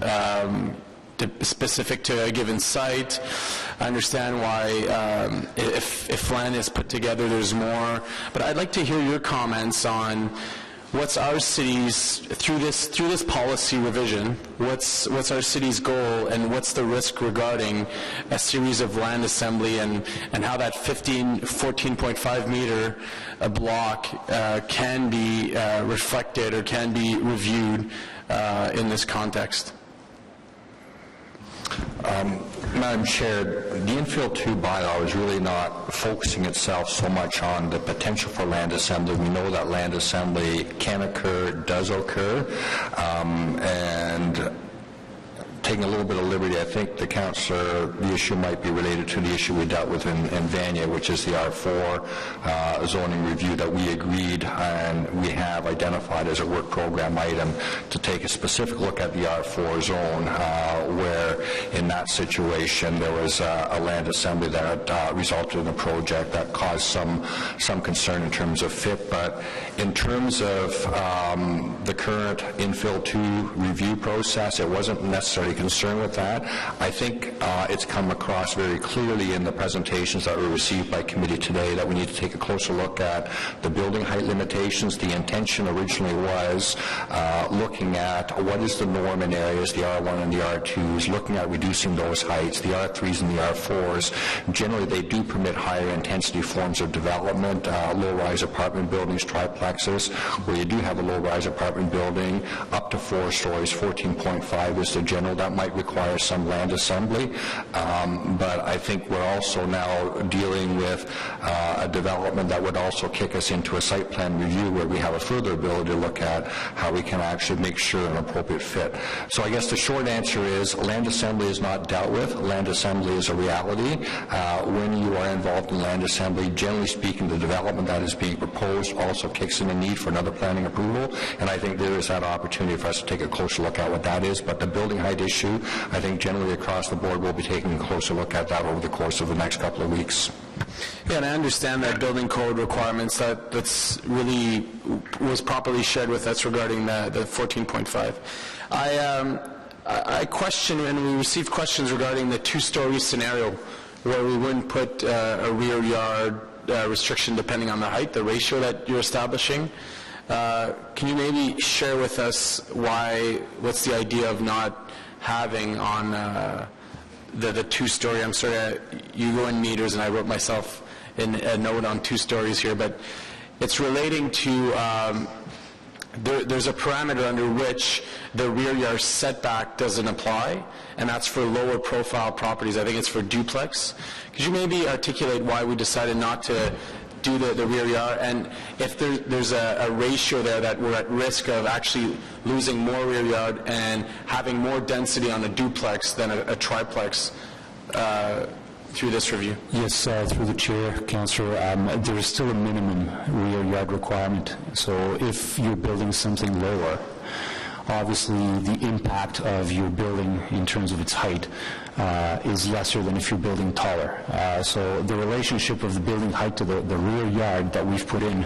specific to a given site. I understand why if land is put together, there's more. But I'd like to hear your comments on what's our city's, through this policy revision, what's our city's goal, and what's the risk regarding a series of land assembly, and how that 14.5 meter block can be reflected or can be reviewed in this context. Madam Chair, the Infill 2 bylaw is really not focusing itself so much on the potential for land assembly. We know that land assembly can occur, does occur, and taking a little bit of liberty, I think the issue might be related to the issue we dealt with in Vanier, which is the R4 zoning review that we agreed and we have identified as a work program item to take a specific look at the R4 zone, where in that situation there was a land assembly that resulted in a project that caused some concern in terms of fit. But in terms of the current Infill 2 review process, it wasn't necessarily concerned with that. I think it's come across very clearly in the presentations that were received by committee today that we need to take a closer look at the building height limitations. The intention originally was looking at what is the norm in areas, the R1 and the R2s, looking at reducing those heights, the R3s and the R4s. Generally, they do permit higher intensity forms of development, low-rise apartment buildings, triplexes, where you do have a low-rise apartment building up to 4 stories, 14.5 is the general. That might require some land assembly, but I think we're also now dealing with a development that would also kick us into a site plan review where we have a further ability to look at how we can actually make sure an appropriate fit. So I guess the short answer is land assembly is not dealt with. Land assembly is a reality. When you are involved in land assembly, generally speaking, the development that is being proposed also kicks in a need for another planning approval, and I think there is that opportunity for us to take a closer look at what that is. But the building height issue, I think generally across the board we'll be taking a closer look at that over the course of the next couple of weeks. Yeah, and I understand that building code requirements that's really was properly shared with us regarding the 14.5. I question, and we received questions regarding the 2-story scenario where we wouldn't put a rear yard restriction depending on the height, the ratio that you're establishing. Can you maybe share with us what's the idea of not having on the 2-story? I'm sorry, you go in meters, and I wrote myself in a note on 2 stories here, but it's relating to there's a parameter under which the rear yard setback doesn't apply, and that's for lower profile properties. I think it's for duplex. Could you maybe articulate why we decided not to do the rear yard, and if there's a ratio there that we're at risk of actually losing more rear yard and having more density on a duplex than a triplex through this review? Yes, through the chair, Councillor, there is still a minimum rear yard requirement. So if you're building something lower, obviously the impact of your building in terms of its height is lesser than if you're building taller. So the relationship of the building height to the rear yard that we've put in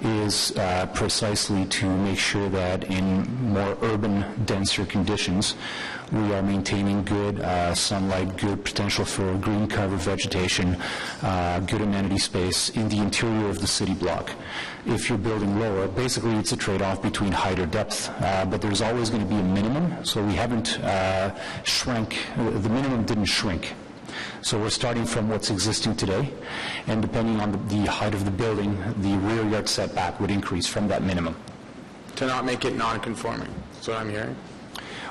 is precisely to make sure that in more urban, denser conditions, we are maintaining good sunlight, good potential for green cover vegetation, good amenity space in the interior of the city block. If you're building lower, basically it's a trade-off between height or depth, but there's always going to be a minimum, so we haven't shrank, the minimum didn't shrink. So we're starting from what's existing today, and depending on the height of the building, the rear yard setback would increase from that minimum. To not make it non-conforming, that's what I'm hearing?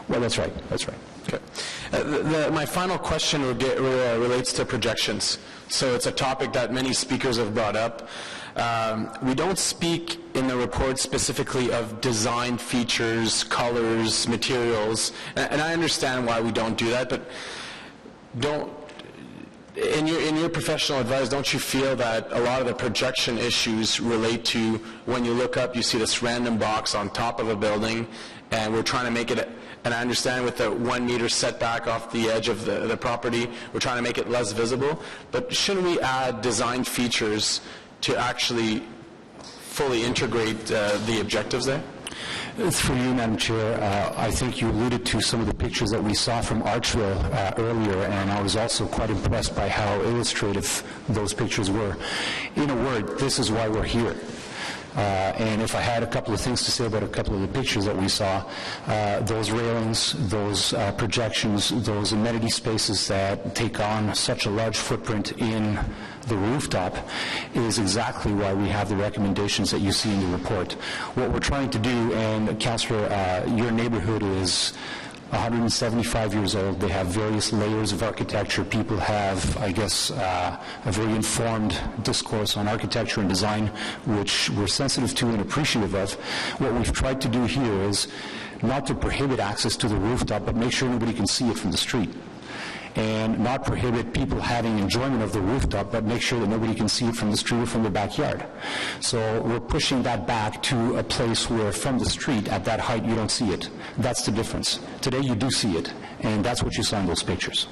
Well, that's right, that's right. Okay. My final question relates to projections. So it's a topic that many speakers have brought up. We don't speak in the report specifically of design features, colors, materials, and I understand why we don't do that, but in your professional advice, don't you feel that a lot of the projection issues relate to when you look up, you see this random box on top of a building, and we're trying to make it, and I understand with the 1 meter setback off the edge of the property, we're trying to make it less visible, but shouldn't we add design features to actually fully integrate the objectives there? Through you, Madam Chair, I think you alluded to some of the pictures that we saw from Archville earlier, and I was also quite impressed by how illustrative those pictures were. In a word, this is why we're here. And if I had a couple of things to say about a couple of the pictures that we saw, those railings, those projections, those amenity spaces that take on such a large footprint in the rooftop is exactly why we have the recommendations that you see in the report. What we're trying to do, and Councillor, your neighborhood is 175 years old. They have various layers of architecture. People have, I guess, a very informed discourse on architecture and design, which we're sensitive to and appreciative of. What we've tried to do here is not to prohibit access to the rooftop, but make sure nobody can see it from the street. And not prohibit people having enjoyment of the rooftop, but make sure that nobody can see it from the street or from the backyard. So we're pushing that back to a place where from the street, at that height, you don't see it. That's the difference. Today you do see it, and that's what you saw in those pictures.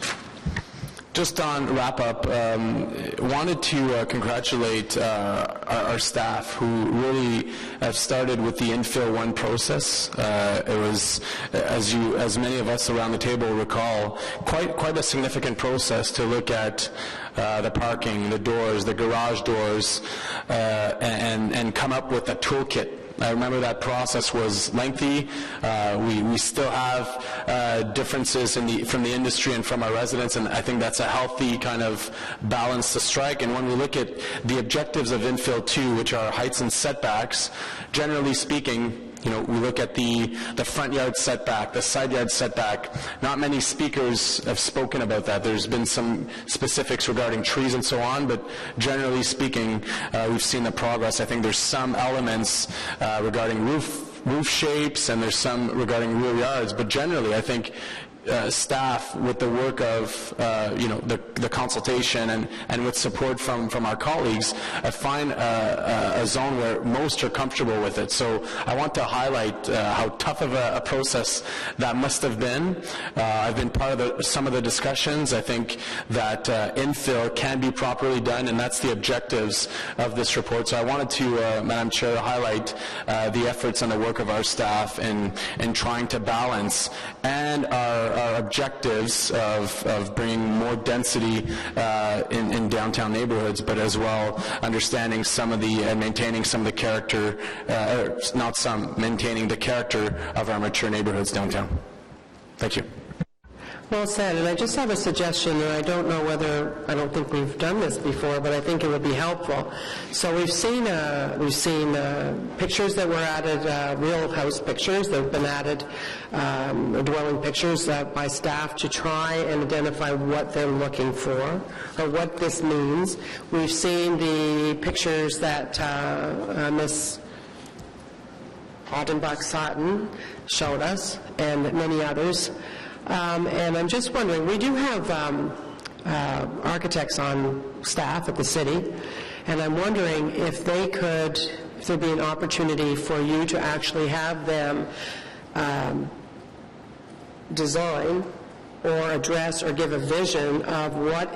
Just on wrap-up, wanted to congratulate our staff who really have started with the Infill 1 process. It was, as many of us around the table recall, quite a significant process to look at the parking, the doors, the garage doors, and come up with a toolkit. I remember that process was lengthy. We still have differences from the industry and from our residents, and I think that's a healthy kind of balance to strike. And when we look at the objectives of Infill 2, which are heights and setbacks, generally speaking, you know, we look at the front yard setback, the side yard setback. Not many speakers have spoken about that. There's been some specifics regarding trees and so on, but generally speaking, we've seen the progress. I think there's some elements regarding roof shapes, and there's some regarding rear yards, but generally I think staff, with the work of the consultation and with support from our colleagues, find a zone where most are comfortable with it. So I want to highlight how tough of a process that must have been. I've been part of some of the discussions. I think that infill can be properly done, and that's the objectives of this report. So I wanted to, Madam Chair, highlight the efforts and the work of our staff in trying to balance and our objectives of bringing more density in downtown neighborhoods, but as well understanding some of the and maintaining some of the character, maintaining the character of our mature neighborhoods downtown. Thank you. Well said, and I just have a suggestion, and I don't think we've done this before, but I think it would be helpful. So we've seen pictures that were added, real house pictures that have been added, dwelling pictures by staff to try and identify what they're looking for or what this means. We've seen the pictures that Ms. Ottenbach-Sutton showed us, and many others. And I'm just wondering, we do have architects on staff at the city, and I'm wondering if there'd be an opportunity for you to actually have them design or address or give a vision of what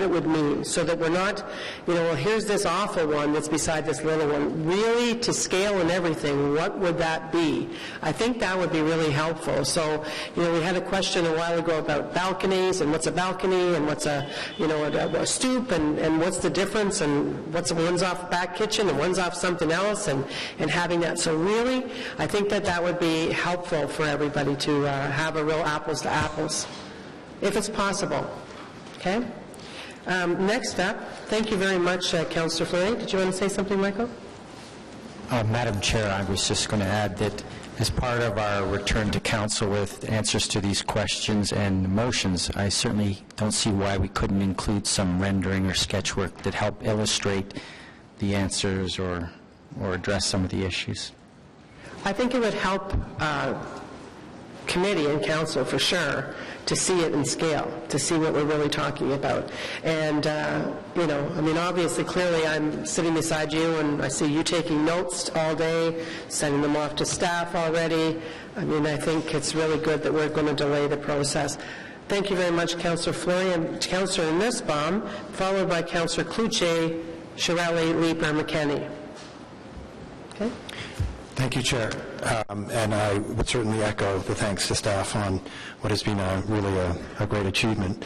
it would mean, so that we're not, well, here's this awful one that's beside this little one. Really, to scale and everything, what would that be? I think that would be really helpful. So, we had a question a while ago about balconies, and what's a balcony, and what's a stoop, and what's the difference, and one's off back kitchen, and one's off something else, and having that. So really, I think that would be helpful for everybody to have a real apples to apples, if it's possible. Okay? Next up, thank you very much, Councillor Fleury. Did you want to say something, Michael? Madam Chair, I was just going to add that as part of our return to council with answers to these questions and motions, I certainly don't see why we couldn't include some rendering or sketch work that help illustrate the answers or address some of the issues. I think it would help committee and council for sure to see it in scale, to see what we're really talking about. And, obviously, clearly I'm sitting beside you and I see you taking notes all day, sending them off to staff already. I think it's really good that we're going to delay the process. Thank you very much, Councillor Fleury and Councillor Nussbaum, followed by Councillor Cloutier, Chiarelli, Leeper, McKenney. Okay? Thank you, Chair. And I would certainly echo the thanks to staff on what has been really a great achievement.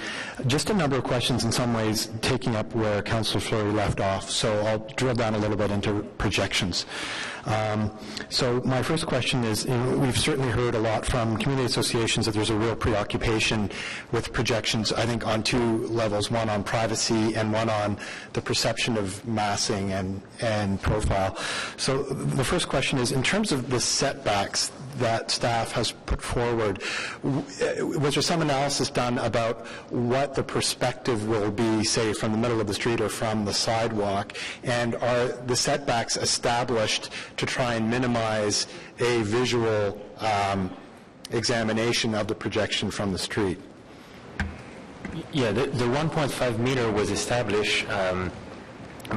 Just a number of questions, in some ways, taking up where Councillor Fleury left off, so I'll drill down a little bit into projections. So my first question is, we've certainly heard a lot from community associations that there's a real preoccupation with projections, I think on two levels, one on privacy and one on the perception of massing and profile. So the first question is, in terms of the setbacks that staff has put forward, was there some analysis done about what the perspective will be, say, from the middle of the street or from the sidewalk, and are the setbacks established to try and minimize a visual examination of the projection from the street? Yeah, the 1.5 meter was established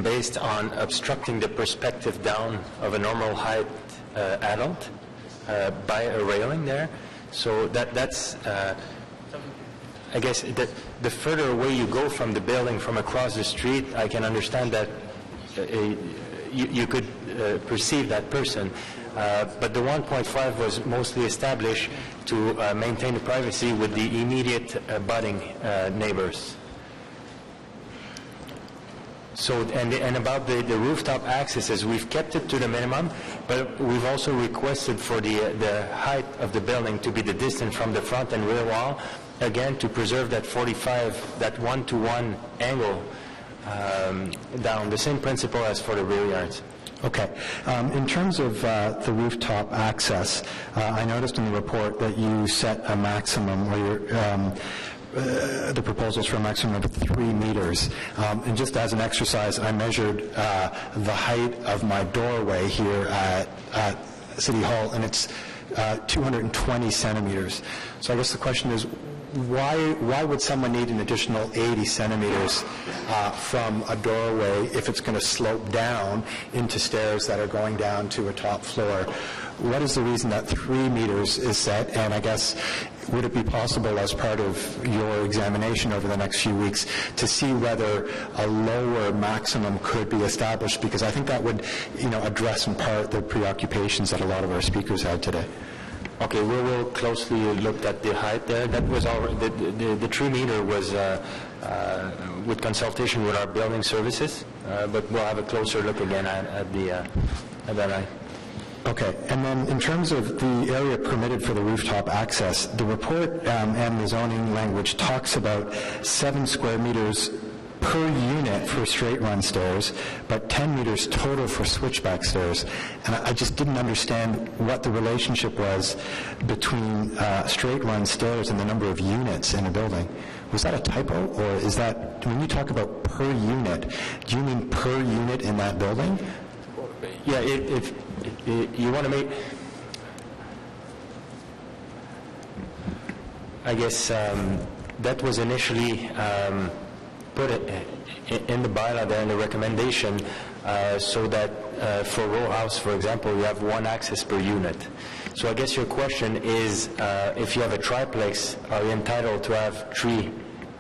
based on obstructing the perspective down of a normal height adult by a railing there. So that's, I guess, the further away you go from the building, from across the street, I can understand that you could perceive that person. But the 1.5 was mostly established to maintain the privacy with the immediate abutting neighbors. So, and about the rooftop accesses, we've kept it to the minimum, but we've also requested for the height of the building to be the distance from the front and rear wall, again, to preserve that 45, that 1-to-1 angle down, the same principle as for the rear yards. Okay. In terms of the rooftop access, I noticed in the report that you set a maximum where you're the proposals for a maximum of 3 meters. And just as an exercise, I measured the height of my doorway here at City Hall, and it's 220 centimeters. So I guess the question is, why would someone need an additional 80 centimeters from a doorway if it's going to slope down into stairs that are going down to a top floor? What is the reason that 3 meters is set? And I guess, would it be possible as part of your examination over the next few weeks to see whether a lower maximum could be established? Because I think that would, address in part the preoccupations that a lot of our speakers had today. Okay, we will closely look at the height there. That was already, the 3 meter was with consultation with our building services, but we'll have a closer look again at that height. Okay, and then in terms of the area permitted for the rooftop access, the report and the zoning language talks about 7 square meters per unit for straight-run stairs, but 10 meters total for switchback stairs. And I just didn't understand what the relationship was between straight-run stairs and the number of units in a building. Was that a typo, or is that, when you talk about per unit, do you mean per unit in that building? Yeah, if you want to make, I guess that was initially put in the bylaw there in the recommendation so that for row house, for example, you have 1 access per unit. So I guess your question is, if you have a triplex, are you entitled to have 3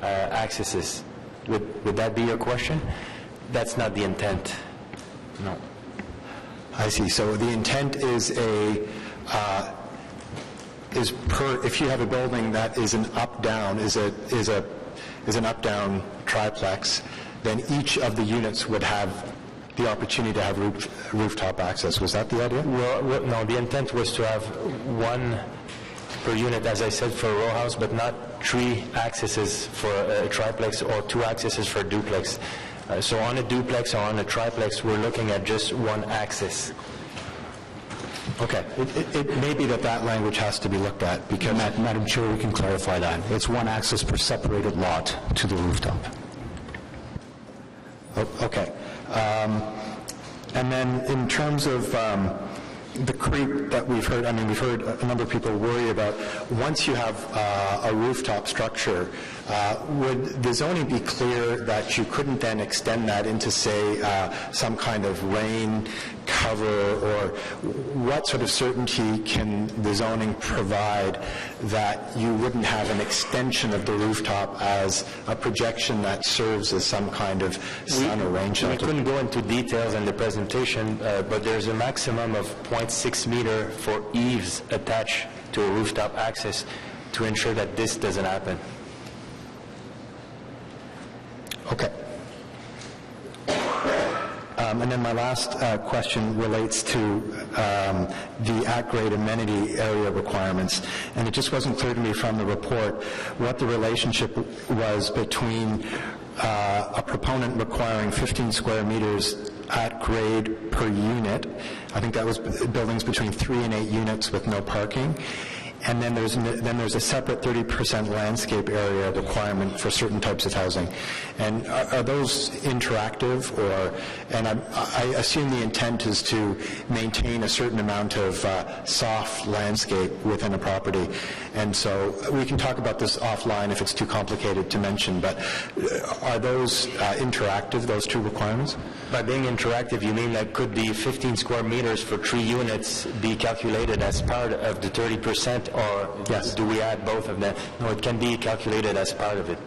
accesses? Would that be your question? That's not the intent. No. I see. So the intent is if you have a building that is an up-down, is an up-down triplex, then each of the units would have the opportunity to have rooftop access. Was that the idea? Well, no, the intent was to have 1 per unit, as I said, for a row house, but not 3 accesses for a triplex or 2 accesses for a duplex. So on a duplex or on a triplex, we're looking at just 1 access. Okay. It may be that language has to be looked at, because... Madam Chair, we can clarify that. It's 1 access per separated lot to the rooftop. Okay. And then in terms of the creep that we've heard, we've heard a number of people worry about, once you have a rooftop structure, would the zoning be clear that you couldn't then extend that into, say, some kind of rain cover, or what sort of certainty can the zoning provide that you wouldn't have an extension of the rooftop as a projection that serves as some kind of sun or rain shelter? We couldn't go into details in the presentation, but there's a maximum of 0.6 meter for eaves attached to a rooftop access to ensure that this doesn't happen. Okay. And then my last question relates to the at-grade amenity area requirements. And it just wasn't clear to me from the report what the relationship was between a proponent requiring 15 square meters at grade per unit. I think that was buildings between 3 and 8 units with no parking. And then there's a separate 30% landscape area requirement for certain types of housing. And are those interactive, and I assume the intent is to maintain a certain amount of soft landscape within a property. And so we can talk about this offline if it's too complicated to mention, but are those interactive, those 2 requirements? By being interactive, you mean that could be 15 square meters for 3 units be calculated as part of the 30%, or yes, do we add both of them? No, it can be calculated as part of it.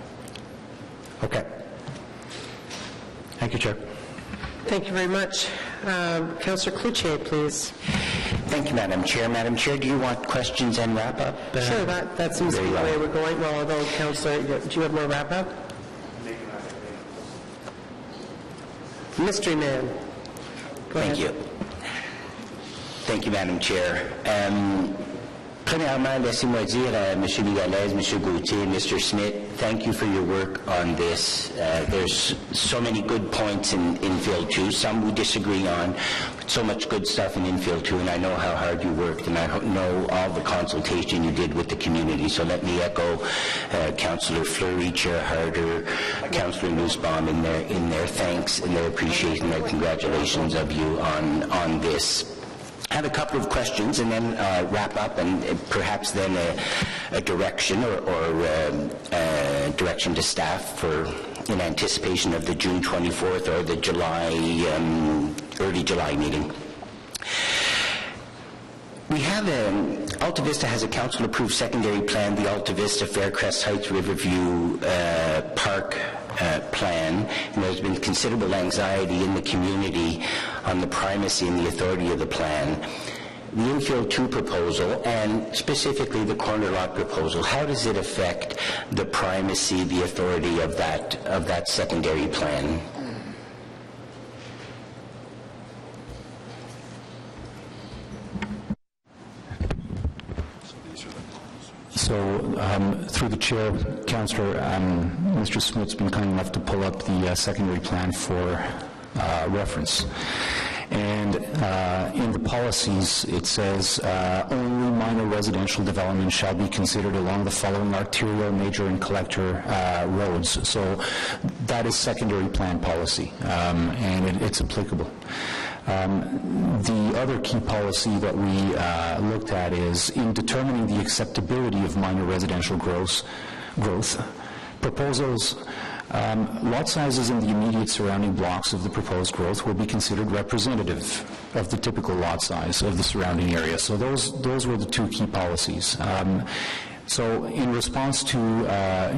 Okay. Thank you, Chair. Thank you very much. Councillor Cloutier, please. Thank you, Madam Chair. Madam Chair, do you want questions and wrap-up? Sure, that seems to be the way we're going. Well, although, Councillor, do you have more wrap-up? Mystery man. Thank you. Thank you, Madam Chair. Premièrement, laissez-moi dire à M. Migalès, M. Gauthier, Mr. Smith, thank you for your work on this. There's so many good points in Infill 2, some we disagree on, but so much good stuff in Infill 2, and I know how hard you worked, and I know all the consultation you did with the community. So let me echo Councillor Fleury, Chair Harder, Councillor Nussbaum in their thanks and their appreciation, their congratulations of you on this. I have a couple of questions and then wrap up, and perhaps then a direction or direction to staff in anticipation of the June 24th or the early July meeting. We have Alta Vista has a council-approved secondary plan, the Alta Vista Faircrest Heights Riverview Park plan, and there's been considerable anxiety in the community on the primacy and the authority of the plan. The Infill 2 proposal, and specifically the corner lot proposal, how does it affect the primacy, the authority of that secondary plan? So, through the chair, Councillor, Mr. Smith's been kind enough to pull up the secondary plan for reference. And in the policies, it says, only minor residential development shall be considered along the following arterial, major, and collector roads. So that is secondary plan policy, and it's applicable. The other key policy that we looked at is in determining the acceptability of minor residential growth, proposals Lot sizes in the immediate surrounding blocks of the proposed growth will be considered representative of the typical lot size of the surrounding area. So those were the two key policies. So in response to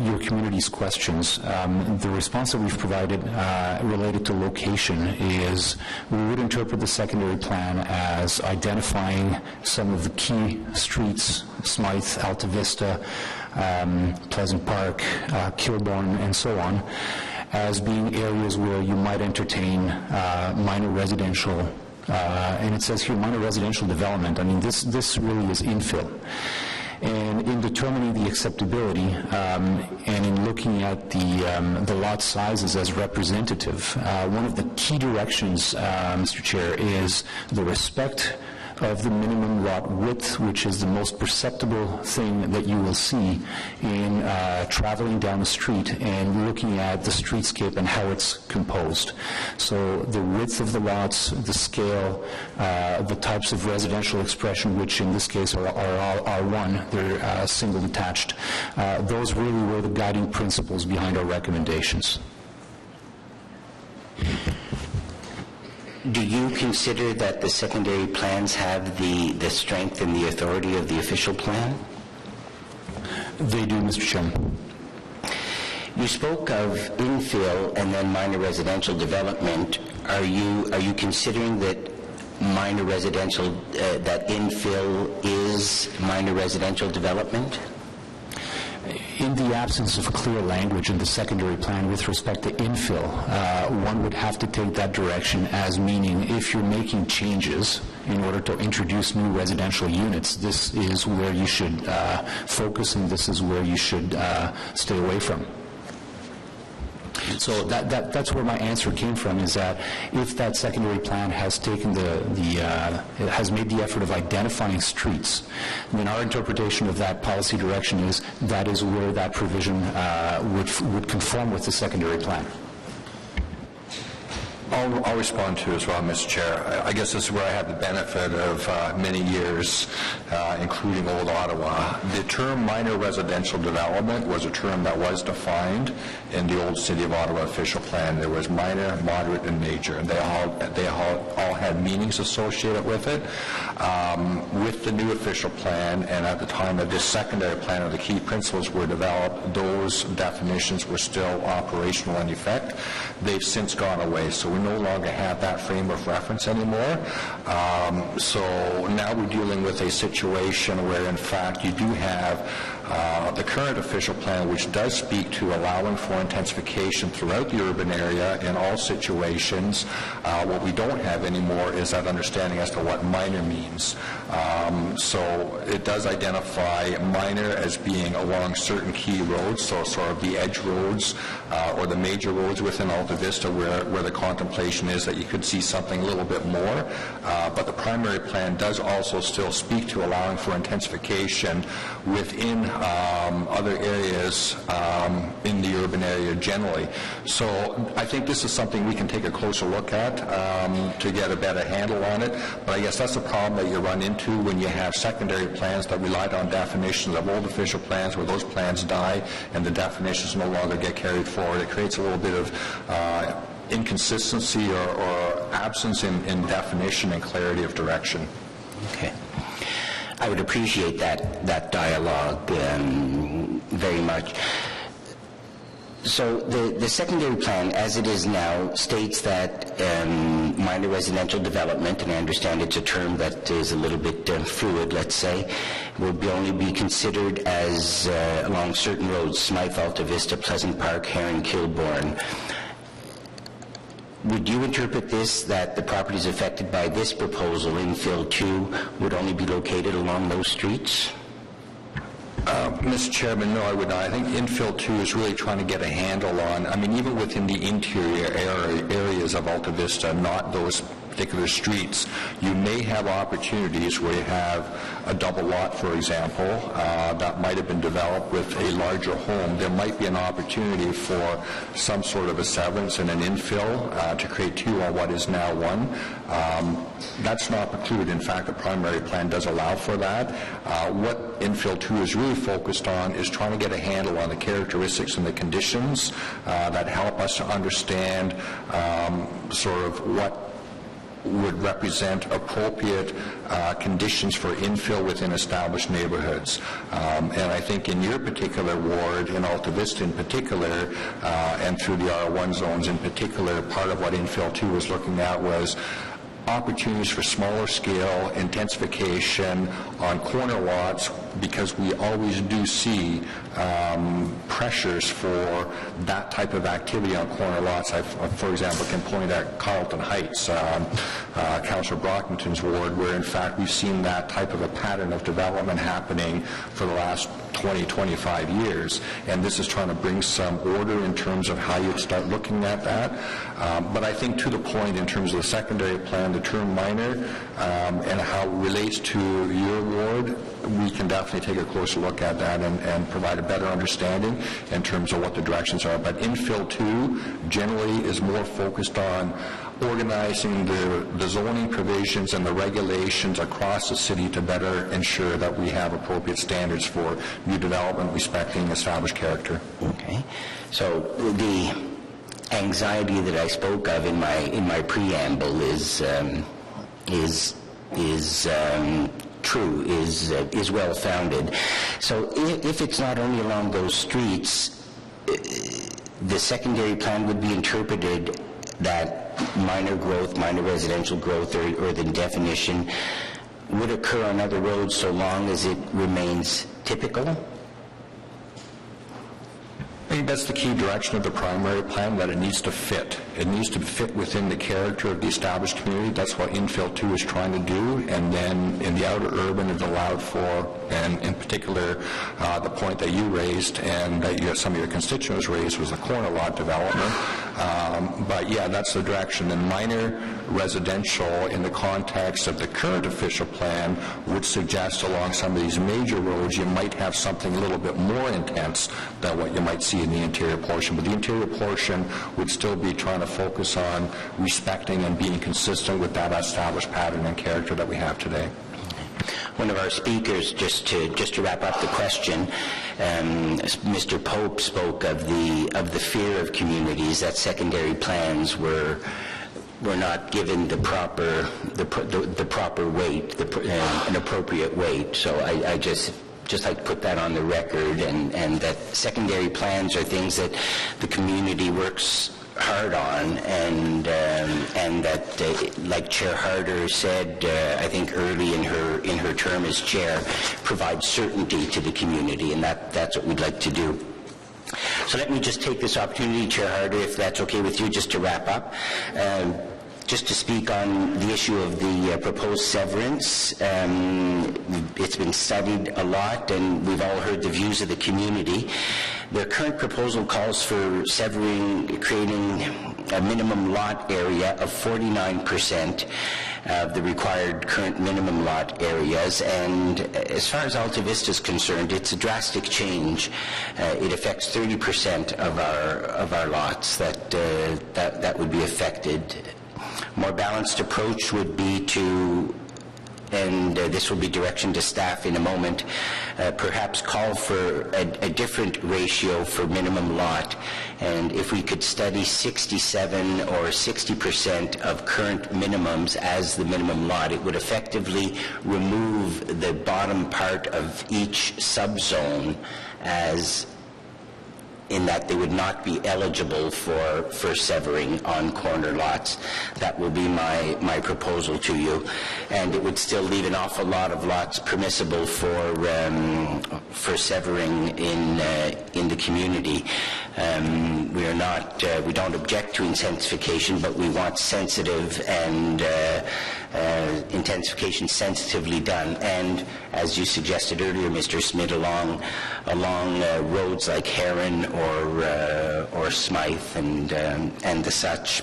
your community's questions, the response that we've provided related to location is we would interpret the secondary plan as identifying some of the key streets, Smythe, Alta Vista, Pleasant Park, Kilbourne, and so on, as being areas where you might entertain minor residential, and it says here minor residential development. I mean, this really is infill. And in determining the acceptability and in looking at the lot sizes as representative, one of the key directions, Mr. Chair, is the respect of the minimum lot width, which is the most perceptible thing that you will see in traveling down the street and looking at the streetscape and how it's composed. So the width of the lots, the scale, the types of residential expression, which in this case are R1, they're single detached, those really were the guiding principles behind our recommendations. Do you consider that the secondary plans have the strength and the authority of the official plan? They do, Mr. Chairman. You spoke of infill and then minor residential development. Are you considering that minor residential, that infill is minor residential development? In the absence of clear language in the secondary plan with respect to infill, one would have to take that direction as meaning if you're making changes in order to introduce new residential units, this is where you should focus and this is where you should stay away from. So that's where my answer came from, is that if that secondary plan has taken it has made the effort of identifying streets, then our interpretation of that policy direction is that is where that provision would conform with the secondary plan. I'll respond to as well, Mr. Chair. I guess this is where I have the benefit of many years, including Old Ottawa. The term minor residential development was a term that was defined in the old City of Ottawa official plan. There was minor, moderate, and major, and they all had meanings associated with it. With the new official plan, and at the time of this secondary plan, or the key principles were developed, those definitions were still operational in effect. They've since gone away, so we no longer have that frame of reference anymore. So now we're dealing with a situation where, in fact, you do have the current official plan, which does speak to allowing for intensification throughout the urban area in all situations. What we don't have anymore is that understanding as to what minor means. So it does identify minor as being along certain key roads, so sort of the edge roads or the major roads within Alta Vista where the contemplation is that you could see something a little bit more. But the primary plan does also still speak to allowing for intensification within other areas in the urban area generally. So I think this is something we can take a closer look at to get a better handle on it. But I guess that's the problem that you run into when you have secondary plans that relied on definitions of old official plans, where those plans die and the definitions no longer get carried forward. It creates a little bit of inconsistency or absence in definition and clarity of direction. Okay. I would appreciate that dialogue very much. So the secondary plan, as it is now, states that minor residential development, and I understand it's a term that is a little bit fluid, let's say, will only be considered as along certain roads, Smythe, Alta Vista, Pleasant Park, Heron, Kilbourne. Would you interpret this that the properties affected by this proposal, infill 2, would only be located along those streets? Mr. Chairman, no, I would not. I think infill 2 is really trying to get a handle on, I mean, even within the interior areas of Alta Vista, not those particular streets, you may have opportunities where you have a double lot, for example, that might have been developed with a larger home. There might be an opportunity for some sort of a severance and an infill to create two on what is now one. That's not precluded. In fact, the primary plan does allow for that. What infill 2 is really focused on is trying to get a handle on the characteristics and the conditions that help us to understand sort of what would represent appropriate conditions for infill within established neighborhoods. And I think in your particular ward, in Alta Vista in particular, and through the R1 zones in particular, part of what infill 2 was looking at was opportunities for smaller scale intensification on corner lots, because we always do see pressures for that type of activity on corner lots. I, for example, can point at Carlton Heights, Councillor Brockington's ward, where in fact we've seen that type of a pattern of development happening for the last 20, 25 years, and this is trying to bring some order in terms of how you'd start looking at that. But I think to the point in terms of the secondary plan, the term minor, and how it relates to your ward, we can definitely take a closer look at that and provide a better understanding in terms of what the directions are. But infill 2 generally is more focused on organizing the zoning provisions and the regulations across the city to better ensure that we have appropriate standards for new development respecting established character. Okay. So the anxiety that I spoke of in my preamble is true, is well founded. So if it's not only along those streets, the secondary plan would be interpreted that minor growth, minor residential growth, or the definition would occur on other roads so long as it remains typical? I think that's the key direction of the primary plan, that it needs to fit. It needs to fit within the character of the established community. That's what infill 2 is trying to do. And then in the outer urban, it's allowed for, and in particular, the point that you raised and that some of your constituents raised was the corner lot development. But yeah, that's the direction. And minor residential in the context of the current official plan would suggest along some of these major roads you might have something a little bit more intense than what you might see in the interior portion. But the interior portion would still be trying to focus on respecting and being consistent with that established pattern and character that we have today. One of our speakers, just to wrap up the question, Mr. Pope spoke of the fear of communities that secondary plans were not given the proper weight, an appropriate weight. So I just like to put that on the record, and that secondary plans are things that the community works hard on, and that, like Chair Harder said, I think early in her term as chair, provide certainty to the community, and that's what we'd like to do. So let me just take this opportunity, Chair Harder, if that's okay with you, just to wrap up. Just to speak on the issue of the proposed severance. It's been studied a lot, and we've all heard the views of the community. The current proposal calls for severing, creating a minimum lot area of 49% of the required current minimum lot areas, and as far as Alta Vista is concerned, it's a drastic change. It affects 30% of our lots that would be affected. More balanced approach would be to, and this will be direction to staff in a moment, perhaps call for a different ratio for minimum lot. And if we could study 67 or 60% of current minimums as the minimum lot, it would effectively remove the bottom part of each subzone as in that they would not be eligible for severing on corner lots. That will be my proposal to you. And it would still leave an awful lot of lots permissible for severing in the community. We don't object to intensification, but we want sensitive and intensification sensitively done. And as you suggested earlier, Mr. Smith, along roads like Heron or Smythe and the such.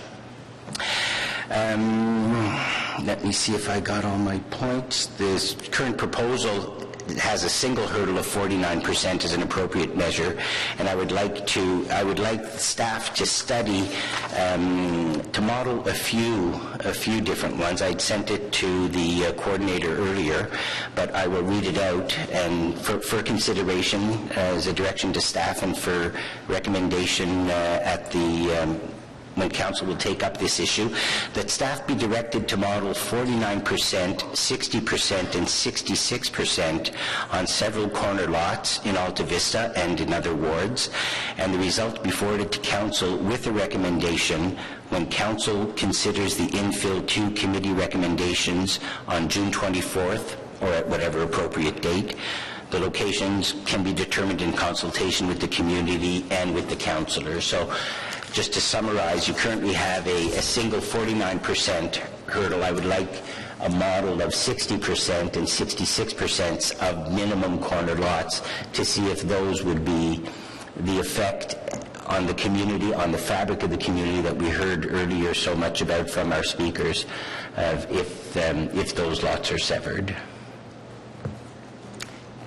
Let me see if I got all my points. This current proposal has a single hurdle of 49% as an appropriate measure, and I would like staff to study, to model a few different ones. I'd sent it to the coordinator earlier, but I will read it out and for consideration as a direction to staff and for recommendation at the when council will take up this issue, that staff be directed to model 49%, 60%, and 66% on several corner lots in Alta Vista and in other wards, and the result be forwarded to council with a recommendation when council considers the Infill 2 committee recommendations on June 24th or at whatever appropriate date. The locations can be determined in consultation with the community and with the councillor. So, just to summarize, you currently have a single 49% hurdle. I would like a model of 60% and 66% of minimum corner lots to see if those would be the effect on the community, on the fabric of the community that we heard earlier so much about from our speakers, if those lots are severed.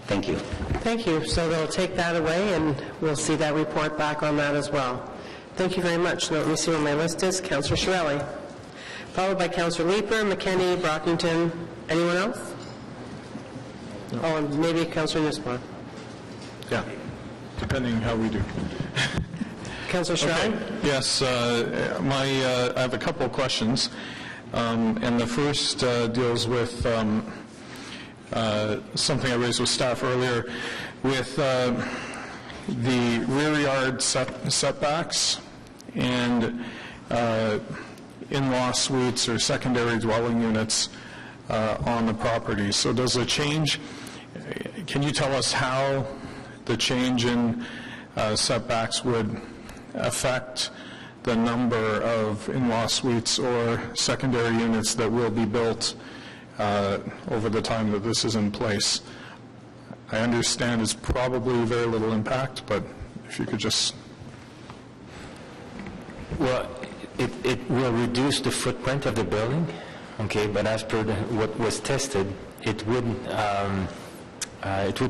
Thank you. Thank you. So they'll take that away, and we'll see that report back on that as well. Thank you very much. Now, let me see what my list is. Councillor Chiarelli, followed by Councillor Leeper, McKenney, Brockington. Anyone else? No. Oh, and maybe Councillor Nussbaum. Yeah, depending how we do. Councillor Chiarelli? Okay. Yes, I have a couple of questions, and the first deals with something I raised with staff earlier with the rear yard setbacks and in-law suites or secondary dwelling units on the property. So does the change, can you tell us how the change in setbacks would affect the number of in-law suites or secondary units that will be built over the time that this is in place? I understand it's probably very little impact, but if you could just... Well, it will reduce the footprint of the building, okay, but as per what was tested, it would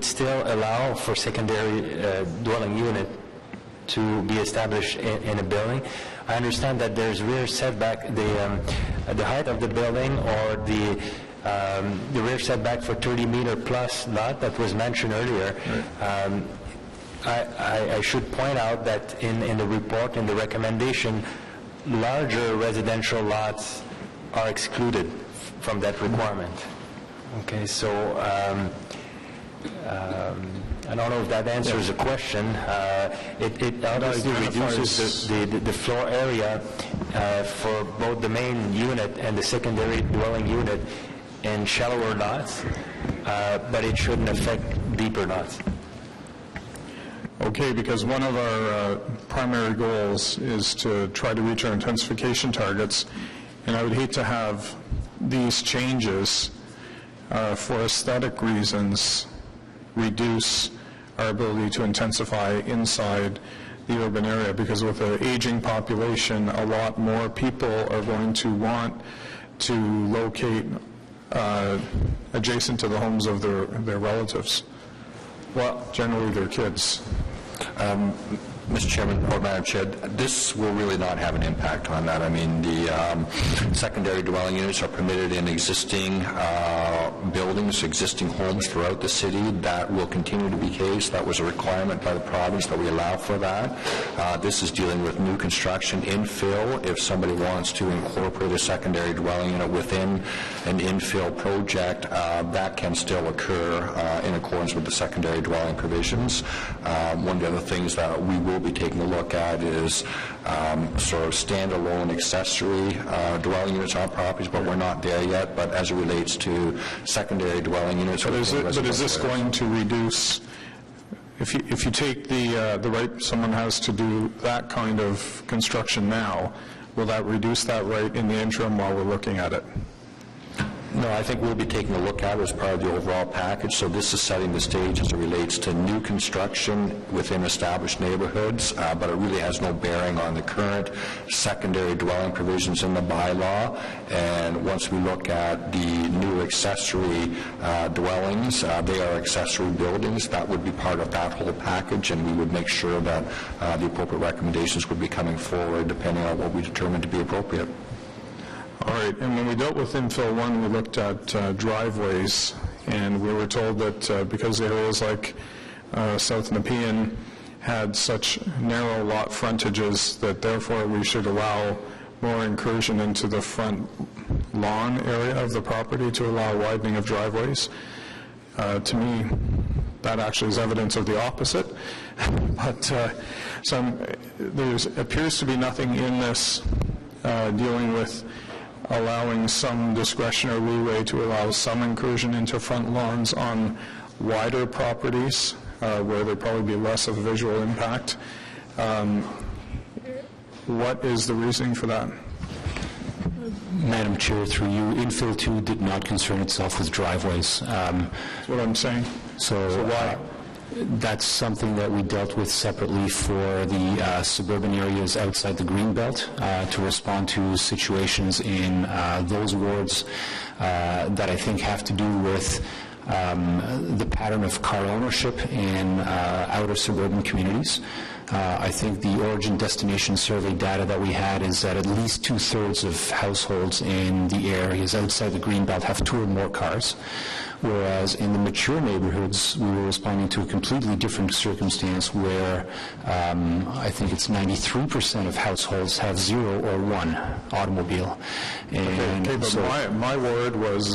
still allow for secondary dwelling unit to be established in a building. I understand that there's rear setback, the height of the building or the rear setback for 30-meter plus lot that was mentioned earlier. Right. I should point out that in the report, in the recommendation, larger residential lots are excluded from that requirement. Okay, so I don't know if that answers the question. It obviously reduces the floor area for both the main unit and the secondary dwelling unit in shallower lots, but it shouldn't affect deeper lots. Okay, because one of our primary goals is to try to reach our intensification targets, and I would hate to have these changes for aesthetic reasons reduce our ability to intensify inside the urban area, because with an aging population, a lot more people are going to want to locate adjacent to the homes of their relatives. Well, generally their kids. Mr. Chairman, or Madam Chair, this will really not have an impact on that. I mean, the secondary dwelling units are permitted in existing buildings, existing homes throughout the city. That will continue to be the case. That was a requirement by the province that we allow for that. This is dealing with new construction, infill. If somebody wants to incorporate a secondary dwelling unit within an infill project, that can still occur in accordance with the secondary dwelling provisions. One of the other things that we will be taking a look at is sort of standalone accessory dwelling units on properties, but we're not there yet. But as it relates to secondary dwelling units, but is this going to reduce? If you take the right someone has to do that kind of construction now, will that reduce that right in the interim while we're looking at it? No, I think we'll be taking a look at it as part of the overall package. So this is setting the stage as it relates to new construction within established neighborhoods, but it really has no bearing on the current secondary dwelling provisions in the bylaw. And once we look at the new accessory dwellings, they are accessory buildings. That would be part of that whole package, and we would make sure that the appropriate recommendations would be coming forward depending on what we determine to be appropriate. All right, and when we dealt with infill 1, we looked at driveways, and we were told that because areas like South Nepean had such narrow lot frontages that therefore we should allow more incursion into the front lawn area of the property to allow widening of driveways. To me, that actually is evidence of the opposite. But there appears to be nothing in this dealing with allowing some discretion or leeway to allow some incursion into front lawns on wider properties where there'd probably be less of a visual impact. What is the reasoning for that? Madam Chair, through you, infill 2 did not concern itself with driveways. That's what I'm saying. So why? That's something that we dealt with separately for the suburban areas outside the Greenbelt to respond to situations in those wards that I think have to do with the pattern of car ownership in outer suburban communities. I think the origin destination survey data that we had is that at least 2/3 of households in the areas outside the Greenbelt have 2 or more cars, whereas in the mature neighborhoods we were responding to a completely different circumstance where I think it's 93% of households have 0 or 1 automobile. And okay, but my ward was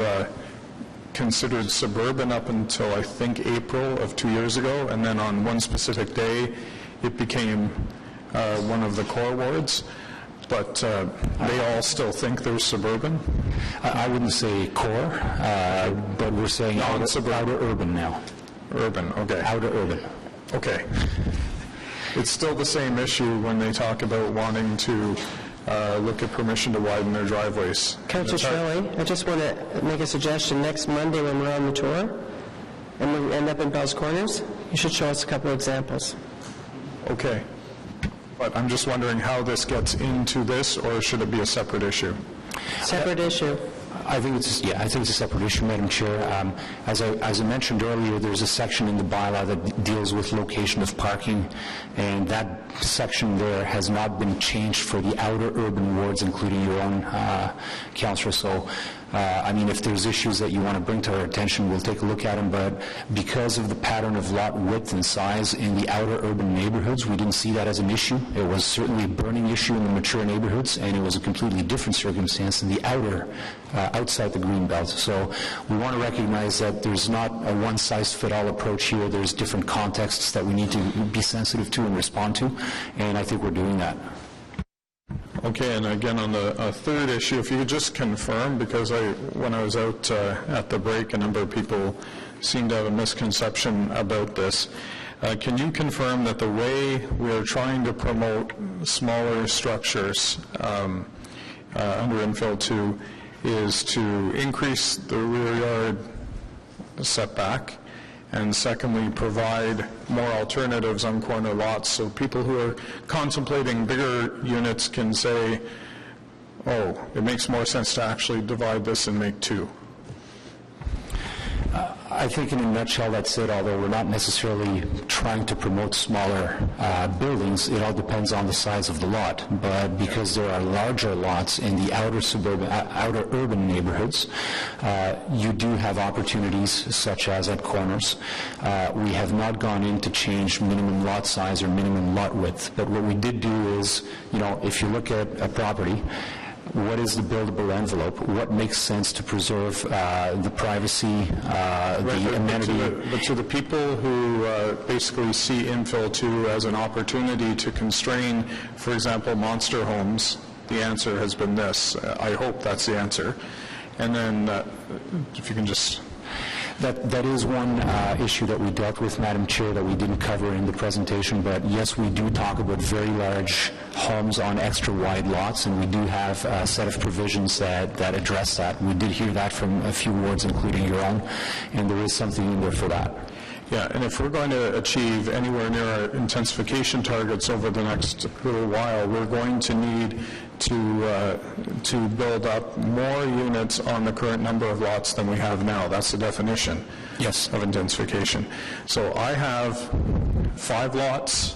considered suburban up until I think April of 2 years ago, and then on one specific day it became one of the core wards, but they all still think they're suburban? I wouldn't say core, but we're saying outer urban now. Urban, okay. Outer urban. Okay. It's still the same issue when they talk about wanting to look at permission to widen their driveways. Councillor Shirley, I just want to make a suggestion. Next Monday when we're on the tour and we end up in Bell's Corners, you should show us a couple of examples. Okay. But I'm just wondering how this gets into this, or should it be a separate issue? Separate issue. I think it's a separate issue, Madam Chair. As I mentioned earlier, there's a section in the bylaw that deals with location of parking, and that section there has not been changed for the outer urban wards, including your own, Councillor. So, if there's issues that you want to bring to our attention, we'll take a look at them, but because of the pattern of lot width and size in the outer urban neighborhoods, we didn't see that as an issue. It was certainly a burning issue in the mature neighborhoods, and it was a completely different circumstance in the outside the Greenbelt. So we want to recognize that there's not a one-size-fit-all approach here. There's different contexts that we need to be sensitive to and respond to, and I think we're doing that. Okay, and again on the third issue, if you could just confirm, because when I was out at the break, a number of people seemed to have a misconception about this. Can you confirm that the way we are trying to promote smaller structures under infill 2 is to increase the rear yard setback, and secondly, provide more alternatives on corner lots so people who are contemplating bigger units can say, oh, it makes more sense to actually divide this and make 2? I think in a nutshell that's it, although we're not necessarily trying to promote smaller buildings. It all depends on the size of the lot. But because there are larger lots in the outer urban neighborhoods, you do have opportunities such as at corners. We have not gone in to change minimum lot size or minimum lot width. But what we did do is, if you look at a property, what is the buildable envelope? What makes sense to preserve the privacy, the amenity? But to the people who basically see infill 2 as an opportunity to constrain, for example, monster homes, the answer has been this. I hope that's the answer. And then if you can just... That is one issue that we dealt with, Madam Chair, that we didn't cover in the presentation, but yes, we do talk about very large homes on extra wide lots, and we do have a set of provisions that address that. We did hear that from a few wards, including your own, and there is something in there for that. Yeah, and if we're going to achieve anywhere near our intensification targets over the next little while, we're going to need to build up more units on the current number of lots than we have now. That's the definition of intensification. So I have 5 lots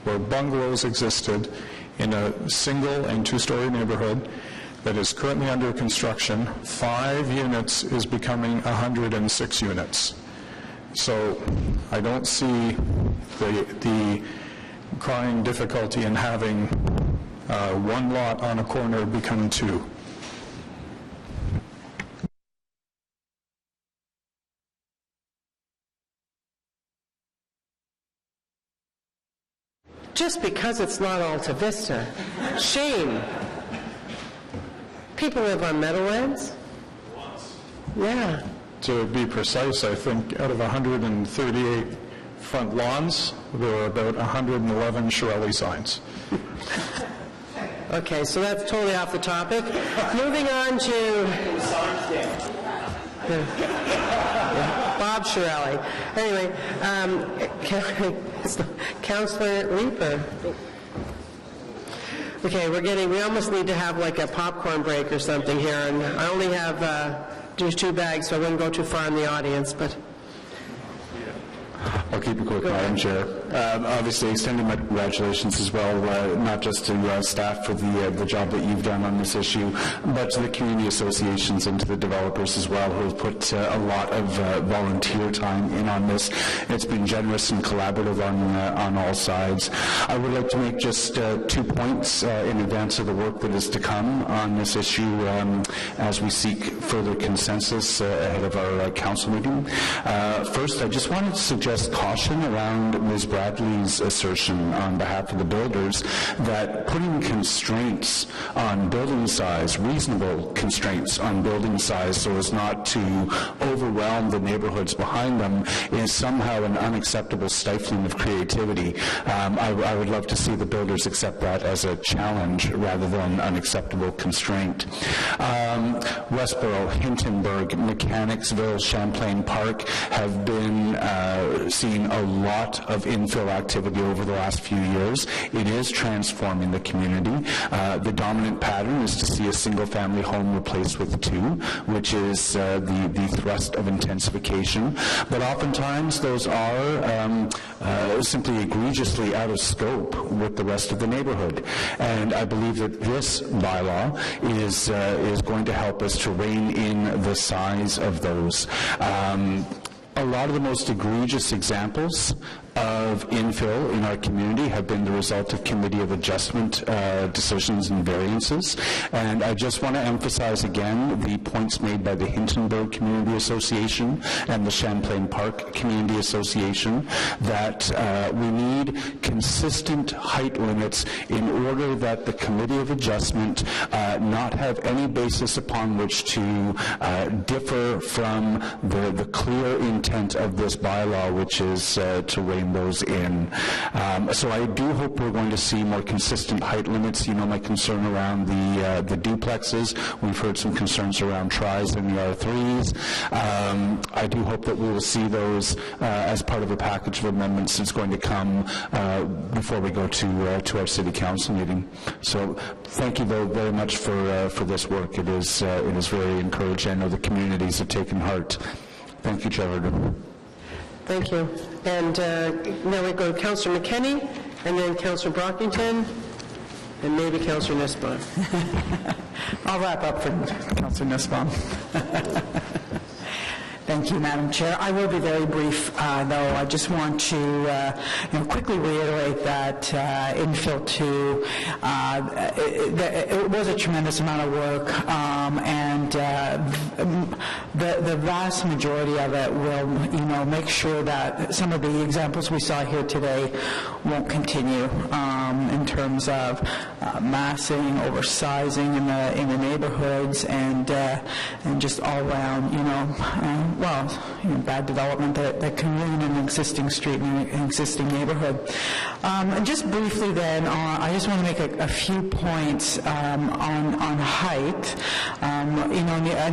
where bungalows existed in a single and 2-story neighborhood that is currently under construction. 5 units is becoming 106 units. So I don't see the crying difficulty in having 1 lot on a corner become 2. Just because it's not Alta Vista. Shame. People live on Meadowlands. Yeah. To be precise, I think out of 138 front lawns, there were about 111 Shirelli signs. Okay, so that's totally off the topic. Moving on to Bob Shirelli. Anyway, Councillor Leeper. Okay, we almost need to have like a popcorn break or something here, and I only have just 2 bags, so I wouldn't go too far in the audience, but... I'll keep it quick, Madam Chair. Obviously, extending my congratulations as well, not just to staff for the job that you've done on this issue, but to the community associations and to the developers as well, who have put a lot of volunteer time in on this. It's been generous and collaborative on all sides. I would like to make just 2 points in advance of the work that is to come on this issue as we seek further consensus ahead of our council meeting. First, I just wanted to suggest caution around Ms. Bradley's assertion on behalf of the builders that putting constraints on building size, reasonable constraints on building size so as not to overwhelm the neighborhoods behind them is somehow an unacceptable stifling of creativity. I would love to see the builders accept that as a challenge rather than an unacceptable constraint. Westboro, Hintonburg, Mechanicsville, Champlain Park have been seen a lot of infill activity over the last few years. It is transforming the community. The dominant pattern is to see a single-family home replaced with 2, which is the thrust of intensification. But oftentimes those are simply egregiously out of scope with the rest of the neighborhood. And I believe that this bylaw is going to help us to rein in the size of those. A lot of the most egregious examples of infill in our community have been the result of Committee of Adjustment decisions and variances. And I just want to emphasize again the points made by the Hintonburg Community Association and the Champlain Park Community Association that we need consistent height limits in order that the Committee of Adjustment not have any basis upon which to differ from the clear intent of this bylaw, which is to rein those in. So I do hope we're going to see more consistent height limits. You know my concern around the duplexes. We've heard some concerns around tris and the R3s. I do hope that we will see those as part of a package of amendments that's going to come before we go to our city council meeting. So thank you very much for this work. It is very encouraging. I know the communities have taken heart. Thank you, Trevor. Thank you. And now we go to Councillor McKenney, and then Councillor Brockington, and maybe Councillor Nussbaum. I'll wrap up for Councillor Nussbaum. Thank you, Madam Chair. I will be very brief, though. I just want to quickly reiterate that infill 2, it was a tremendous amount of work, and the vast majority of it will, make sure that some of the examples we saw here today won't continue in terms of massing, oversizing in the neighborhoods, and just all around, bad development that can ruin an existing street and an existing neighborhood. And just briefly then, I just want to make a few points on height. In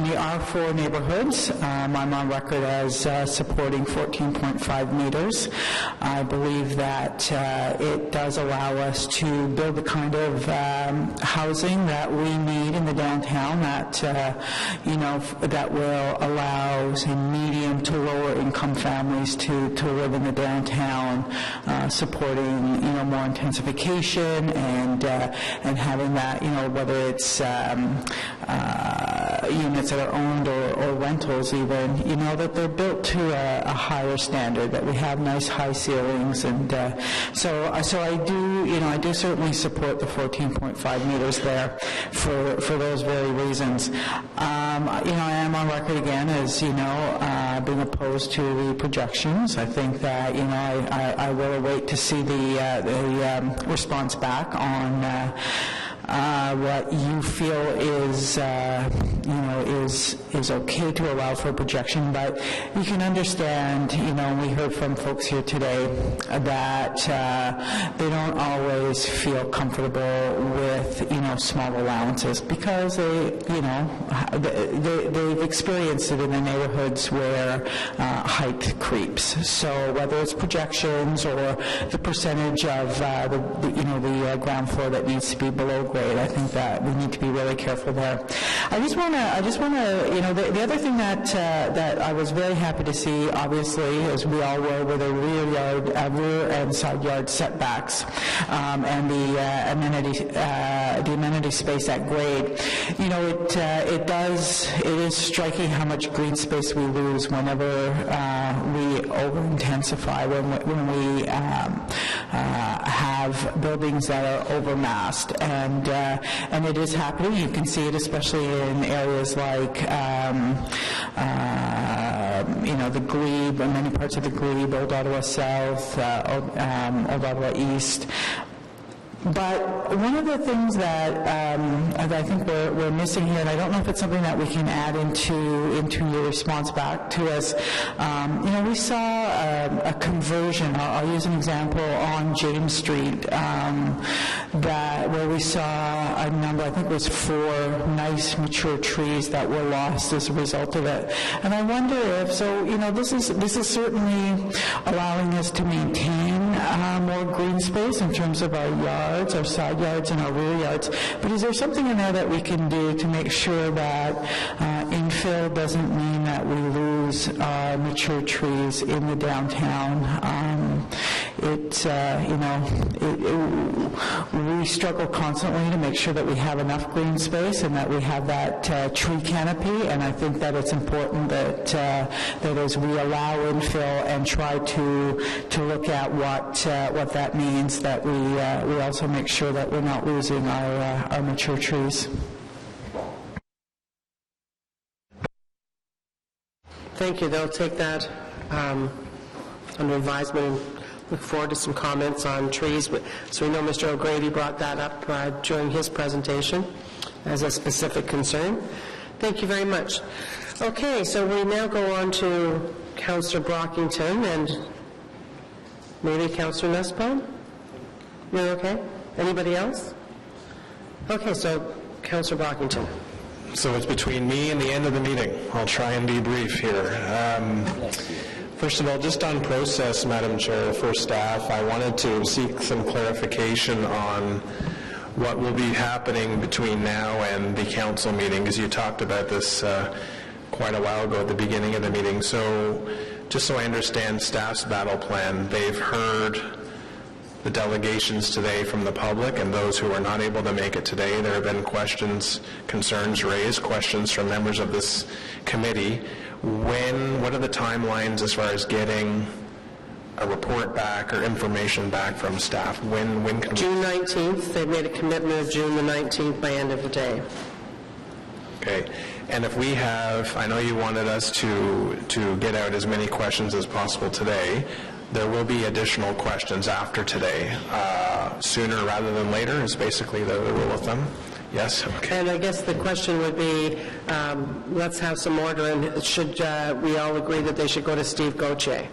the R4 neighborhoods, I'm on record as supporting 14.5 meters. I believe that it does allow us to build the kind of housing that we need in the downtown that that will allow, say, medium to lower income families to live in the downtown, supporting more intensification and having that, whether it's units that are owned or rentals even, that they're built to a higher standard, that we have nice high ceilings, and so I do certainly support the 14.5 meters there for those very reasons. I am on record again as being opposed to the projections. I think that I will await to see the response back on what you feel is okay to allow for projection, but you can understand, we heard from folks here today that they don't always feel comfortable with, small allowances because they've experienced it in the neighborhoods where height creeps. So whether it's projections or the percentage of the ground floor that needs to be below grade, I think that we need to be really careful there. I just want to, the other thing that I was very happy to see, obviously, as we all were the rear and side yard setbacks, and the amenity space at grade. It is striking how much green space we lose whenever we over-intensify, when we have buildings that are overmassed, and it is happening. You can see it especially in areas like the Glebe, and many parts of the Glebe, Old Ottawa South, Old Ottawa East. But one of the things that I think we're missing here, and I don't know if it's something that we can add into your response back to us, we saw a conversion. I'll use an example on James Street, where we saw a number, I think it was 4 nice mature trees that were lost as a result of it. And I wonder if, this is certainly allowing us to maintain more green space in terms of our yards, our side yards, and our rear yards. But is there something in there that we can do to make sure that infill doesn't mean that we lose mature trees in the downtown? We struggle constantly to make sure that we have enough green space and that we have that tree canopy, and I think that it's important that as we allow infill and try to look at what that means, that we also make sure that we're not losing our mature trees. Thank you. They'll take that under advisement and look forward to some comments on trees. So we know Mr. O'Grady brought that up during his presentation as a specific concern. Thank you very much. Okay, so we now go on to Councillor Brockington and maybe Councillor Nussbaum. You're okay? Anybody else? Okay, so Councillor Brockington. So it's between me and the end of the meeting. I'll try and be brief here. First of all, just on process, Madam Chair, for staff, I wanted to seek some clarification on what will be happening between now and the council meeting, because you talked about this quite a while ago at the beginning of the meeting. So just so I understand staff's battle plan, they've heard the delegations today from the public and those who are not able to make it today. There have been questions, concerns raised, questions from members of this committee. What are the timelines as far as getting a report back or information back from staff? When can we... June 19th. They've made a commitment of June the 19th by end of the day. Okay. And if we have, I know you wanted us to get out as many questions as possible today. There will be additional questions after today. Sooner rather than later is basically the rule of thumb. Yes, okay. And I guess the question would be, let's have some order, and should we all agree that they should go to Steve Gauthier?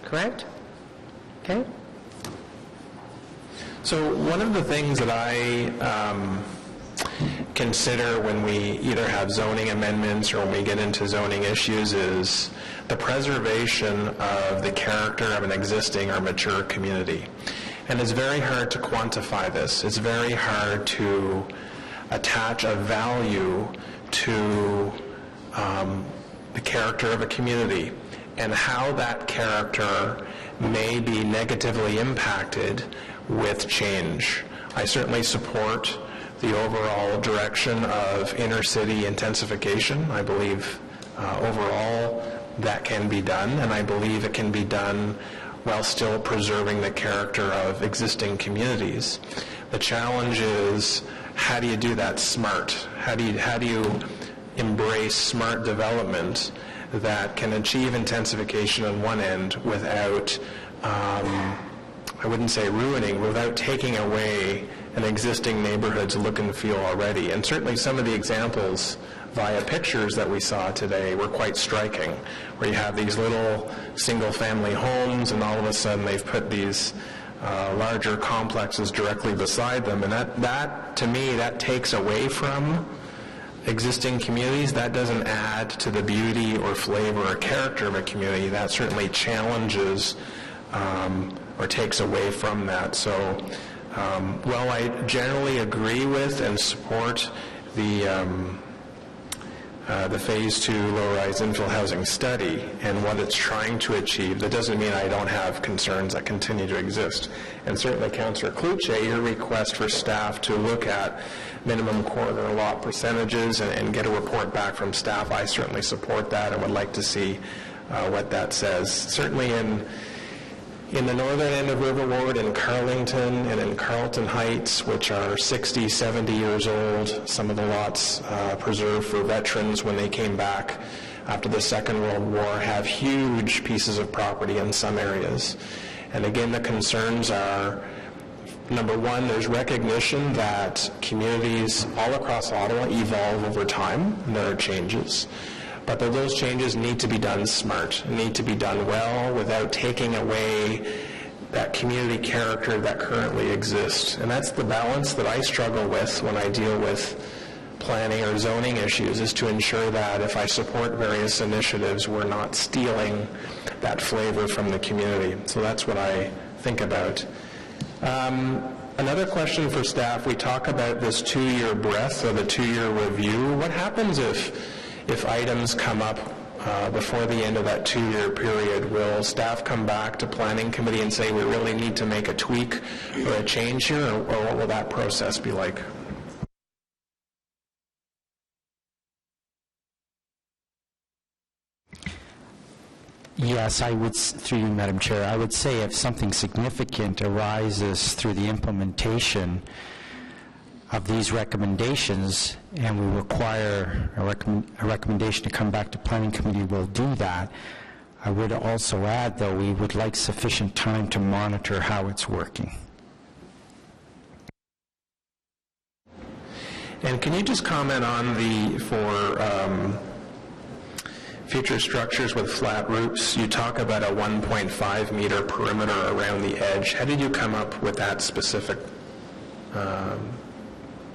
Correct? Okay. So one of the things that I consider when we either have zoning amendments or when we get into zoning issues is the preservation of the character of an existing or mature community. And it's very hard to quantify this. It's very hard to attach a value to the character of a community and how that character may be negatively impacted with change. I certainly support the overall direction of inner city intensification. I believe overall that can be done, and I believe it can be done while still preserving the character of existing communities. The challenge is, how do you do that smart? How do you embrace smart development that can achieve intensification on one end without, I wouldn't say ruining, without taking away an existing neighborhood's look and feel already? And certainly some of the examples via pictures that we saw today were quite striking, where you have these little single-family homes and all of a sudden they've put these larger complexes directly beside them. And that to me, that takes away from existing communities. That doesn't add to the beauty or flavor or character of a community. That certainly challenges or takes away from that. So while I generally agree with and support the Phase 2 low-rise infill housing study and what it's trying to achieve, that doesn't mean I don't have concerns that continue to exist. And certainly, Councillor Cloutier, your request for staff to look at minimum corner lot percentages and get a report back from staff, I certainly support that and would like to see what that says. Certainly in the northern end of River Ward, in Carlington and in Carlton Heights, which are 60, 70 years old, some of the lots preserved for veterans when they came back after the Second World War, have huge pieces of property in some areas. And again, the concerns are, number one, there's recognition that communities all across Ottawa evolve over time, and there are changes. But that those changes need to be done smart, need to be done well without taking away that community character that currently exists. And that's the balance that I struggle with when I deal with planning or zoning issues, is to ensure that if I support various initiatives, we're not stealing that flavor from the community. So that's what I think about. Another question for staff, we talk about this 2-year breadth or the 2-year review. What happens if items come up before the end of that 2-year period? Will staff come back to Planning Committee and say we really need to make a tweak or a change here, or what will that process be like? Yes, I would, through you, Madam Chair, I would say if something significant arises through the implementation of these recommendations, and we require a recommendation to come back to Planning Committee, we'll do that. I would also add, though, we would like sufficient time to monitor how it's working. And can you just comment on for future structures with flat roofs, you talk about a 1.5 meter perimeter around the edge. How did you come up with that specific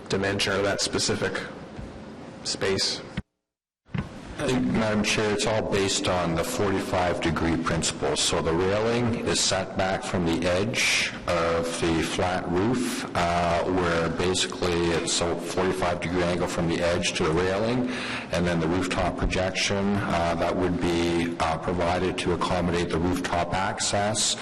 dimension or that specific space? I think, Madam Chair, it's all based on the 45-degree principle. So the railing is set back from the edge of the flat roof, where basically it's a 45-degree angle from the edge to the railing, and then the rooftop projection that would be provided to accommodate the rooftop access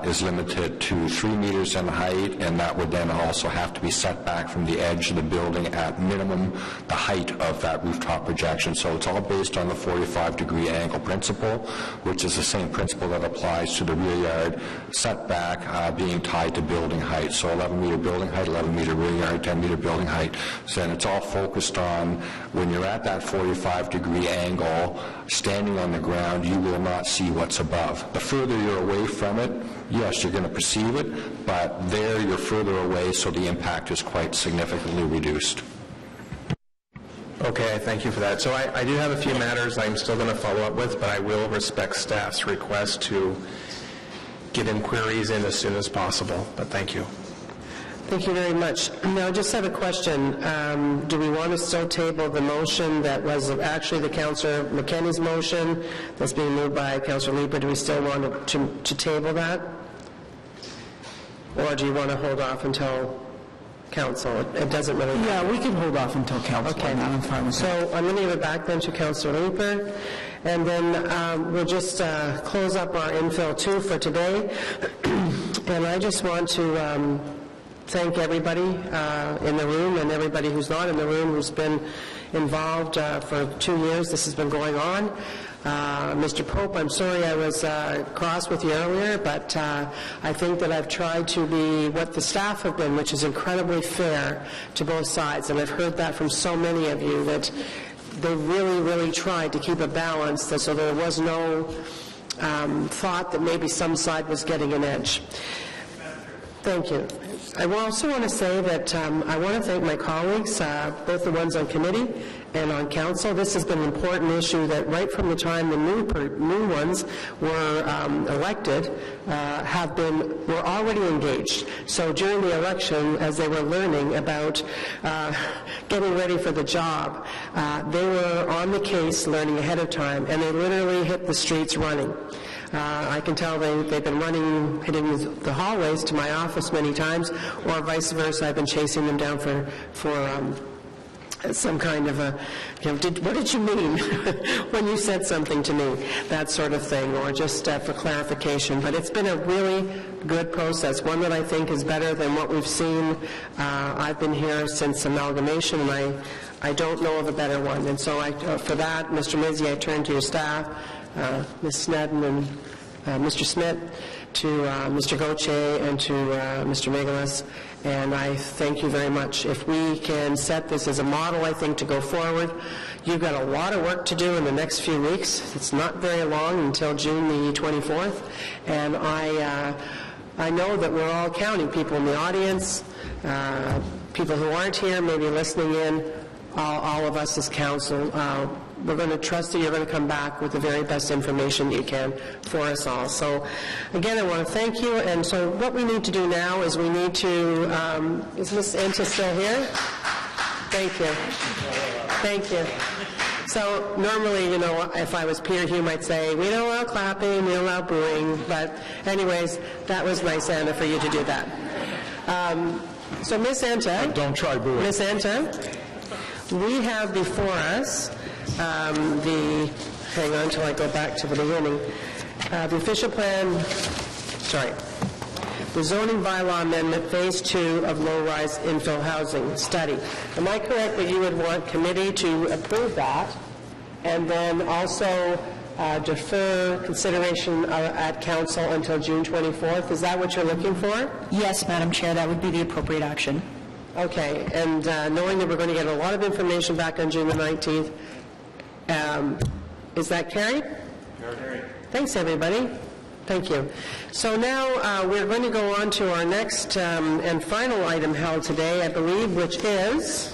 is limited to 3 meters in height, and that would then also have to be set back from the edge of the building at minimum the height of that rooftop projection. So it's all based on the 45-degree angle principle, which is the same principle that applies to the rear yard setback being tied to building height. So 11-meter building height, 11-meter rear yard, 10-meter building height. So then it's all focused on when you're at that 45-degree angle, standing on the ground, you will not see what's above. The further you're away from it, yes, you're going to perceive it, but there you're further away, so the impact is quite significantly reduced. Okay, thank you for that. So I do have a few matters I'm still going to follow up with, but I will respect staff's request to get inquiries in as soon as possible. But thank you. Thank you very much. Now, I just have a question. Do we want to still table the motion that was actually the Councillor McKenney's motion that's being moved by Councillor Leiper? Do we still want to table that? Or do you want to hold off until Council? It doesn't really matter. Yeah, we can hold off until Council. Okay. I'm fine with that. So I'm going to give it back then to Councillor Leiper, and then we'll just close up our infill 2 for today. And I just want to thank everybody in the room and everybody who's not in the room who's been involved for 2 years. This has been going on. Mr. Pope, I'm sorry I was cross with you earlier, but I think that I've tried to be what the staff have been, which is incredibly fair to both sides. And I've heard that from so many of you, that they really, really tried to keep a balance so there was no thought that maybe some side was getting an edge. Thank you. I also want to say that I want to thank my colleagues, both the ones on committee and on council. This has been an important issue that right from the time the new ones were elected were already engaged. So during the election, as they were learning about getting ready for the job, they were on the case learning ahead of time, and they literally hit the streets running. I can tell they've been hitting the hallways to my office many times, or vice versa. I've been chasing them down for some kind of a, what did you mean when you said something to me, that sort of thing, or just for clarification. But it's been a really good process, one that I think is better than what we've seen. I've been here since amalgamation, and I don't know of a better one. And so for that, Mr. Mizzi, I turn to your staff, Ms. Snedden and Mr. Smith, to Mr. Gauthier and to Mr. Megalis, and I thank you very much. If we can set this as a model, I think, to go forward, you've got a lot of work to do in the next few weeks. It's not very long until June the 24th, and I know that we're all counting, people in the audience, people who aren't here, maybe listening in, all of us as council. We're going to trust that you're going to come back with the very best information you can for us all. So, again, I want to thank you. And so what we need to do now is we need to, is Ms. Enta still here? Thank you. Thank you. So normally, if I was Peter Hume, I'd say, we don't allow clapping, we don't allow booing. But anyways, that was nice, Anna, for you to do that. So Ms. Enta. Don't try booing. Ms. Enta, we have before us hang on until I go back to the beginning, the official plan, the zoning bylaw amendment, phase 2 of low-rise infill housing study. Am I correct that you would want committee to approve that and then also defer consideration at council until June 24th? Is that what you're looking for? Yes, Madam Chair, that would be the appropriate action. Okay, and knowing that we're going to get a lot of information back on June the 19th, is that carried? Carried. Thanks, everybody. Thank you. So now we're going to go on to our next and final item held today, I believe, which is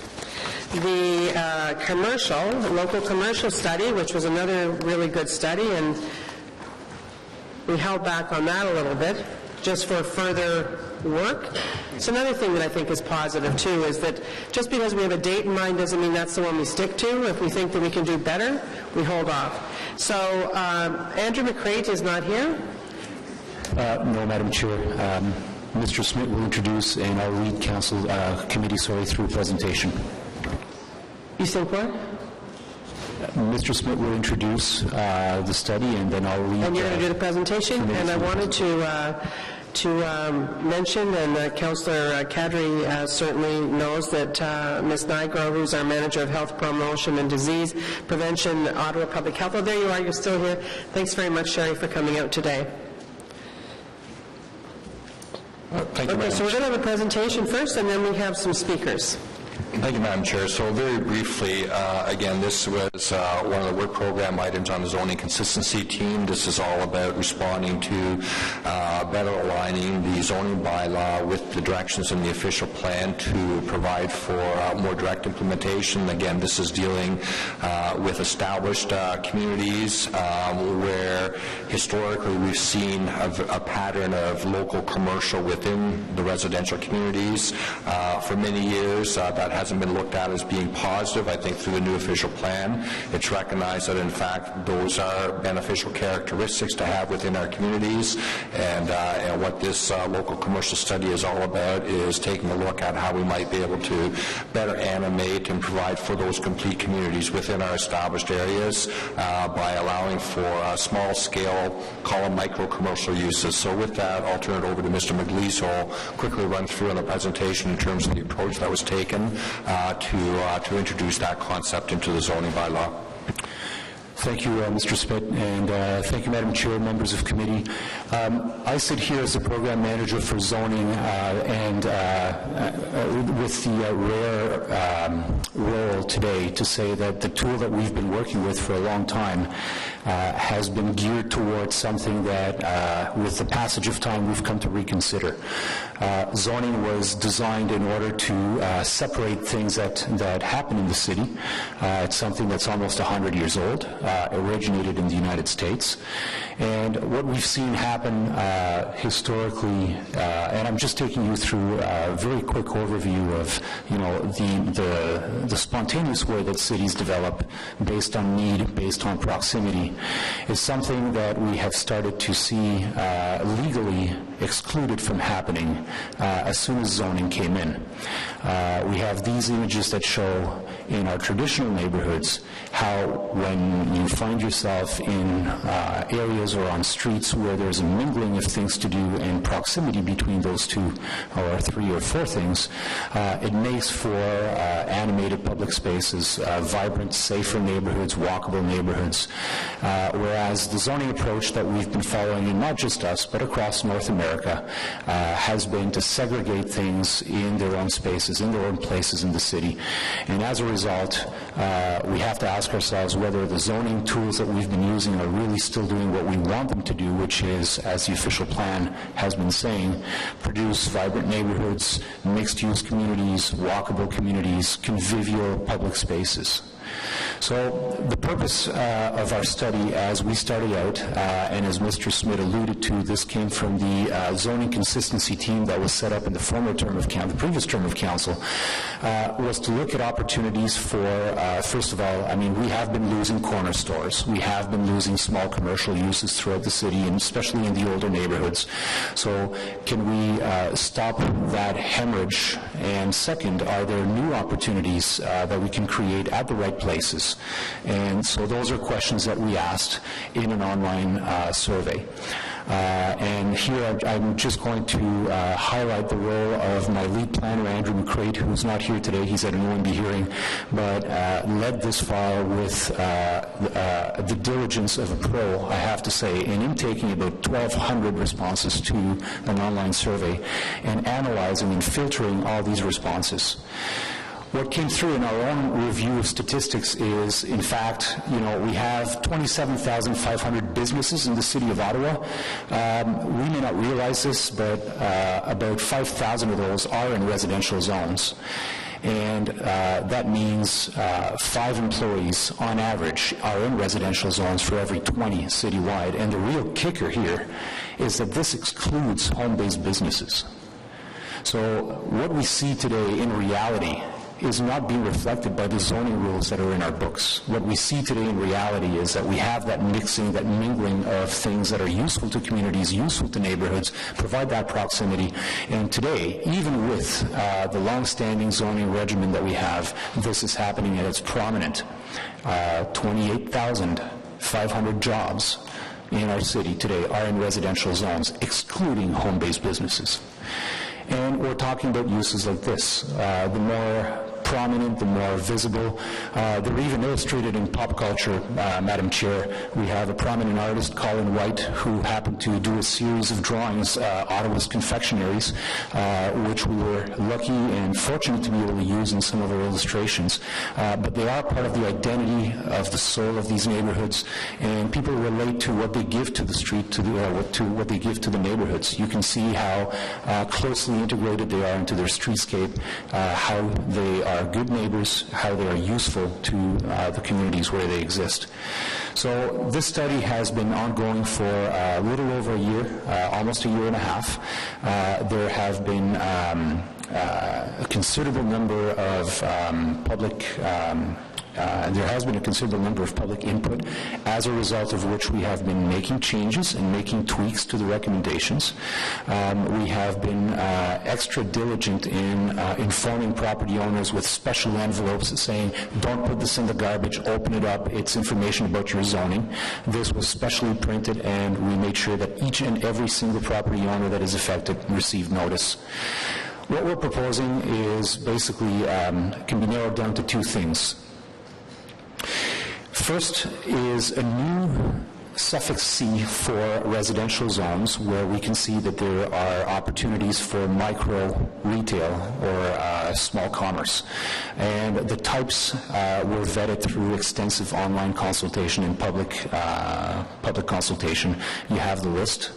the local commercial study, which was another really good study, and we held back on that a little bit just for further work. So another thing that I think is positive, too, is that just because we have a date in mind doesn't mean that's the one we stick to. If we think that we can do better, we hold off. So Andrew McCrate is not here. No, Madam Chair. Mr. Smith will introduce, and I'll lead council committee through presentation. You think what? Mr. Smith will introduce the study, and then I'll lead. And you're going to do the presentation? And I wanted to mention, and Councillor Kadri certainly knows that Ms. Nigro, who's our Manager of Health Promotion and Disease Prevention, Ottawa Public Health. Oh, there you are. You're still here. Thanks very much, Sherry, for coming out today. Thank you, okay, so we're going to have a presentation first, and then we have some speakers. Thank you, Madam Chair. So very briefly, again, this was one of the work program items on the zoning consistency team. This is all about responding to better aligning the zoning bylaw with the directions in the official plan to provide for more direct implementation. Again, this is dealing with established communities where historically we've seen a pattern of local commercial within the residential communities. For many years, that hasn't been looked at as being positive. I think through the new official plan, it's recognized that in fact those are beneficial characteristics to have within our communities, and what this local commercial study is all about is taking a look at how we might be able to better animate and provide for those complete communities within our established areas by allowing for small scale, call them micro commercial uses. So with that, I'll turn it over to Mr. McLeese, who will quickly run through on the presentation in terms of the approach that was taken to introduce that concept into the zoning bylaw. Thank you, Mr. Smith, and thank you, Madam Chair, members of committee. I sit here as the program manager for zoning and with the rare role today to say that the tool that we've been working with for a long time has been geared towards something that, with the passage of time, we've come to reconsider. Zoning was designed in order to separate things that happen in the city. It's something that's almost 100 years old. Originated in the United States. And what we've seen happen historically, and I'm just taking you through a very quick overview of, the spontaneous way that cities develop based on need, based on proximity, is something that we have started to see legally excluded from happening as soon as zoning came in. We have these images that show in our traditional neighborhoods how when you find yourself in areas or on streets where there's a mingling of things to do and proximity between those two or three or four things, it makes for animated public spaces, vibrant, safer neighborhoods, walkable neighborhoods, whereas the zoning approach that we've been following, and not just us, but across North America, has been to segregate things in their own spaces, in their own places in the city. And as a result, we have to ask ourselves whether the zoning tools that we've been using are really still doing what we want them to do, which is, as the official plan has been saying, produce vibrant neighborhoods, mixed-use communities, walkable communities, convivial public spaces. So the purpose of our study, as we started out, and as Mr. Smith alluded to, this came from the zoning consistency team that was set up in the the previous term of council, was to look at opportunities for, first of all, we have been losing corner stores. We have been losing small commercial uses throughout the city, and especially in the older neighborhoods. So can we stop that hemorrhage? And second, are there new opportunities that we can create at the right places? And so those are questions that we asked in an online survey. And here I'm just going to highlight the role of my lead planner, Andrew McCrate, who's not here today. He's at an OMB hearing, but led this file with the diligence of a pro, I have to say, in intaking about 1,200 responses to an online survey and analyzing and filtering all these responses. What came through in our own review of statistics is, in fact, we have 27,500 businesses in the city of Ottawa. We may not realize this, but about 5,000 of those are in residential zones. And that means 5 employees on average are in residential zones for every 20 citywide. And the real kicker here is that this excludes home-based businesses. So what we see today in reality is not being reflected by the zoning rules that are in our books. What we see today in reality is that we have that mixing, that mingling of things that are useful to communities, useful to neighborhoods, provide that proximity. And today, even with the long-standing zoning regimen that we have, this is happening and it's prominent. 28,500 jobs in our city today are in residential zones, excluding home-based businesses. And we're talking about uses like this. The more prominent, the more visible. They're even illustrated in pop culture, Madam Chair. We have a prominent artist, Colin White, who happened to do a series of drawings, Ottawa's confectionaries, which we were lucky and fortunate to be able to use in some of our illustrations. But they are part of the identity of the soul of these neighborhoods, and people relate to what they give to the street, to what they give to the neighborhoods. You can see how closely integrated they are into their streetscape, how they are good neighbors, how they are useful to the communities where they exist. So this study has been ongoing for a little over a year, almost a year and a half. There have been a considerable number of there has been a considerable number of public input, as a result of which we have been making changes and making tweaks to the recommendations. We have been extra diligent in informing property owners with special envelopes saying, don't put this in the garbage, open it up, it's information about your zoning. This was specially printed, and we made sure that each and every single property owner that is affected received notice. What we're proposing is basically can be narrowed down to two things. First is a new suffix C for residential zones, where we can see that there are opportunities for micro retail or small commerce. And the types were vetted through extensive online consultation and public consultation. You have the list.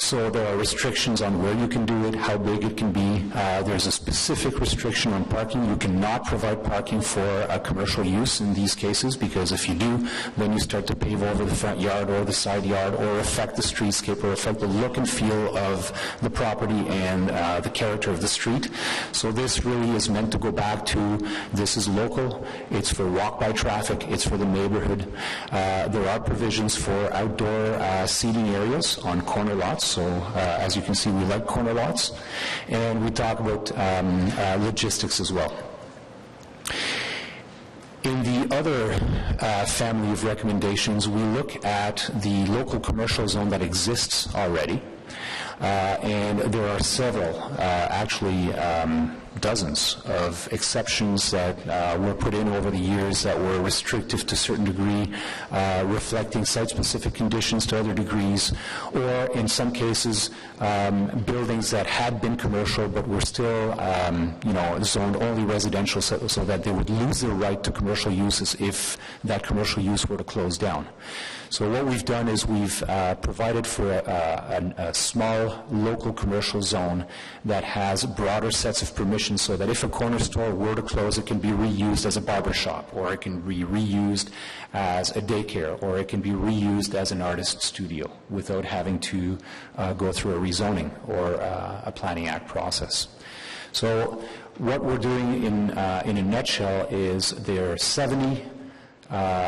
So there are restrictions on where you can do it, how big it can be. There's a specific restriction on parking. You cannot provide parking for a commercial use in these cases, because if you do, then you start to pave over the front yard or the side yard, or affect the streetscape, or affect the look and feel of the property and the character of the street. So this really is meant to go back to, this is local, it's for walk-by traffic, it's for the neighborhood. There are provisions for outdoor seating areas on corner lots. So as you can see, we like corner lots, and we talk about logistics as well. In the other family of recommendations, we look at the local commercial zone that exists already, and there are several, actually dozens of exceptions that were put in over the years that were restrictive to a certain degree, reflecting site-specific conditions to other degrees, or in some cases, buildings that had been commercial but were still, zoned only residential, so that they would lose their right to commercial uses if that commercial use were to close down. So what we've done is we've provided for a small local commercial zone that has broader sets of permissions, so that if a corner store were to close, it can be reused as a barber shop, or it can be reused as a daycare, or it can be reused as an artist studio without having to go through a rezoning or a Planning Act process. So what we're doing in a nutshell is there are 70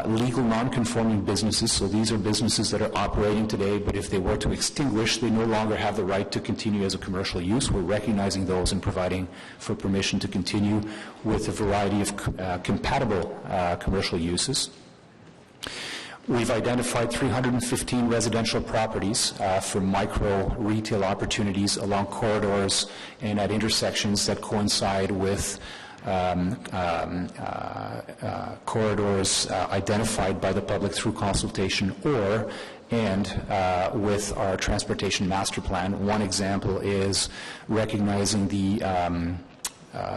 legal non-conforming businesses, so these are businesses that are operating today, but if they were to extinguish, they no longer have the right to continue as a commercial use. We're recognizing those and providing for permission to continue with a variety of compatible commercial uses. We've identified 315 residential properties for micro retail opportunities along corridors and at intersections that coincide with corridors identified by the public through consultation and with our transportation master plan. One example is recognizing the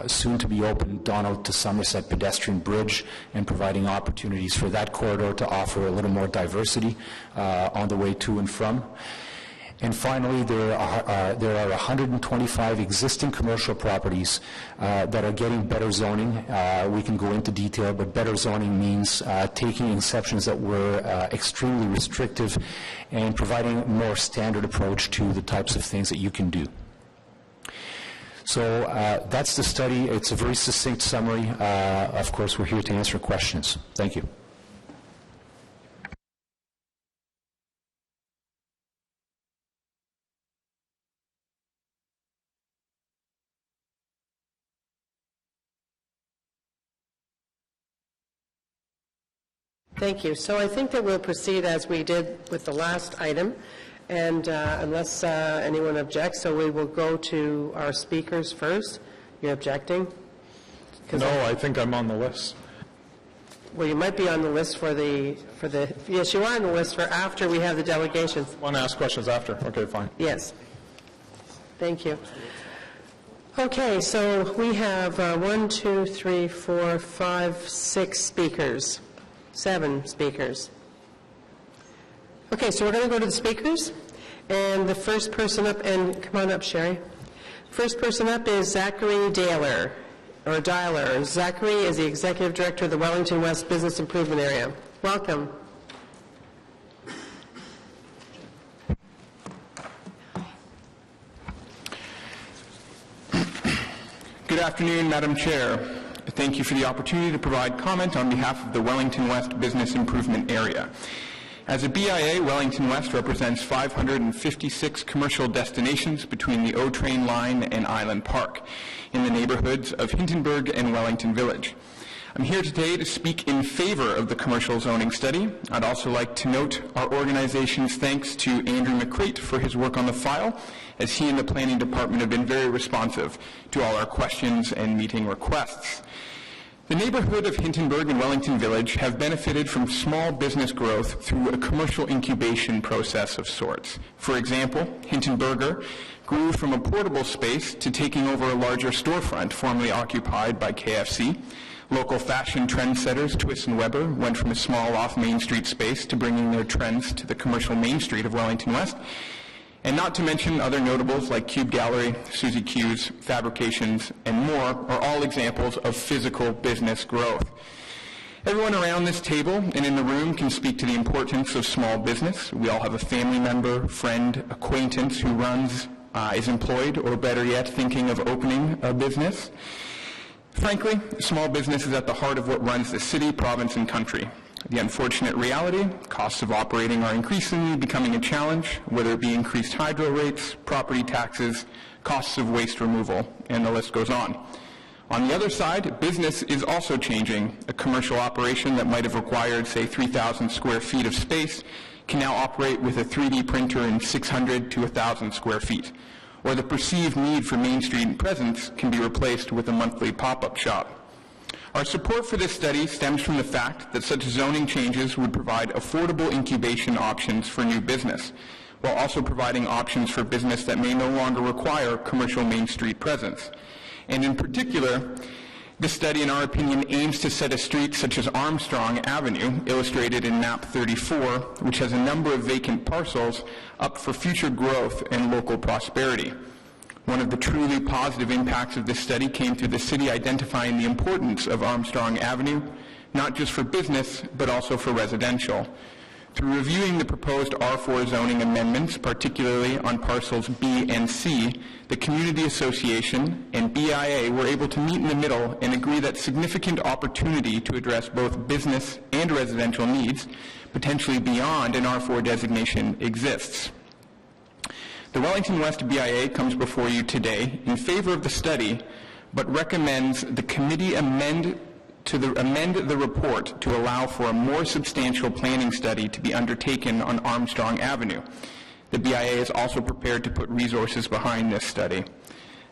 soon-to-be-open Donald to Somerset pedestrian bridge and providing opportunities for that corridor to offer a little more diversity on the way to and from. And finally, there are 125 existing commercial properties that are getting better zoning. We can go into detail, but better zoning means taking exceptions that were extremely restrictive and providing a more standard approach to the types of things that you can do. So that's the study. It's a very succinct summary. Of course, we're here to answer questions. Thank you. Thank you. So I think that we'll proceed as we did with the last item, and unless anyone objects, so we will go to our speakers first. You're objecting? No, I think I'm on the list. Well, you might be on the list for the, yes, you are on the list for after we have the delegations. Want to ask questions after? Okay, fine. Yes. Thank you. Okay, so we have 1, 2, 3, 4, 5, 6 speakers. 7 speakers. Okay, so we're going to go to the speakers, and the first person up, and come on up, Sherry. First person up is Zachary Dahler, or Dialer. Zachary is the Executive Director of the Wellington West Business Improvement Area. Welcome. Good afternoon, Madam Chair. Thank you for the opportunity to provide comment on behalf of the Wellington West Business Improvement Area. As a BIA, Wellington West represents 556 commercial destinations between the O-Train line and Island Park in the neighborhoods of Hintonburg and Wellington Village. I'm here today to speak in favor of the commercial zoning study. I'd also like to note our organization's thanks to Andrew McCrate for his work on the file, as he and the planning department have been very responsive to all our questions and meeting requests. The neighborhood of Hintonburg and Wellington Village have benefited from small business growth through a commercial incubation process of sorts. For example, Hintonburger grew from a portable space to taking over a larger storefront formerly occupied by KFC. Local fashion trendsetters Twist & Weber went from a small off-Main Street space to bringing their trends to the commercial Main Street of Wellington West. And not to mention other notables like Cube Gallery, Susie Q's, Fabrications, and more are all examples of physical business growth. Everyone around this table and in the room can speak to the importance of small business. We all have a family member, friend, acquaintance who is employed, or better yet, thinking of opening a business. Frankly, small business is at the heart of what runs the city, province, and country. The unfortunate reality, costs of operating are increasingly becoming a challenge, whether it be increased hydro rates, property taxes, costs of waste removal, and the list goes on. On the other side, business is also changing. A commercial operation that might have required, say, 3,000 square feet of space can now operate with a 3D printer in 600 to 1,000 square feet. Or the perceived need for Main Street presence can be replaced with a monthly pop-up shop. Our support for this study stems from the fact that such zoning changes would provide affordable incubation options for new business, while also providing options for business that may no longer require commercial Main Street presence. And in particular, this study, in our opinion, aims to set a street such as Armstrong Avenue, illustrated in map 34, which has a number of vacant parcels, up for future growth and local prosperity. One of the truly positive impacts of this study came through the city identifying the importance of Armstrong Avenue, not just for business, but also for residential. Through reviewing the proposed R4 zoning amendments, particularly on parcels B and C, the Community Association and BIA were able to meet in the middle and agree that significant opportunity to address both business and residential needs, potentially beyond an R4 designation, exists. The Wellington West BIA comes before you today in favor of the study, but recommends the committee amend the report to allow for a more substantial planning study to be undertaken on Armstrong Avenue. The BIA is also prepared to put resources behind this study.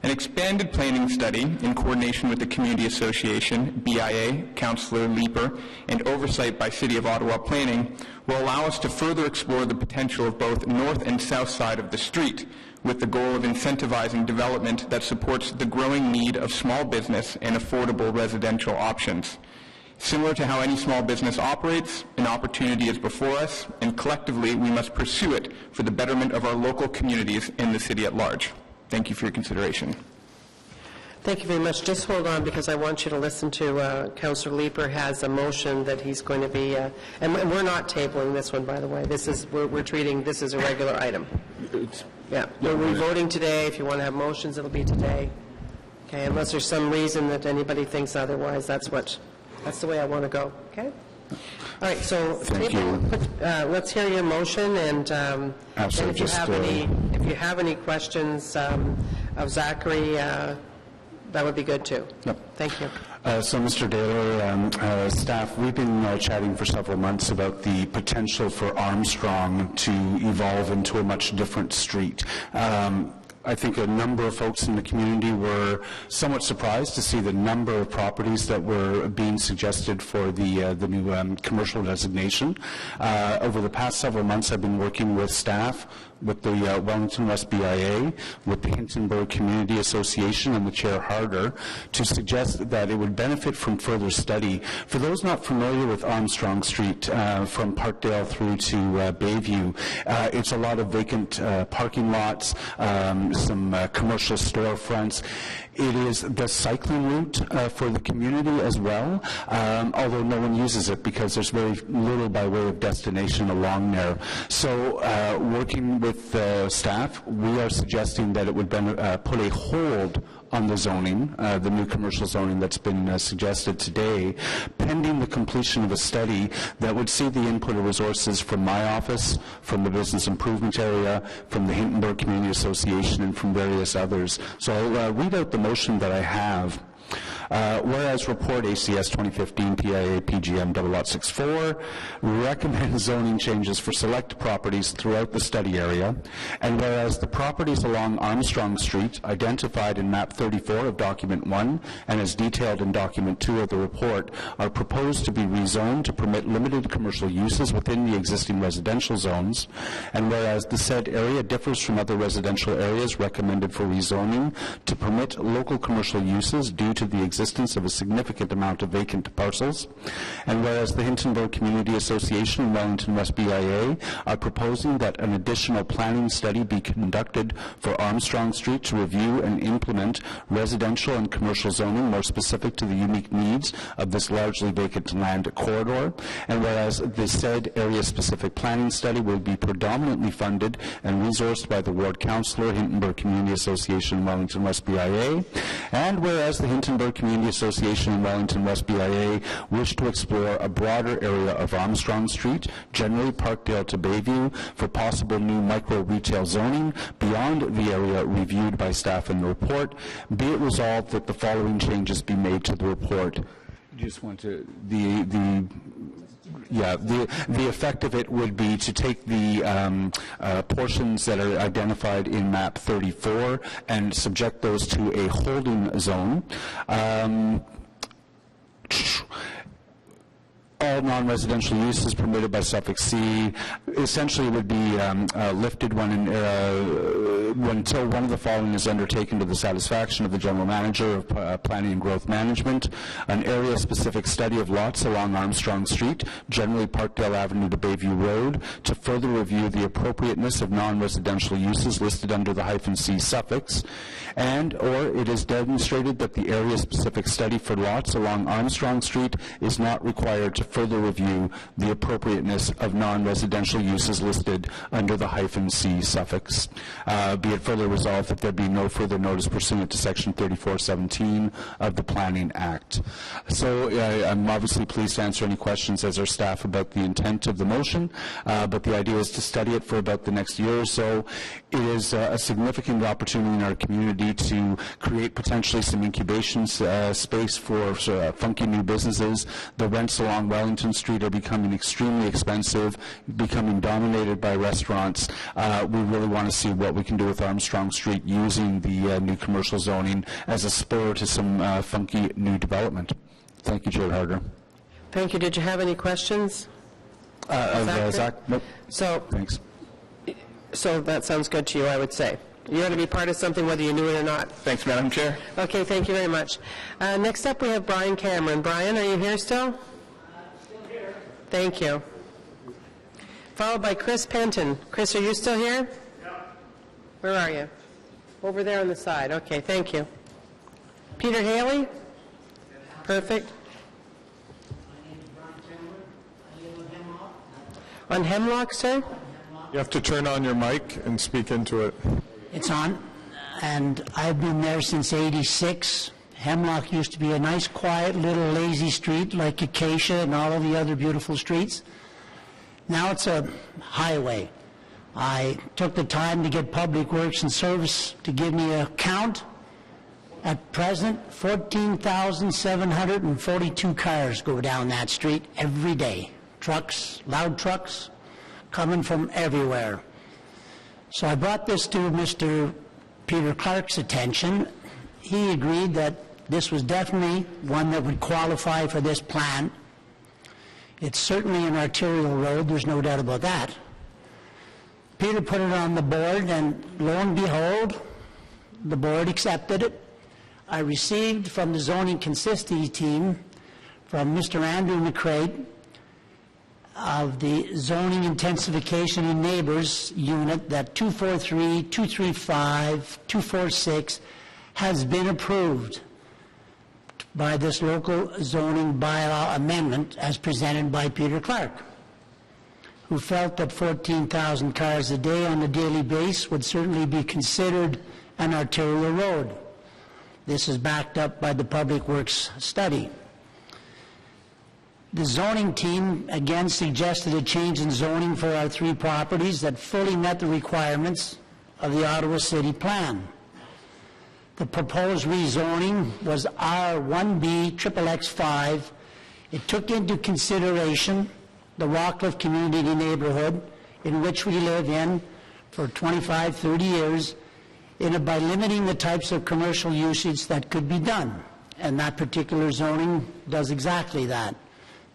An expanded planning study, in coordination with the Community Association, BIA, Councillor Leeper, and oversight by City of Ottawa Planning, will allow us to further explore the potential of both north and south side of the street, with the goal of incentivizing development that supports the growing need of small business and affordable residential options. Similar to how any small business operates, an opportunity is before us, and collectively we must pursue it for the betterment of our local communities and the city at large. Thank you for your consideration. Thank you very much. Just hold on, because I want you to listen to Councillor Leeper has a motion that he's going to be, and we're not tabling this one, by the way. This is, we're treating this as a regular item. Yeah, we're voting today. If you want to have motions, it'll be today. Okay, unless there's some reason that anybody thinks otherwise, that's the way I want to go. Okay? All right, so let's hear your motion, and if you have any questions of Zachary, that would be good too. Yep. Thank you. So, Mr. Daler, staff, we've been chatting for several months about the potential for Armstrong to evolve into a much different street. I think a number of folks in the community were somewhat surprised to see the number of properties that were being suggested for the new commercial designation. Over the past several months, I've been working with staff, with the Wellington West BIA, with the Hintonburg Community Association, and with Chair Harder to suggest that it would benefit from further study. For those not familiar with Armstrong Street, from Parkdale through to Bayview, it's a lot of vacant parking lots, some commercial storefronts. It is the cycling route for the community as well, although no one uses it because there's very little by way of destination along there. So working with staff, we are suggesting that it would put a hold on the zoning, the new commercial zoning that's been suggested today, pending the completion of a study that would see the input of resources from my office, from the business improvement area, from the Hintonburg Community Association, and from various others. So I'll read out the motion that I have. Whereas report ACS 2015 PIA PGM 0064 recommends zoning changes for select properties throughout the study area, and whereas the properties along Armstrong Street identified in map 34 of document 1 and as detailed in document 2 of the report are proposed to be rezoned to permit limited commercial uses within the existing residential zones, and whereas the said area differs from other residential areas recommended for rezoning to permit local commercial uses due to the existence of a significant amount of vacant parcels, and whereas the Hintonburg Community Association and Wellington West BIA are proposing that an additional planning study be conducted for Armstrong Street to review and implement residential and commercial zoning more specific to the unique needs of this largely vacant land corridor, and whereas the said area-specific planning study will be predominantly funded and resourced by the Ward Councillor, Hintonburg Community Association and Wellington West BIA, and whereas the Hintonburg Community Association and Wellington West BIA wish to explore a broader area of Armstrong Street, generally Parkdale to Bayview, for possible new micro-retail zoning beyond the area reviewed by staff in the report, be it resolved that the following changes be made to the report. Just want to, the effect of it would be to take the portions that are identified in map 34 and subject those to a holding zone. All non-residential uses permitted by suffix C essentially would be lifted until one of the following is undertaken to the satisfaction of the General Manager of Planning and Growth Management: an area-specific study of lots along Armstrong Street, generally Parkdale Avenue to Bayview Road, to further review the appropriateness of non-residential uses listed under the -C suffix, and or it is demonstrated that the area-specific study for lots along Armstrong Street is not required to further review the appropriateness of non-residential uses listed under the -C suffix. Be it further resolved that there be no further notice pursuant to Section 3417 of the Planning Act. So I'm obviously pleased to answer any questions as our staff about the intent of the motion, but the idea is to study it for about the next year or so. It is a significant opportunity in our community to create potentially some incubation space for funky new businesses. The rents along Wellington Street are becoming extremely expensive, becoming dominated by restaurants. We really want to see what we can do with Armstrong Street using the new commercial zoning as a spur to some funky new development. Thank you, Chair Harder. Thank you. Did you have any questions? Zach? Nope. So, thanks. So that sounds good to you, I would say. You're going to be part of something whether you knew it or not. Thanks, Madam Chair. Okay, thank you very much. Next up, we have Brian Cameron. Brian, are you here still? Still here. Thank you. Followed by Chris Penton. Chris, are you still here? Yeah. Where are you? Over there on the side. Okay, thank you. Peter Haley? Perfect. On Hemlock, sir? You have to turn on your mic and speak into it. It's on, and I've been there since '86. Hemlock used to be a nice, quiet, little lazy street like Acacia and all of the other beautiful streets. Now it's a highway. I took the time to get Public Works and Service to give me a count. At present, 14,742 cars go down that street every day. Trucks, loud trucks, coming from everywhere. So I brought this to Mr. Peter Clark's attention. He agreed that this was definitely one that would qualify for this plan. It's certainly an arterial road, there's no doubt about that. Peter put it on the board, and lo and behold, the board accepted it. I received from the zoning consistency team, from Mr. Andrew McCrae of the Zoning Intensification and Neighbors Unit, that 243, 235, 246 has been approved by this local zoning bylaw amendment as presented by Peter Clark, who felt that 14,000 cars a day on a daily basis would certainly be considered an arterial road. This is backed up by the Public Works study. The zoning team again suggested a change in zoning for our 3 properties that fully met the requirements of the Ottawa City Plan. The proposed rezoning was R1B XXX5. It took into consideration the Rockcliffe community neighborhood in which we live in for 25, 30 years, by limiting the types of commercial usage that could be done. And that particular zoning does exactly that.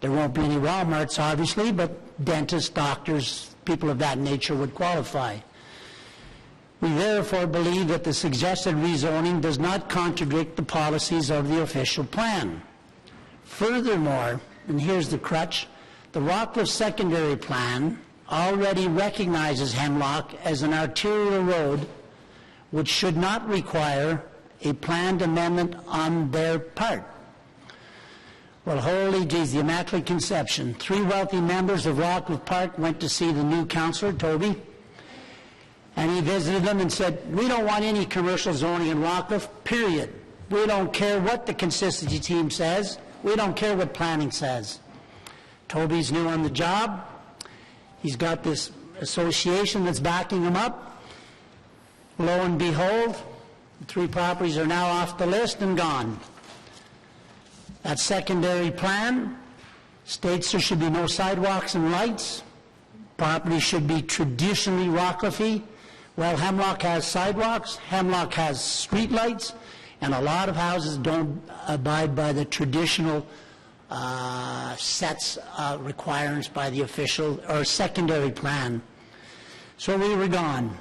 There won't be any Walmarts, obviously, but dentists, doctors, people of that nature would qualify. We therefore believe that the suggested rezoning does not contradict the policies of the official plan. Furthermore, and here's the crutch, the Rockcliffe secondary plan already recognizes Hemlock as an arterial road, which should not require a planned amendment on their part. Well, holy geez, the Immaculate Conception. 3 wealthy members of Rockcliffe Park went to see the new councillor, Toby, and he visited them and said, we don't want any commercial zoning in Rockcliffe, period. We don't care what the consistency team says. We don't care what planning says. Toby's new on the job. He's got this association that's backing him up. Lo and behold, the 3 properties are now off the list and gone. That secondary plan states there should be no sidewalks and lights. Property should be traditionally Rockcliffe-y. Well, Hemlock has sidewalks, Hemlock has street lights, and a lot of houses don't abide by the traditional sets requirements by the official or secondary plan. So we were gone.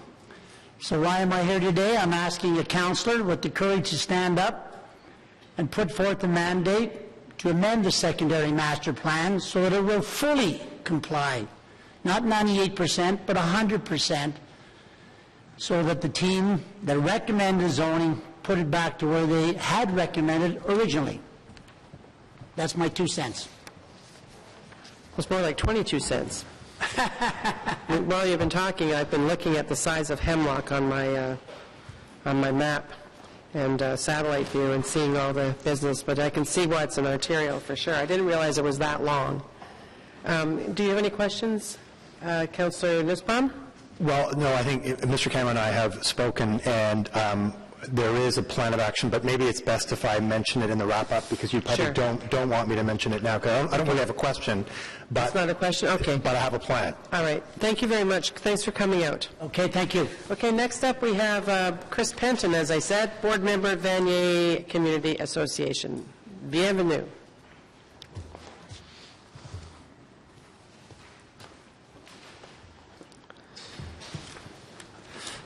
So why am I here today? I'm asking a councillor with the courage to stand up and put forth a mandate to amend the secondary master plan so that it will fully comply, not 98%, but 100%, so that the team that recommended zoning put it back to where they had recommended originally. That's my 2 cents. It's more like 22 cents. While you've been talking, I've been looking at the size of Hemlock on my map and satellite view and seeing all the business, but I can see why it's an arterial for sure. I didn't realize it was that long. Do you have any questions, Councillor Nussbaum? Well, no, I think Mr. Cameron and I have spoken, and there is a plan of action, but maybe it's best if I mention it in the wrap-up, because you probably don't want me to mention it now, because I don't really have a question. But it's not a question? Okay. But I have a plan. All right. Thank you very much. Thanks for coming out. Okay, thank you. Okay, next up we have Chris Penton, as I said, board member of Vanier Community Association. Bienvenue.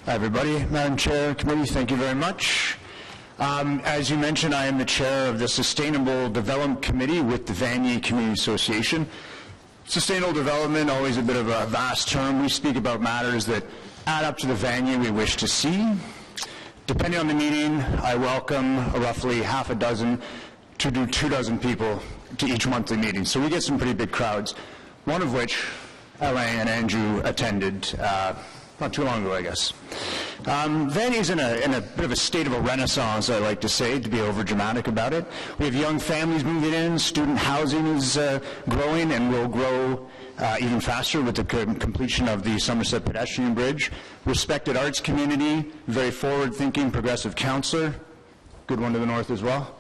Hi, everybody. Madam Chair, Committee, thank you very much. As you mentioned, I am the chair of the Sustainable Development Committee with the Vanier Community Association. Sustainable development, always a bit of a vast term. We speak about matters that add up to the Vanier we wish to see. Depending on the meeting, I welcome roughly half a dozen to 24 people to each monthly meeting. So we get some pretty big crowds, one of which Alain and Andrew attended not too long ago, I guess. Vanier's in a bit of a state of a renaissance, I like to say, to be over-dramatic about it. We have young families moving in, student housing is growing and will grow even faster with the completion of the Somerset Pedestrian Bridge. Respected arts community, very forward-thinking, progressive councillor. good one to the north as well.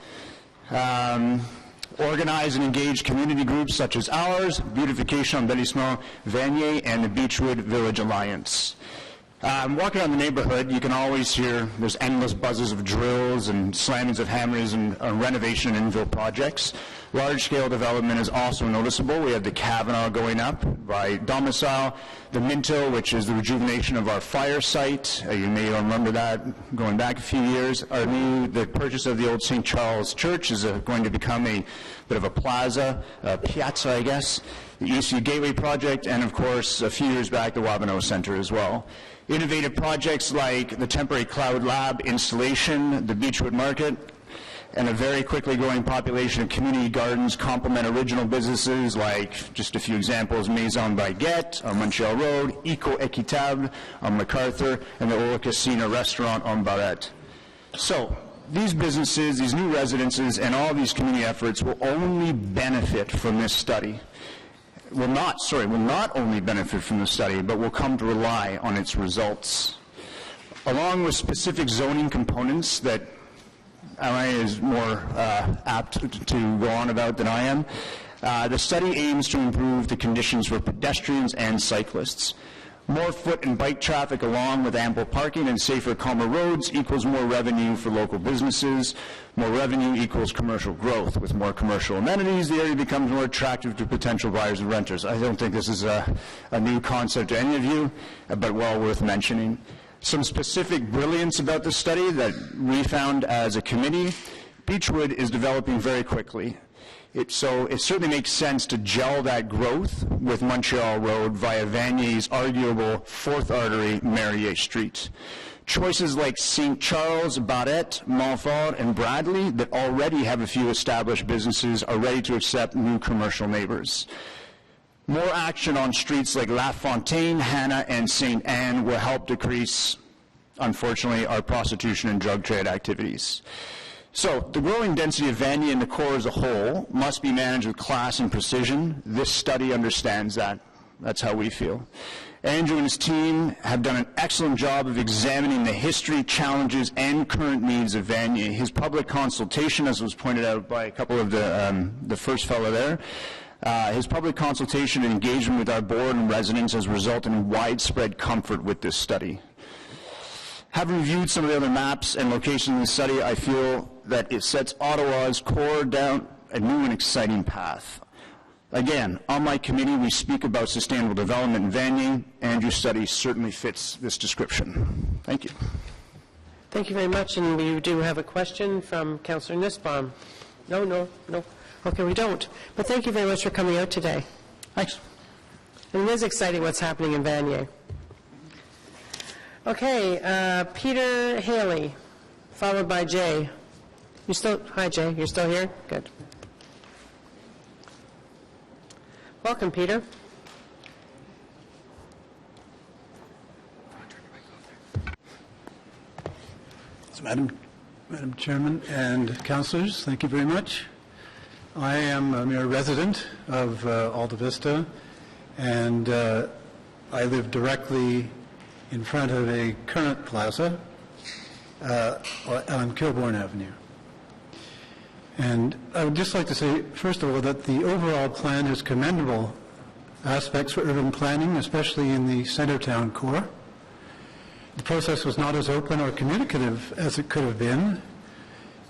Organize and engage community groups such as ours, Beautification Embellissement Vanier, and the Beechwood Village Alliance. Walking around the neighborhood, you can always hear there's endless buzzes of drills and slammings of hammers and renovation and infill projects. Large-scale development is also noticeable. We have the Kavanaugh going up by Domicile, the Minto, which is the rejuvenation of our fire site. You may remember that going back a few years. The purchase of the old St. Charles Church is going to become a bit of a plaza, piazza, I guess. The ECU Gateway project, and of course, a few years back, the Wabano Center as well. Innovative projects like the temporary cloud lab installation, the Beechwood Market, and a very quickly growing population of community gardens complement original businesses like, just a few examples, Maison Baguette on Montreal Road, Eco Equitable on MacArthur, and the Ola Casino restaurant on Barrette. So, these businesses, these new residences, and all these community efforts will only benefit from this study. Will not only benefit from the study, but will come to rely on its results. Along with specific zoning components that Alain is more apt to go on about than I am, the study aims to improve the conditions for pedestrians and cyclists. More foot and bike traffic along with ample parking and safer, calmer roads equals more revenue for local businesses. More revenue equals commercial growth. With more commercial amenities, the area becomes more attractive to potential buyers and renters. I don't think this is a new concept to any of you, but well worth mentioning. Some specific brilliance about the study that we found as a committee: Beechwood is developing very quickly. So it certainly makes sense to gel that growth with Montreal Road via Vanier's arguable fourth artery, Merrier Street. Choices like St. Charles, Barrette, Montfort, and Bradley that already have a few established businesses are ready to accept new commercial neighbors. More action on streets like La Fontaine, Hannah, and St. Anne will help decrease, unfortunately, our prostitution and drug trade activities. So, the growing density of Vanier and the core as a whole must be managed with class and precision. This study understands that. That's how we feel. Andrew and his team have done an excellent job of examining the history, challenges, and current needs of Vanier. His public consultation, as was pointed out by a couple of the first fellow there, his public consultation and engagement with our board and residents has resulted in widespread comfort with this study. Having reviewed some of the other maps and locations in the study, I feel that it sets Ottawa's core down a new and exciting path. Again, on my committee, we speak about sustainable development in Vanier. Andrew's study certainly fits this description. Thank you. Thank you very much, and we do have a question from Councillor Nussbaum. No. Okay, we don't. But thank you very much for coming out today. Thanks. And it is exciting what's happening in Vanier. Okay, Peter Haley, followed by Jay. Hi, Jay. You're still here? Good. Welcome, Peter. So, Madam Chairman and councillors, thank you very much. I am a mere resident of Alta Vista, and I live directly in front of a current plaza on Kilbourne Avenue. And I would just like to say, first of all, that the overall plan has commendable aspects for urban planning, especially in the Centretown core. The process was not as open or communicative as it could have been,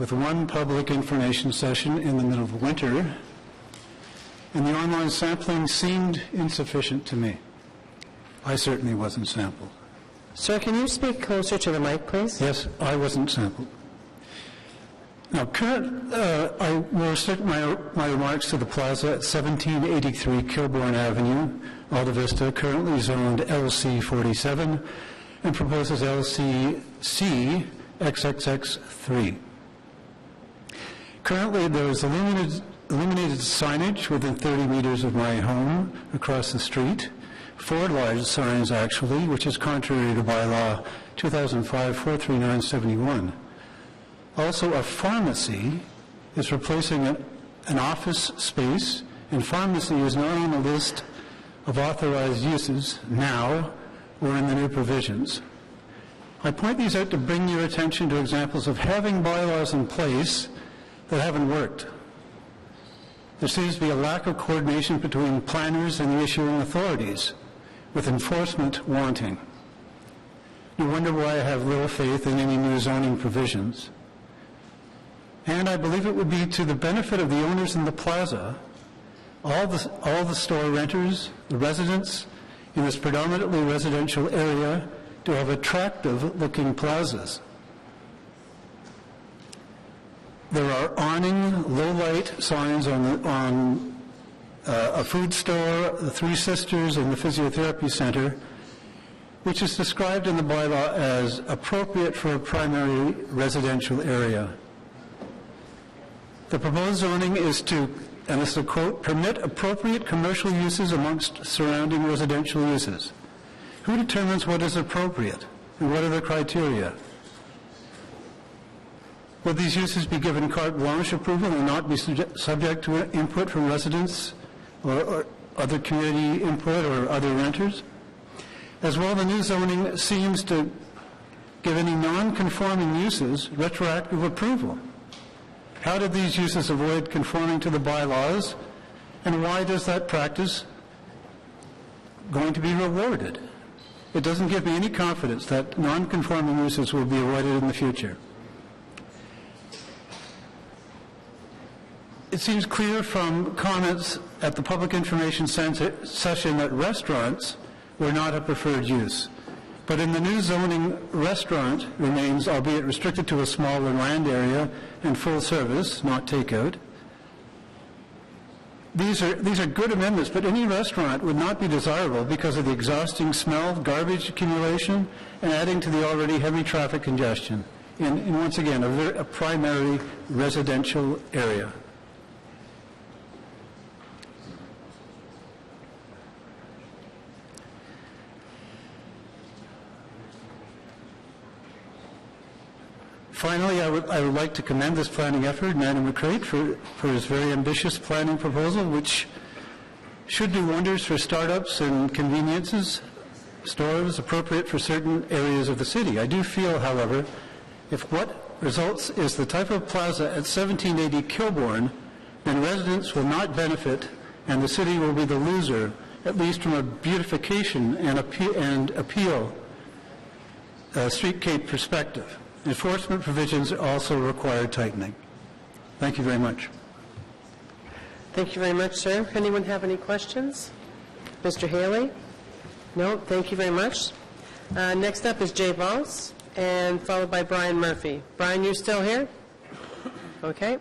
with one public information session in the middle of winter, and the online sampling seemed insufficient to me. I certainly wasn't sampled. Sir, can you speak closer to the mic, please? Yes, I wasn't sampled. Now, I will restrict my remarks to the plaza at 1783 Kilbourne Avenue, Alta Vista, currently zoned LC 47, and proposes LCC XXX 3. Currently, there is illuminated signage within 30 meters of my home across the street. 4 large signs, actually, which is contrary to bylaw 2005-43971. Also, a pharmacy is replacing an office space, and pharmacy is not on the list of authorized uses now or in the new provisions. I point these out to bring your attention to examples of having bylaws in place that haven't worked. There seems to be a lack of coordination between planners and the issuing authorities, with enforcement wanting. You wonder why I have little faith in any new zoning provisions. And I believe it would be to the benefit of the owners in the plaza, all the store renters, the residents in this predominantly residential area, to have attractive-looking plazas. There are awning, low-light signs on a food store, the Three Sisters, and the Physiotherapy Center, which is described in the bylaw as appropriate for a primary residential area. The proposed zoning is to, and this is a quote, permit appropriate commercial uses amongst surrounding residential uses. Who determines what is appropriate, and what are the criteria? Will these uses be given carte blanche approval and not be subject to input from residents or other community input or other renters? As well, the new zoning seems to give any non-conforming uses retroactive approval. How did these uses avoid conforming to the bylaws, and why does that practice going to be rewarded? It doesn't give me any confidence that non-conforming uses will be avoided in the future. It seems clear from comments at the public information session that restaurants were not a preferred use. But in the new zoning, restaurant remains, albeit restricted to a smaller land area and full service, not takeout. These are good amendments, but any restaurant would not be desirable because of the exhausting smell, garbage accumulation, and adding to the already heavy traffic congestion in once again, a primary residential area. Finally, I would like to commend this planning effort, Madam McCreight, for his very ambitious planning proposal, which should do wonders for startups and conveniences, stores appropriate for certain areas of the city. I do feel, however, if what results is the type of plaza at 1780 Kilbourne, then residents will not benefit and the city will be the loser, at least from a beautification and appeal streetscape perspective. Enforcement provisions also require tightening. Thank you very much. Thank you very much, sir. Anyone have any questions? Mr. Haley? No? Thank you very much. Next up is Jay Voss, and followed by Brian Murphy. Brian, you still here? Okay.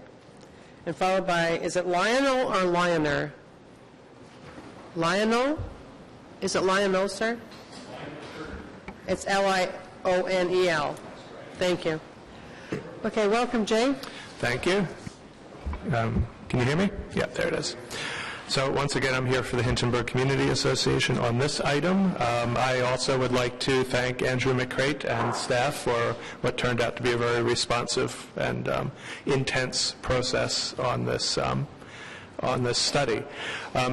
And followed by, is it Lionel or Lioner? Lionel? Is it Lionel, sir? It's Lionel. Thank you. Okay, welcome, Jay. Thank you. Can you hear me? Yeah, there it is. So once again, I'm here for the Hintonburg Community Association on this item. I also would like to thank Andrew McCreight and staff for what turned out to be a very responsive and intense process on this study.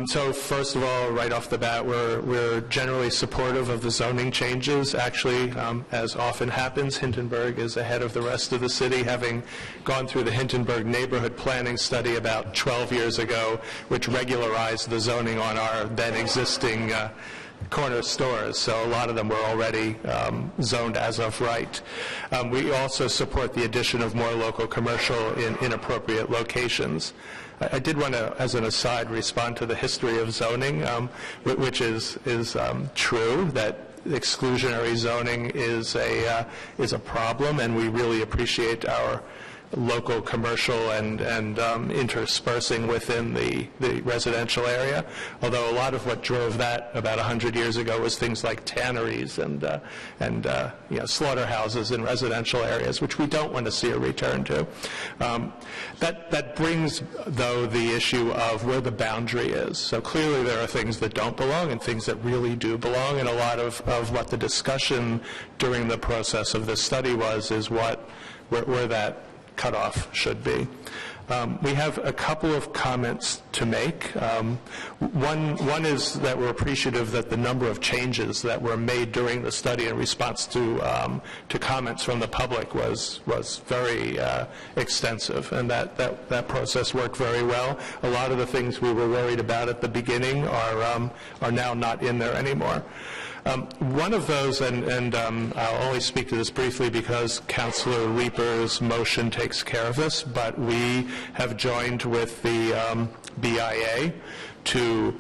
So first of all, right off the bat, we're generally supportive of the zoning changes. Actually, as often happens, Hintonburg is ahead of the rest of the city, having gone through the Hintonburg neighborhood planning study about 12 years ago, which regularized the zoning on our then existing corner stores, so a lot of them were already zoned as of right. We also support the addition of more local commercial in inappropriate locations. I did want to, as an aside, respond to the history of zoning, which is true, that exclusionary zoning is a problem, and we really appreciate our local commercial and interspersing within the residential area, although a lot of what drove that about 100 years ago was things like tanneries and slaughterhouses in residential areas, which we don't want to see a return to. That brings, though, the issue of where the boundary is. So clearly there are things that don't belong and things that really do belong, and a lot of what the discussion during the process of this study is where that cutoff should be. We have a couple of comments to make. One is that we're appreciative that the number of changes that were made during the study in response to comments from the public was very extensive, and that process worked very well. A lot of the things we were worried about at the beginning are now not in there anymore. One of those, and I'll only speak to this briefly because Councillor Leeper's motion takes care of this, but we have joined with the BIA to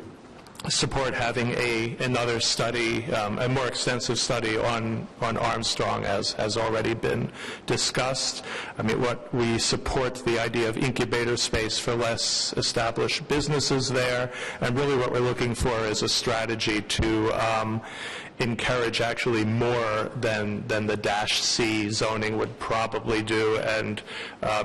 support having another study, a more extensive study on Armstrong, as has already been discussed. I mean, we support the idea of incubator space for less established businesses there, and really what we're looking for is a strategy to encourage actually more than the -C zoning would probably do, and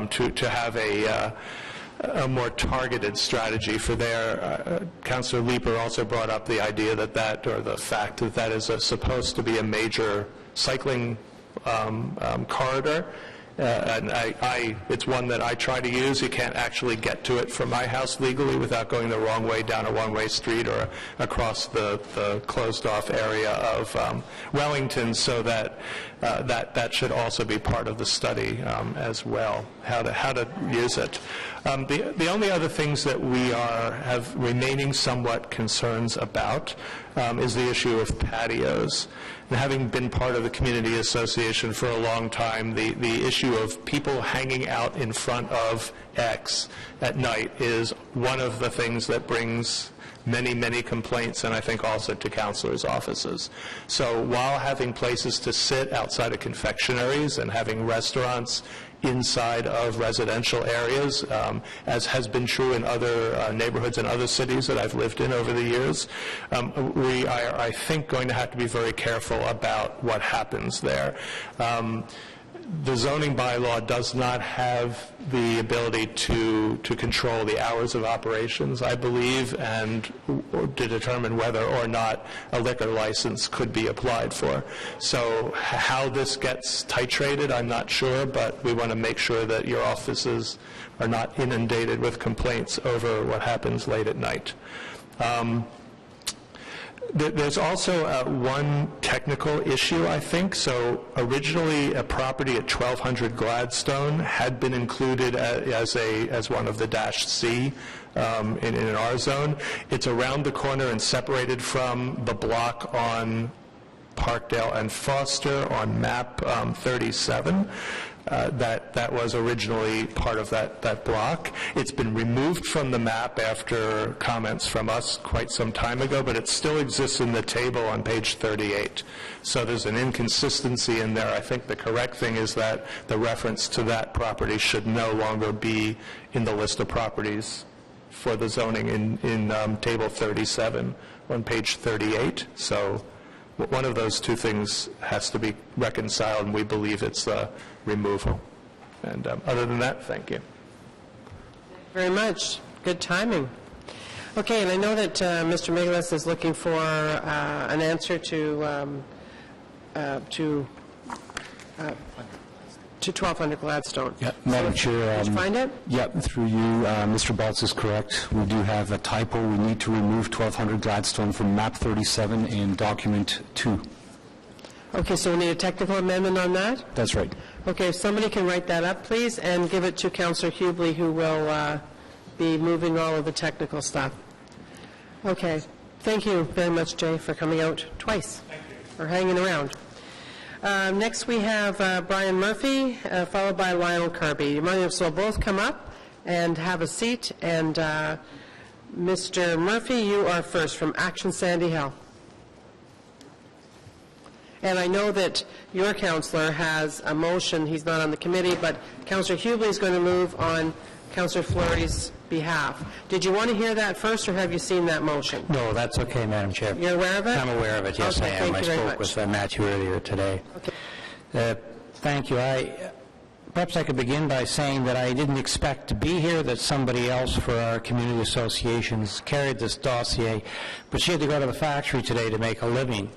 to have a more targeted strategy for there. Councillor Leeper also brought up the idea or the fact that is supposed to be a major cycling corridor. And it's one that I try to use. You can't actually get to it from my house legally without going the wrong way down a one-way street or across the closed-off area of Wellington, so that should also be part of the study as well, how to use it. The only other things that we have remaining somewhat concerns about is the issue of patios. And having been part of the community association for a long time, the issue of people hanging out in front of X at night is one of the things that brings many, many complaints, and I think also to councilors' offices. So while having places to sit outside of confectionaries and having restaurants inside of residential areas, as has been true in other neighborhoods and other cities that I've lived in over the years, we are, I think, going to have to be very careful about what happens there. The zoning bylaw does not have the ability to control the hours of operations, I believe, and to determine whether or not a liquor license could be applied for. So how this gets titrated, I'm not sure, but we want to make sure that your offices are not inundated with complaints over what happens late at night. There's also one technical issue, I think. So originally, a property at 1200 Gladstone had been included as one of the -C in our zone. It's around the corner and separated from the block on Parkdale and Foster on map 37. That was originally part of that block. It's been removed from the map after comments from us quite some time ago, but it still exists in the table on page 38. So there's an inconsistency in there. I think the correct thing is that the reference to that property should no longer be in the list of properties for the zoning in table 37 on page 38. So one of those two things has to be reconciled, and we believe it's the removal. And other than that, thank you. Very much. Good timing. Okay, and I know that Mr. Miglis is looking for an answer to 1200 Gladstone. Yeah, Madam Chair. Did you find it? Yep, through you, Mr. Baltz is correct. We do have a typo. We need to remove 1200 Gladstone from map 37 in document 2. Okay, so we need a technical amendment on that? That's right. Okay, if somebody can write that up, please, and give it to Councillor Hubley, who will be moving all of the technical stuff. Okay. Thank you very much, Jay, for coming out twice. Thank you. Or hanging around. Next we have Brian Murphy, followed by Lionel Kirby. You might as well both come up and have a seat. And Mr. Murphy, you are first from Action Sandy Hill. And I know that your councillor has a motion. He's not on the committee, but Councillor Hubley is going to move on Councillor Fleury's behalf. Did you want to hear that first, or have you seen that motion? No, that's okay, Madam Chair. You're aware of it? I'm aware of it, yes, okay, I am. I spoke much. with Matthew earlier today. Okay. Thank you. Perhaps I could begin by saying that I didn't expect to be here, that somebody else for our community associations carried this dossier, but she had to go to the factory today to make a living.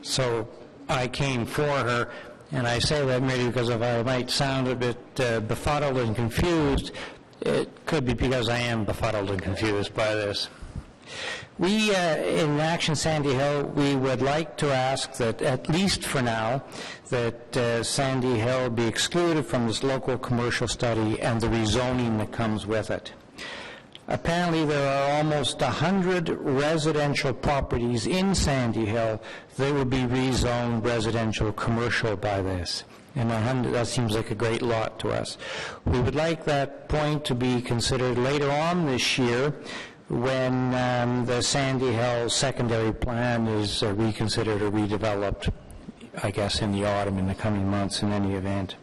So I came for her, and I say that maybe because if I might sound a bit befuddled and confused, It could be because I am befuddled and confused by this. We, in Action Sandy Hill, we would like to ask that, at least for now, that Sandy Hill be excluded from this local commercial study and the rezoning that comes with it. Apparently, there are almost 100 residential properties in Sandy Hill that would be rezoned residential commercial by this. And 100, that seems like a great lot to us. We would like that point to be considered later on this year when the Sandy Hill secondary plan is reconsidered or redeveloped, I guess in the autumn, in the coming months in any event.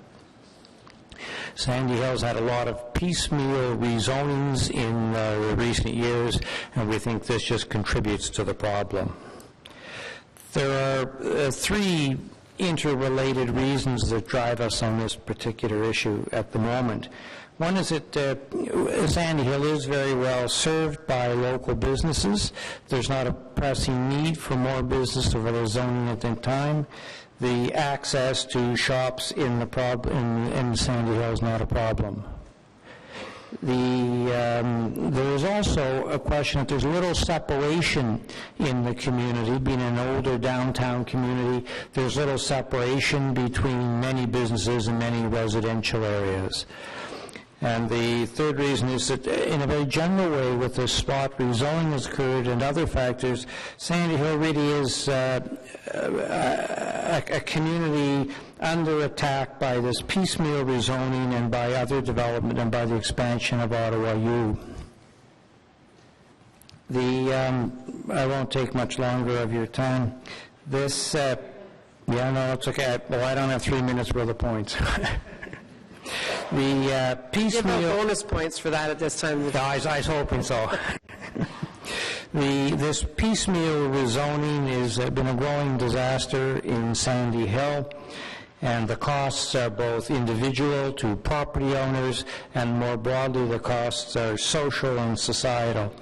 Sandy Hill's had a lot of piecemeal rezonings in recent years, and we think this just contributes to the problem. There are three interrelated reasons that drive us on this particular issue at the moment. One is that Sandy Hill is very well served by local businesses. There's not a pressing need for more business over the zoning at that time. The access to shops in Sandy Hill is not a problem. There is also a question that there's little separation in the community. Being an older downtown community, there's little separation between many businesses and many residential areas. And the third reason is that in a very general way, with the spot rezoning that's occurred and other factors, Sandy Hill really is a community under attack by this piecemeal rezoning and by other development and by the expansion of Ottawa U. I won't take much longer of your time. This, yeah, no, it's okay. Well, I don't have 3 minutes worth of points. The piecemeal... Give out bonus points for that at this time. I was hoping so. This piecemeal rezoning has been a growing disaster in Sandy Hill, and the costs are both individual to property owners, and more broadly the costs are social and societal.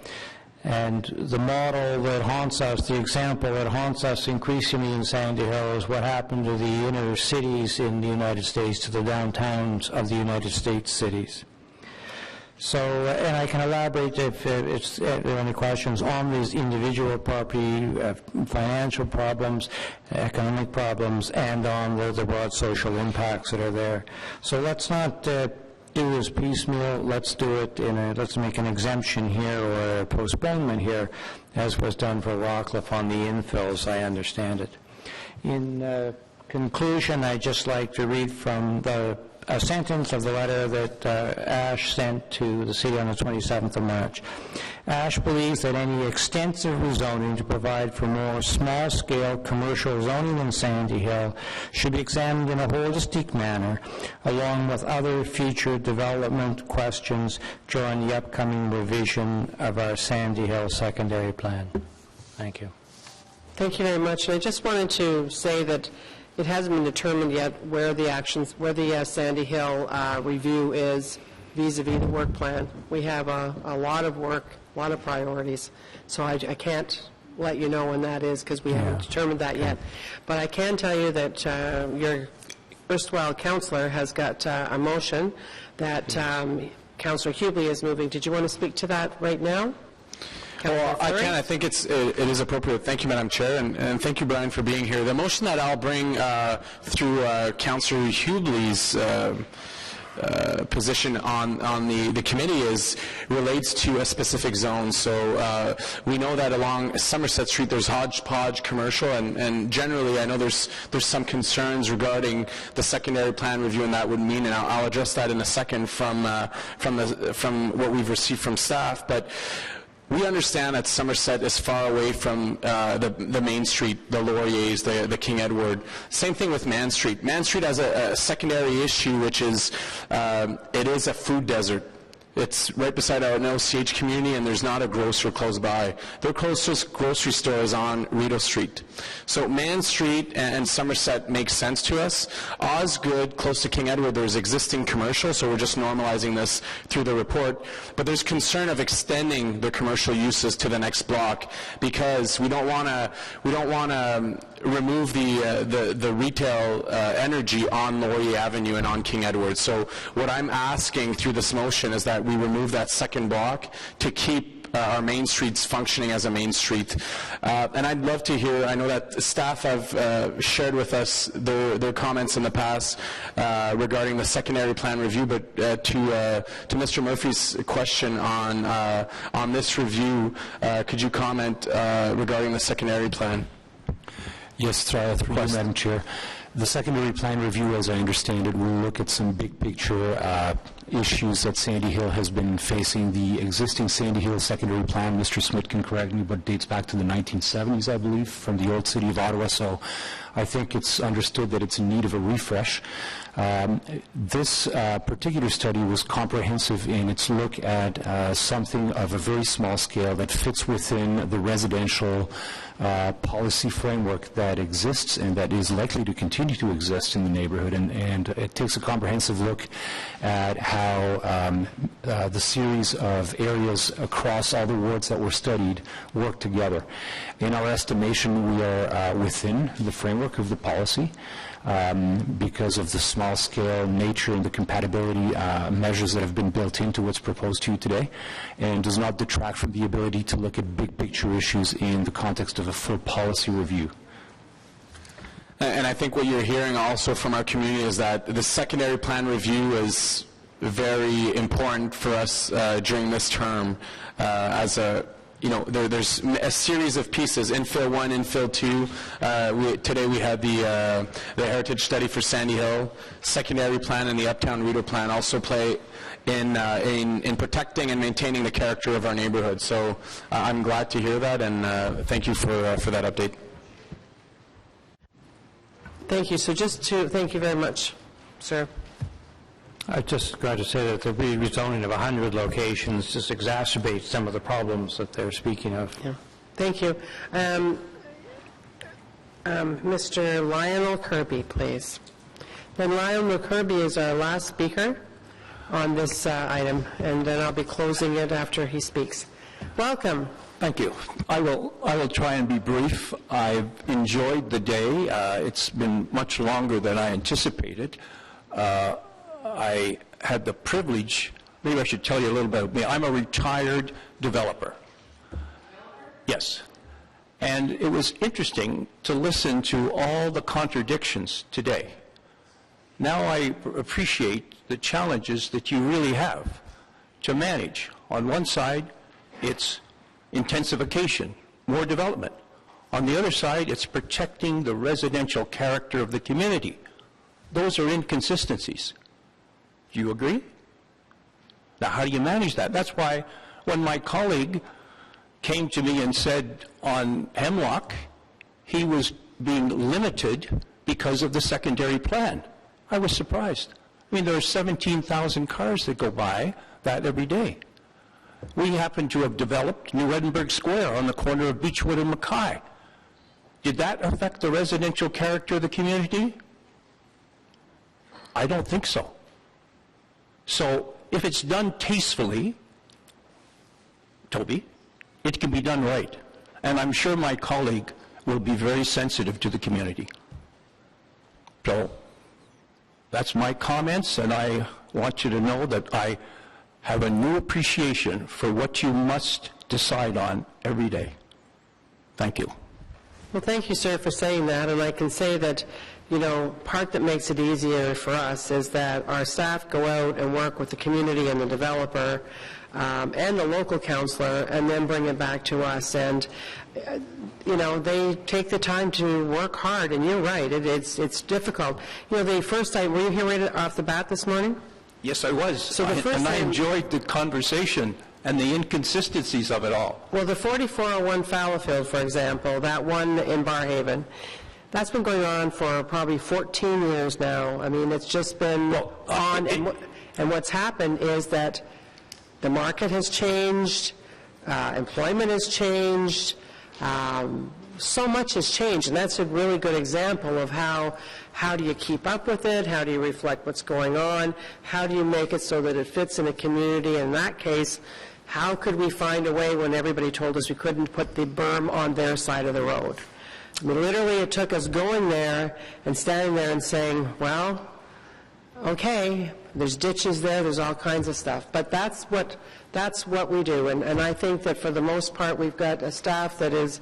And the model that haunts us, the example that haunts us increasingly in Sandy Hill is what happened to the inner cities in the United States, to the downtowns of the United States cities. So, and I can elaborate if there are any questions on these individual property, financial problems, economic problems, and on the broad social impacts that are there. So let's not do this piecemeal. Let's do it let's make an exemption here or a postponement here, as was done for Rockcliffe on the infills, I understand it. In conclusion, I'd just like to read from a sentence of the letter that Ash sent to the city on the 27th of March. Ash believes that any extensive rezoning to provide for more small-scale commercial zoning in Sandy Hill should be examined in a holistic manner, along with other future development questions during the upcoming revision of our Sandy Hill secondary plan. Thank you. Thank you very much. And I just wanted to say that it hasn't been determined yet where the Sandy Hill review is vis-a-vis the work plan. We have a lot of work, a lot of priorities, so I can't let you know when that is because we haven't determined that yet. But I can tell you that your erstwhile councillor has got a motion that Councillor Hubley is moving. Did you want to speak to that right now? Well, I can. I think it is appropriate. Thank you, Madam Chair, and thank you, Brian, for being here. The motion that I'll bring through Councillor Hubley's position on the committee relates to a specific zone. So we know that along Somerset Street there's hodgepodge commercial, and generally I know there's some concerns regarding the secondary plan review and that would mean, and I'll address that in a second from what we've received from staff, but we understand that Somerset is far away from the Main Street, the Lauriers, the King Edward. Same thing with Mann Street. Mann Street has a secondary issue, which is it is a food desert. It's right beside our OCH community, and there's not a grocer close by. Their closest grocery store is on Rideau Street. So Mann Street and Somerset makes sense to us. Osgood, close to King Edward, there's existing commercial, so we're just normalizing this through the report. But there's concern of extending the commercial uses to the next block because we don't want to remove the retail energy on Laurier Avenue and on King Edward. So what I'm asking through this motion is that we remove that second block to keep our main streets functioning as a main street. And I'd love to hear, I know that staff have shared with us their comments in the past regarding the secondary plan review, but to Mr. Murphy's question on this review, could you comment regarding the secondary plan? Yes, through you, Madam Chair. The secondary plan review, as I understand it, will look at some big picture issues that Sandy Hill has been facing. The existing Sandy Hill secondary plan, Mr. Smith can correct me, but dates back to the 1970s, I believe, from the old city of Ottawa. So I think it's understood that it's in need of a refresh. This particular study was comprehensive in its look at something of a very small scale that fits within the residential policy framework that exists and that is likely to continue to exist in the neighborhood, and it takes a comprehensive look at how the series of areas across all the wards that were studied work together. In our estimation, we are within the framework of the policy because of the small-scale nature and the compatibility measures that have been built into what's proposed to you today, and does not detract from the ability to look at big-picture issues in the context of a full policy review. And I think what you're hearing also from our community is that the secondary plan review is very important for us during this term as a there's a series of pieces, infill 1, infill 2. Today we had the heritage study for Sandy Hill. Secondary plan and the Uptown Rideau plan also play in protecting and maintaining the character of our neighborhood. So I'm glad to hear that, and thank you for that update. Thank you. So thank you very much, sir. I just got to say that the rezoning of 100 locations just exacerbates some of the problems that they're speaking of. Yeah. Thank you. Mr. Lionel Kirby, please. Then Lionel Kirby is our last speaker on this item, and then I'll be closing it after he speaks. Welcome. Thank you. I will try and be brief. I've enjoyed the day. It's been much longer than I anticipated. I had the privilege, maybe I should tell you a little bit about me. I'm a retired developer. Yes. And it was interesting to listen to all the contradictions today. Now I appreciate the challenges that you really have to manage. On one side, it's intensification, more development. On the other side, it's protecting the residential character of the community. Those are inconsistencies. Do you agree? Now, how do you manage that? That's why when my colleague came to me and said on Hemlock he was being limited because of the secondary plan, I was surprised. I mean, there are 17,000 cars that go by that every day. We happen to have developed New Edinburgh Square on the corner of Beechwood and Mackay. Did that affect the residential character of the community? I don't think so. So if it's done tastefully, Toby, it can be done right. And I'm sure my colleague will be very sensitive to the community. So that's my comments, and I want you to know that I have a new appreciation for what you must decide on every day. Thank you. Well, thank you, sir, for saying that. And I can say that, part that makes it easier for us is that our staff go out and work with the community and the developer and the local councillor, and then bring it back to us. And, they take the time to work hard. And you're right, it's difficult. The first time, were you here right off the bat this morning? Yes, I was. So I enjoyed the conversation and the inconsistencies of it all. Well, the 4401 Fallowfield, for example, that one in Barrhaven, that's been going on for probably 14 years now. I mean, it's just been on. And what's happened is that the market has changed, employment has changed, so much has changed, and that's a really good example of how do you keep up with it, how do you reflect what's going on, how do you make it so that it fits in a community. In that case, how could we find a way when everybody told us we couldn't put the berm on their side of the road? I mean, literally, it took us going there and standing there and saying, well, okay, there's ditches there, there's all kinds of stuff. But that's what we do. And I think that for the most part, we've got a staff that is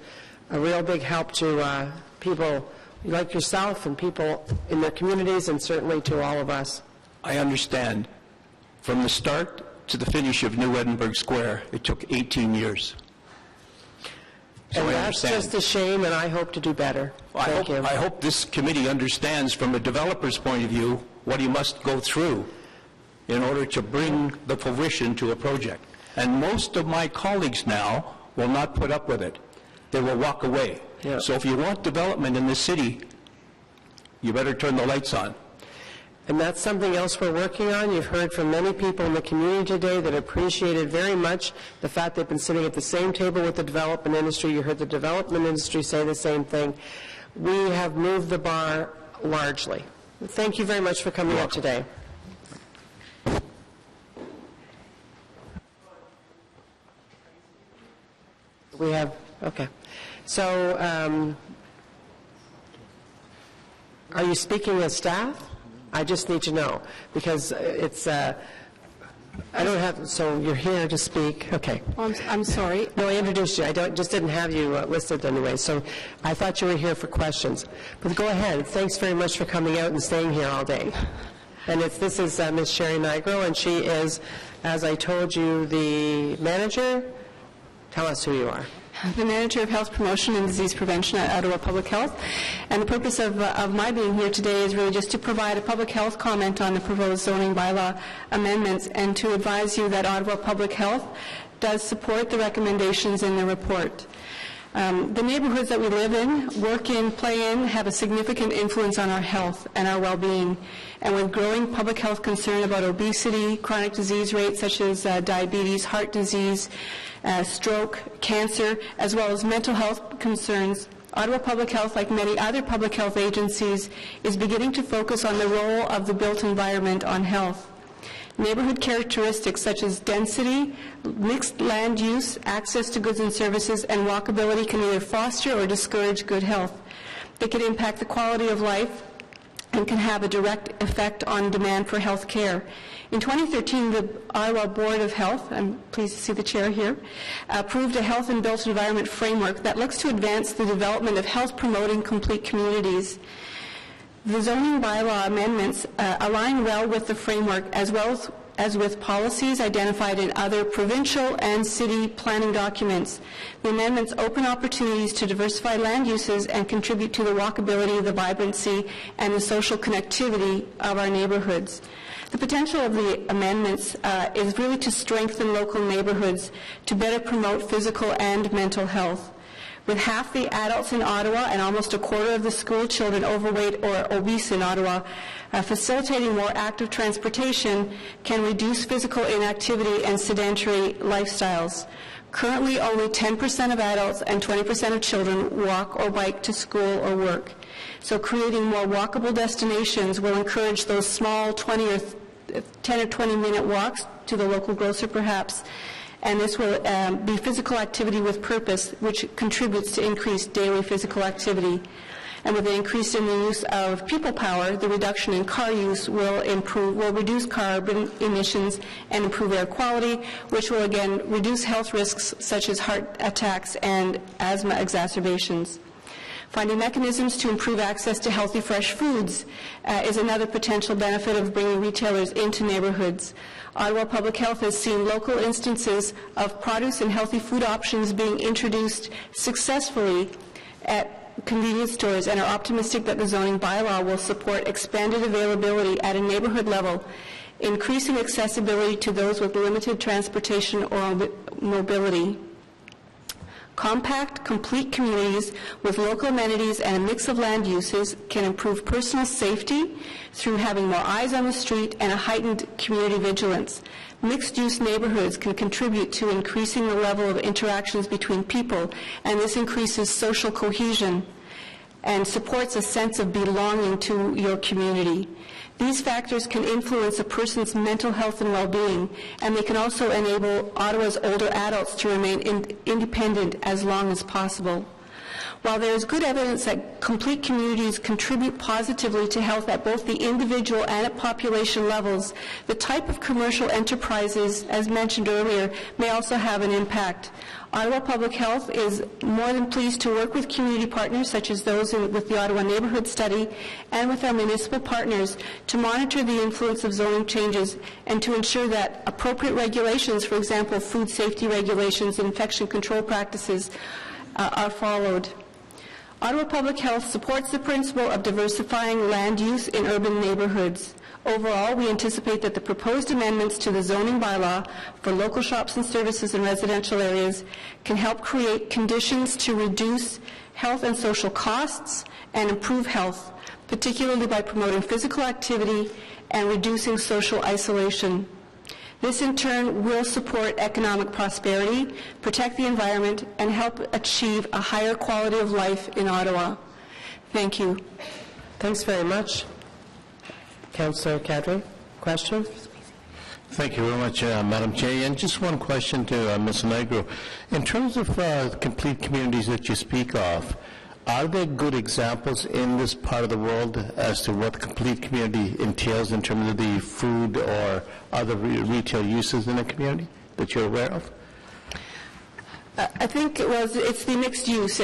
a real big help to people like yourself and people in their communities, and certainly to all of us. I understand. From the start to the finish of New Edinburgh Square, it took 18 years. So And I that's understand. just a shame, and I hope to do better. Thank you. I hope this committee understands from a developer's point of view what he must go through in order to bring the fruition to a project. And most of my colleagues now will not put up with it. They will walk away. Yeah. So if you want development in this city, you better turn the lights on. And that's something else we're working on. You've heard from many people in the community today that appreciated very much the fact they've been sitting at the same table with the development industry. You heard the development industry say the same thing. We have moved the bar largely. Thank you very much for coming out today. We have, okay. So, are you speaking as staff? I just need to know, because it's, I don't have, so you're here to speak, okay. I'm sorry. No, I introduced you, just didn't have you listed anyway, so I thought you were here for questions. But go ahead, thanks very much for coming out and staying here all day. And this is Ms. Sherry Nigro, and she is, as I told you, the manager. Tell us who you are. The Manager of Health Promotion and Disease Prevention at Ottawa Public Health. And the purpose of my being here today is really just to provide a public health comment on the proposed zoning bylaw amendments and to advise you that Ottawa Public Health does support the recommendations in the report. The neighborhoods that we live in, work in, play in, have a significant influence on our health and our well-being. And with growing public health concern about obesity, chronic disease rates such as diabetes, heart disease, stroke, cancer, as well as mental health concerns, Ottawa Public Health, like many other public health agencies, is beginning to focus on the role of the built environment on health. Neighborhood characteristics such as density, mixed land use, access to goods and services, and walkability can either foster or discourage good health. They can impact the quality of life and can have a direct effect on demand for health care. In 2013, the Ottawa Board of Health, I'm pleased to see the chair here, approved a health and built environment framework that looks to advance the development of health-promoting complete communities. The zoning bylaw amendments align well with the framework as well as with policies identified in other provincial and city planning documents. The amendments open opportunities to diversify land uses and contribute to the walkability, the vibrancy, and the social connectivity of our neighborhoods. The potential of the amendments is really to strengthen local neighborhoods to better promote physical and mental health. With half the adults in Ottawa and almost a quarter of the school children overweight or obese in Ottawa, facilitating more active transportation can reduce physical inactivity and sedentary lifestyles. Currently, only 10% of adults and 20% of children walk or bike to school or work. So creating more walkable destinations will encourage those small 10 or 20-minute walks to the local grocer perhaps, and this will be physical activity with purpose, which contributes to increased daily physical activity. And with the increase in the use of people power, the reduction in car use will reduce carbon emissions and improve air quality, which will again reduce health risks such as heart attacks and asthma exacerbations. Finding mechanisms to improve access to healthy, fresh foods is another potential benefit of bringing retailers into neighborhoods. Ottawa Public Health has seen local instances of produce and healthy food options being introduced successfully at convenience stores and are optimistic that the zoning bylaw will support expanded availability at a neighborhood level, increasing accessibility to those with limited transportation or mobility. Compact, complete communities with local amenities and a mix of land uses can improve personal safety through having more eyes on the street and a heightened community vigilance. Mixed-use neighborhoods can contribute to increasing the level of interactions between people, and this increases social cohesion and supports a sense of belonging to your community. These factors can influence a person's mental health and well-being, and they can also enable Ottawa's older adults to remain independent as long as possible. While there is good evidence that complete communities contribute positively to health at both the individual and at population levels, the type of commercial enterprises, as mentioned earlier, may also have an impact. Ottawa Public Health is more than pleased to work with community partners such as those with the Ottawa Neighbourhood Study and with our municipal partners to monitor the influence of zoning changes and to ensure that appropriate regulations, for example, food safety regulations and infection control practices, are followed. Ottawa Public Health supports the principle of diversifying land use in urban neighbourhoods. Overall, we anticipate that the proposed amendments to the zoning bylaw for local shops and services in residential areas can help create conditions to reduce health and social costs and improve health, particularly by promoting physical activity and reducing social isolation. This, in turn, will support economic prosperity, protect the environment, and help achieve a higher quality of life in Ottawa. Thank you. Thanks very much. Councillor Cadre, question? Thank you very much, Madam Chair. And just one question to Ms. Negro. In terms of complete communities that you speak of, are there good examples in this part of the world as to what complete community entails in terms of the food or other retail uses in a community that you're aware of? I think it's the mixed use.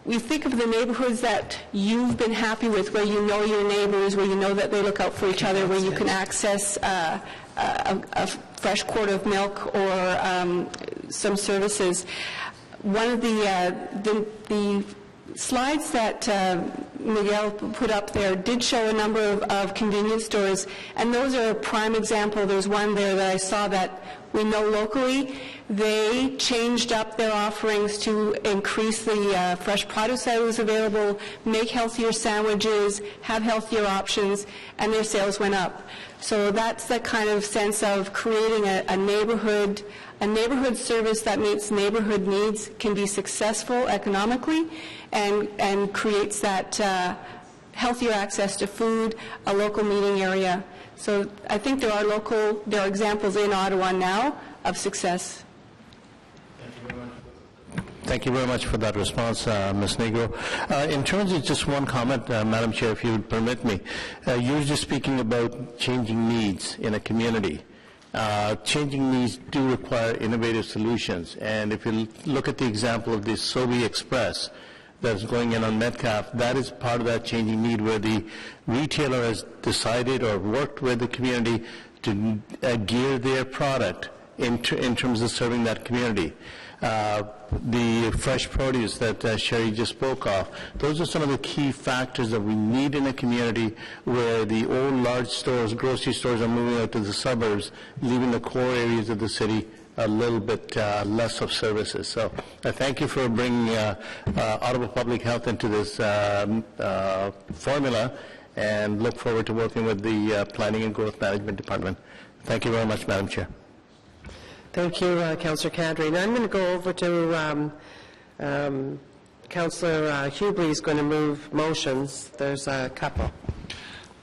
We think of the neighborhoods that you've been happy with, where you know your neighbors, where you know that they look out for each other, where you can access a fresh quart of milk or some services. One of the slides that Miguel put up there did show a number of convenience stores, and those are a prime example. There's one there that I saw that we know locally. They changed up their offerings to increase the fresh produce that was available, make healthier sandwiches, have healthier options, and their sales went up. So that's the kind of sense of creating a neighborhood service that meets neighborhood needs, can be successful economically, and creates that healthier access to food, a local meeting area. So I think there are examples in Ottawa now of success. Thank you very much for that response, Ms. Negro. In terms of just one comment, Madam Chair, if you would permit me, you were just speaking about changing needs in a community. Changing needs do require innovative solutions, and if you look at the example of the Sobe Express that's going in on Metcalf, that is part of that changing need where the retailer has decided or worked with the community to gear their product in terms of serving that community. The fresh produce that Sherry just spoke of, those are some of the key factors that we need in a community where the old large stores, grocery stores are moving out to the suburbs, leaving the core areas of the city a little bit less of services. So I thank you for bringing Ottawa Public Health into this formula, and look forward to working with the Planning and Growth Management Department. Thank you very much, Madam Chair. Thank you, Councillor Cadre. Now I'm going to go over to Councillor Hubley is going to move motions. There's a couple.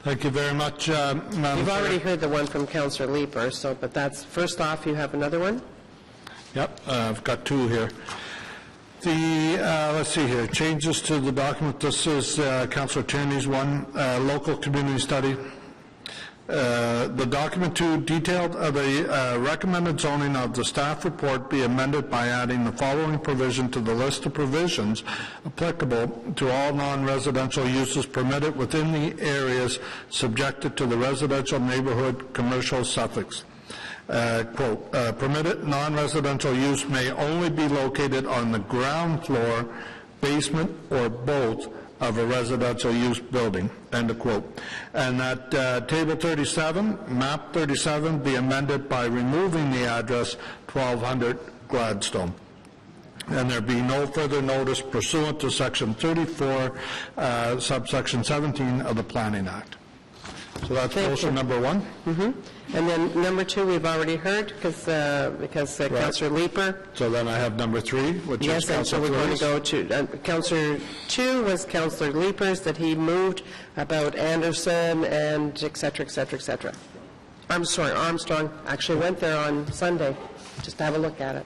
Thank you very much, Madam Chair. You've already heard the one from Councillor Leeper, but that's first off. You have another one? Yep, I've got two here. Let's see here, changes to the document. This is Councillor Tierney's one, local community study. The document 2 detailed the recommended zoning of the staff report be amended by adding the following provision to the list of provisions applicable to all non-residential uses permitted within the areas subjected to the residential neighborhood commercial suffix. Quote, permitted non-residential use may only be located on the ground floor, basement, or both of a residential use building, end of quote. And that table 37, map 37, be amended by removing the address 1200 Gladstone. And there be no further notice pursuant to section 34, subsection 17 of the Planning Act. So that's motion number 1. Mm-hmm. And then number 2 we've already heard because Councillor Leeper. So then I have number 3, which is Councillor so we're going to go to Councillor 2 was Councillor Leeper's that he moved about Anderson and et cetera, et cetera, et cetera. I'm sorry, Armstrong actually went there on Sunday just to have a look at it.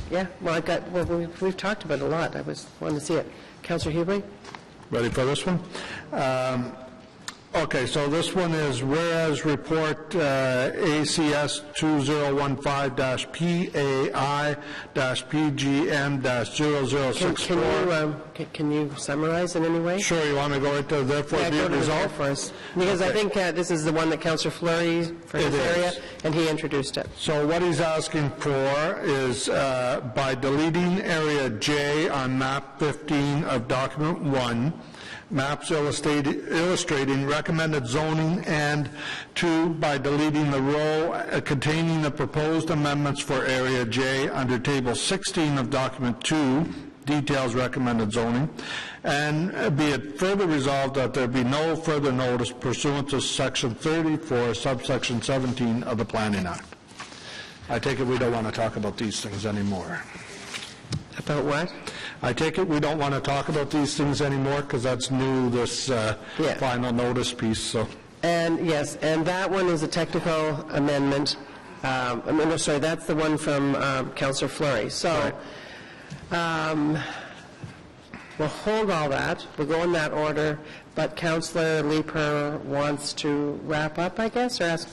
Yeah, well, we've talked about it a lot. I wanted to see it. Councillor Hubley? Ready for this one? Okay, so this one is whereas report ACS 2015-PAI-PGM-0064. Can you summarize in any way? Sure, you want to go right to therefore be it resolved? First, because I think this is the one that Councillor Fleury for his area, and he introduced it. So what he's asking for is by deleting area J on map 15 of document 1, maps illustrating recommended zoning, and 2, by deleting the row containing the proposed amendments for area J under table 16 of document 2, details recommended zoning, and be it further resolved that there be no further notice pursuant to section 34, subsection 17 of the Planning Act. I take it we don't want to talk about these things anymore. About what? I take it we don't want to talk about these things anymore because that's new, this final notice piece. So. And yes, and that one is a technical amendment. Sorry, that's the one from Councillor Fleury. So we'll hold all that. We'll go in that order. But Councillor Leeper wants to wrap up, I guess, or ask?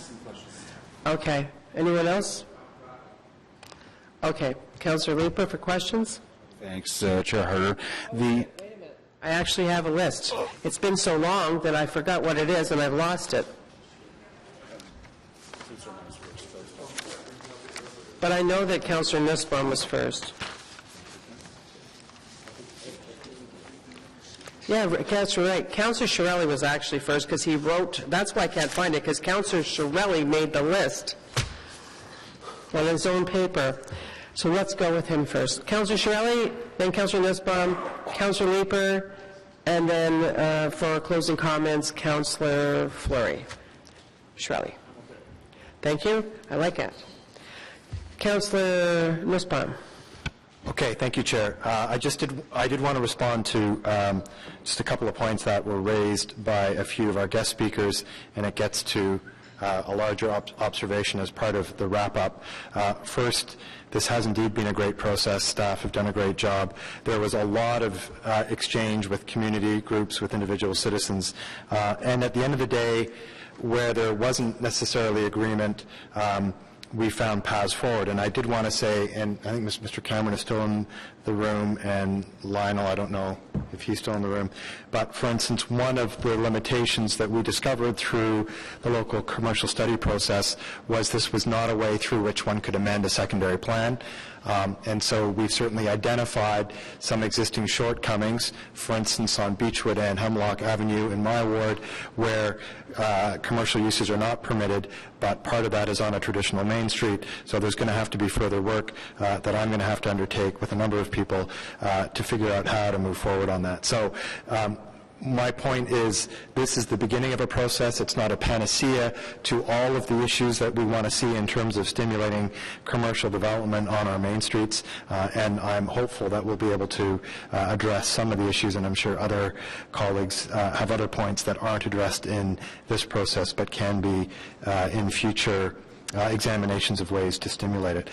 Okay. Anyone else? Okay. Councillor Leeper for questions? Thanks, Chair Harder. I actually have a list. It's been so long that I forgot what it is and I've lost it. But I know that Councillor Nussbaum was first. Yeah, Councillor right. Councillor Chiarelli was actually first because he wrote, that's why I can't find it, because Councillor Chiarelli made the list on his own paper. So let's go with him first. Councillor Chiarelli, then Councillor Nussbaum, Councillor Leeper, and then for closing comments, Councillor Fleury. Chiarelli. Thank you. I like it. Councillor Nussbaum. Okay, thank you, Chair. I did want to respond to just a couple of points that were raised by a few of our guest speakers, and it gets to a larger observation as part of the wrap-up. First, this has indeed been a great process. Staff have done a great job. There was a lot of exchange with community groups, with individual citizens, and at the end of the day, where there wasn't necessarily agreement, we found paths forward. And I did want to say, and I think Mr. Cameron is still in the room, and Lionel, I don't know if he's still in the room, but for instance, one of the limitations that we discovered through the local commercial study process was this was not a way through which one could amend a secondary plan. And so we've certainly identified some existing shortcomings, for instance, on Beechwood and Hemlock Avenue in my ward, where commercial uses are not permitted, but part of that is on a traditional main street. So there's going to have to be further work that I'm going to have to undertake with a number of people to figure out how to move forward on that. So my point is this is the beginning of a process. It's not a panacea to all of the issues that we want to see in terms of stimulating commercial development on our main streets, and I'm hopeful that we'll be able to address some of the issues, and I'm sure other colleagues have other points that aren't addressed in this process but can be in future examinations of ways to stimulate it.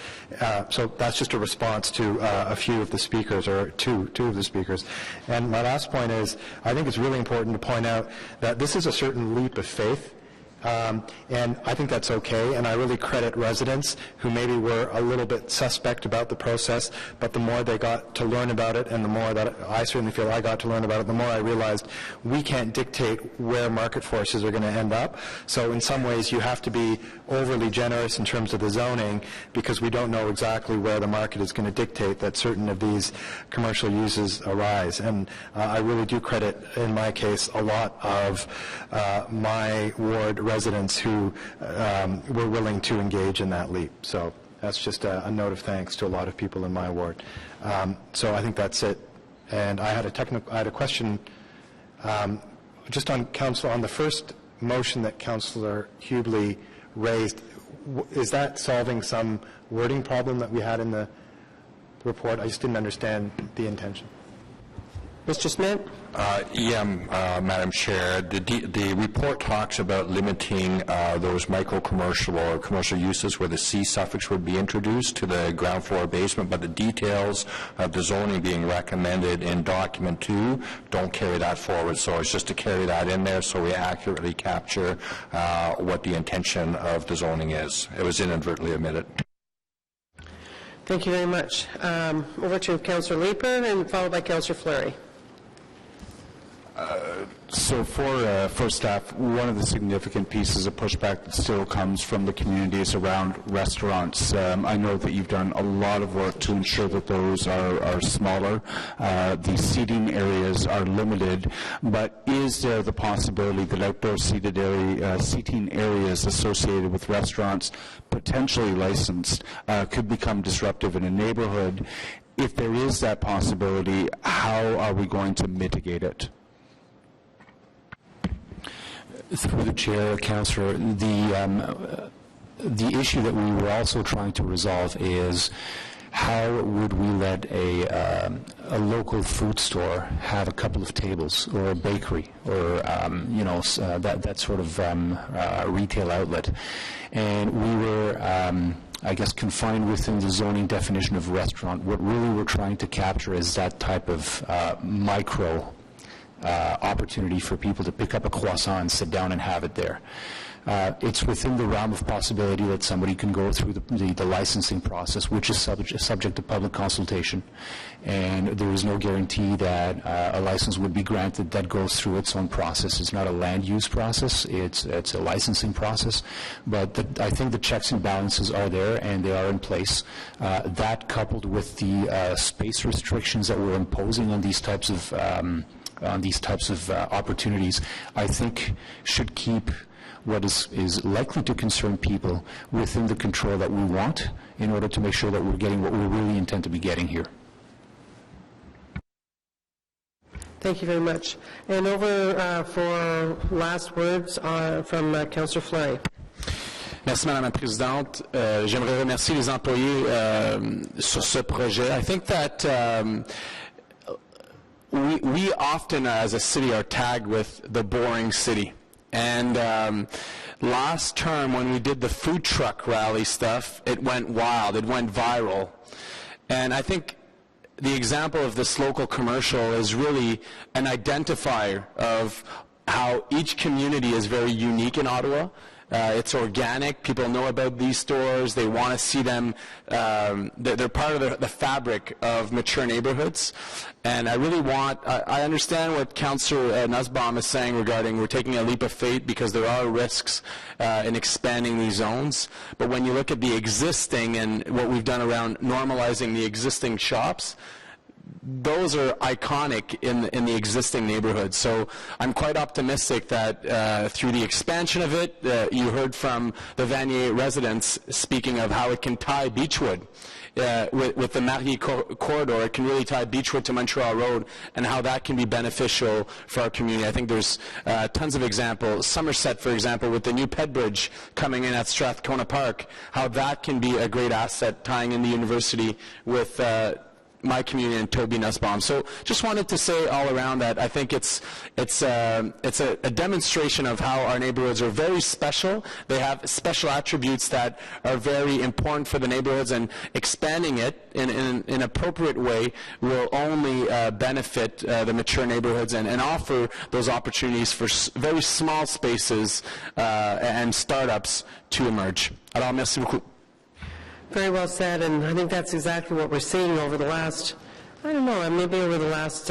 So that's just a response to a few of the speakers, or two of the speakers. And my last point is, I think it's really important to point out that this is a certain leap of faith. And I think that's okay, and I really credit residents who maybe were a little bit suspect about the process, but the more they got to learn about it, and the more that I certainly feel I got to learn about it, the more I realized we can't dictate where market forces are going to end up. So in some ways you have to be overly generous in terms of the zoning, because we don't know exactly where the market is going to dictate that certain of these commercial uses arise. And I really do credit, in my case, a lot of my ward residents who were willing to engage in that leap. So that's just a note of thanks to a lot of people in my ward. So I think that's it. And I had a question just on the first motion that Councillor Hubley raised. Is that solving some wording problem that we had in the report? I just didn't understand the intention. Mr. Smith? Madam Chair, the report talks about limiting those micro-commercial or commercial uses where the C suffix would be introduced to the ground floor basement, but the details of the zoning being recommended in document 2 don't carry that forward. So it's just to carry that in there so we accurately capture what the intention of the zoning is. It was inadvertently omitted. Thank you very much. Over to Councillor Leeper, and followed by Councillor Fleury. So for staff, one of the significant pieces of pushback that still comes from the community is around restaurants. I know that you've done a lot of work to ensure that those are smaller. The seating areas are limited, but is there the possibility that outdoor seating areas associated with restaurants, potentially licensed, could become disruptive in a neighborhood? If there is that possibility, how are we going to mitigate it? Through the chair, Councillor, the issue that we were also trying to resolve is how would we let a local food store have a couple of tables, or a bakery, or that sort of retail outlet, and we were I guess confined within the zoning definition of restaurant. What really we're trying to capture is that type of micro opportunity for people to pick up a croissant and sit down and have it there. It's within the realm of possibility that somebody can go through the licensing process, which is subject to public consultation, and there is no guarantee that a license would be granted that goes through its own process. It's not a land use process, it's a licensing process, but I think the checks and balances are there and they are in place. That coupled with the space restrictions that we're imposing on these types of opportunities, I think should keep what is likely to concern people within the control that we want in order to make sure that we're getting what we really intend to be getting here. Thank you very much. And over for last words from Councillor Fleury. Merci, Madame la Présidente. J'aimerais remercier les employés sur ce projet. I think that we often, as a city, are tagged with the boring city. And last term, when we did the food truck rally stuff, it went wild. It went viral. And I think the example of this local commercial is really an identifier of how each community is very unique in Ottawa. It's organic. People know about these stores. They want to see them. They're part of the fabric of mature neighborhoods. And I really I understand what Councillor Nussbaum is saying regarding we're taking a leap of faith because there are risks in expanding these zones. But when you look at the existing and what we've done around normalizing the existing shops, those are iconic in the existing neighborhood. So I'm quite optimistic that through the expansion of it, you heard from the Vanier residents speaking of how it can tie Beechwood. With the Marier corridor, it can really tie Beechwood to Montreal Road, and how that can be beneficial for our community. I think there's tons of examples. Somerset, for example, with the new ped bridge coming in at Strathcona Park, how that can be a great asset tying in the university with my community and Toby Nussbaum. So just wanted to say all around that I think it's a demonstration of how our neighborhoods are very special. They have special attributes that are very important for the neighborhoods, and expanding it in an appropriate way will only benefit the mature neighborhoods and offer those opportunities for very small spaces and startups to emerge. Alors, merci beaucoup. Very well said, and I think that's exactly what we're seeing over the last, maybe over the last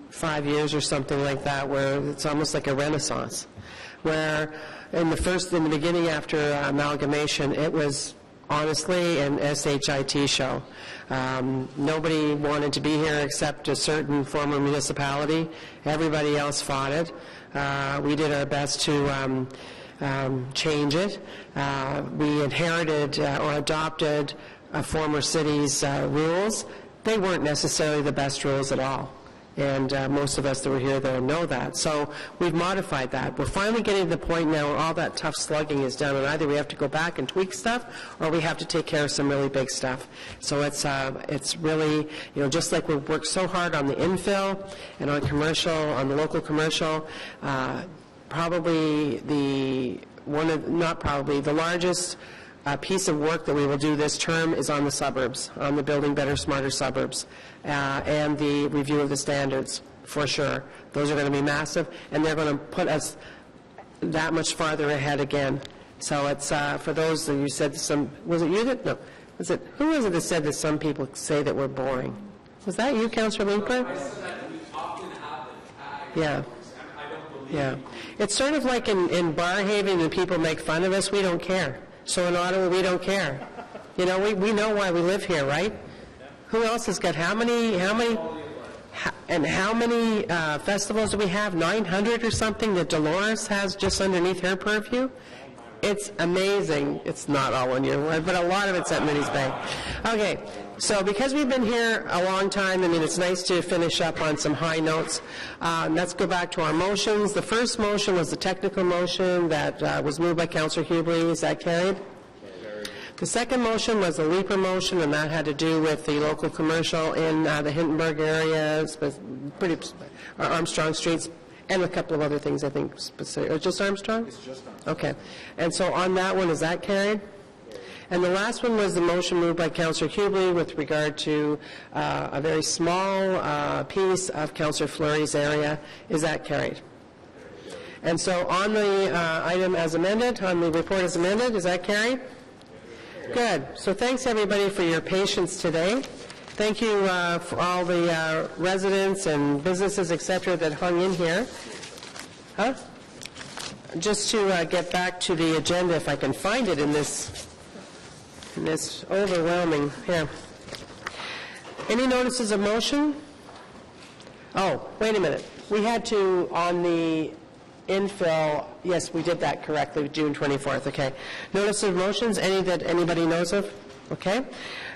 5 years or something like that, where it's almost like a renaissance, where in the beginning after amalgamation, it was honestly an SHIT show. Nobody wanted to be here except a certain former municipality. Everybody else fought it. We did our best to change it. We inherited or adopted a former city's rules. They weren't necessarily the best rules at all. and most of us that were here there know that. So we've modified that. We're finally getting to the point now where all that tough slugging is done, and either we have to go back and tweak stuff, or we have to take care of some really big stuff. So it's really, just like we've worked so hard on the infill and on commercial, on the local commercial, probably the largest piece of work that we will do this term is on the suburbs, on the Building Better, Smarter Suburbs, and the review of the standards, for sure. Those are going to be massive, and they're going to put us that much farther ahead again. So it's, for those that you said was it you that, no, who was it that said that some people say that we're boring? Was that you, Councillor Winkler? Yeah. Yeah. It's sort of like in Barrhaven when people make fun of us, we don't care. So in Ottawa, we don't care. We know why we live here, right? Who else has got how many festivals do we have? 900 or something that Dolores has just underneath her purview? It's amazing. It's not all in your word, but a lot of it's at Minnie's Bay. Okay, so because we've been here a long time, it's nice to finish up on some high notes. Let's go back to our motions. The first motion was the technical motion that was moved by Councillor Hubley. Is that carried? The second motion was the Leaper motion, and that had to do with the local commercial in the Hindenburg area, Armstrong Streets, and a couple of other things, I think, specific. Or just Armstrong? It's just Armstrong. Okay. And so on that one, is that carried? And the last one was the motion moved by Councillor Hubley with regard to a very small piece of Councillor Fleury's area. Is that carried? And so on the item as amended, on the report as amended, is that carried? Good. So thanks, everybody, for your patience today. Thank you for all the residents and businesses, et cetera, that hung in here. Just to get back to the agenda, if I can find it in this overwhelming here. Any notices of motion? Oh, wait a minute. We had to, on the infill, yes, we did that correctly, June 24th, okay. Notice of motions, any that anybody knows of? Okay.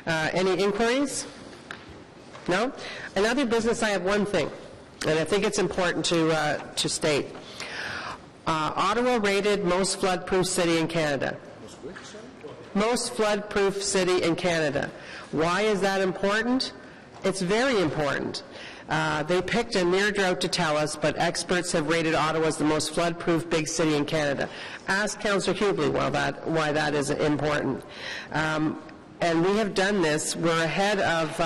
Any inquiries? No? Another business, I have one thing, and I think it's important to state. Ottawa rated most flood-proof city in Canada. Most flood-proof city in Canada. Why is that important? It's very important. They picked a near drought to tell us, but experts have rated Ottawa as the most flood-proof big city in Canada. Ask Councillor Hubley why that is important. And we have done this. We're ahead of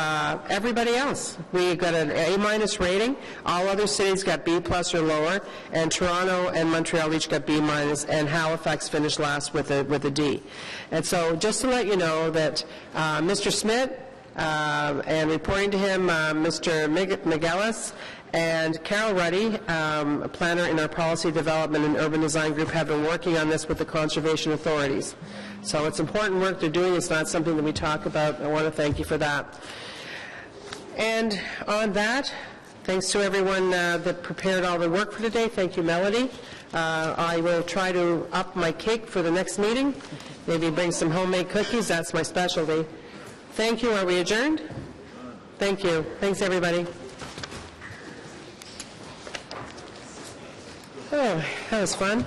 everybody else. We got an A- rating. All other cities got B+ or lower, and Toronto and Montreal each got B-, and Halifax finished last with a D. And so just to let you know that Mr. Smith, and reporting to him, Mr. McGillis and Carol Ruddy, a planner in our Policy Development and Urban Design Group, have been working on this with the conservation authorities. So it's important work they're doing. It's not something that we talk about. I want to thank you for that. And on that, thanks to everyone that prepared all the work for today. Thank you, Melody. I will try to up my cake for the next meeting. Maybe bring some homemade cookies. That's my specialty. Thank you. Are we adjourned? Thank you. Thanks, everybody. Oh, that was fun.